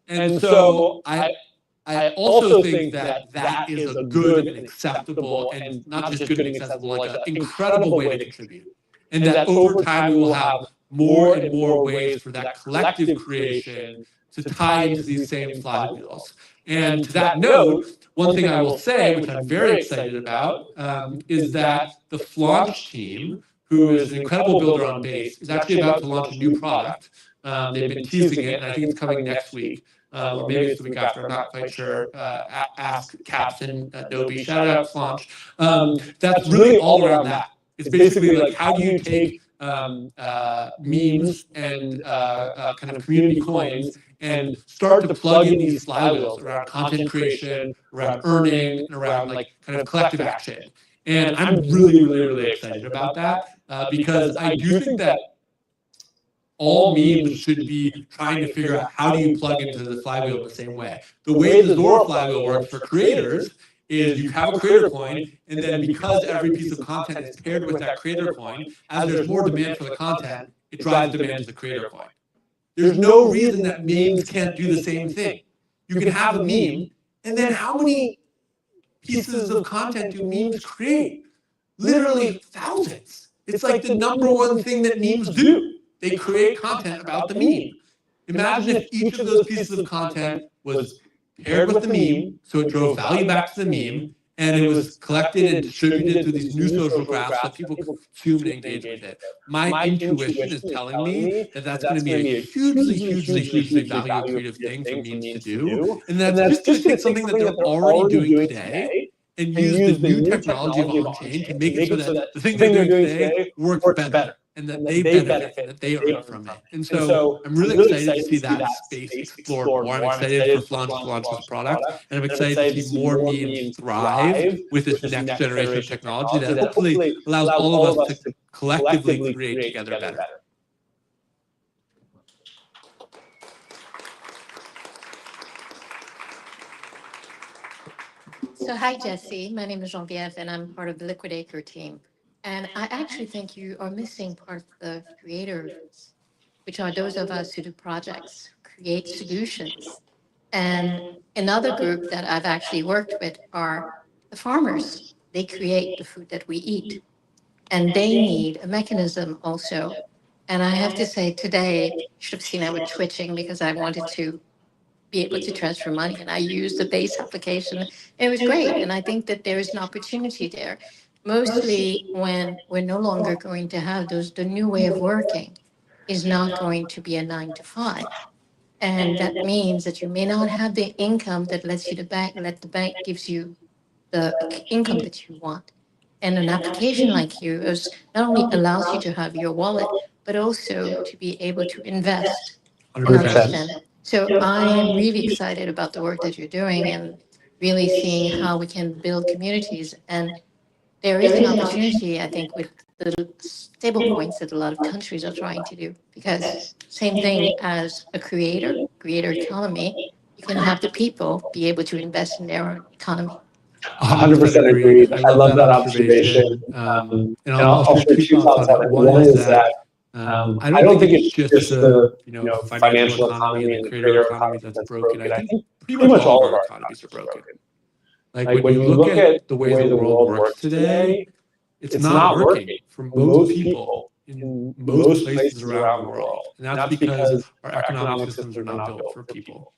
And so I also think that that is a good and acceptable, and not just good and acceptable, like an incredible way to contribute. And that over time we will have more and more ways for that collective creation to tie into these same flywheels. And to that note, one thing I will say, which I'm very excited about, is that the Flaunch team, who is an incredible builder on Base, is actually about to launch a new product. They've been teasing it, and I think it's coming next week. Or maybe it's the week after, I'm not quite sure. Ask Captain Adobe, shout out Flaunch. That's really all around that. It's basically like, how do you take memes and kind of community coins and start to plug in these flywheels around content creation, around earning, and around like kind of collective action. And I'm really, really, really excited about that because I do think that all memes should be trying to figure out how do you plug into the flywheel in the same way. The way the Zora flywheel works for creators is you have a creator coin, and then because every piece of content is paired with that creator coin, as there's more demand for the content, it drives demand to the creator coin. There's no reason that memes can't do the same thing. You can have a meme, and then how many pieces of content do memes create? Literally thousands. It's like the number one thing that memes do. They create content about the meme. Imagine if each of those pieces of content was paired with the meme, so it drove value back to the meme, and it was collected and distributed through these new social graphs that people consume and engage with it. My intuition is telling me that that's going to be a hugely, hugely, hugely value accretive thing for memes to do, and that's just going to take something that they're already doing today and use the new technology of OnChain to make it so that the thing they're doing today works better. And that they benefit, and that they earn from it. And so I'm really excited to see that space explored more. I'm excited for Flaunch to launch this product, and I'm excited to see more memes thrive with this next generation of technology that hopefully allows all of us to collectively create together better. So hi, Jesse. My name is Geneviève, and I'm part of the Liquidator team. And I actually think you are missing part of the creators, which are those of us who do projects, create solutions. And another group that I've actually worked with are the farmers. They create the food that we eat. And they need a mechanism also. And I have to say today, you should have seen I was twitching because I wanted to be able to transfer money. And I used the Base application. It was great. And I think that there is an opportunity there. Mostly when we're no longer going to have the new way of working is not going to be a 9 to 5. And that means that you may not have the income that lets you the bank gives you the income that you want. And an application like you is not only allows you to have your wallet, but also to be able to invest and 100%. understand. So I am really excited about the work that you're doing and really seeing how we can build communities. And there is an opportunity, I think, with the stable coins that a lot of countries are trying to do, because same thing as a creator economy, you can have the people be able to invest in their own economy. 100% agreed. I love that observation. And I'll share two thoughts on it. One is that I don't think it's just the financial economy and the creator economy that's broken. I think pretty much all of our economies are broken. Like when you look at the way the world works today, it's not working for most people in most places around the world. And that's because our economic systems are not built for people.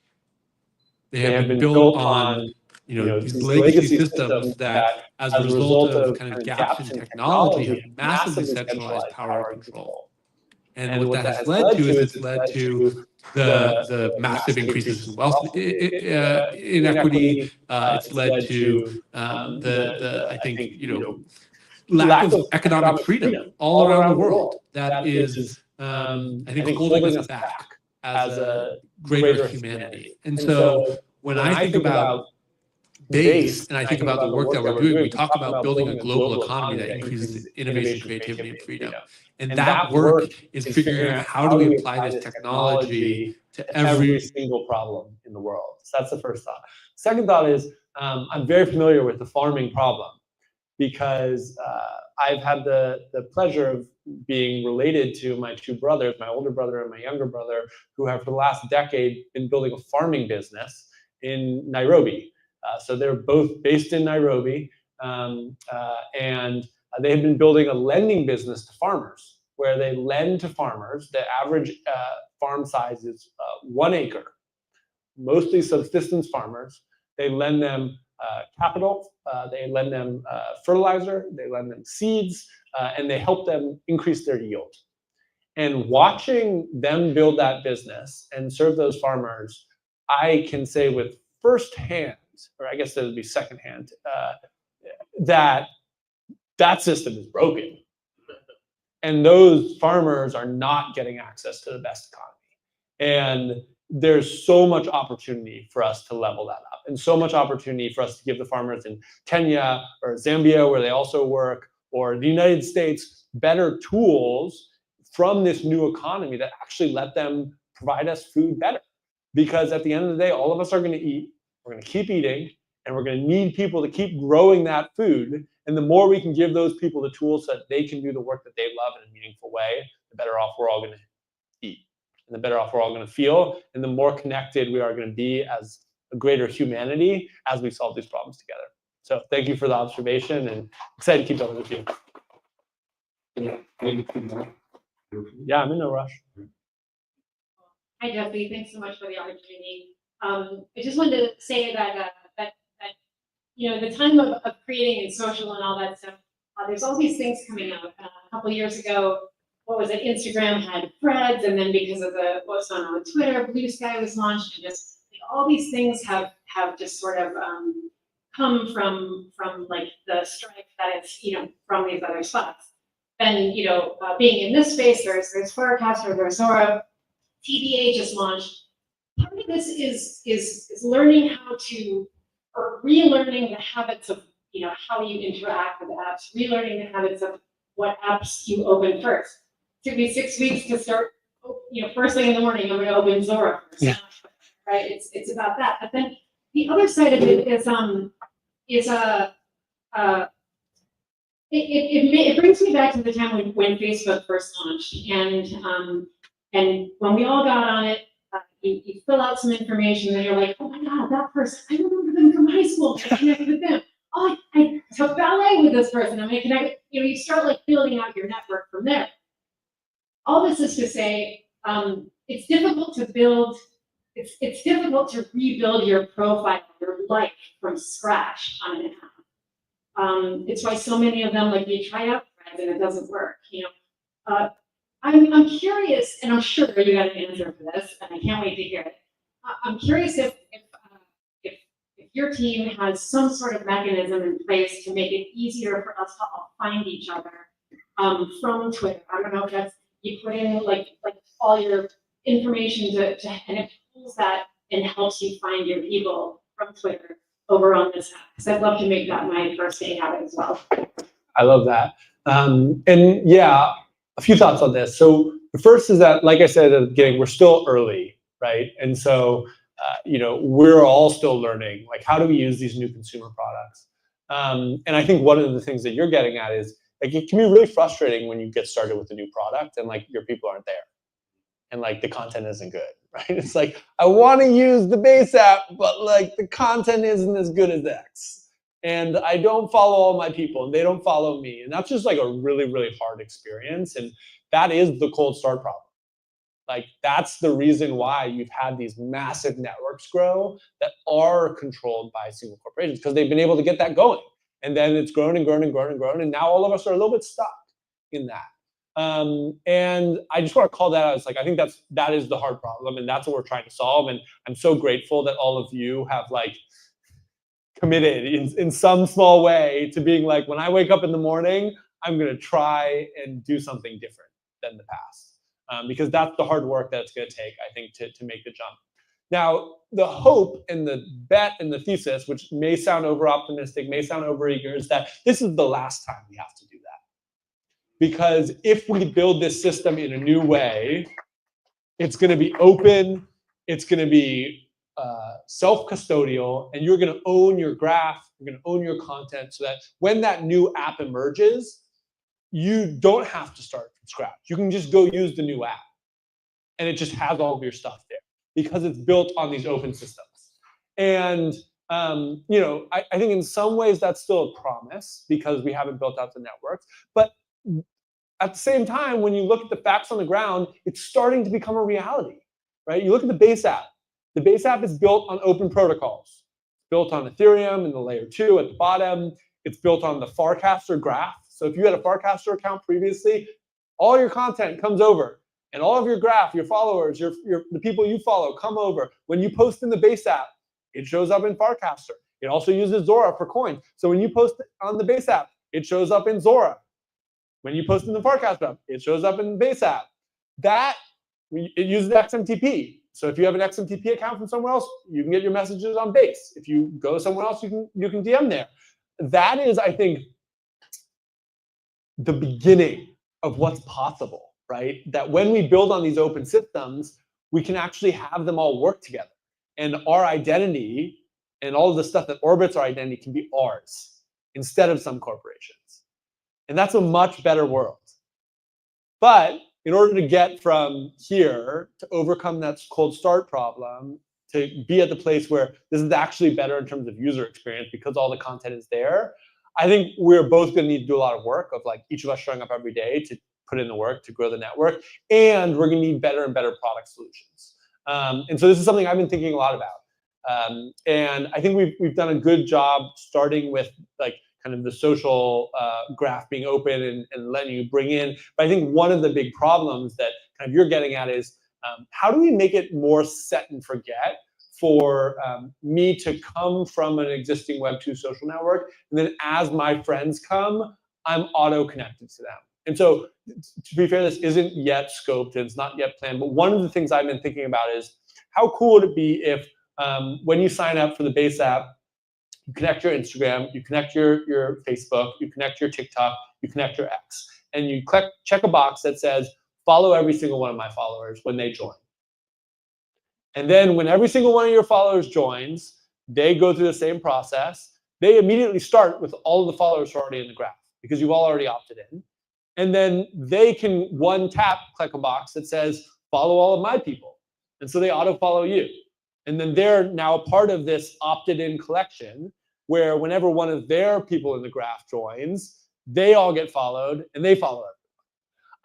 They have been built on these legacy systems that, as a result of kind of gaps in technology, have massively centralized power and control. And what that has led to is it's led to the massive increases in wealth inequity. It's led to I think lack of economic freedom all around the world. That is, I think, holding us back as a greater humanity. And so when I think about Base, and I think about the work that we're doing, we talk about building a global economy that increases innovation, creativity, and freedom. And that work is figuring out how do we apply this technology to every single problem in the world. So that's the first thought. Second thought is I'm very familiar with the farming problem because I've had the pleasure of being related to my two brothers, my older brother and my younger brother, who have for the last decade been building a farming business in Nairobi. So they're both based in Nairobi, and they have been building a lending business to farmers, where they lend to farmers. The average farm size is 1 acre, mostly subsistence farmers. They lend them capital, they lend them fertilizer, they lend them seeds, and they help them increase their yield. And watching them build that business and serve those farmers, I can say with firsthand, or I guess that would be secondhand, that system is broken. And those farmers are not getting access to the best economy. And there's so much opportunity for us to level that up, and so much opportunity for us to give the farmers in Kenya or Zambia, where they also work, or the United States, better tools from this new economy that actually let them provide us food better. Because at the end of the day, all of us are going to eat, we're going to keep eating, and we're going to need people to keep growing that food. And the more we can give those people the tools so that they can do the work that they love in a meaningful way, the better off we're all going to eat, and the better off we're all going to feel, and the more connected we are going to be as a greater humanity as we solve these problems together. So thank you for the observation, and excited to keep going with you. Yeah, I'm in no rush. Hi, Jeffrey. Thanks so much for the opportunity. I just wanted to say that the time of creating and social and all that stuff, there's all these things coming out. A couple of years ago, what was it? Instagram had Threads, and then because of what's going on with Twitter, Blue Sky was launched, and just all these things have just sort of come from like the strife that it's from these other spots. And being in this space, there's Forecastor, there's Zora, TBA just launched. Part of this is learning how to, or relearning the habits of how you interact with apps, relearning the habits of what apps you open first. It took me 6 weeks to start. First thing in the morning, I'm going to open Zora first. Yeah. Right? It's about that. But then the other side of it is it brings me back to the time when Facebook first launched, and when we all got on it, you fill out some information, and you're like, oh my God, that person, I remember them from high school. I connected with them. Oh, I took ballet with this person. I'm gonna connect. You start like building out your network from there. All this is to say, it's difficult to build. It's difficult to rebuild your profile, your life from scratch on an app. It's why so many of them, like, you try out Threads and it doesn't work. I'm curious, and I'm sure you got an answer for this, and I can't wait to hear it. I'm curious if your team has some sort of mechanism in place to make it easier for us to all find each other from Twitter. I don't know if that's, you put in like all your information and it pulls that and helps you find your people from Twitter over on this app. Because I'd love to make that my first day habit as well. I love that. And yeah, a few thoughts on this. So the first is that, like I said at the beginning, we're still early, right? And so, we're all still learning, like, how do we use these new consumer products? And I think one of the things that you're getting at is like it can be really frustrating when you get started with a new product and like your people aren't there and like the content isn't good, right? It's like I want to use the base app, but like the content isn't as good as X, and I don't follow all my people and they don't follow me, and that's just like a really, really hard experience, and that is the cold start problem. Like that's the reason why you've had these massive networks grow that are controlled by single corporations, because they've been able to get that going. And then it's grown and grown and grown and grown. And now all of us are a little bit stuck in that. And I just want to call that out. It's like, I think that is the hard problem, and that's what we're trying to solve. And I'm so grateful that all of you have like committed in some small way to being like, when I wake up in the morning, I'm going to try and do something different than the past. Because that's the hard work that it's going to take, I think, to make the jump. Now, the hope and the bet and the thesis, which may sound over-optimistic, may sound over-eager, is that this is the last time we have to do that. Because if we build this system in a new way, it's going to be open, it's going to be self-custodial, and you're going to own your graph, you're going to own your content, so that when that new app emerges, you don't have to start from scratch. You can just go use the new app. And it just has all of your stuff there because it's built on these open systems. And you know, I think in some ways that's still a promise because we haven't built out the networks. But at the same time, when you look at the facts on the ground, it's starting to become a reality, right? You look at the base app. The base app is built on open protocols. It's built on Ethereum and the layer 2 at the bottom. It's built on the Farcaster graph. So if you had a Farcaster account previously, all your content comes over, and all of your graph, your followers, the people you follow come over. When you post in the base app, it shows up in Farcaster. It also uses Zora for coins. So when you post on the base app, it shows up in Zora. When you post in the Farcaster app, it shows up in the base app. It uses XMTP. So if you have an XMTP account from somewhere else, you can get your messages on Base. If you go somewhere else, you can DM there. That is, I think, the beginning of what's possible, right? That when we build on these open systems, we can actually have them all work together. And our identity and all of the stuff that orbits our identity can be ours instead of some corporations. And that's a much better world. But in order to get from here to overcome that cold start problem, to be at the place where this is actually better in terms of user experience because all the content is there, I think we're both going to need to do a lot of work of like each of us showing up every day to put in the work to grow the network, and we're going to need better and better product solutions. And so this is something I've been thinking a lot about. And I think we've done a good job starting with like kind of the social graph being open and letting you bring in. But I think one of the big problems that kind of you're getting at is how do we make it more set and forget for me to come from an existing Web2 social network, and then as my friends come, I'm auto-connected to them. And so, to be fair, this isn't yet scoped and it's not yet planned, but one of the things I've been thinking about is how cool would it be if when you sign up for the base app, you connect your Instagram, you connect your Facebook, you connect your TikTok, you connect your X, and you check a box that says, follow every single one of my followers when they join. And then when every single one of your followers joins, they go through the same process. They immediately start with all of the followers who are already in the graph because you've all already opted in. And then they can one tap click a box that says, follow all of my people. And so they auto-follow you. And then they're now a part of this opted-in collection where whenever one of their people in the graph joins, they all get followed and they follow everyone.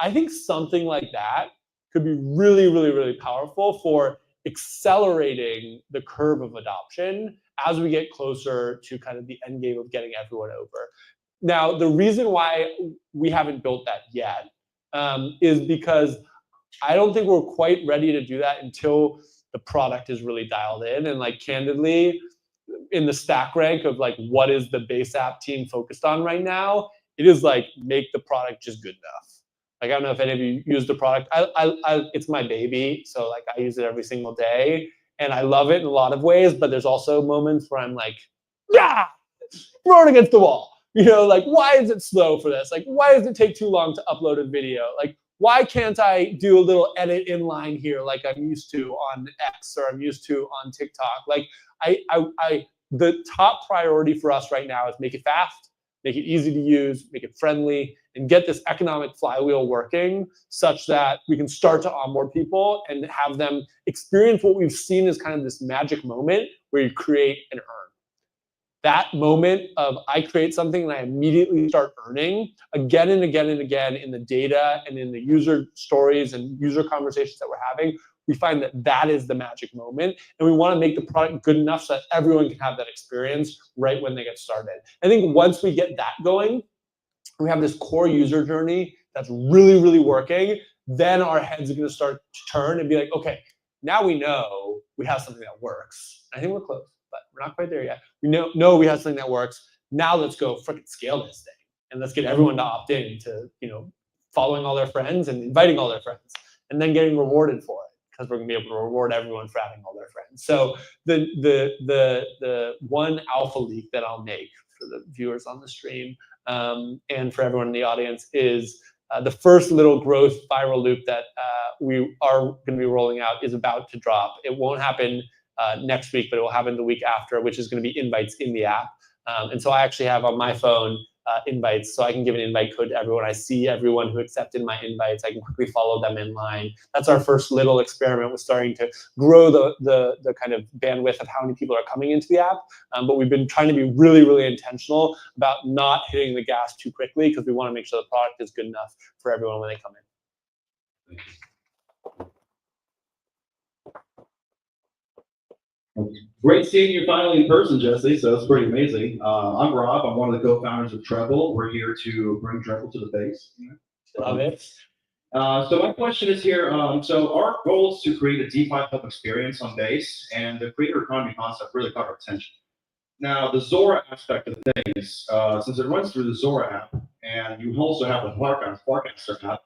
I think something like that could be really, really, really powerful for accelerating the curve of adoption as we get closer to kind of the end game of getting everyone over. Now, the reason why we haven't built that yet is because I don't think we're quite ready to do that until the product is really dialed in. And like candidly, in the stack rank of like what is the base app team focused on right now, it is like make the product just good enough. Like I don't know if any of you use the product. It's my baby, so like I use it every single day, and I love it in a lot of ways. But there's also moments where I'm like, yeah, throw it against the wall. You know, like why is it slow for this? Like why does it take too long to upload a video? Like why can't I do a little edit inline here like I'm used to on X or I'm used to on TikTok? Like I the top priority for us right now is make it fast, make it easy to use, make it friendly, and get this economic flywheel working such that we can start to onboard people and have them experience what we've seen as kind of this magic moment where you create and earn. That moment of I create something and I immediately start earning again and again and again in the data and in the user stories and user conversations that we're having, we find that that is the magic moment. And we want to make the product good enough so that everyone can have that experience right when they get started. I think once we get that going, we have this core user journey that's really, really working, then our heads are going to start to turn and be like, okay, now we know we have something that works. I think we're close, but we're not quite there yet. We know we have something that works. Now let's go freaking scale this thing. And let's get everyone to opt in to, following all their friends and inviting all their friends and then getting rewarded for it, because we're going to be able to reward everyone for adding all their friends. So the one alpha leak that I'll make for the viewers on the stream and for everyone in the audience is the first little growth viral loop that we are going to be rolling out is about to drop. It won't happen next week, but it will happen the week after, which is going to be invites in the app. And so I actually have on my phone invites, so I can give an invite code to everyone. I see everyone who accepted my invites. I can quickly follow them in line. That's our first little experiment with starting to grow the kind of bandwidth of how many people are coming into the app. But we've been trying to be really, really intentional about not hitting the gas too quickly, because we want to make sure the product is good enough for everyone when they come in. Great seeing you finally in person, Jesse. So it's pretty amazing. I'm Rob. I'm one of the co-founders of Treble. We're here to bring Treble to the base. Love it. So my question is here. So our goal is to create a DeFi hub experience on Base, and the creator economy concept really caught our attention. Now, the Zora aspect of things, since it runs through the Zora app, and you also have the Farcaster app,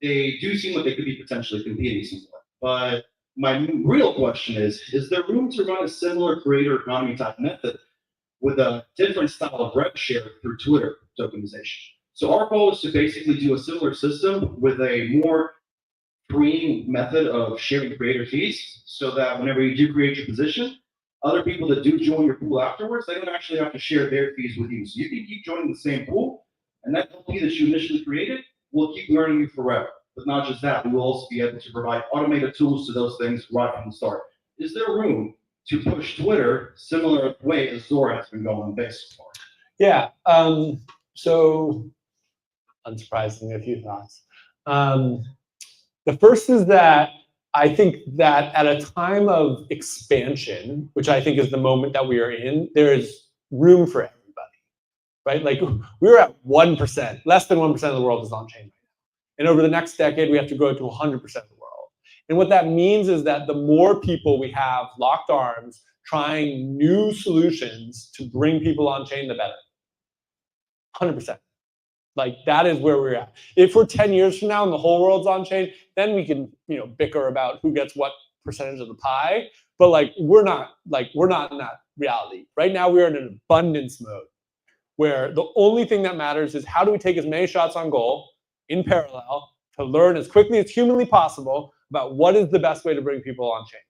they do seem like they could be potentially competing somewhat. But my real question is there room to run a similar creator economy type method with a different style of rev share through Twitter tokenization? So our goal is to basically do a similar system with a more freeing method of sharing creator fees, so that whenever you do create your position, other people that do join your pool afterwards, they don't actually have to share their fees with you. So you can keep joining the same pool, and that fee that you initially created will keep earning you forever. But not just that, we will also be able to provide automated tools to those things right from the start. Is there room to push Twitter similar way as Zora has been going Base so far? Yeah. So, unsurprisingly, a few thoughts. The first is that I think that at a time of expansion, which I think is the moment that we are in, there is room for everybody, right? Like, we're at 1%, less than 1% of the world is on-chain right now. And over the next decade, we have to grow to 100% of the world. And what that means is that the more people we have locked arms trying new solutions to bring people on-chain, the better. 100%. Like, that is where we're at. If we're 10 years from now and the whole world's on-chain, then we can, bicker about who gets what percentage of the pie. But like, we're not in that reality. Right now, we're in an abundance mode where the only thing that matters is how do we take as many shots on goal in parallel to learn as quickly as humanly possible about what is the best way to bring people on-chain.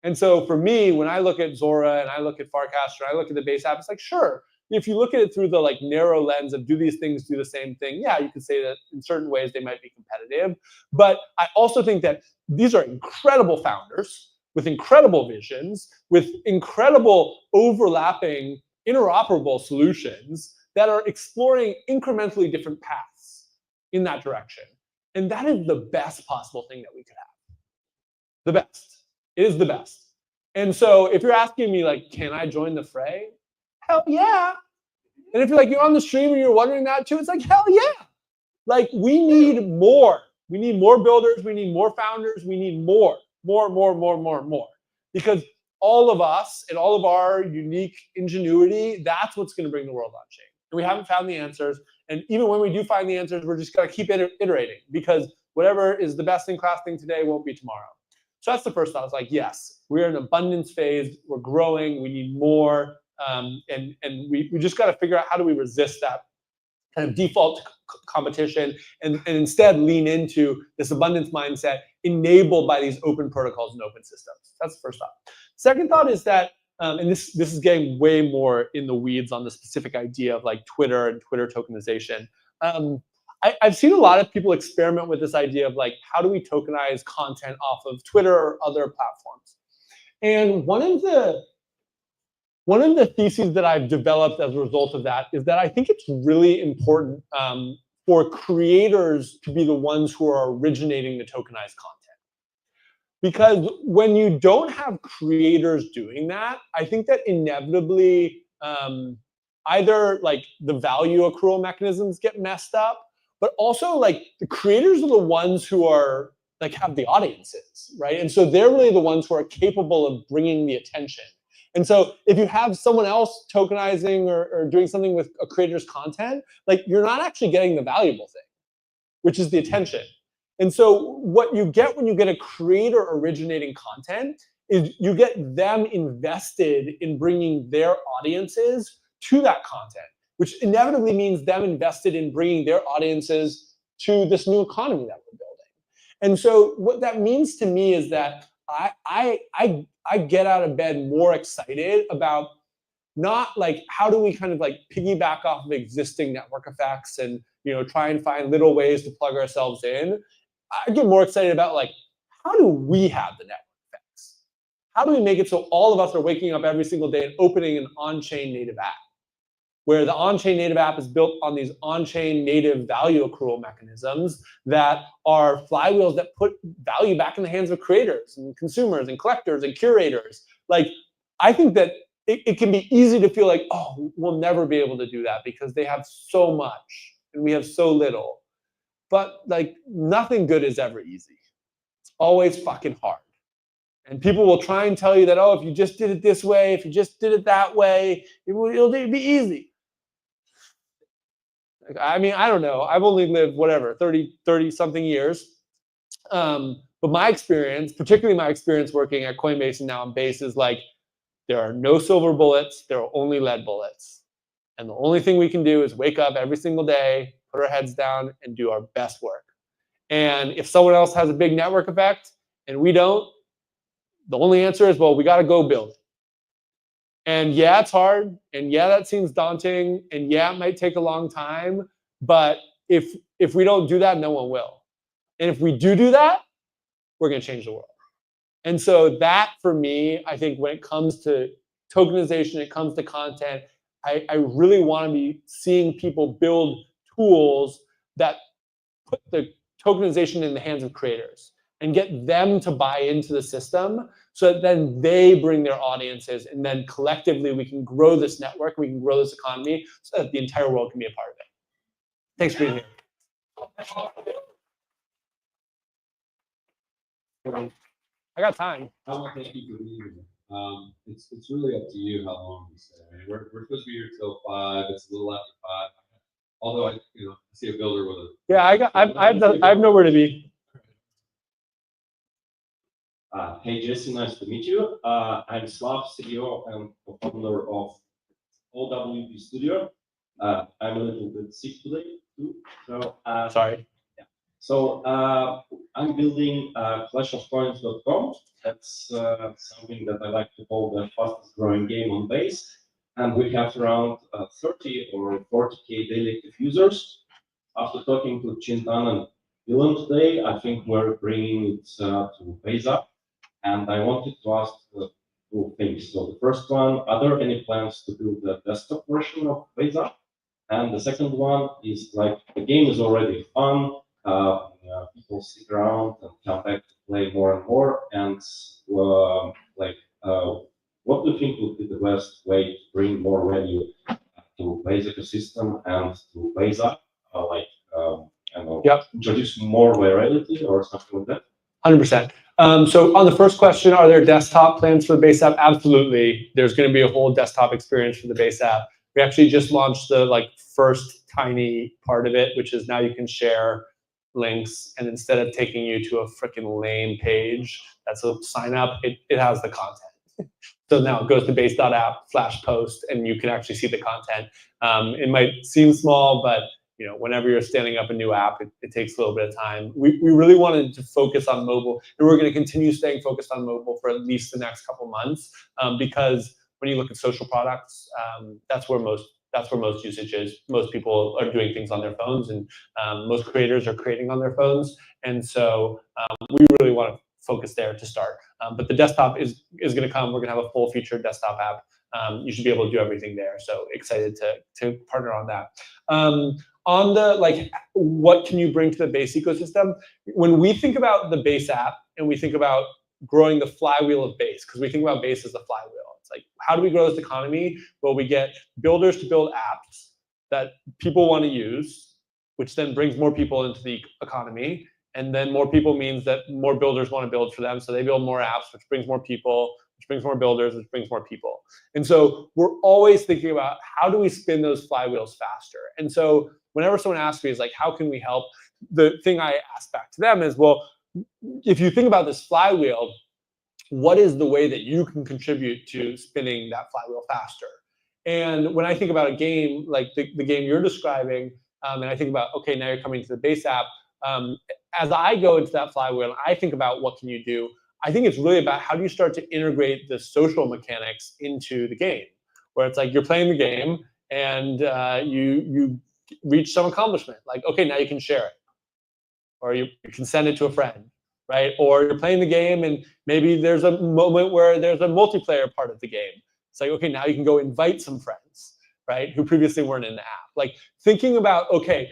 And so for me, when I look at Zora and I look at Farcaster, I look at the Base app, it's like, sure, if you look at it through the narrow lens of do these things do the same thing, yeah, you could say that in certain ways they might be competitive. But I also think that these are incredible founders with incredible visions, with incredible overlapping, interoperable solutions that are exploring incrementally different paths in that direction. And that is the best possible thing that we could have. The best. It is the best. And so if you're asking me, like, can I join the fray? Hell yeah. And if you're on the stream and you're wondering that too, it's like, hell yeah. Like, we need more. We need more builders. We need more founders. We need more. Because all of us and all of our unique ingenuity, that's what's going to bring the world on chain. And we haven't found the answers. And even when we do find the answers, we're just going to keep iterating, because whatever is the best in class thing today won't be tomorrow. So that's the first thought. It's like, yes, we're in an abundance phase. We're growing. We need more. And we just got to figure out how do we resist that kind of default competition and instead lean into this abundance mindset enabled by these open protocols and open systems. That's the first thought. Second thought is that and this is getting way more in the weeds on the specific idea of like Twitter and Twitter tokenization. I've seen a lot of people experiment with this idea of like, how do we tokenize content off of Twitter or other platforms? And one of the theses that I've developed as a result of that is that I think it's really important for creators to be the ones who are originating the tokenized content. Because when you don't have creators doing that, I think that inevitably either like the value accrual mechanisms get messed up, but also like the creators are the ones who are like have the audiences, right? And so they're really the ones who are capable of bringing the attention. And so if you have someone else tokenizing or doing something with a creator's content, like you're not actually getting the valuable thing, which is the attention. And so what you get when you get a creator originating content is you get them invested in bringing their audiences to that content, which inevitably means them invested in bringing their audiences to this new economy that we're building. And so what that means to me is that I get out of bed more excited about not like how do we kind of like piggyback off of existing network effects and try and find little ways to plug ourselves in. I get more excited about like how do we have the network effects? How do we make it so all of us are waking up every single day and opening an on-chain native app, where the on-chain native app is built on these on-chain native value accrual mechanisms that are flywheels that put value back in the hands of creators and consumers and collectors and curators. Like, I think that it can be easy to feel like, oh, we'll never be able to do that because they have so much and we have so little. But like, nothing good is ever easy. It's always fucking hard. And people will try and tell you that, oh, if you just did it this way, if you just did it that way, it'll be easy. I mean, I don't know. I've only lived, whatever, 30 something years. But my experience, particularly my experience working at Coinbase and now on Base, is like, there are no silver bullets, there are only lead bullets. And the only thing we can do is wake up every single day, put our heads down, and do our best work. And if someone else has a big network effect and we don't, the only answer is, well, we got to go build it. And yeah, it's hard. And yeah, that seems daunting. And yeah, it might take a long time. But if we don't do that, no one will. And if we do that, we're going to change the world. And so that, for me, I think when it comes to tokenization, it comes to content, I really want to be seeing people build tools that put the tokenization in the hands of creators and get them to buy into the system so that then they bring their audiences, and then collectively we can grow this network, we can grow this economy so that the entire world can be a part of it. Thanks for being here. I got time. I want to thank you for being here. It's really up to you how long you stay. I mean, we're supposed to be here till 5. It's a little after 5. Although I see a builder with a. Yeah, I have nowhere to be. Hey Jesse, nice to meet you. I'm Slav, CEO and co-founder of OWP Studio. I'm a little bit sick today too. So sorry. Yeah. So I'm building clashofcoins.com. That's something that I like to call the fastest growing game on Base. And we have around 30 or 40K daily active users. After talking to Chintan and Dylan today, I think we're bringing it to Base Up. And I wanted to ask two things. So the first one, are there any plans to build the desktop version of Base Up? And the second one is like, the game is already fun. People stick around and come back to play more and more. And what do you think would be the best way to bring more value to Base ecosystem and to Base Up? Introduce more virality or something like that? 100%. So on the first question, are there desktop plans for the Base app? Absolutely. There's going to be a whole desktop experience for the Base app. We actually just launched the first tiny part of it, which is now you can share links, and instead of taking you to a freaking lame page that's a sign up, it has the content. So now it goes to base.app/post, and you can actually see the content. It might seem small, but whenever you're standing up a new app, it takes a little bit of time. We really wanted to focus on mobile, and we're going to continue staying focused on mobile for at least the next couple months, because when you look at social products, that's where most usage is. Most people are doing things on their phones, and most creators are creating on their phones. And so we really want to focus there to start. But the desktop is going to come. We're going to have a full-featured desktop app. You should be able to do everything there. So excited to partner on that. On the what can you bring to the Base ecosystem? When we think about the Base app and we think about growing the flywheel of Base, because we think about Base as a flywheel. It's like, how do we grow this economy? Well, we get builders to build apps that people want to use, which then brings more people into the economy. And then more people means that more builders want to build for them. So they build more apps, which brings more people, which brings more builders, which brings more people. And so we're always thinking about how do we spin those flywheels faster? And so whenever someone asks me, is like, how can we help? The thing I ask back to them is, well, if you think about this flywheel, what is the way that you can contribute to spinning that flywheel faster? And when I think about a game like the game you're describing, and I think about, okay, now you're coming to the Base app, as I go into that flywheel and I think about what can you do, I think it's really about how do you start to integrate the social mechanics into the game, where it's like you're playing the game and you reach some accomplishment. Like, okay, now you can share it, or you can send it to a friend, right? Or you're playing the game and maybe there's a moment where there's a multiplayer part of the game. It's like, okay, now you can go invite some friends, right, who previously weren't in the app. Like thinking about, okay,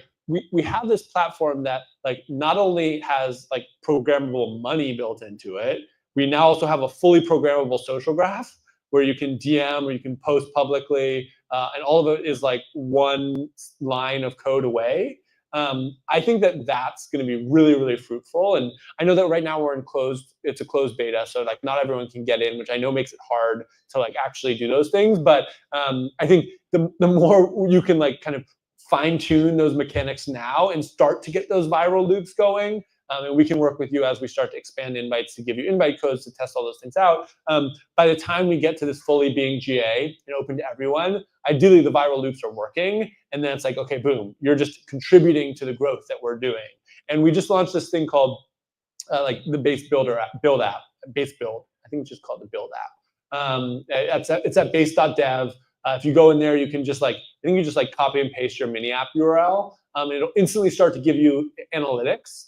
we have this platform that like not only has like programmable money built into it, we now also have a fully programmable social graph where you can DM or you can post publicly, and all of it is like one line of code away. I think that that's going to be really, really fruitful. And I know that right now we're in it's a closed beta, so like not everyone can get in, which I know makes it hard to like actually do those things. But I think the more you can like kind of fine tune those mechanics now and start to get those viral loops going, and we can work with you as we start to expand invites to give you invite codes to test all those things out. By the time we get to this fully being GA and open to everyone, ideally the viral loops are working, and then it's like, okay, boom, you're just contributing to the growth that we're doing. And we just launched this thing called like the Base Build app, Base Build. I think it's just called the Build app. It's at base.dev. If you go in there, you can just like, I think you just like copy and paste your mini app URL. And it'll instantly start to give you analytics.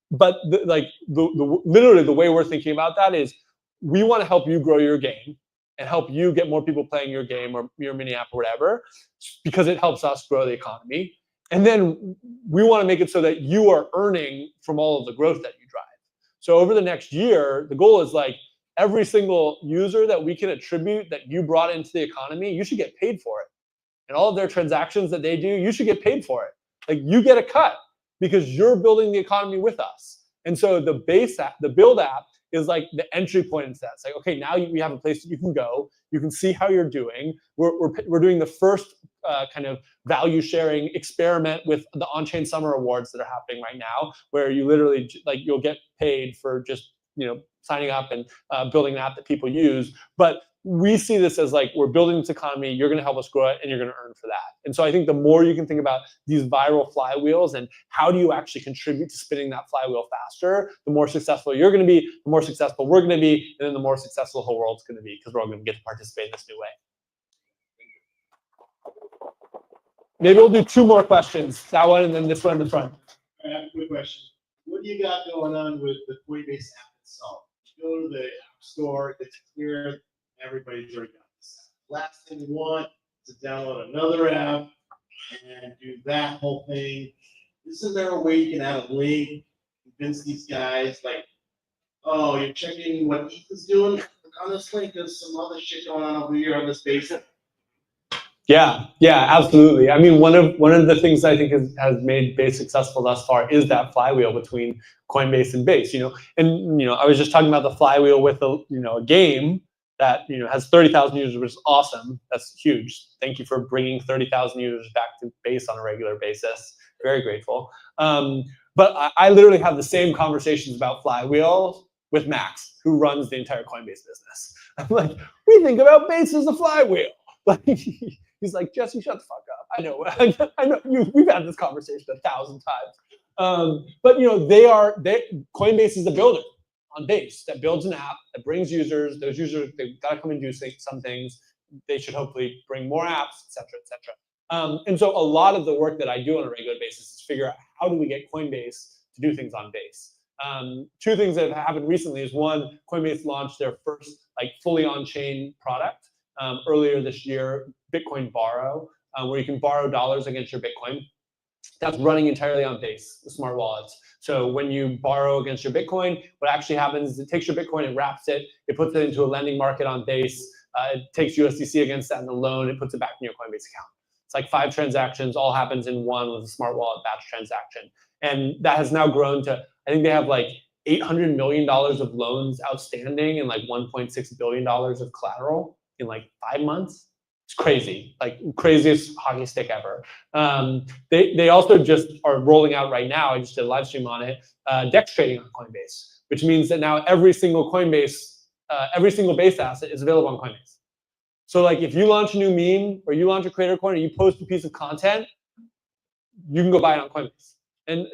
But literally the way we're thinking about that is we want to help you grow your game and help you get more people playing your game or your mini app or whatever, because it helps us grow the economy. And then we want to make it so that you are earning from all of the growth that you drive. So over the next year, the goal is like every single user that we can attribute that you brought into the economy, you should get paid for it. And all of their transactions that they do, you should get paid for it. Like you get a cut because you're building the economy with us. And so the Base app, the Build app, is like the entry point into that. It's like, okay, now we have a place that you can go. You can see how you're doing. We're doing the first kind of value sharing experiment with the OnChain Summer Awards that are happening right now, where you literally like you'll get paid for just signing up and building an app that people use. But we see this as like we're building this economy, you're going to help us grow it, and you're going to earn for that. And so I think the more you can think about these viral flywheels and how do you actually contribute to spinning that flywheel faster, the more successful you're going to be, the more successful we're going to be, and then the more successful the whole world's going to be, because we're all going to get to participate in this new way. Maybe we'll do two more questions, that one and then this one in the front. I have a quick question. What do you got going on with the Coinbase app itself? You go to the app store, it's clear everybody's already got this. Last thing you want is to download another app and do that whole thing. Isn't there a way you can add a link, convince these guys, like, oh, you're checking what ETH is doing? Look on this link, there's some other shit going on over here on this base. Yeah, absolutely. I mean, one of the things I think has made Base successful thus far is that flywheel between Coinbase and Base. And I was just talking about the flywheel with a game that has 30,000 users, which is awesome. That's huge. Thank you for bringing 30,000 users back to Base on a regular basis. Very grateful. But I literally have the same conversations about flywheel with Max, who runs the entire Coinbase business. I'm like, we think about Base as a flywheel. Like, he's like, Jesse, shut the fuck up. I know. We've had this conversation 1,000 times. But Coinbase is a builder on Base that builds an app that brings users. Those users, they've got to come and do some things. they should hopefully bring more apps, et cetera, et cetera. And so a lot of the work that I do on a regular basis is figure out how do we get Coinbase to do things on Base. Two things that have happened recently is one, Coinbase launched their first fully on-chain product earlier this year, Bitcoin Borrow, where you can borrow dollars against your Bitcoin. That's running entirely on Base, the smart wallets. So when you borrow against your Bitcoin, what actually happens is it takes your Bitcoin and wraps it, it puts it into a lending market on Base, it takes USDC against that in the loan, it puts it back in your Coinbase account. It's like 5 transactions, all happens in one with a smart wallet batch transaction. And that has now grown to, I think they have like $800 million of loans outstanding and like $1.6 billion of collateral in like 5 months. It's crazy, like craziest hockey stick ever. They also just are rolling out right now, I just did a live stream on it, DEX trading on Coinbase, which means that now every single Base asset is available on Coinbase. So like if you launch a new meme or you launch a creator coin or you post a piece of content, you can go buy it on Coinbase. And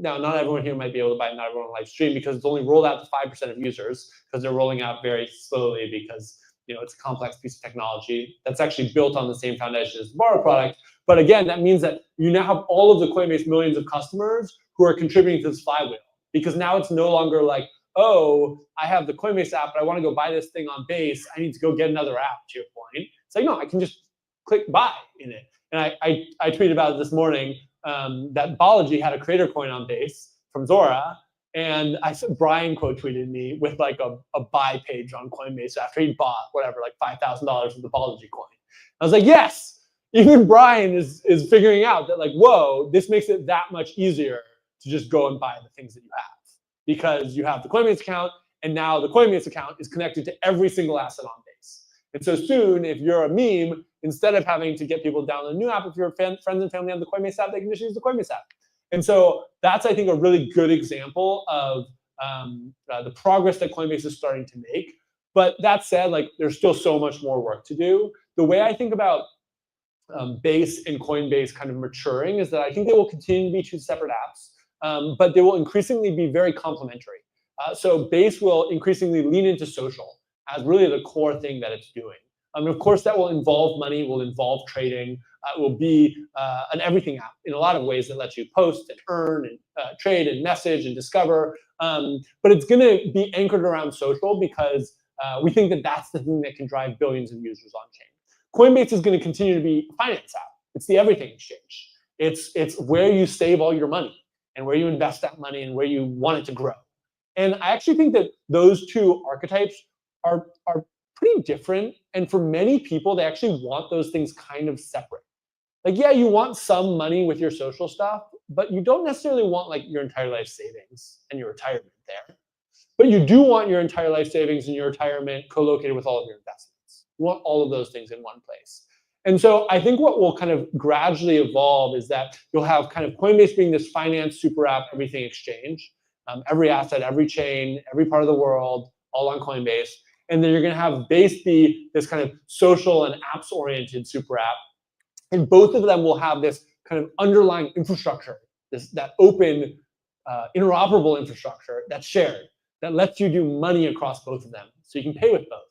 now not everyone here might be able to buy it, not everyone on live stream, because it's only rolled out to 5% of users, because they're rolling out very slowly because it's a complex piece of technology that's actually built on the same foundation as the Borrow product. But again, that means that you now have all of the Coinbase millions of customers who are contributing to this flywheel, because now it's no longer like, oh, I have the Coinbase app, but I want to go buy this thing on Base. I need to go get another app, to your point. It's like, no, I can just click buy in it. And I tweeted about it this morning that Balaji had a creator coin on Base from Zora. And Brian quote tweeted me with like a buy page on Coinbase after he bought whatever, like $5,000 of the Balaji coin. I was like, yes, even Brian is figuring out that like, whoa, this makes it that much easier to just go and buy the things that you have, because you have the Coinbase account, and now the Coinbase account is connected to every single asset on Base. And so soon, if you're a meme, instead of having to get people to download a new app, if your friends and family have the Coinbase app, they can just use the Coinbase app. And so that's, I think, a really good example of the progress that Coinbase is starting to make. But that said, like, there's still so much more work to do. The way I think about Base and Coinbase kind of maturing is that I think they will continue to be 2 separate apps, but they will increasingly be very complementary. So Base will increasingly lean into social as really the core thing that it's doing. Of course, that will involve money, will involve trading. It will be an everything app in a lot of ways that lets you post and earn and trade and message and discover. But it's going to be anchored around social, because we think that that's the thing that can drive billions of users on chain. Coinbase is going to continue to be a finance app. It's the everything exchange. It's where you save all your money and where you invest that money and where you want it to grow. And I actually think that those 2 archetypes are pretty different. And for many people, they actually want those things kind of separate. Like, yeah, you want some money with your social stuff, but you don't necessarily want like your entire life savings and your retirement there. But you do want your entire life savings and your retirement co-located with all of your investments. You want all of those things in one place. And so I think what will kind of gradually evolve is that you'll have kind of Coinbase being this finance super app, everything exchange, every asset, every chain, every part of the world, all on Coinbase. And then you're going to have Base be this kind of social and apps-oriented super app. And both of them will have this kind of underlying infrastructure, that open, interoperable infrastructure that's shared, that lets you do money across both of them. So you can pay with both.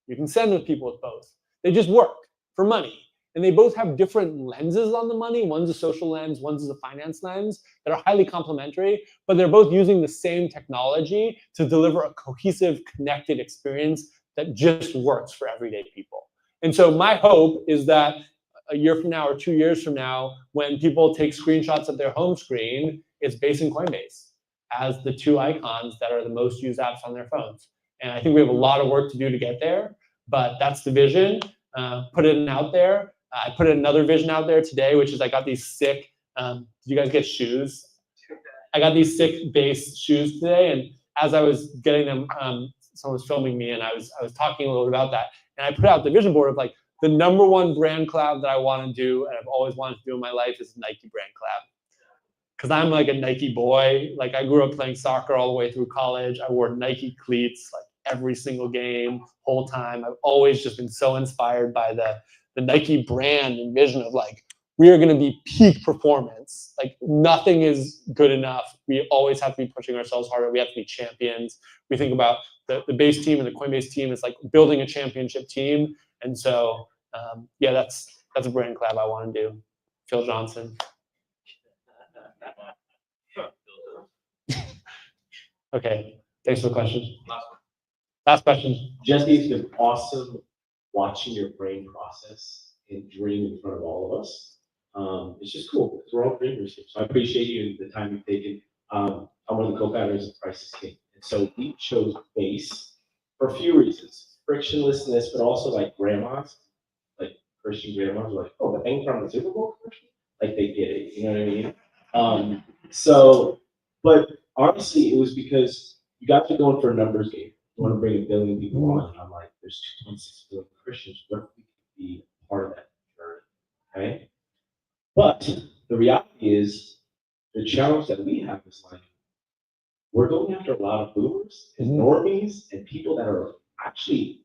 You can send with people with both. They just work for money. And they both have different lenses on the money. One's a social lens, one's a finance lens, that are highly complementary, but they're both using the same technology to deliver a cohesive, connected experience that just works for everyday people. And so my hope is that a year from now or 2 years from now, when people take screenshots of their home screen, it's Base and Coinbase as the 2 icons that are the most used apps on their phones. And I think we have a lot of work to do to get there, but that's the vision. Put it out there. I put another vision out there today, which is I got these sick, did you guys get shoes? I got these sick Base shoes today, and as I was getting them, someone was filming me, and I was talking a little bit about that. And I put out the vision board of like, the #1 brand collab that I want to do, and I've always wanted to do in my life, is Nike brand collab. Because I'm like a Nike boy. Like, I grew up playing soccer all the way through college. I wore Nike cleats like every single game, whole time. I've always just been so inspired by the Nike brand and vision of like, we are going to be peak performance. Like, nothing is good enough. We always have to be pushing ourselves harder. We have to be champions. We think about the Base team and the Coinbase team as like building a championship team. And so yeah, that's a brand collab I want to do. Phil Johnson. Okay, thanks for the question. Last question. Jesse, it's been awesome watching your brain process and dream in front of all of us. It's just cool because we're all dreamers here. So I appreciate you and the time you've taken. I'm one of the co-founders of Price is King. And so we chose Base for a few reasons. Frictionlessness, but also like grandmas, like Christian grandmas are like, oh, the thing from the Super Bowl commercial? Like they get it, you know what I mean? But honestly, it was because you got to go in for a numbers game. You want to bring 1 billion people on, and I'm like, there's 2.6 billion Christians. What if we could be part of that journey? Okay? But the reality is, the challenge that we have is like, we're going after a lot of boomers and normies and people that are actually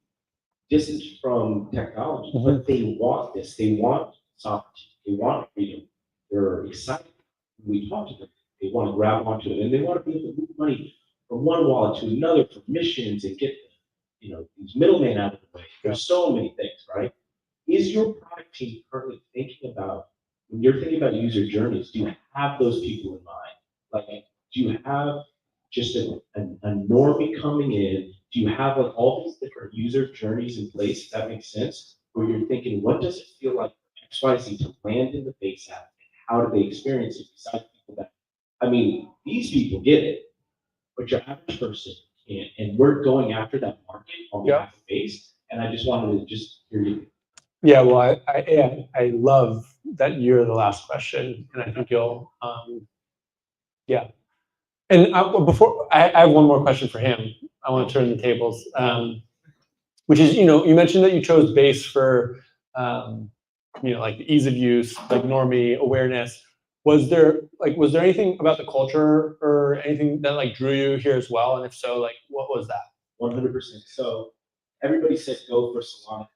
distant from technology, but they want this. They want sovereignty. They want freedom. They're excited when we talk to them. They want to grab onto it, and they want to be able to move money from one wallet to another for missions and get, these middlemen out of the way. There's so many things, right? Is your product team currently thinking about, when you're thinking about user journeys, do you have those people in mind? Like, do you have just a normie coming in? Do you have like all these different user journeys in place, if that makes sense? Where you're thinking, what does it feel like for XYZ to land in the Base app? How do they experience it besides people that, these people get it, but your average person can't. And we're going after that market on behalf of Base. And I just wanted to just hear you. Yeah, well, I love that you're the last question, and I think you'll, yeah. And before, I have one more question for him. I want to turn the tables, which is, you mentioned that you chose Base for, like the ease of use, like normie awareness. Was there anything about the culture or anything that like drew you here as well? And if so, like, what was that? 100%. So everybody says go for Solana.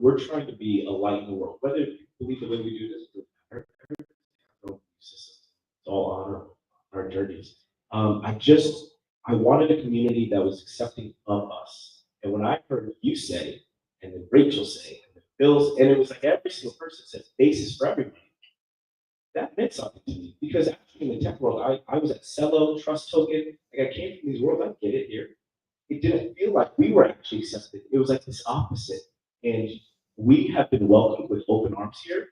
We're trying to be a light in the world. Whether you believe the way we do this, it's all on our journeys. I wanted a community that was accepting of us. And when I heard you say, and then Rachel say, and then Bill's, and it was like every single person said, Base is for everybody. That meant something to me because actually in the tech world, I was at Cello, Trust Token. Like I came from these worlds, I get it here. It didn't feel like we were actually accepted. It was like this opposite. And we have been welcomed with open arms here.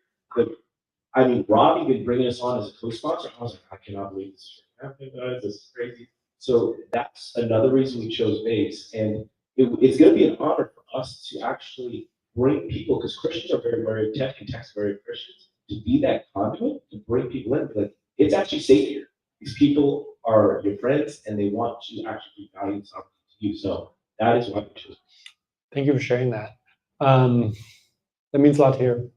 Rob even bringing us on as a co-sponsor, I was like, I cannot believe this is happening, guys. This is crazy. So that's another reason we chose Base. And it's going to be an honor for us to actually bring people, because Christians are very, very tech and tech's very Christians, to be that conduit, to bring people in. Like, it's actually safe here. These people are your friends, and they want to actually be valued something to you. So that is why we chose. Thank you for sharing that. That means a lot to hear.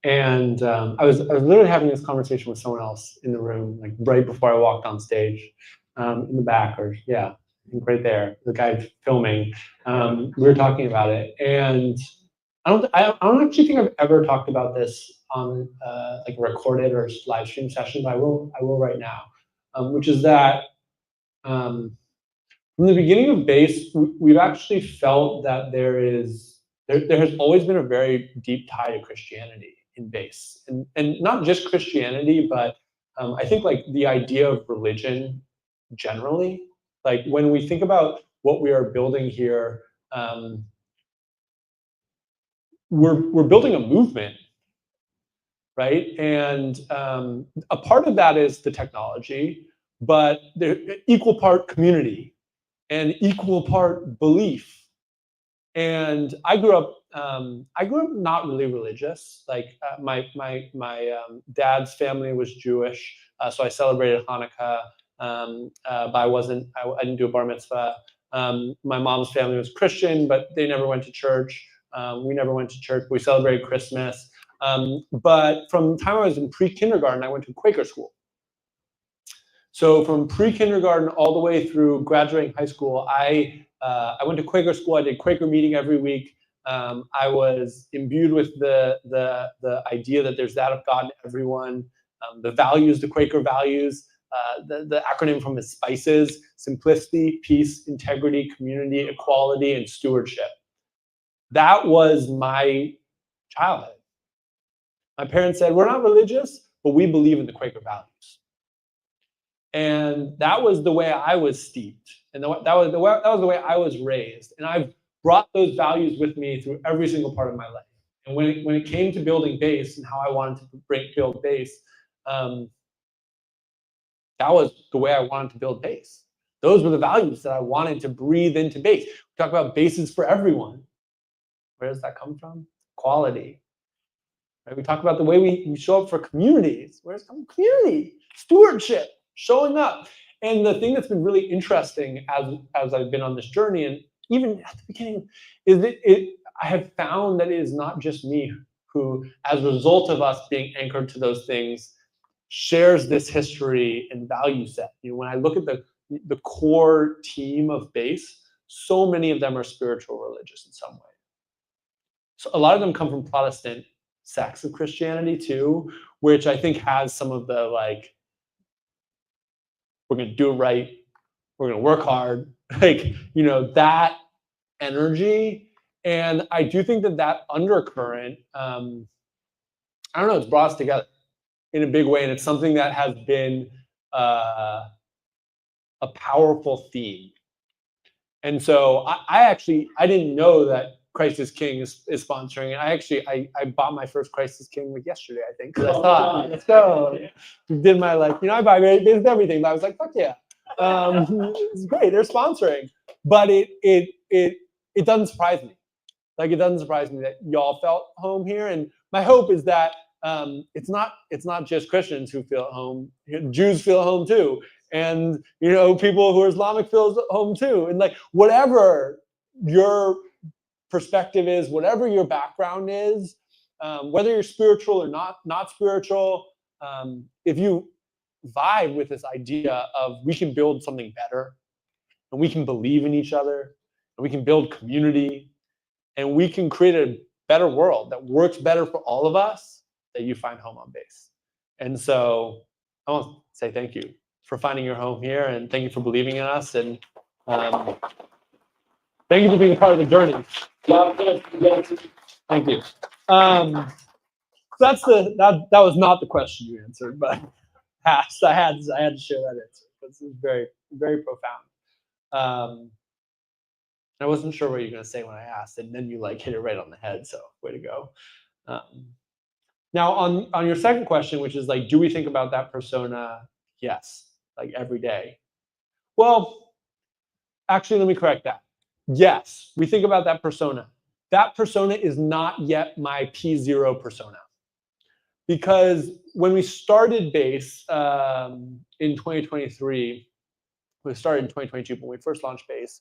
And I was literally having this conversation with someone else in the room, like right before I walked on stage, in the back, or yeah, right there, the guy filming. We were talking about it, and I don't actually think I've ever talked about this on like a recorded or live stream session, but I will right now, which is that from the beginning of Base, we've actually felt that there has always been a very deep tie to Christianity in Base, and not just Christianity, but I think like the idea of religion generally. Like when we think about what we are building here, we're building a movement, right? And a part of that is the technology, but they're equal part community and equal part belief. And I grew up not really religious. Like my dad's family was Jewish, so I celebrated Hanukkah, but I didn't do a bar mitzvah. My mom's family was Christian, but they never went to church. We never went to church. We celebrated Christmas. But from the time I was in pre-kindergarten, I went to Quaker school. So from pre-kindergarten all the way through graduating high school, I went to Quaker school. I did Quaker meeting every week. I was imbued with the idea that there's that of God in everyone. The values, the Quaker values, the acronym from is SPICES: simplicity, peace, integrity, community, equality, and stewardship. That was my childhood. My parents said, we're not religious, but we believe in the Quaker values. And that was the way I was steeped. And that was the way I was raised. And I've brought those values with me through every single part of my life. And when it came to building Base and how I wanted to build Base, that was the way I wanted to build Base. Those were the values that I wanted to breathe into Base. We talk about bases for everyone. Where does that come from? Quality. Right? We talk about the way we show up for communities. Where does it come from? Community, stewardship, showing up. And the thing that's been really interesting as I've been on this journey, and even at the beginning, is that I have found that it is not just me who, as a result of us being anchored to those things, shares this history and value set. You know, when I look at the core team of Base, so many of them are spiritual religious in some way. So a lot of them come from Protestant sects of Christianity too, which I think has some of the like, we're going to do it right, we're going to work hard, like, you know, that energy. And I do think that undercurrent, I don't know, it's brought us together in a big way, and it's something that has been a powerful theme. And so I didn't know that Christ is King is sponsoring it. I bought my first Christ is King like yesterday, I think, because I thought, let's go. Did my I buy basically everything, but I was like, fuck yeah, it's great, they're sponsoring. But it doesn't surprise me. Like, it doesn't surprise me that y'all felt home here, and my hope is that it's not just Christians who feel at home. Jews feel at home too, and people who are Islamic feel at home too, and like whatever your perspective is, whatever your background is, whether you're spiritual or not spiritual, if you vibe with this idea of we can build something better, and we can believe in each other, and we can build community, and we can create a better world that works better for all of us, that you find home on Base. And so I want to say thank you for finding your home here, and thank you for believing in us, and thank you for being a part of the journey. Thank you. That was not the question you answered, but asked. I had to share that answer. This is very, very profound. I wasn't sure what you were going to say when I asked, and then you hit it right on the head. So way to go. Now on your second question, which is do we think about that persona? Yes, every day. Well, actually, let me correct that. Yes, we think about that persona. That persona is not yet my P0 persona. Because when we started Base in 2023, we started in 2022 when we first launched Base.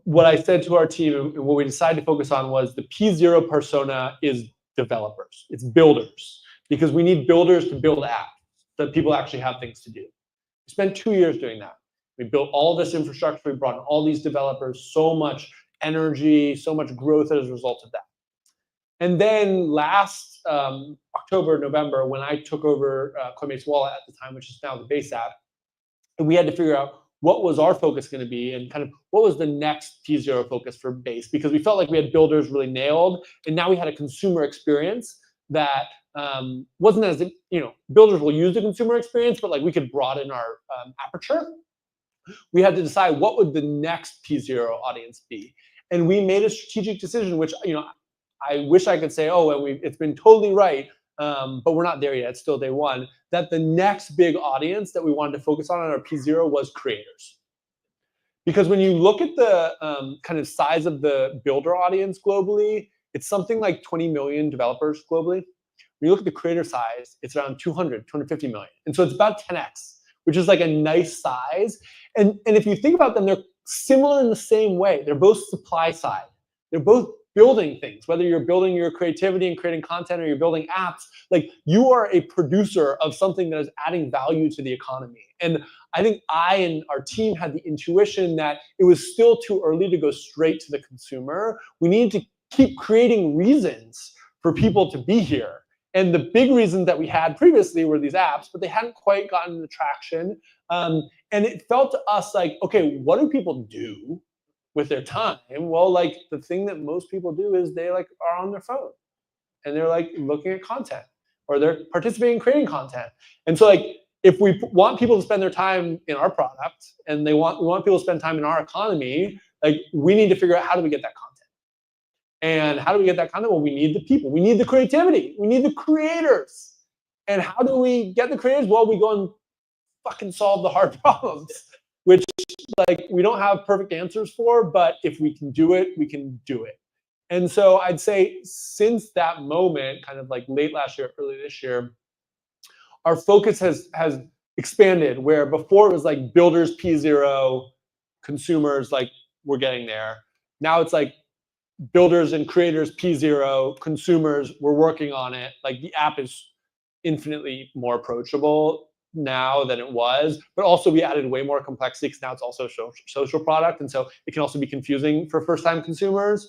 What I said to our team and what we decided to focus on was the P0 persona is developers. It's builders, because we need builders to build apps that people actually have things to do. We spent 2 years doing that. We built all this infrastructure. We brought in all these developers, so much energy, so much growth as a result of that. And then last October, November, when I took over Coinbase Wallet at the time, which is now the Base app, and we had to figure out what was our focus going to be and kind of what was the next P0 focus for Base, because we felt like we had builders really nailed, and now we had a consumer experience that wasn't as, builders will use the consumer experience, but we could broaden our aperture. We had to decide what would the next P0 audience be. And we made a strategic decision, which, I wish I could say, oh, and it's been totally right, but we're not there yet. It's still day one. That the next big audience that we wanted to focus on our P0 was creators. Because when you look at the kind of size of the builder audience globally, it's something like 20 million developers globally. When you look at the creator size, it's around 200, 250 million. And so it's about 10x, which is a nice size. And if you think about them, they're similar in the same way. They're both supply side. They're both building things, whether you're building your creativity and creating content or you're building apps, you are a producer of something that is adding value to the economy. And I think I and our team had the intuition that it was still too early to go straight to the consumer. We need to keep creating reasons for people to be here. And the big reasons that we had previously were these apps, but they hadn't quite gotten the traction. And it felt to us okay, what do people do with their time? Well, like the thing that most people do is they like are on their phone and they're like looking at content or they're participating in creating content. And so like if we want people to spend their time in our product and we want people to spend time in our economy, like we need to figure out how do we get that content. And how do we get that content? Well, we need the people. We need the creativity. We need the creators. And how do we get the creators? Well, we go and fucking solve the hard problems, which like we don't have perfect answers for, but if we can do it, we can do it. And so I'd say since that moment, kind of like late last year, early this year, our focus has expanded where before it was like builders P0, consumers, like we're getting there. Now it's like builders and creators P0, consumers, we're working on it. Like the app is infinitely more approachable now than it was, but also we added way more complexity because now it's also a social product, and so it can also be confusing for first-time consumers.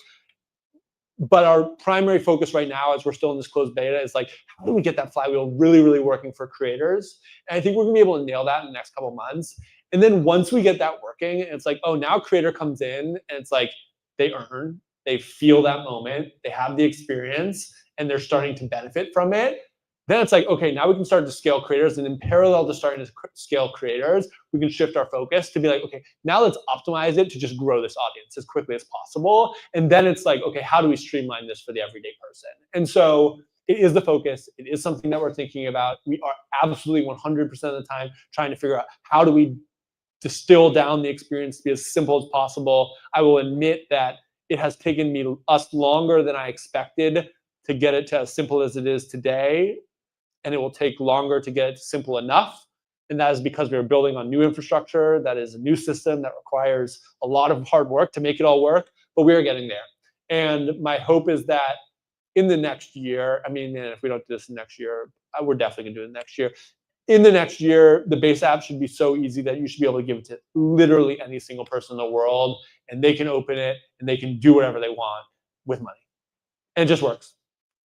But our primary focus right now, as we're still in this closed beta, is like, how do we get that flywheel really, really working for creators? And I think we're gonna be able to nail that in the next couple of months. And then once we get that working, it's like, oh, now creator comes in and it's like they earn, they feel that moment, they have the experience, and they're starting to benefit from it. Then it's like, okay, now we can start to scale creators, and in parallel to starting to scale creators, we can shift our focus to be like, okay, now let's optimize it to just grow this audience as quickly as possible. And then it's like, okay, how do we streamline this for the everyday person? And so it is the focus. It is something that we're thinking about. We are absolutely 100% of the time trying to figure out how do we distill down the experience to be as simple as possible. I will admit that it has taken us longer than I expected to get it to as simple as it is today. And it will take longer to get it simple enough. And that is because we are building on new infrastructure. That is a new system that requires a lot of hard work to make it all work, but we are getting there. And my hope is that in the next year, I mean, if we don't do this next year, we're definitely gonna do it next year. In the next year, the base app should be so easy that you should be able to give it to literally any single person in the world, and they can open it and they can do whatever they want with money. And it just works.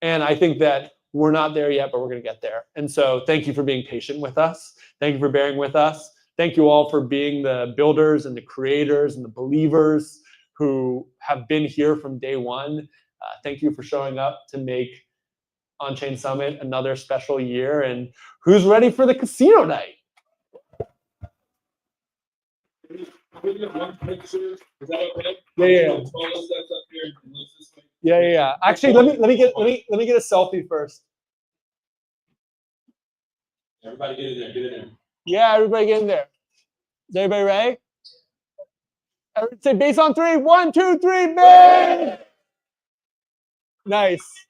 And I think that we're not there yet, but we're going to get there. And so thank you for being patient with us. Thank you for bearing with us. Thank you all for being the builders and the creators and the believers who have been here from day one. Thank you for showing up to make OnChain Summit another special year. And who's ready for the casino night? Yeah. Actually, let me get a selfie first. Everybody get in there. Get in there. Yeah, everybody get in there. Is everybody ready? Everybody say base on 3. 1, 2, 3, base! Nice.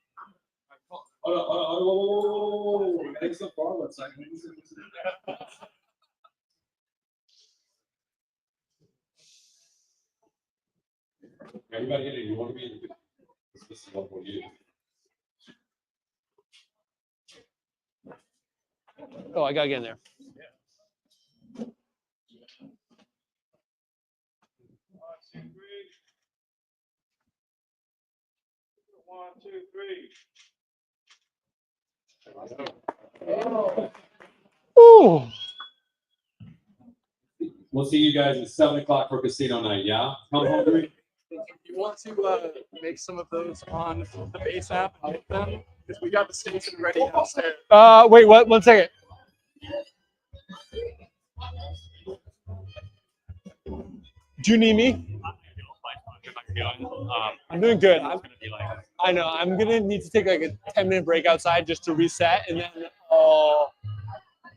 Everybody get in. You want to be in the this is what we'll use. Oh, I gotta get in there. 1, 2, 3. Ooh. We'll see you guys at 7 o'clock for casino night. Yeah, come hungry. You want to make some of those on the base app and make them because we got the station ready downstairs. Wait, what? 1 second. Do you need me? I'm doing good. I know. I'm gonna need to take like a 10-minute break outside just to reset, and then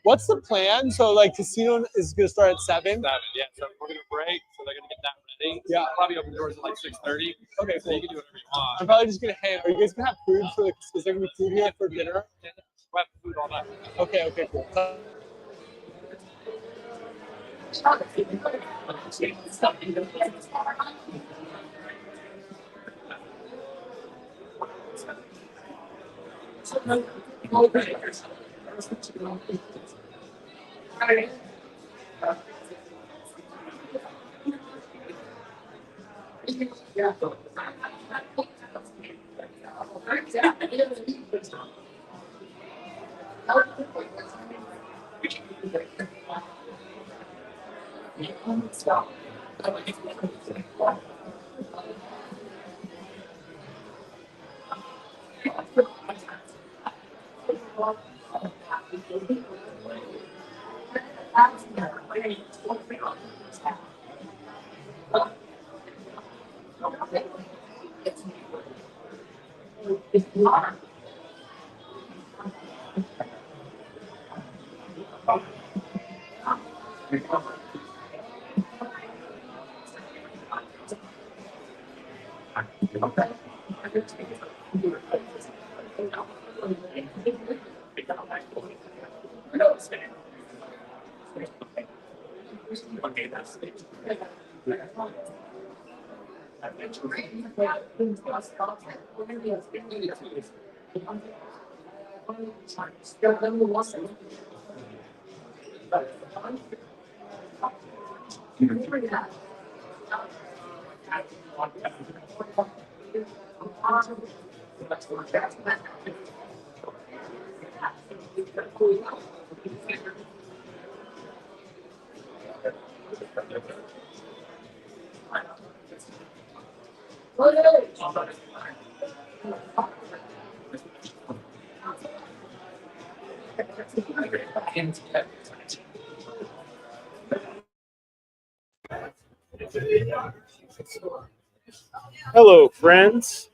what's the plan? So like casino is gonna start at 7. Yeah. So we're gonna break. So they're gonna get that ready. Yeah. So probably open doors at like 6:30. Okay, so you can do whatever you want. I'm probably just gonna hang. Are you guys gonna have food for the? Is there gonna be food here for dinner? We'll have food all that. Okay, cool. Hello, friends.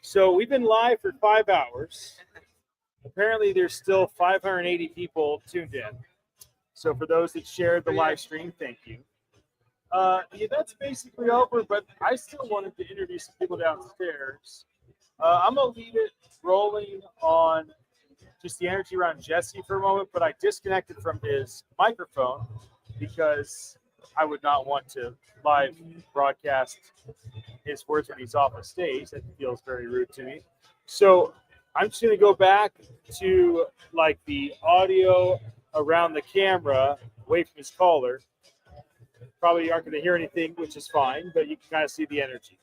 So we've been live for 5 hours. Apparently, there's still 580 people tuned in. So for those that shared the live stream, thank you. The event's basically over, but I still wanted to introduce some people downstairs. I'm going to leave it rolling on just the energy around Jesse for a moment, but I disconnected from his microphone because I would not want to live broadcast his words when he's off the stage. That feels very rude to me. So I'm just going to go back to like the audio around the camera away from his caller. Probably aren't going to hear anything, which is fine, but you can kind of see the energy.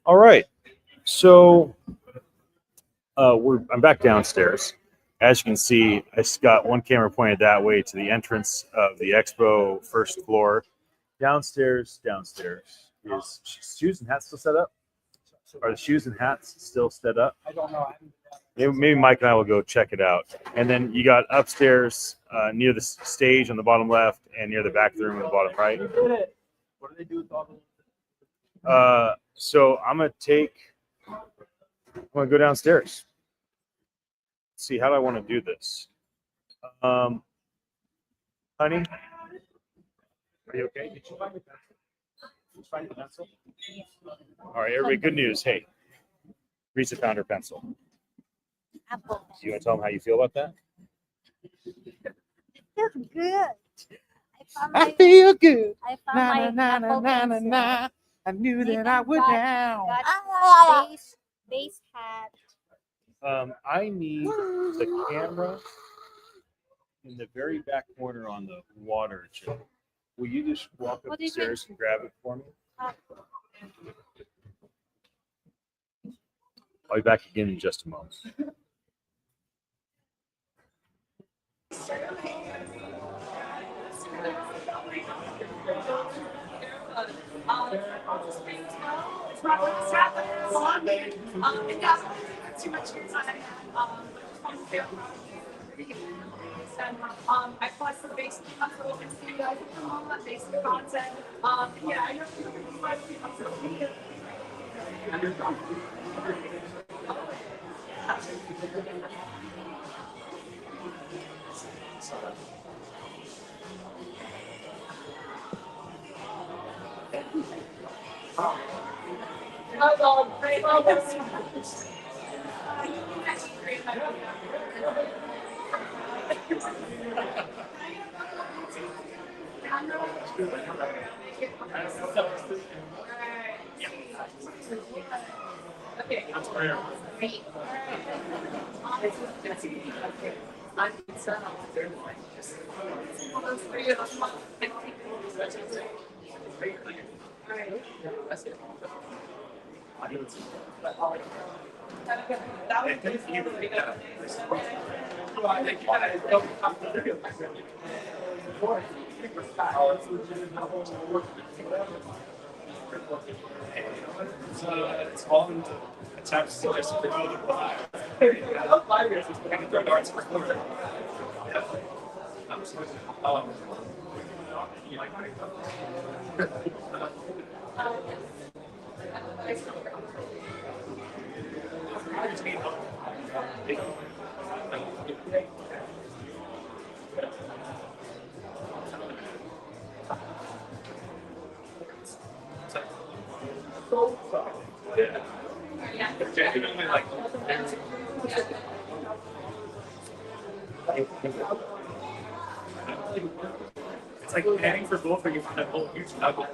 All right. So I'm back downstairs. As you can see, I got one camera pointed that way to the entrance of the expo first floor. Downstairs is shoes and hats still set up? Are the shoes and hats still set up? I don't know. Maybe Mike and I will go check it out. And then you got upstairs near the stage on the bottom left and near the back of the room on the bottom right. You did it. What do they do with all the? So I'm gonna go downstairs. Let's see, how do I want to do this? Honey, are you okay? Did you find your pencil? Did you find your pencil? All right, everybody, good news. Hey, Risa found her pencil. Do you want to tell them how you feel about that? It feels good. I feel good. I found my Apple pencil. I knew that I would now. Got base hat. I need the camera in the very back corner on the water jet. Will you just walk up the stairs and grab it for me? I'll be back again in just a moment. I plus the basic content and see you guys on that basic content. Yeah, I know you might be It's all in the attempts to just grow the pie. 5 years is going to throw darts for quarter. Genuinely like it's like paying for both of you for that whole huge nugget.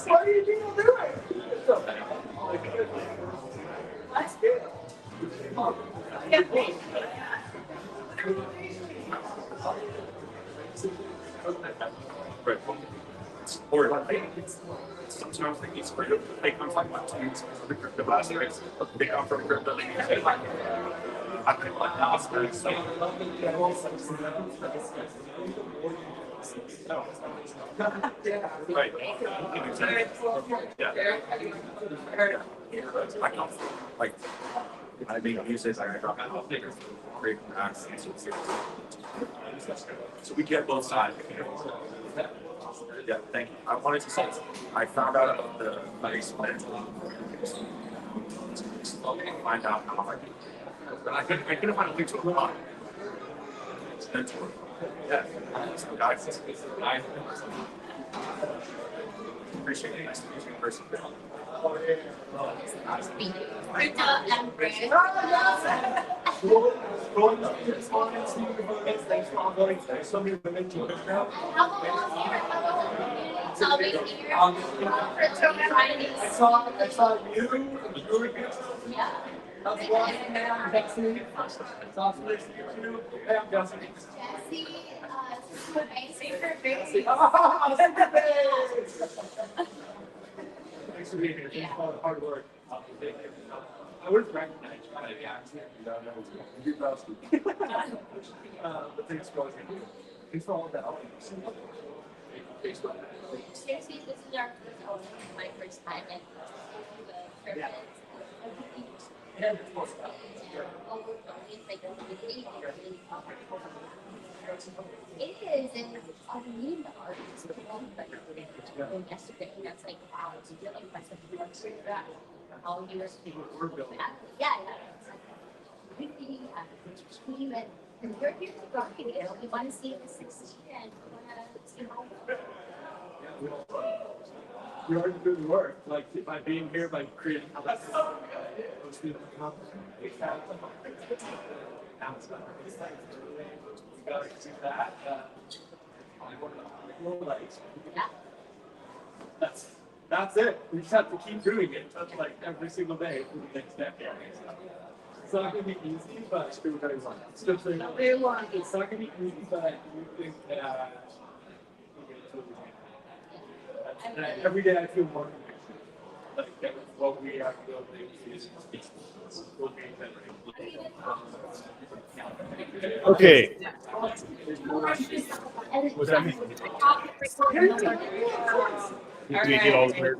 What are you doing? Let's do it. Right. Or sometimes they need they come from one team, the crypto bastards, they come from crypto, they use it like I think like bastards. Right. Yeah. I come from like I make uses I drop out bigger great accents. So we get both sides. Yeah, thank you. I wanted to say, I found out about the basement. Find out how I couldn't find a link to a blog. Yeah, so guys, I appreciate it. Nice to meet you in person. Thanks for being here. Thanks for all the hard work. I would have recognized you. But thanks for all that. Seriously, this is my first time at the Yeah. It is, and I mean the art is cool, but yesterday, that's like, wow, it's really impressive. How you yeah, really, team, and you're here to rock it, you want to see it succeed, and you want to see how You already doing the work, like by being here, by creating how that's that's it. We just have to keep doing it, like every single day for the next decade. It's not going to be easy, but it's not going to be easy, but I do think that every day I feel more like that what we are building is will be better. Okay. What's that mean? Do we get all the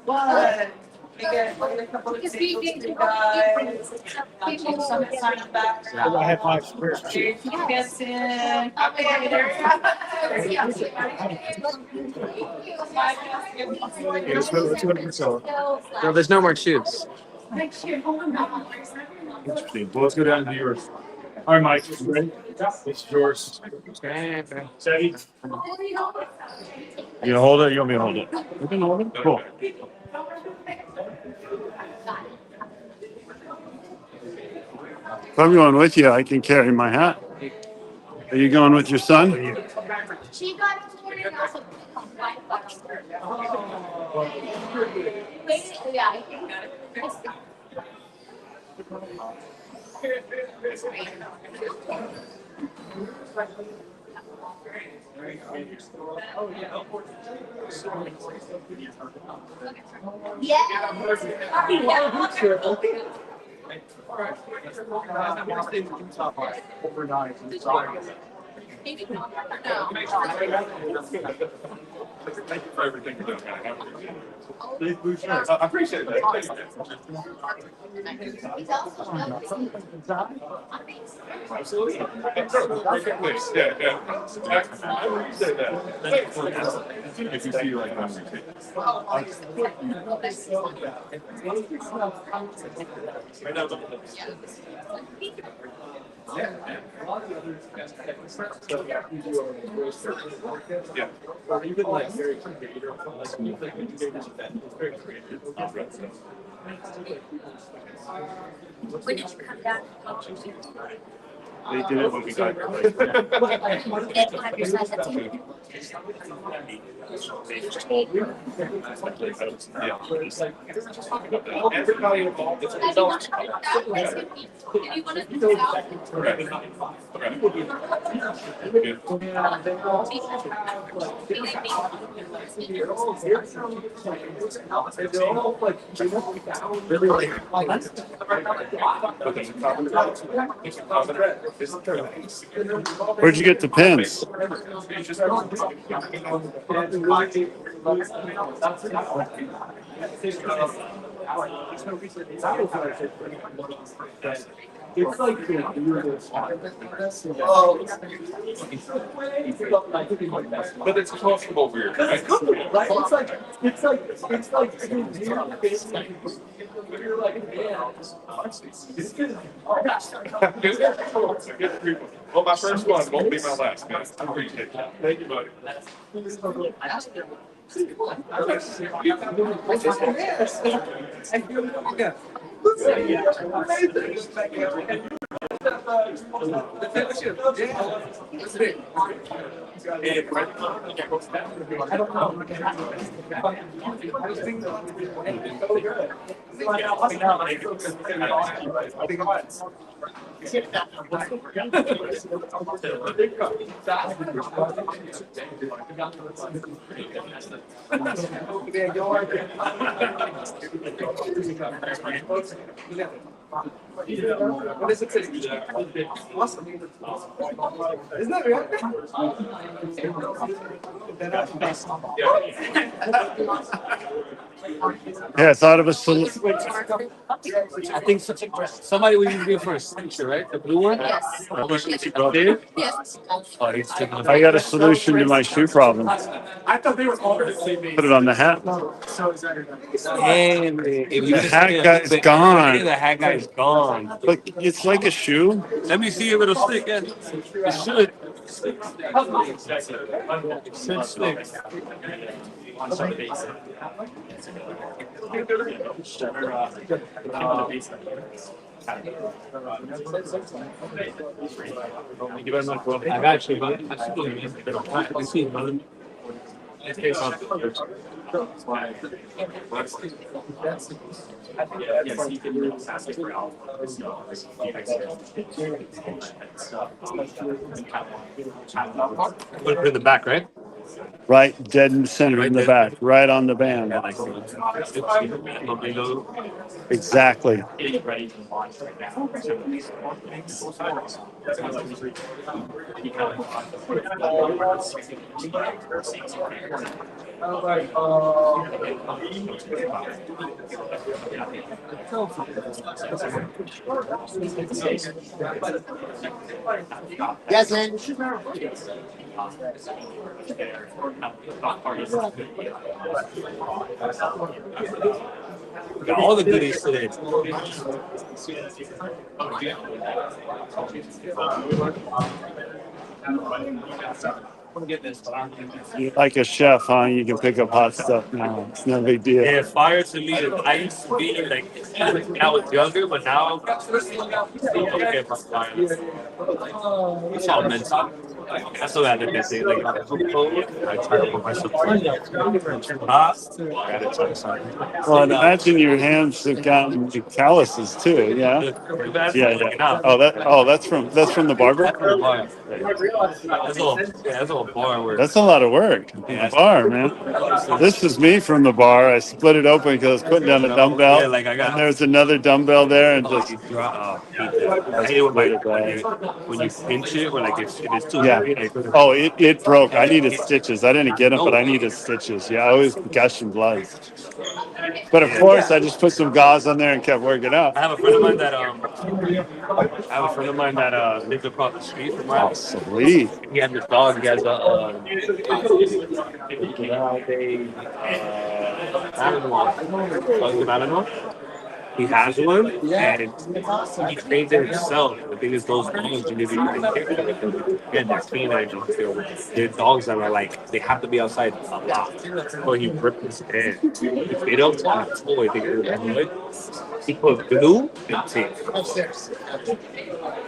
What? Because we did people sign back. I have my Gets in. Okay, there let's go to Priscilla. No, there's no more tubes. Interesting. Well, let's go down to yours. All right, Mike. You ready? It's yours. Steady. You gonna hold it? You want me to hold it? You can hold it. Cool. If I'm going with you, I can carry my hat. Are you going with your son? she got Thank you for everything you're doing. I appreciate that. Absolutely. Yeah, yeah. I appreciate that. If you see like yeah, or even like very creative. Very creative. When did you come down? They did it when we got Everybody involved. Where'd you get the pins? It's like but it's comfortable weird. Right? It's like you're like, man, it's good. Well, my first one won't be my last, man. I appreciate that. Thank you, buddy. Yeah, I thought of a solution. I think somebody will use me for a signature, right? The blue one? Yes. There? Yes. I got a solution to my shoe problem. I thought they were all the same age. Put it on the hat. And if you The hat guy's gone. the hat guy's gone. But it's like a shoe. Let me see if it'll stick. Yeah. It should. It should stick. I got you, but I see it, brother. Put it in the back, right? Right, dead in the center in the back, right on the band. Exactly. Yes, got all the goodies today. You're like a chef, huh? You can pick up hot stuff now. It's no big deal. Yeah, fire to me. I used to be like, when I was younger, but now I don't care about fire. It's all mental. I still got to say, like, I'm so cold, I try to put myself too hot. I gotta try something. Well, I'd imagine your hands have gotten calluses too. Yeah. Yeah. That's from the barber. That's all bar work. That's a lot of work. The bar, man. This is me from the bar. I split it open because I was putting down a dumbbell. Yeah, like I got. And there's another dumbbell there, and just. I hate it when you pinch it, or like it's too heavy. Like, oh, it broke. I needed stitches. I didn't get them, but I needed stitches. Yeah, I was gushing blood. But of course, I just put some gauze on there and kept working out. I have a friend of mine that lives across the street from mine. Oh, sweet. He has this dog. He has a Malinois. He has one, and he trains it himself. The thing is, those dogs, you need to be careful. Again, they're canines. They're dogs that are like, they have to be outside a lot. So he ripped his hand. If they don't talk toy, they go annoyed. He put glue and tape.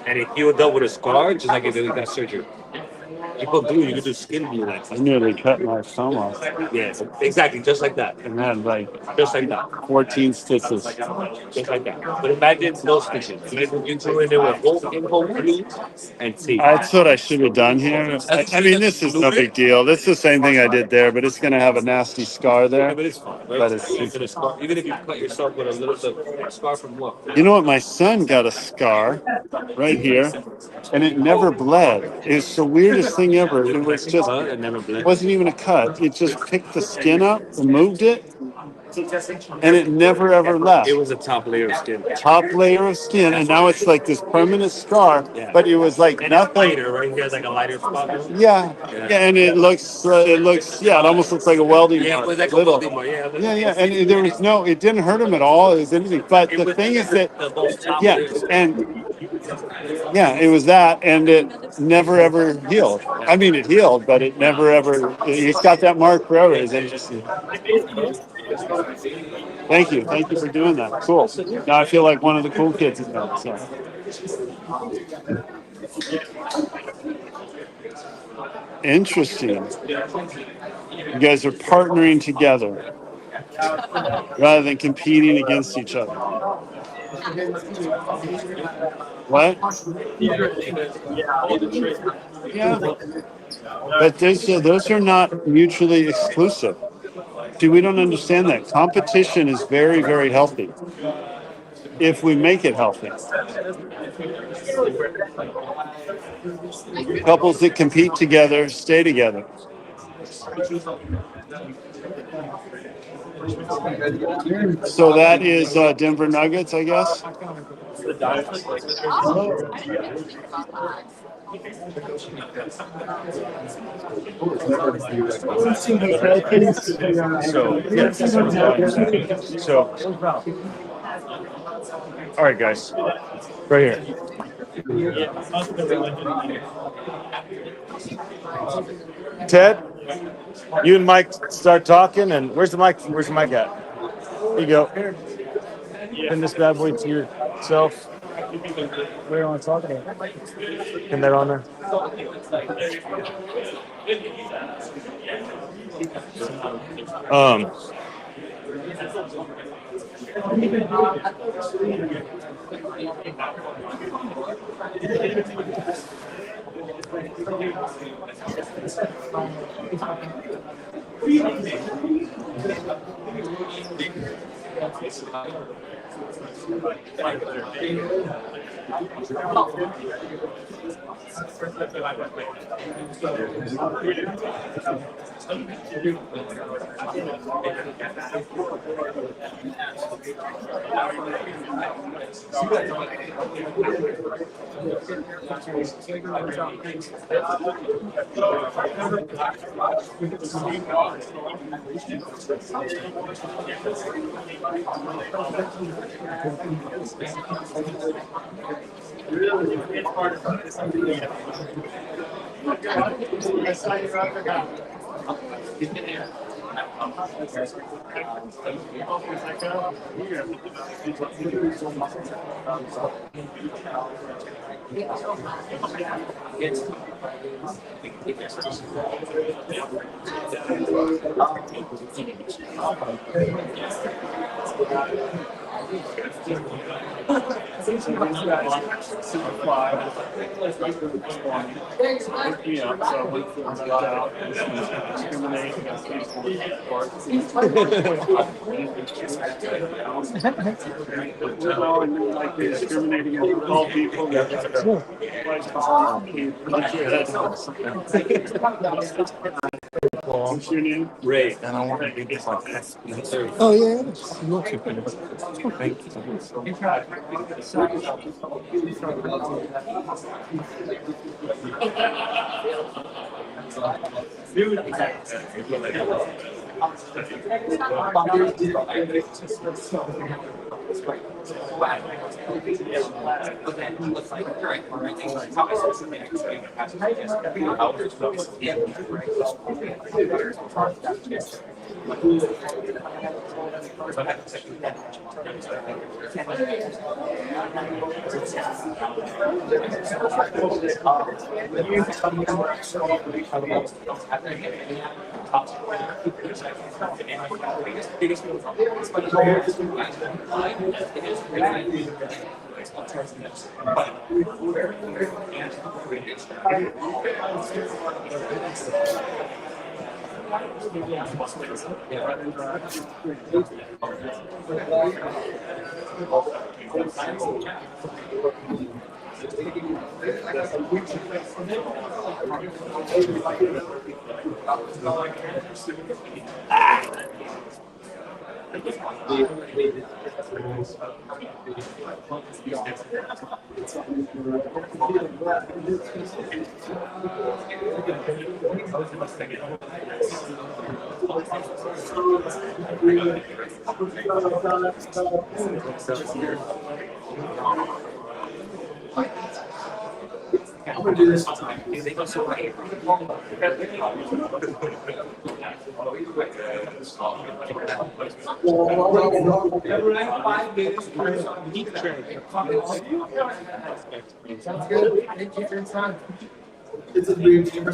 And it healed up with a scar, just like if he got surgery. You put glue, you can do skin glue. Like I nearly cut my thumb off. Yeah, exactly, just like that. And then just like that. 14 stitches. Just like that. But imagine no stitches. Imagine you go in there with whole glue and tape. That's what I should have done here. I mean, this is no big deal. This is the same thing I did there, but it's going to have a nasty scar there. Yeah, but it's fine. Right? But it's scar. Even if you cut yourself with a little scar from what? You know what? My son got a scar right here, and it never bled. It's the weirdest thing ever. It was just, it wasn't even a cut. It just picked the skin up and moved it, and it never ever left. It was a top layer of skin. Top layer of skin, and now it's like this permanent scar. Yeah. But it was like and nothing. Lighter, right? He has like a lighter spot. Yeah, and it looks, it almost looks like a welding mark. It was like little. a welding mark. Yeah, and there was no, it didn't hurt him at all. It was anything. But the thing is that, it was that, and it never ever healed. I mean, it healed, but it never ever. He's got that mark forever. It's interesting. Thank you for doing that. Cool. Now I feel like one of the cool kids in there. So. Interesting. You guys are partnering together rather than competing against each other. What? Yeah. But those are not mutually exclusive. See, we don't understand that. Competition is very, very healthy if we make it healthy. Couples that compete together stay together. So that is Denver Nuggets, I guess. So, yes. So, all right, guys, right here. Ted, you and Mike start talking, and where's the mic? Where's the mic at? Here you go. Pin this bad boy to yourself. Where do you want to talk about? Pin that on there. Discriminating against all people. What's your name? Ray. And I want to do this like this. Oh yeah. Thank gonna do this. Sounds good. Thank you for your time. It's a dream team. No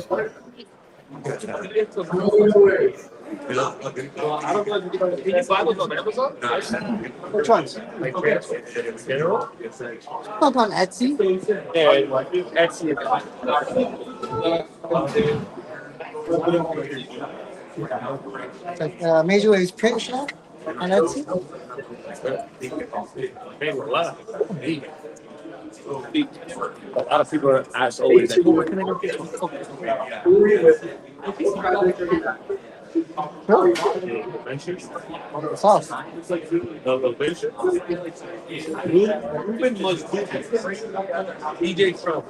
worries. I don't know. Can you buy those on Amazon? Which ones? General? Up on Etsy. Yeah, Etsy. It's like Major Waves Print Shop on Etsy. A lot of people ask always, like, where can I go get It's off. Ruben must DJ Trump.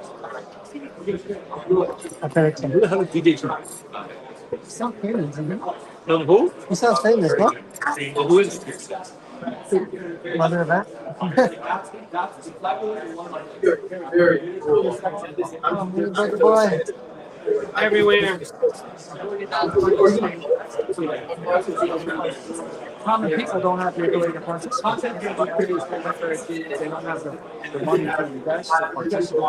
Who the hell is DJ Trump? He sounds famous, isn't he? Who? He sounds famous, no? Well, who is Mother of that? Brother boy. everywhere? Common people don't have the ability to participate. They don't have the money to invest or participate.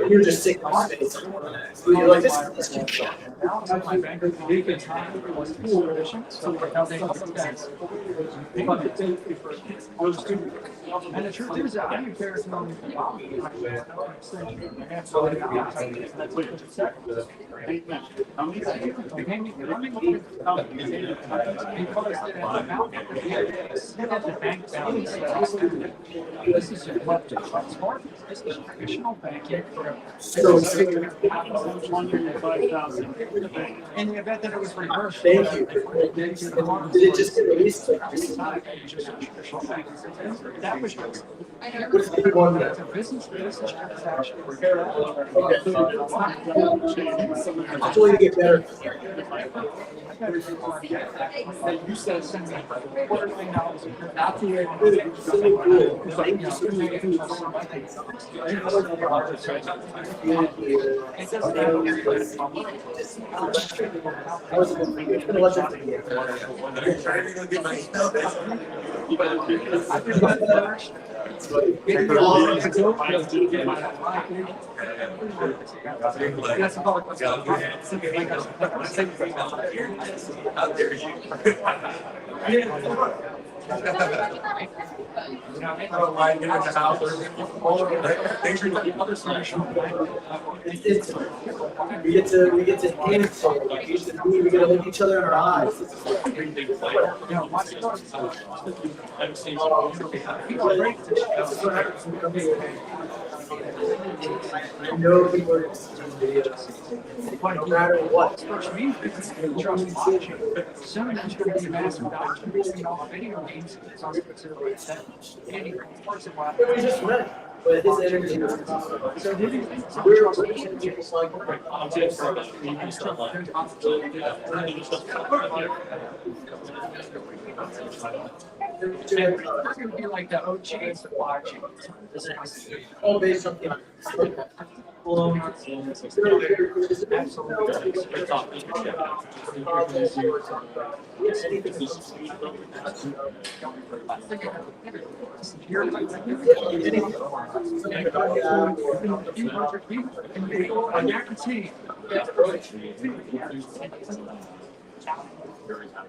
You're just sick of space. You're like, this is And the truth is, I do care if this is what this is traditional banking. So In the event that it was reversed. Thank you. Did it just get released? That was What's the big one? a business transaction. Hopefully to get better. You said send me $250,000. We get to answer. We get to look each other in our eyes. I know people are no matter what. Soon there's going to be massive documentation on video games. It's on We just met, but his energy was so did you we're They're going to be like the OnChain supply chain. all based on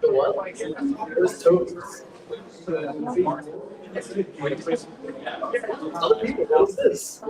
The what? Those tokens. Other people, what is this?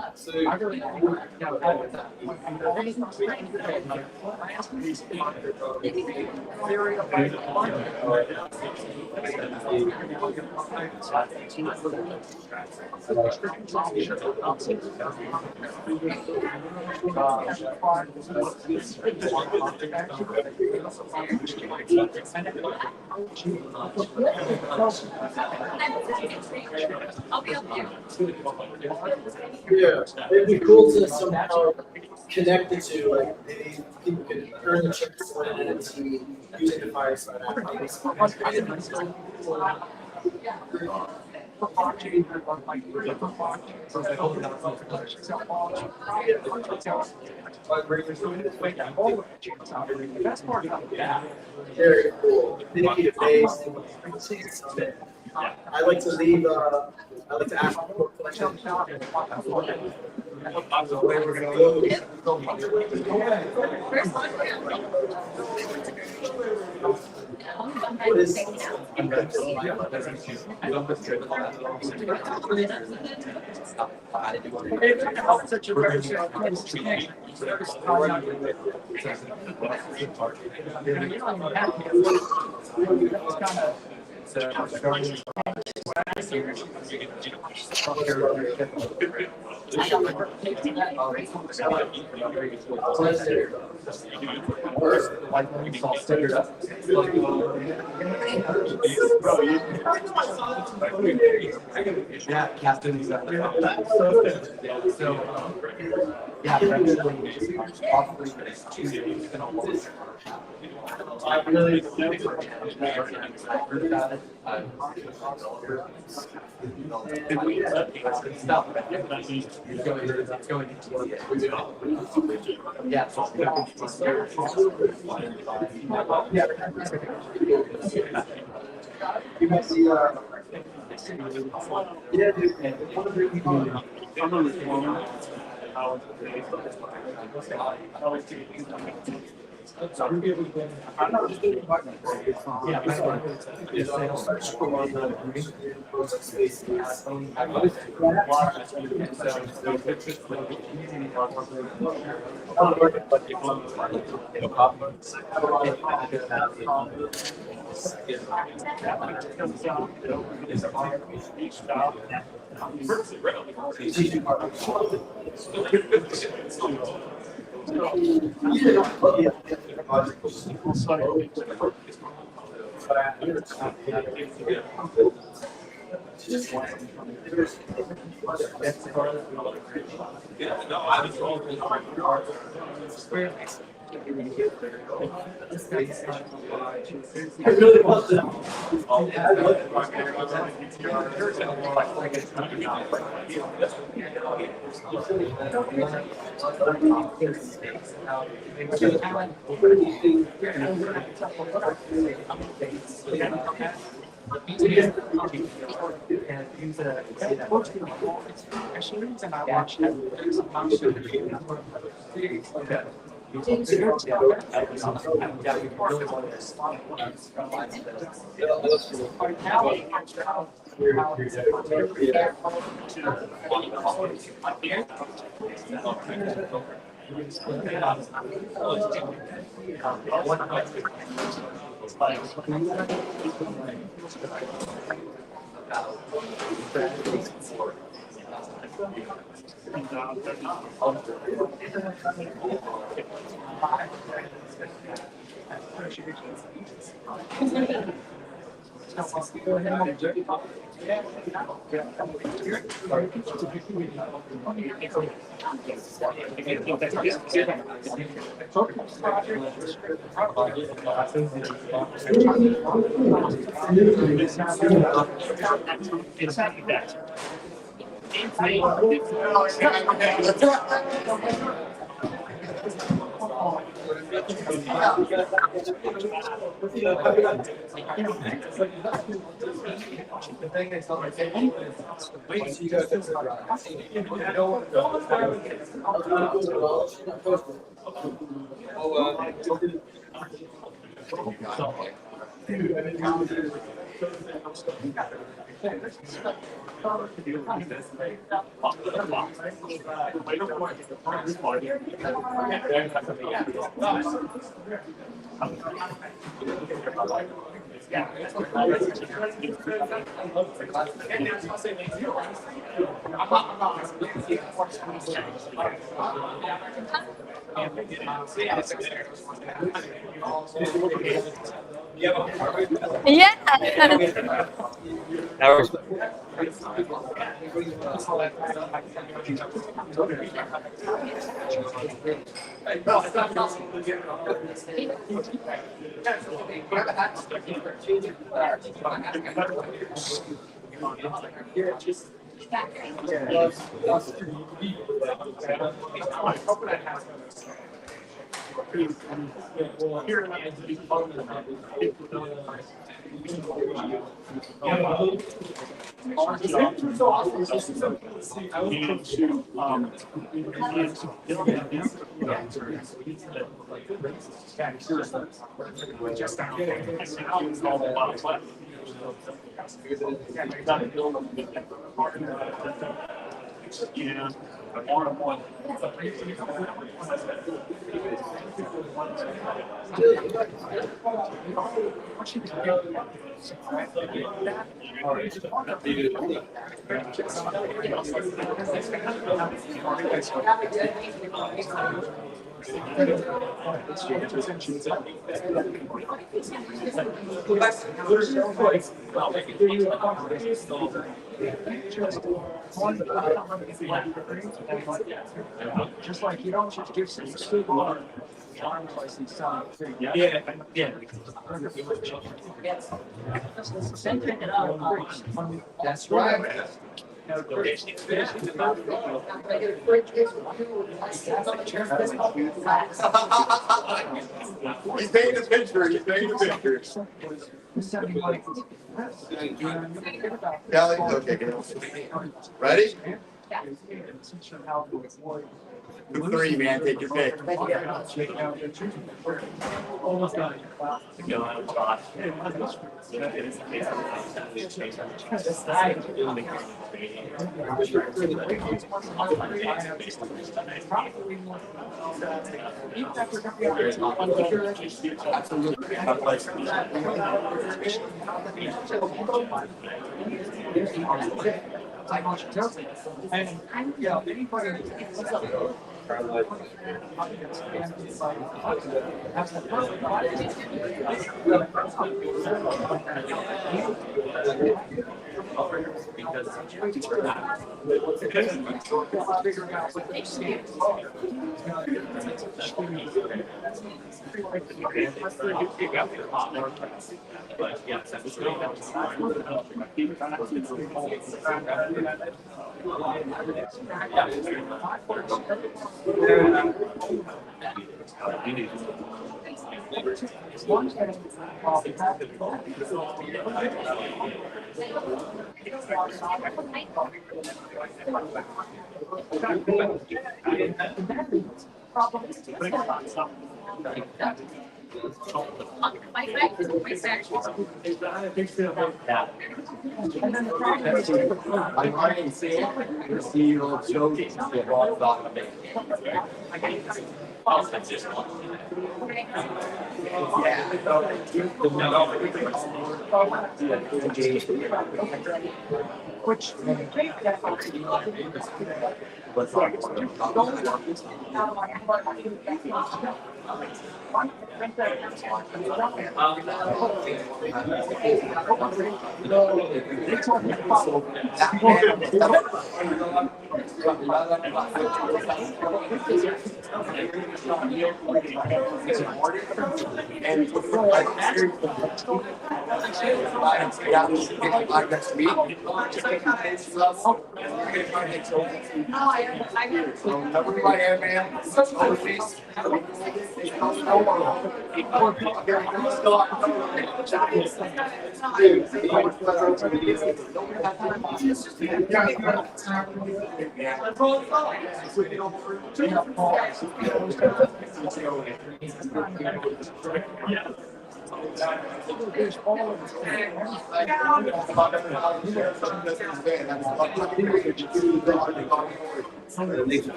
Yeah, it'd be cool to somehow connect the two, like maybe people could earn the chips on an NFT using the Fireside app. Maybe something creative. Very cool. Thank you to Base. I like to leave. I like to ask people questions. What is Yeah, Captain. I really you might see yeah, I really want to. I love Yeah. Just like you don't just give some stupid water. Yeah, yeah. That's right. He's taking a picture. He's taking a picture. Kelly, okay. Ready? Three, man. Take your pick. Almost done. And yeah, anybody.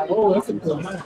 Oh, that's a good one.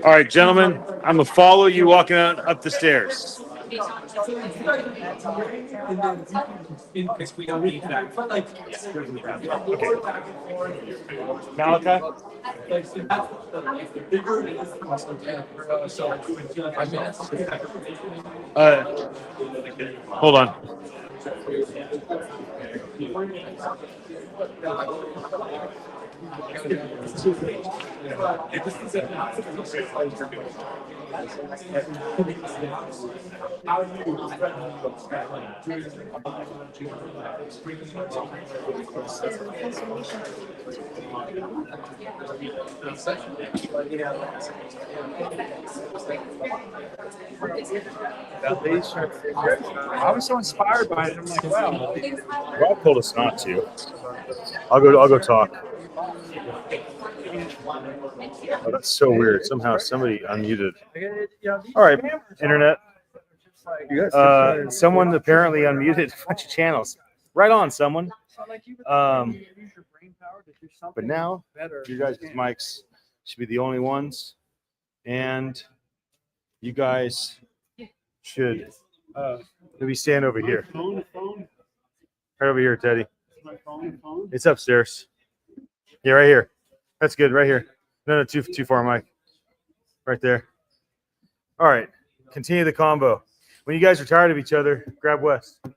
All right, gentlemen, I'm gonna follow you walking up the stairs. Malachi? Hold on. I was so inspired by it. I'm like, wow. Rob told us not to. I'll go talk. Oh, that's so weird. Somehow somebody unmuted. All right, internet. Someone apparently unmuted a bunch of channels. Right on, someone. But now you guys' mics should be the only ones, and you guys should maybe stand over here. Right over here, Teddy. It's upstairs. Yeah, right here. That's good. Right here. No, too far, Mike. Right there. All right. Continue the combo. When you guys are tired of each other, grab Wes. But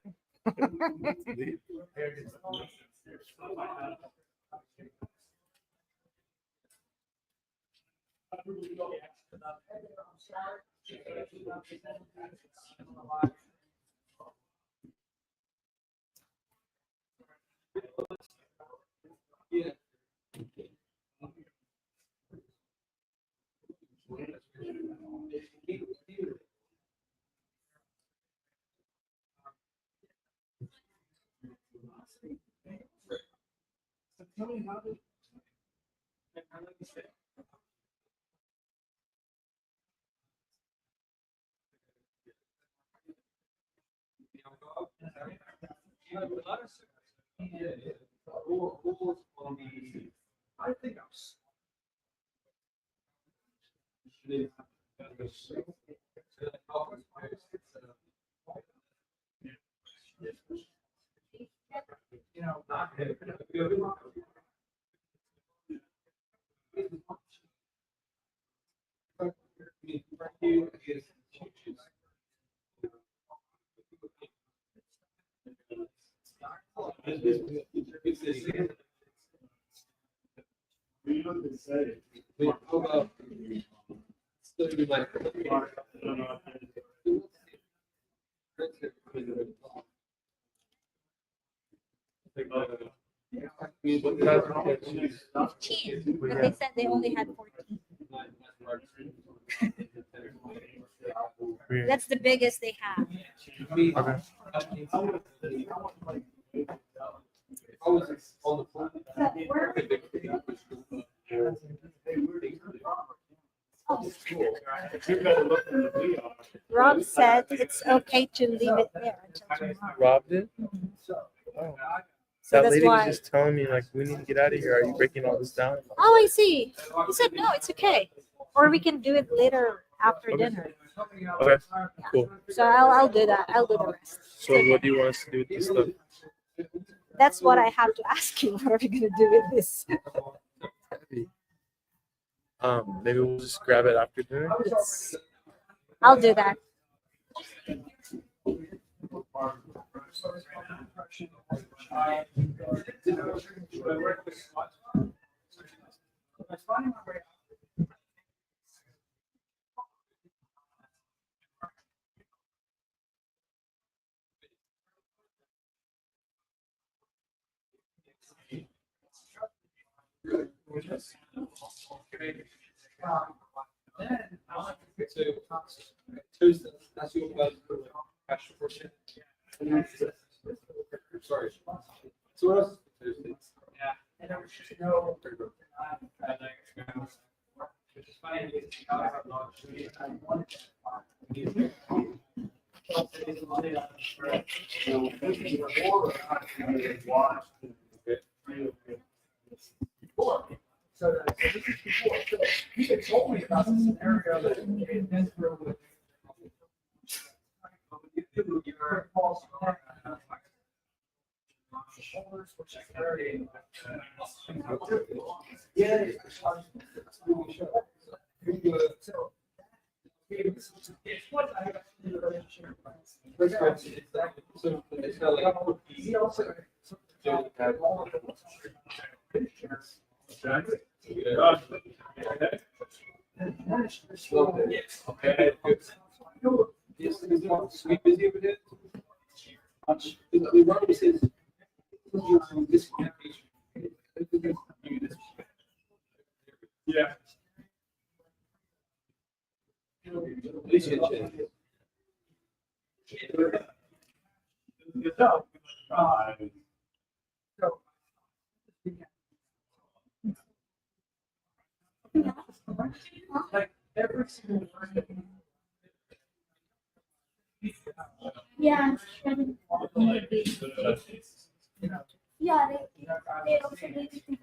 they said they only had 14. That's the biggest they have. Rob said it's okay to leave it there until tomorrow. Rob did? Oh. So That that's lady why. was just telling me, like, we need to get out of here. Are you breaking all this down? Oh, I see. He said no, it's okay, or we can do it later after dinner. Okay, cool. So I'll do that. I'll do the rest. So what do you want us to do with this stuff? That's what I have to ask you. What are we gonna do with this? Maybe we'll just grab it after dinner. Yes. I'll do that. That's your cash portion. Sorry. So what else? Yeah. And I was just know. Which is funny because I'm not so this is before. So you had told me about the scenario that you had been through with your false shoulders, which is very yeah. So it's what I got in the relationship. Exactly. So it's not like he also have all of the exactly. Okay. Yes, is not sweet busy with it. The word says this yeah. Like every single Yeah. Yeah, they also need to.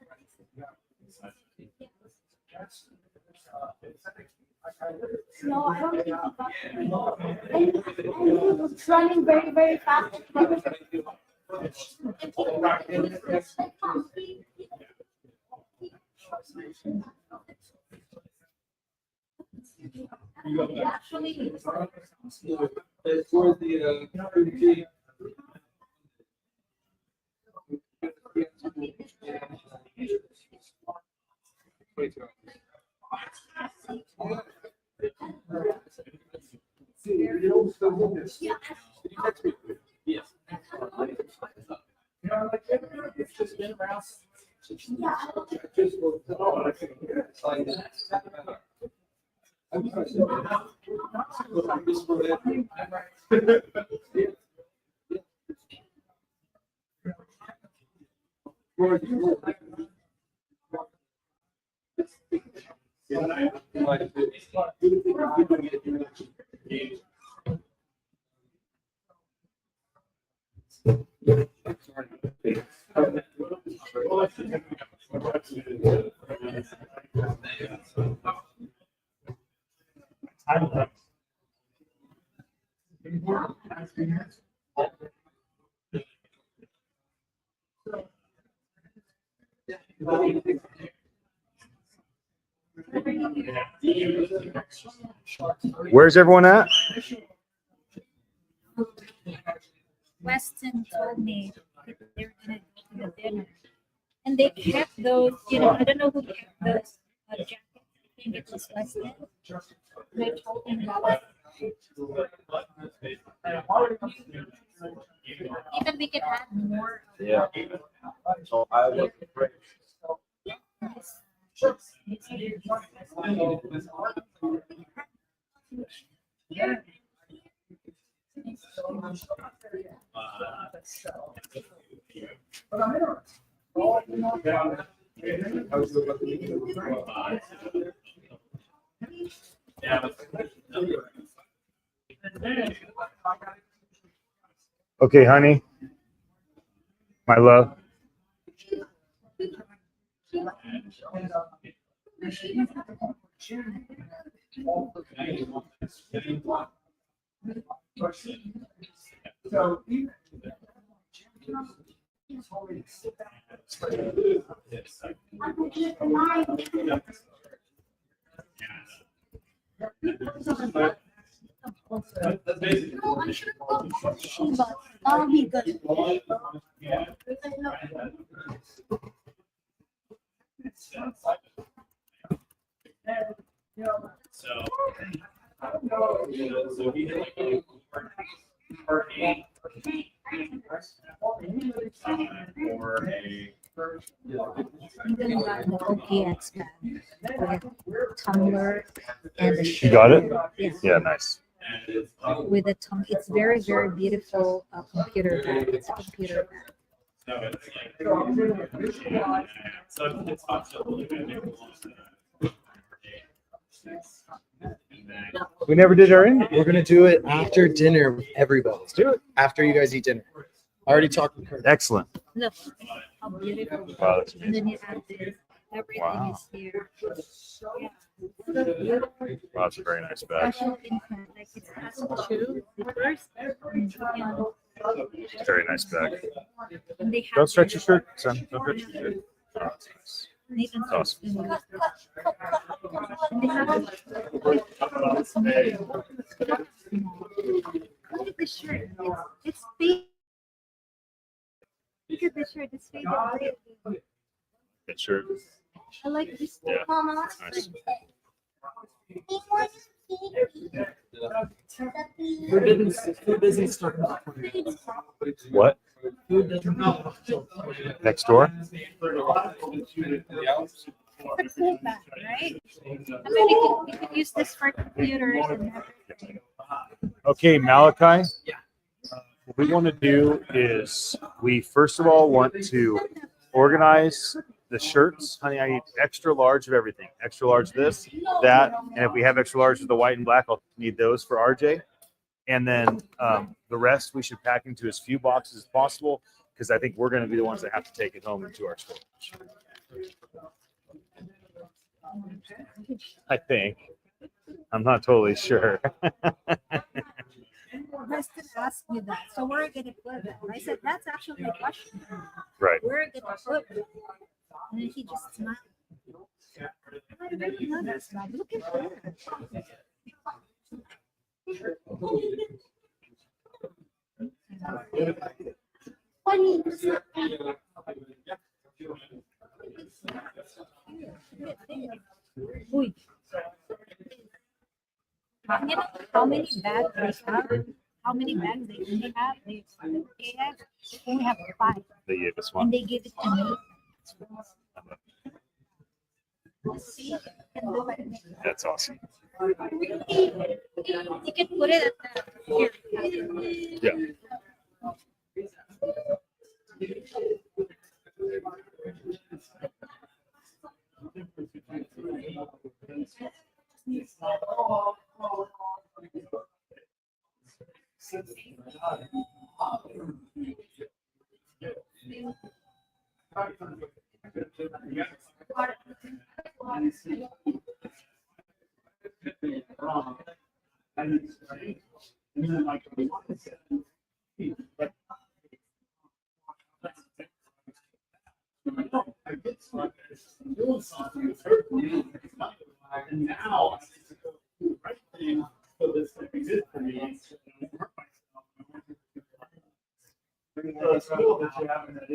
No, I don't think he got it. And he was running very, very fast. Actually, as far as the yes. It's just been around. Where's everyone at? Weston told me they were going to go to the dinner. And they kept those, I don't know who kept those jackets. I think it was Weston. And I told him that even we could add more. Yeah. So I was great. Okay, honey. My love. No, I should have called Shiba. That'll be good. I'm gonna buy the OKX bag with tumbler and the You got it? Yeah. Yeah, nice. With a it's very, very beautiful computer bag. It's a computer bag. We never did our end. We're gonna do it after dinner with everybody. Let's do it after you guys eat dinner. I already talked with Kurt. Excellent. Look how beautiful. Wow, that's And then you add this. Everything Wow. is here. Yeah. Wow, that's a very nice bag. Special infant, like it has two zippers. Very nice bag. And they have Don't stretch your shirt, son. Don't stretch your shirt. Oh, that's nice. Nathan's Awesome. and they have look at the shirt. It's big. Look at the shirt. It's faded. Good shirt. I like this. Yeah. Mama. Nice. Food doesn't start. What? Food doesn't. Next door? It's a cool bag, right? I mean, you can use this for computers and everything. Okay, Malachi. What we want to do is we first of all want to organize the shirts. Honey, I need extra large of everything. Extra large this, that, and if we have extra large of the white and black, I'll need those for RJ. And then the rest we should pack into as few boxes as possible because I think we're going to be the ones that have to take it home into our storage. I think. I'm not totally sure. Preston asked me that, so where are you gonna put it? I said, that's actually the question. Right. Where are you gonna put it? And then he just smiled. I really love that smile. Look at that. Funny. Uy. You know how many bags they have? How many bags they only have? They only have 5. They gave us And one. they give it to me. See, you can do it. That's awesome. You can put it at the here. Yeah. And now, right thing, so this can exist for me. So it's cool that you have that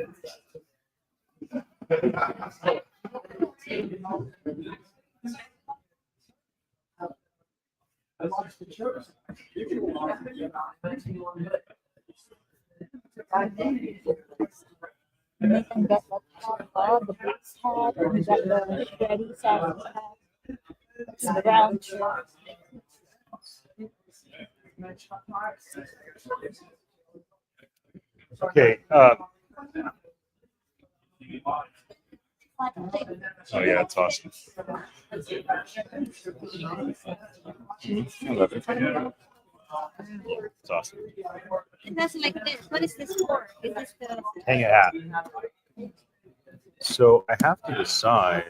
You can walk And they can get the boots hat, or you got the shreddy size hat. The round shirt. Okay. Oh yeah, it's awesome. I love it. It's awesome. And that's like this. What is this for? Is this the Hang a hat. So I have to decide.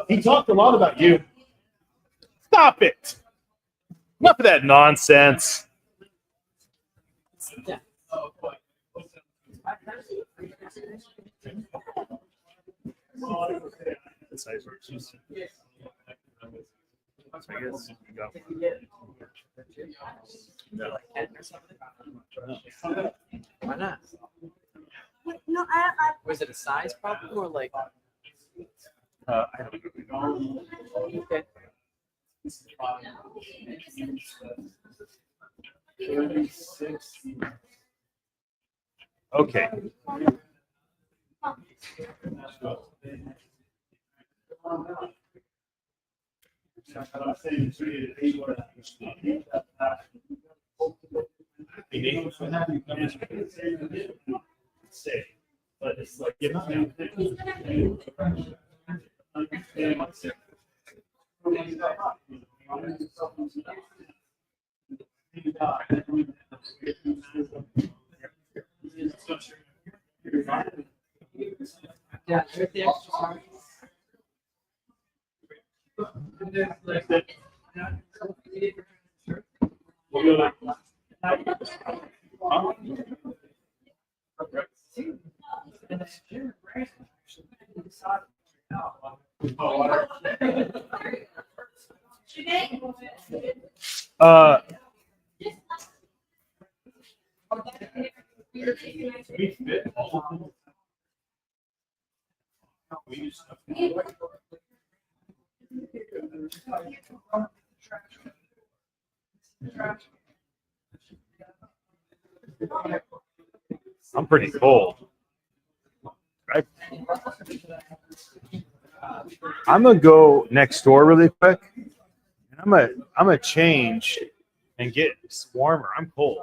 He talked a lot about you. Stop it. Enough of that nonsense. Why not? No, Was it a size problem or like? I don't know. Okay. Okay. But it's like, you know, Yeah, with the extra. I'm pretty cold. Right? I'm gonna go next door really quick. And I'm gonna change and get warmer. I'm cold.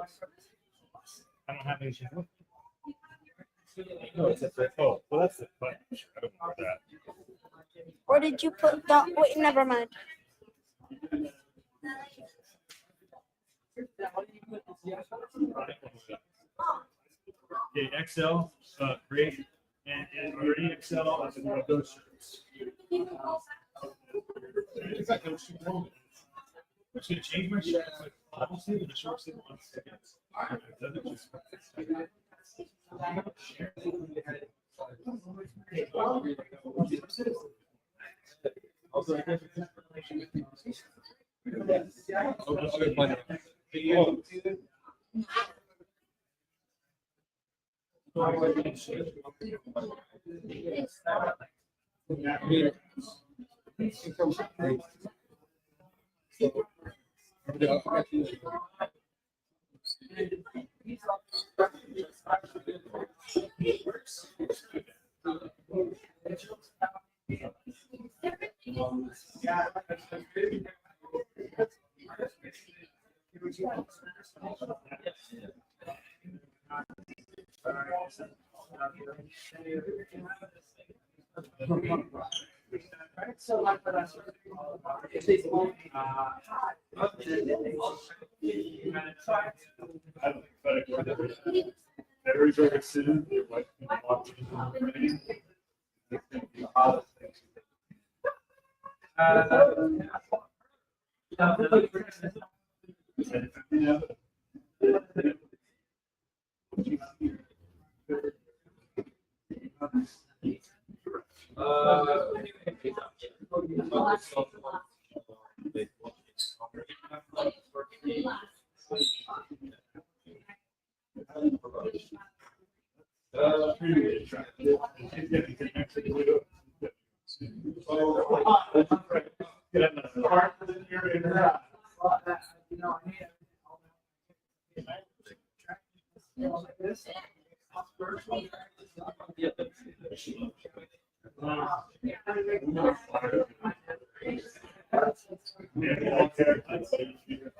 I don't have any. Oh, well, that's it. But I don't want that. or did you put the? Wait, never mind. Okay, XL, great. And already XL, that's one of those shirts. It's like those shirts. I'm just gonna change my shirt. Obviously, the shorts in 1 second.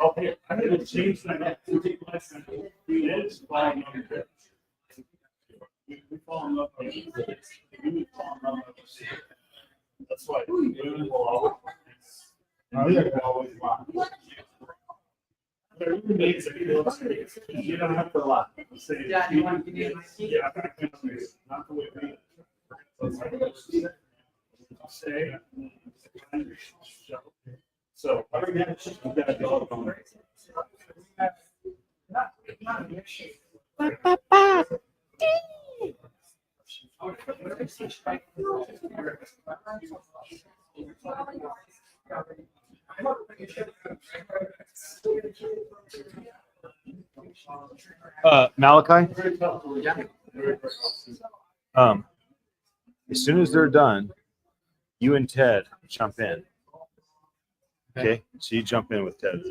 Okay, I'm gonna change that. We fall in love with it. We fall in love with it. That's why women will always. Women will always lie. There even makes it feel like you don't have to lie. Say, yeah, you want to be yeah, not the way we. Say. So, again, you gotta go on. Malachi. As soon as they're done, you and Ted jump in. Okay, so you jump in with Ted.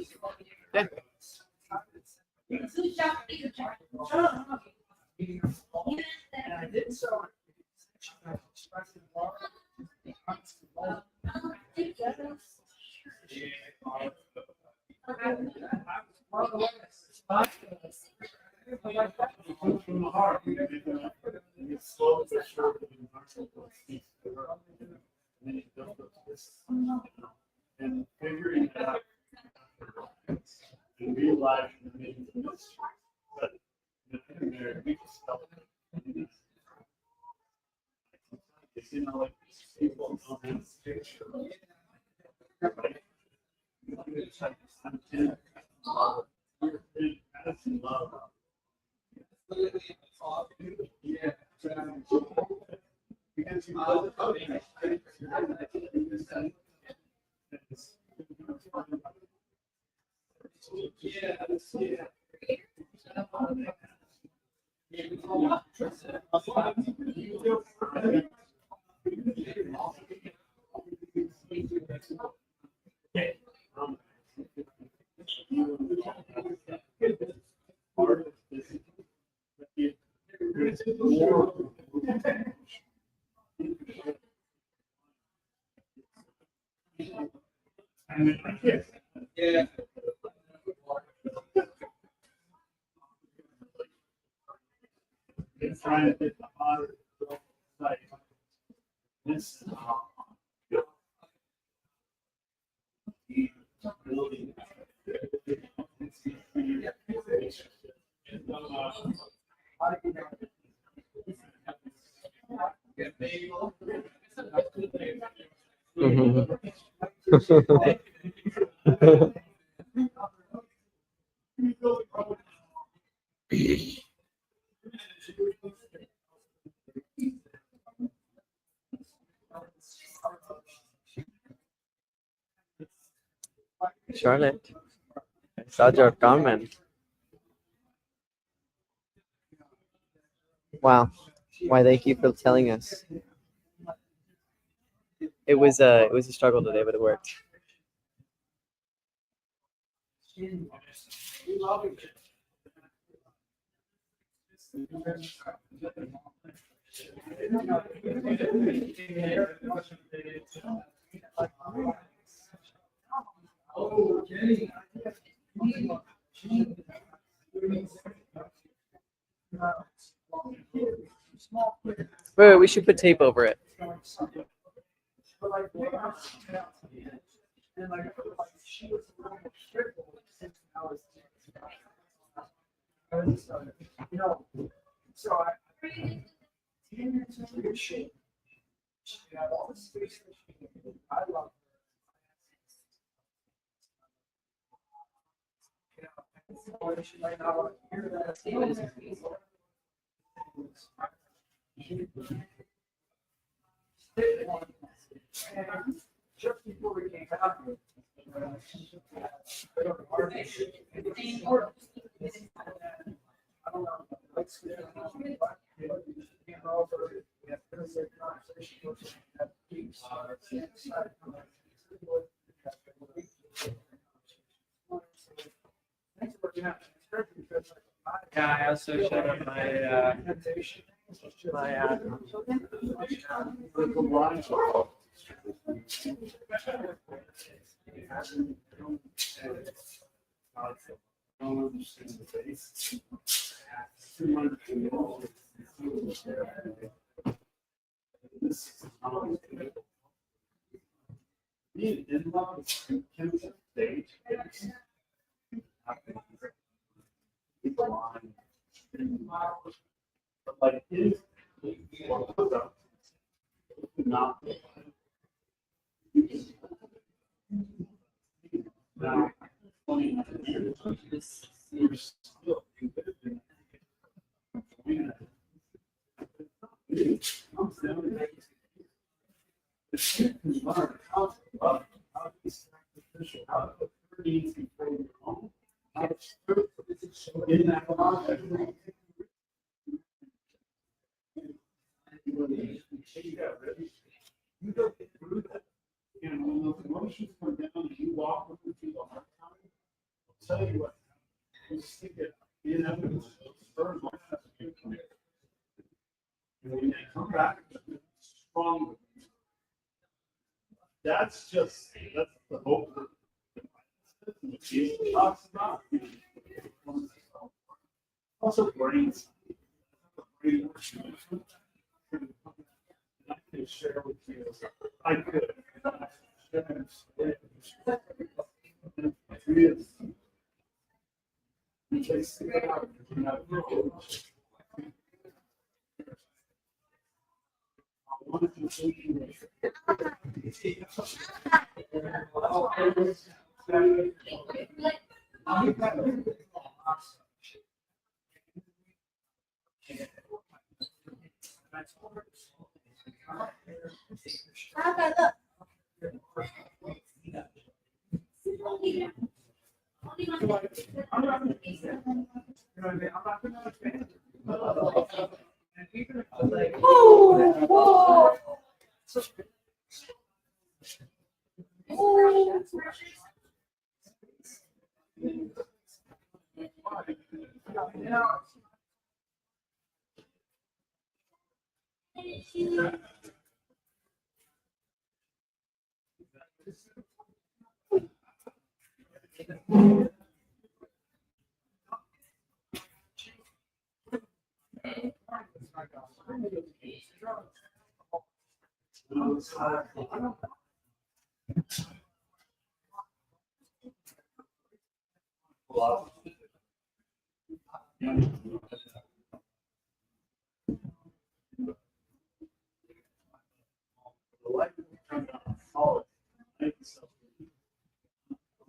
And figuring it out and realizing this, but there we just felt it. You know, like people on this picture. Yeah. Because you yeah. It's trying to hit the hotter site. This building. Charlotte, I saw your comment. Wow, why they keep telling us. It was a struggle today, but it worked. Wait, we should put tape over it. Just before we came out here, Yeah, I also showed up my And when those emotions come down and you walk with them through the hard time, I'll tell you what, you stick it in evidence, those firms will have to be committed. And when they come back, strong. That's just, that's the hope that Jesus talks about. Also brains. I could share with you. I could.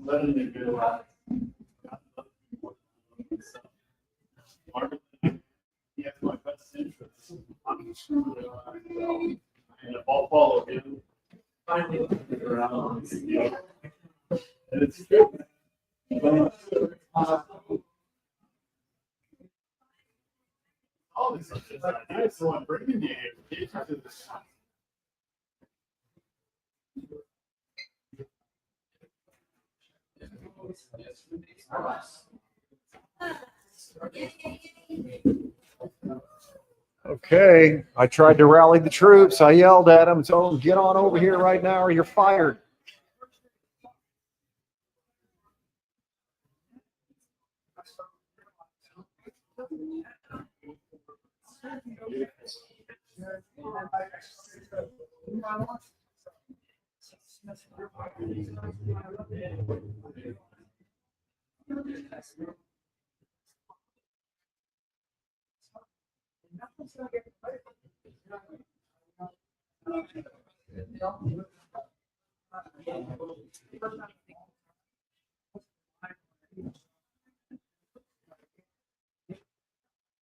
Letting it go out. He has my best interests. I'm screwed around. And if I'll follow him, finally around. And it's good. All this is ideas, so I'm bringing you here. Okay, I tried to rally the troops. I yelled at them, told them, get on over here right now or you're fired.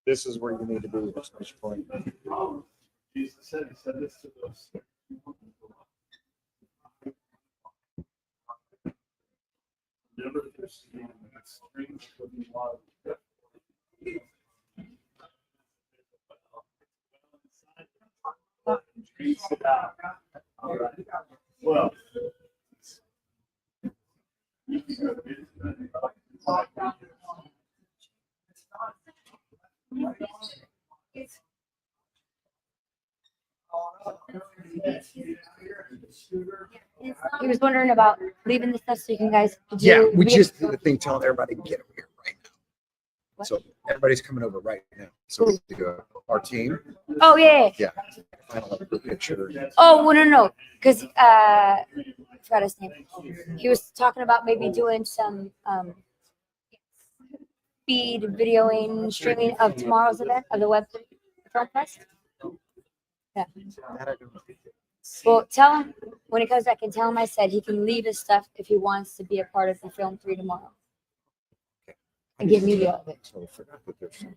This is where you need to be at this point. Jesus said, he said this to those. Never understand that strings would be wild. All right. Well. He was wondering about leaving the stuff so you can guys do. Yeah, we just did the thing telling everybody to get over here right now. So everybody's coming over right now. So we do our team. Oh yeah. Yeah. Final picture. Oh well, no, because I forgot his name. He was talking about maybe doing some feed videoing, streaming of tomorrow's event of the Web3 Film Fest. Yeah. Well, tell him when he comes back and tell him I said he can leave his stuff if he wants to be a part of the Film 3 tomorrow. And give me the of it. So I forgot that there's something.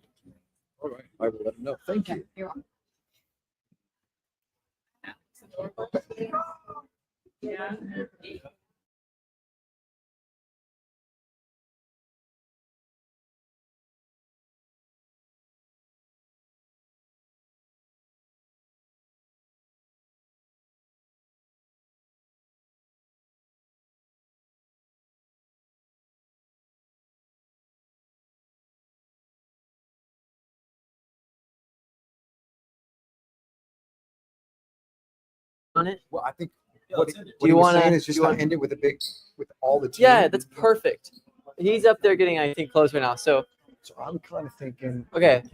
All right, I will let him know. Thank you. You're welcome. Yeah. On it? Well, I think what Do he you was want saying to is just to end it with a big, with all the team. Yeah, that's perfect. He's up there getting, I think, close right now. So I'm kind of thinking. Okay,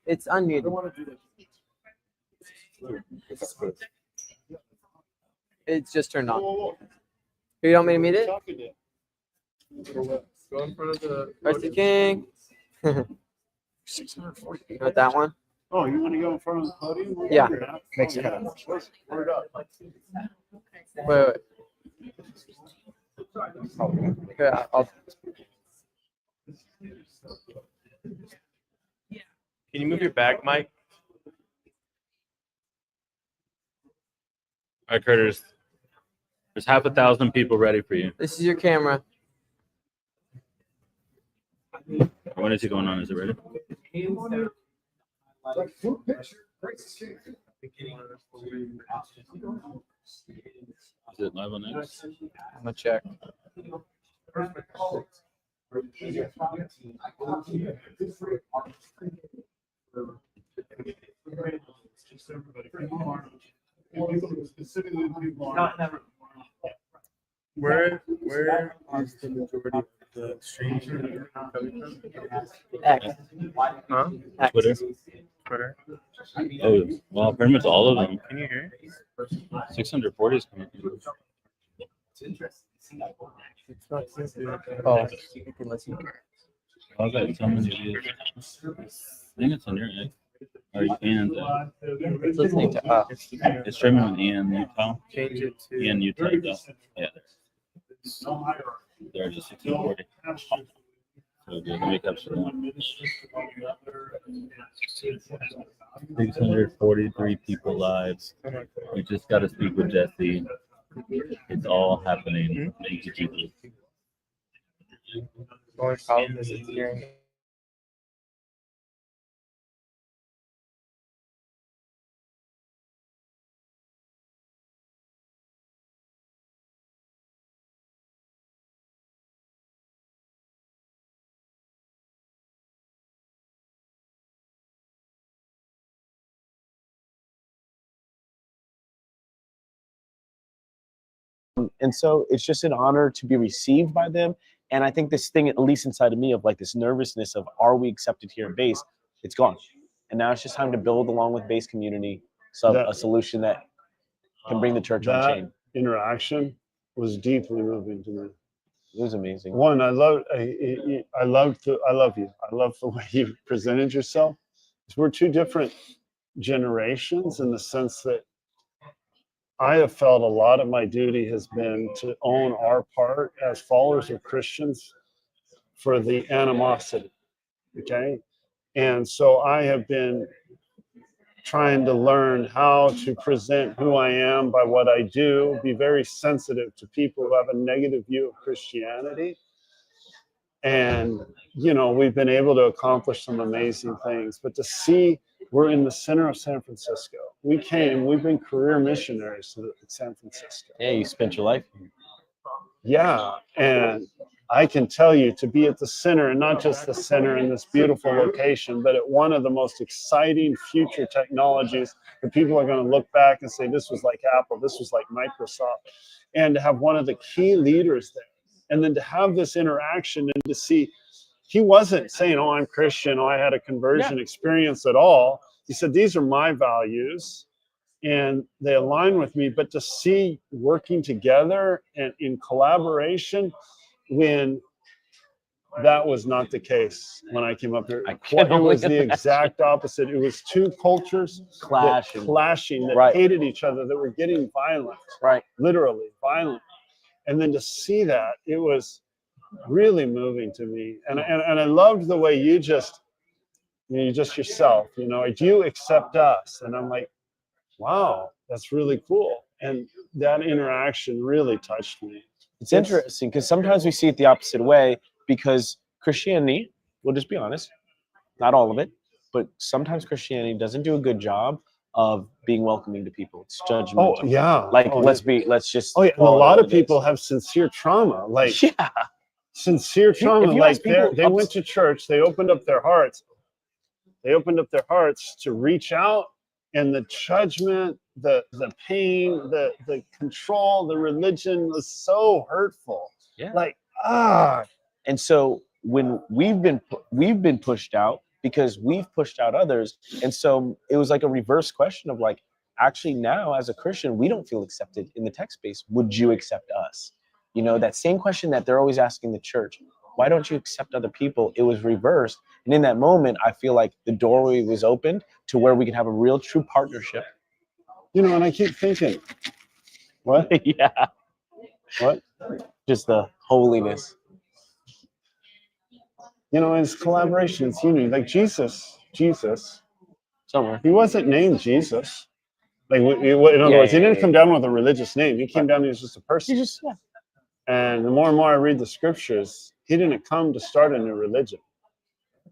it's unmuted. It's just turned on. You want me to mute it? Go in front of the. Rusty King. 640. You want that one? Oh, you want to go in front of the podium? Yeah. Makes it kind of. Word up. Wait. Here, I'll. Can you move your back, Mike? All right, Curtis. There's 5,000 people ready for you. This is your camera. When is it going on? Is it ready? Is it live on X? I'm gonna check. Where is the majority of the streams coming from? X. Huh? Twitter. Twitter. Oh, well, pretty much all of them. Can you hear? 640 is coming. It's not sensitive. Oh, you can listen. I've got so many views. I think it's on your end. Or Ian's end. It's listening to us. It's streaming with Ian Utah. Change it to. Ian Utah. Yeah. There's a 640. So good. Let me capture that. 643 people live. We just got to speak with Jesse. It's all happening. Thank you, Jesus. The only problem is it's hearing. And so it's just an honor to be received by them. And I think this thing, at least inside of me, of like this nervousness of are we accepted here in Base, it's gone. And now it's just time to build along with Base community a solution that can bring the church on chain. Interaction was deeply moving to me. It was amazing. One, I love you. I love the way you presented yourself. We're two different generations in the sense that I have felt a lot of my duty has been to own our part as followers of Christians for the animosity, okay? And so I have been trying to learn how to present who I am by what I do, be very sensitive to people who have a negative view of Christianity. And, you know, we've been able to accomplish some amazing things, but to see we're in the center of San Francisco. We've been career missionaries to San Francisco. Yeah, you spent your life here. Yeah, and I can tell you to be at the center, and not just the center in this beautiful location, but at one of the most exciting future technologies that people are going to look back and say, this was like Apple, this was like Microsoft, and to have one of the key leaders there. And then to have this interaction and to see, he wasn't saying, oh, I'm Christian, oh, I had a conversion experience at all. He said, these are my values and they align with me. But to see working together and in collaboration when that was not the case when I came up here. It was the exact opposite. It was two cultures clashing that hated each other, that were getting violent, literally violent. And then to see that, it was really moving to me. And I loved the way you just, you just yourself, you know, do you accept us? And I'm like, wow, that's really cool. And that interaction really touched me. It's interesting because sometimes we see it the opposite way, because Christianity, we'll just be honest, not all of it, but sometimes Christianity doesn't do a good job of being welcoming to people. It's judgmental. Oh, yeah. Like, let's just. Oh, yeah. And a lot of people have sincere trauma. Like, sincere trauma. Like, they went to church, they opened up their hearts. They opened up their hearts to reach out, and the judgment, the pain, the control, the religion was so hurtful. Yeah. Like, And so when we've been pushed out because we've pushed out others, and so it was like a reverse question of like, actually now as a Christian, we don't feel accepted in the tech space. Would you accept us? You know, that same question that they're always asking the church. Why don't you accept other people? It was reversed. And in that moment, I feel like the doorway was opened to where we could have a real true partnership. You know, and I keep thinking, what? Yeah. What? Just the holiness. You know, it's collaboration, it's unity. Like Jesus, somewhere. He wasn't named Jesus. Like, in other words, he didn't come down with a religious name. He came down, he was just a person. And the more and more I read the scriptures, he didn't come to start a new religion.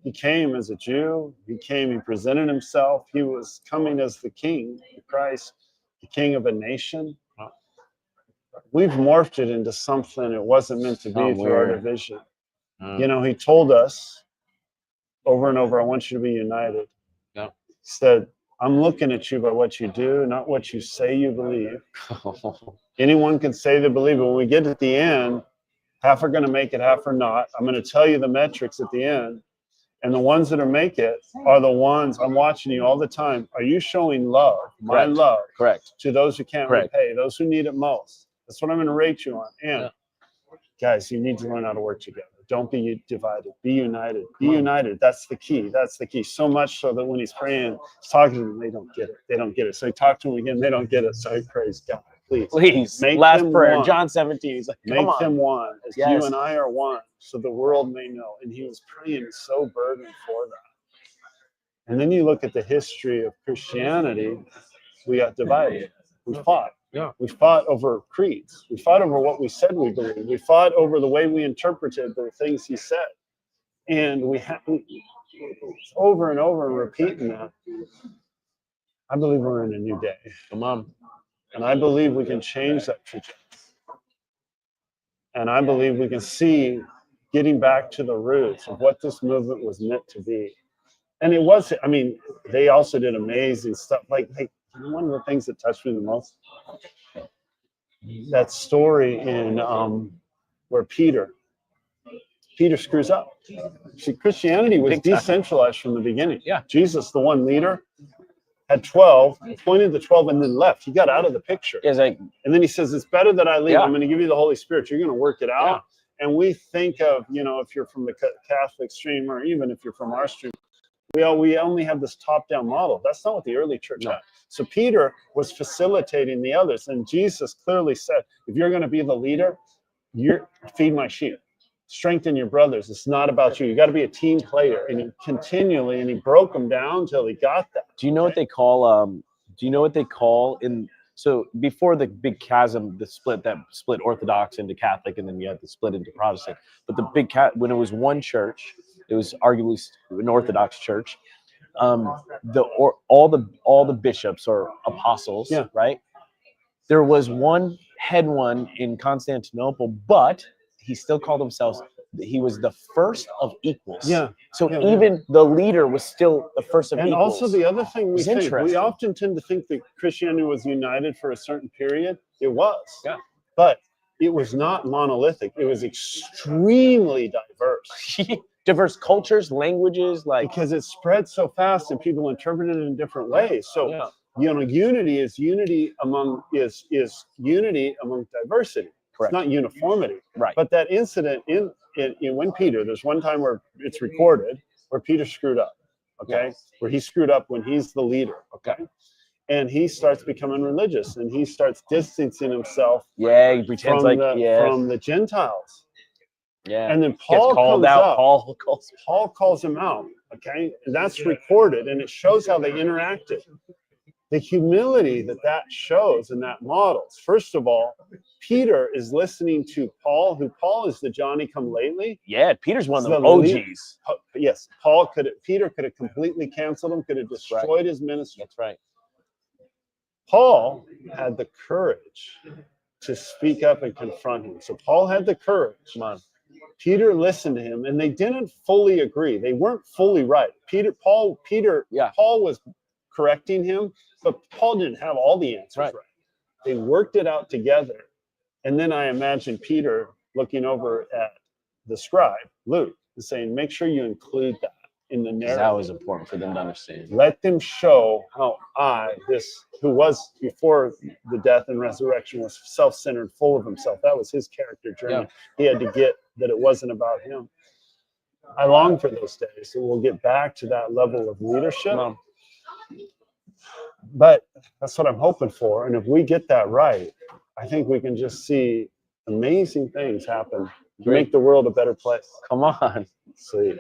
He came as a Jew. He presented himself. He was coming as the king, the Christ, the king of a nation. We've morphed it into something it wasn't meant to be through our division. You know, he told us over and over, I want you to be united. Yeah. He said, I'm looking at you by what you do, not what you say you believe. Anyone can say they believe, but when we get at the end, half are going to make it, half are not. I'm going to tell you the metrics at the end. And the ones that make it are the ones, I'm watching you all the time. Are you showing love, my love, to those who can't repay, those who need it most? That's what I'm going to rate you on. And guys, you need to learn how to work together. Don't be divided. Be united. Be united. That's the key. That's the key. So much so that when he's praying, he's talking to them, they don't get it. They don't get it. So he talked to them again. They don't get it. So he prays, God, please. Make last prayer, one. John 17. He's like, make them one, as you and I are one, so the world may know. And he was praying so burdened for that. And then you look at the history of Christianity, we got divided. We fought. Yeah. We fought over creeds. We fought over what we said we believed. We fought over the way we interpreted the things he said. And we over and over and repeating that. I believe we're in a new day. Come on. And I believe we can change that trajectory. And I believe we can see getting back to the roots of what this movement was meant to be. And it was, I mean, they also did amazing stuff. Like one of the things that touched me the most, that story in where Peter screws up. See, Christianity was decentralized from the beginning. Yeah. Jesus, the one leader, had 12, appointed the 12, and then left. He got out of the picture. And then he says, it's better that I leave. I'm going to give you the Holy Spirit. You're going to work it out. And we think of, you know, if you're from the Catholic stream, or even if you're from our stream, we only have this top-down model. That's not what the early church had. So Peter was facilitating the others. And Jesus clearly said, if you're going to be the leader, feed my sheep. Strengthen your brothers. It's not about you. You got to be a team player. And he broke them down till he got that. Do you know what they call in, so before the big chasm, the split that split Orthodox into Catholic, and then you had the split into Protestant, but the big when it was one church, it was arguably an Orthodox church. All the bishops or apostles, right? There was one in Constantinople, but he still called himself. He was the first of equals. Yeah. So Yeah, even the leader was still the first of and equals. also the other thing we It's think, we interesting. often tend to think that Christianity was united for a certain period. It was. Yeah. But it was not monolithic. It was extremely diverse. Diverse cultures, languages, like because it spread so fast and people interpreted it in different ways. So unity is unity among unity among diversity. Correct. It's not uniformity. Right. But that incident in when Peter, there's one time where it's recorded where Peter screwed up. Okay. Yes. Where he screwed up when he's the leader. Okay. And he starts becoming religious and he starts distancing himself he pretends from like the Gentiles. Yeah. And then Gets Paul called comes out. up. Paul calls him out. Okay. And that's recorded and it shows how they interacted. The humility that shows and that models. First of all, Peter is listening to Paul, who Paul is the Johnny come lately. Yeah, Peter's one of the OGs. Yes, Peter could have completely canceled him, could have destroyed his ministry. That's right. Paul had the courage to speak up and confront him. So Paul had the courage. Come on. Peter listened to him, and they didn't fully agree. They weren't fully right. Paul was correcting him, but Paul didn't have all the answers right. They worked it out together. And then I imagine Peter looking over at the scribe, Luke, and saying, make sure you include that in the narrative. That was important for them to understand. Let them show how who was before the death and resurrection, was self-centered, full of himself. That was his character journey. Yeah. He had to get that it wasn't about him. I long for those days, so we'll get back to that level of leadership. But that's what I'm hoping for. And if we get that right, I think we can just see amazing things happen to make the world a better place. Come on. Sweet.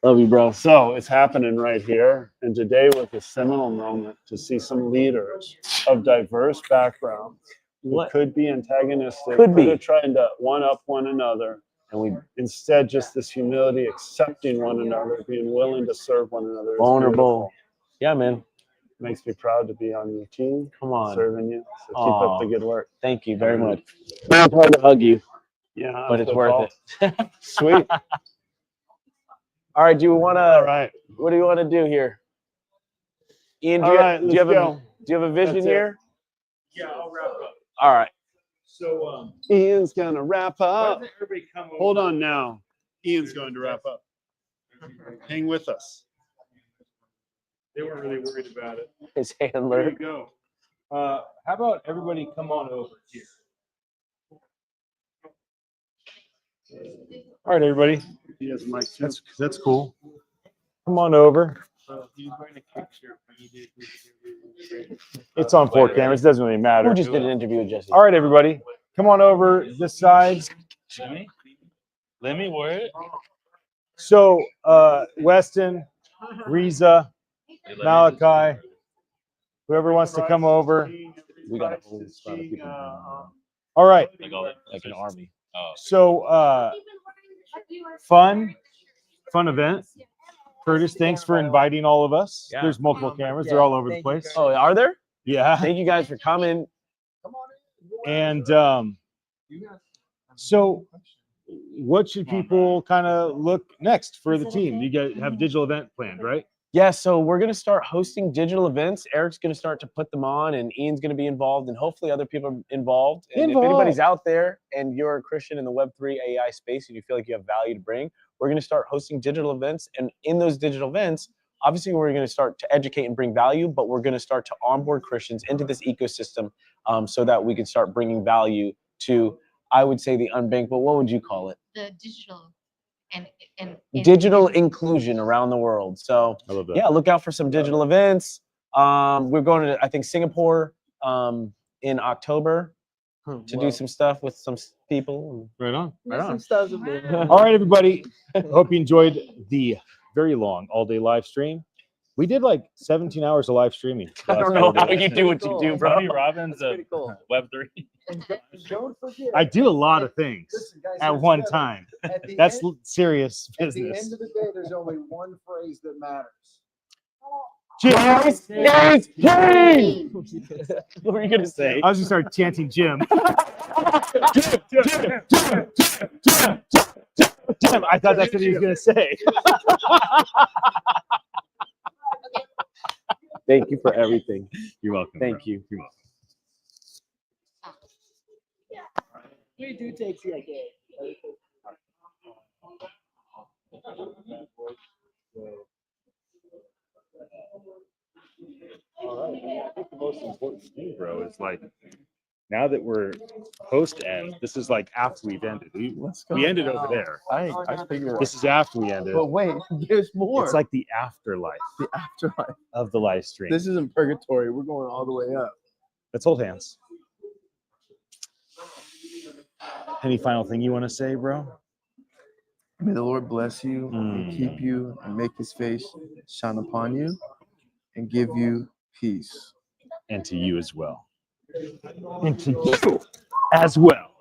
Love you, bro. So it's happening right here. And today was a seminal moment to see some leaders of diverse backgrounds who could be antagonistic, could be trying to one-up one another. And we instead just this humility, accepting one another, being willing to serve one another. Vulnerable. Yeah, man. Makes me proud to be on your team. Come on. Serving you. So keep up the good work. Thank you very much. It's hard to hug you. Yeah. But it's worth it. Sweet. All right. Do you want to? All right. What do you want to do here? Ian, do you have a vision here? Yeah, I'll wrap up. All right. So Ian's gonna wrap up. why doesn't everybody come over? Hold on now. Ian's going to wrap up. Hang with us. They weren't really worried about it. His There handler. you go. How about everybody come on over here? All right, everybody. He has a mic too. That's cool. Come on over. It's on 4 cameras. It doesn't really matter. Who just did an interview with Jesse? All right, everybody. Come on over this side. Let me wear it. So, Weston, Riza, Malachi, whoever wants to come over. We got a whole lot of people. All right. Like an army. So, fun event. Curtis, thanks for inviting all of us. Yeah. There's multiple cameras. They're all over the place. Oh, are there? Yeah. Thank you guys for coming. And so what should people kind of look next for the team? You guys have a digital event planned, right? Yeah, so we're going to start hosting digital events. Eric's going to start to put them on, and Ian's going to be involved, and hopefully other people are involved. And if anybody's out there and you're a Christian in the Web3 AI space and you feel like you have value to bring, we're going to start hosting digital events. And in those digital events, obviously we're going to start to educate and bring value, but we're going to start to onboard Christians into this ecosystem so that we can start bringing value to, I would say, the unbanked, but what would you call it? The digital and digital inclusion around the world. So I love that. Yeah, look out for some digital events. We're going to, I think, Singapore in October to do some stuff with some people. Right on. Right on. All right, everybody. Hope you enjoyed the very long all-day live stream. We did like 17 hours of live streaming. I don't know how you do what you do, bro. Tony Robbins of Web3. I do a lot of things at one time. That's serious At the business. end of the day, there's only one phrase that matters. Joyce is king. What were you gonna say? I was gonna start chanting Jim. Jim. I thought that's what he was gonna say. Thank you for everything. You're welcome. Thank you. You're welcome. We do take CIK. All right. I think the most important thing, bro, is like now that we're post end, this is like after we've ended. We ended over there. I figured This is after we ended. But wait, there's more. It's like the afterlife the afterlife. of the live stream. This isn't purgatory. We're going all the way up. Let's hold hands. Any final thing you want to say, bro? May the Lord bless you and keep you and make his face shine upon you and give you peace. And to you as well. And to you as well.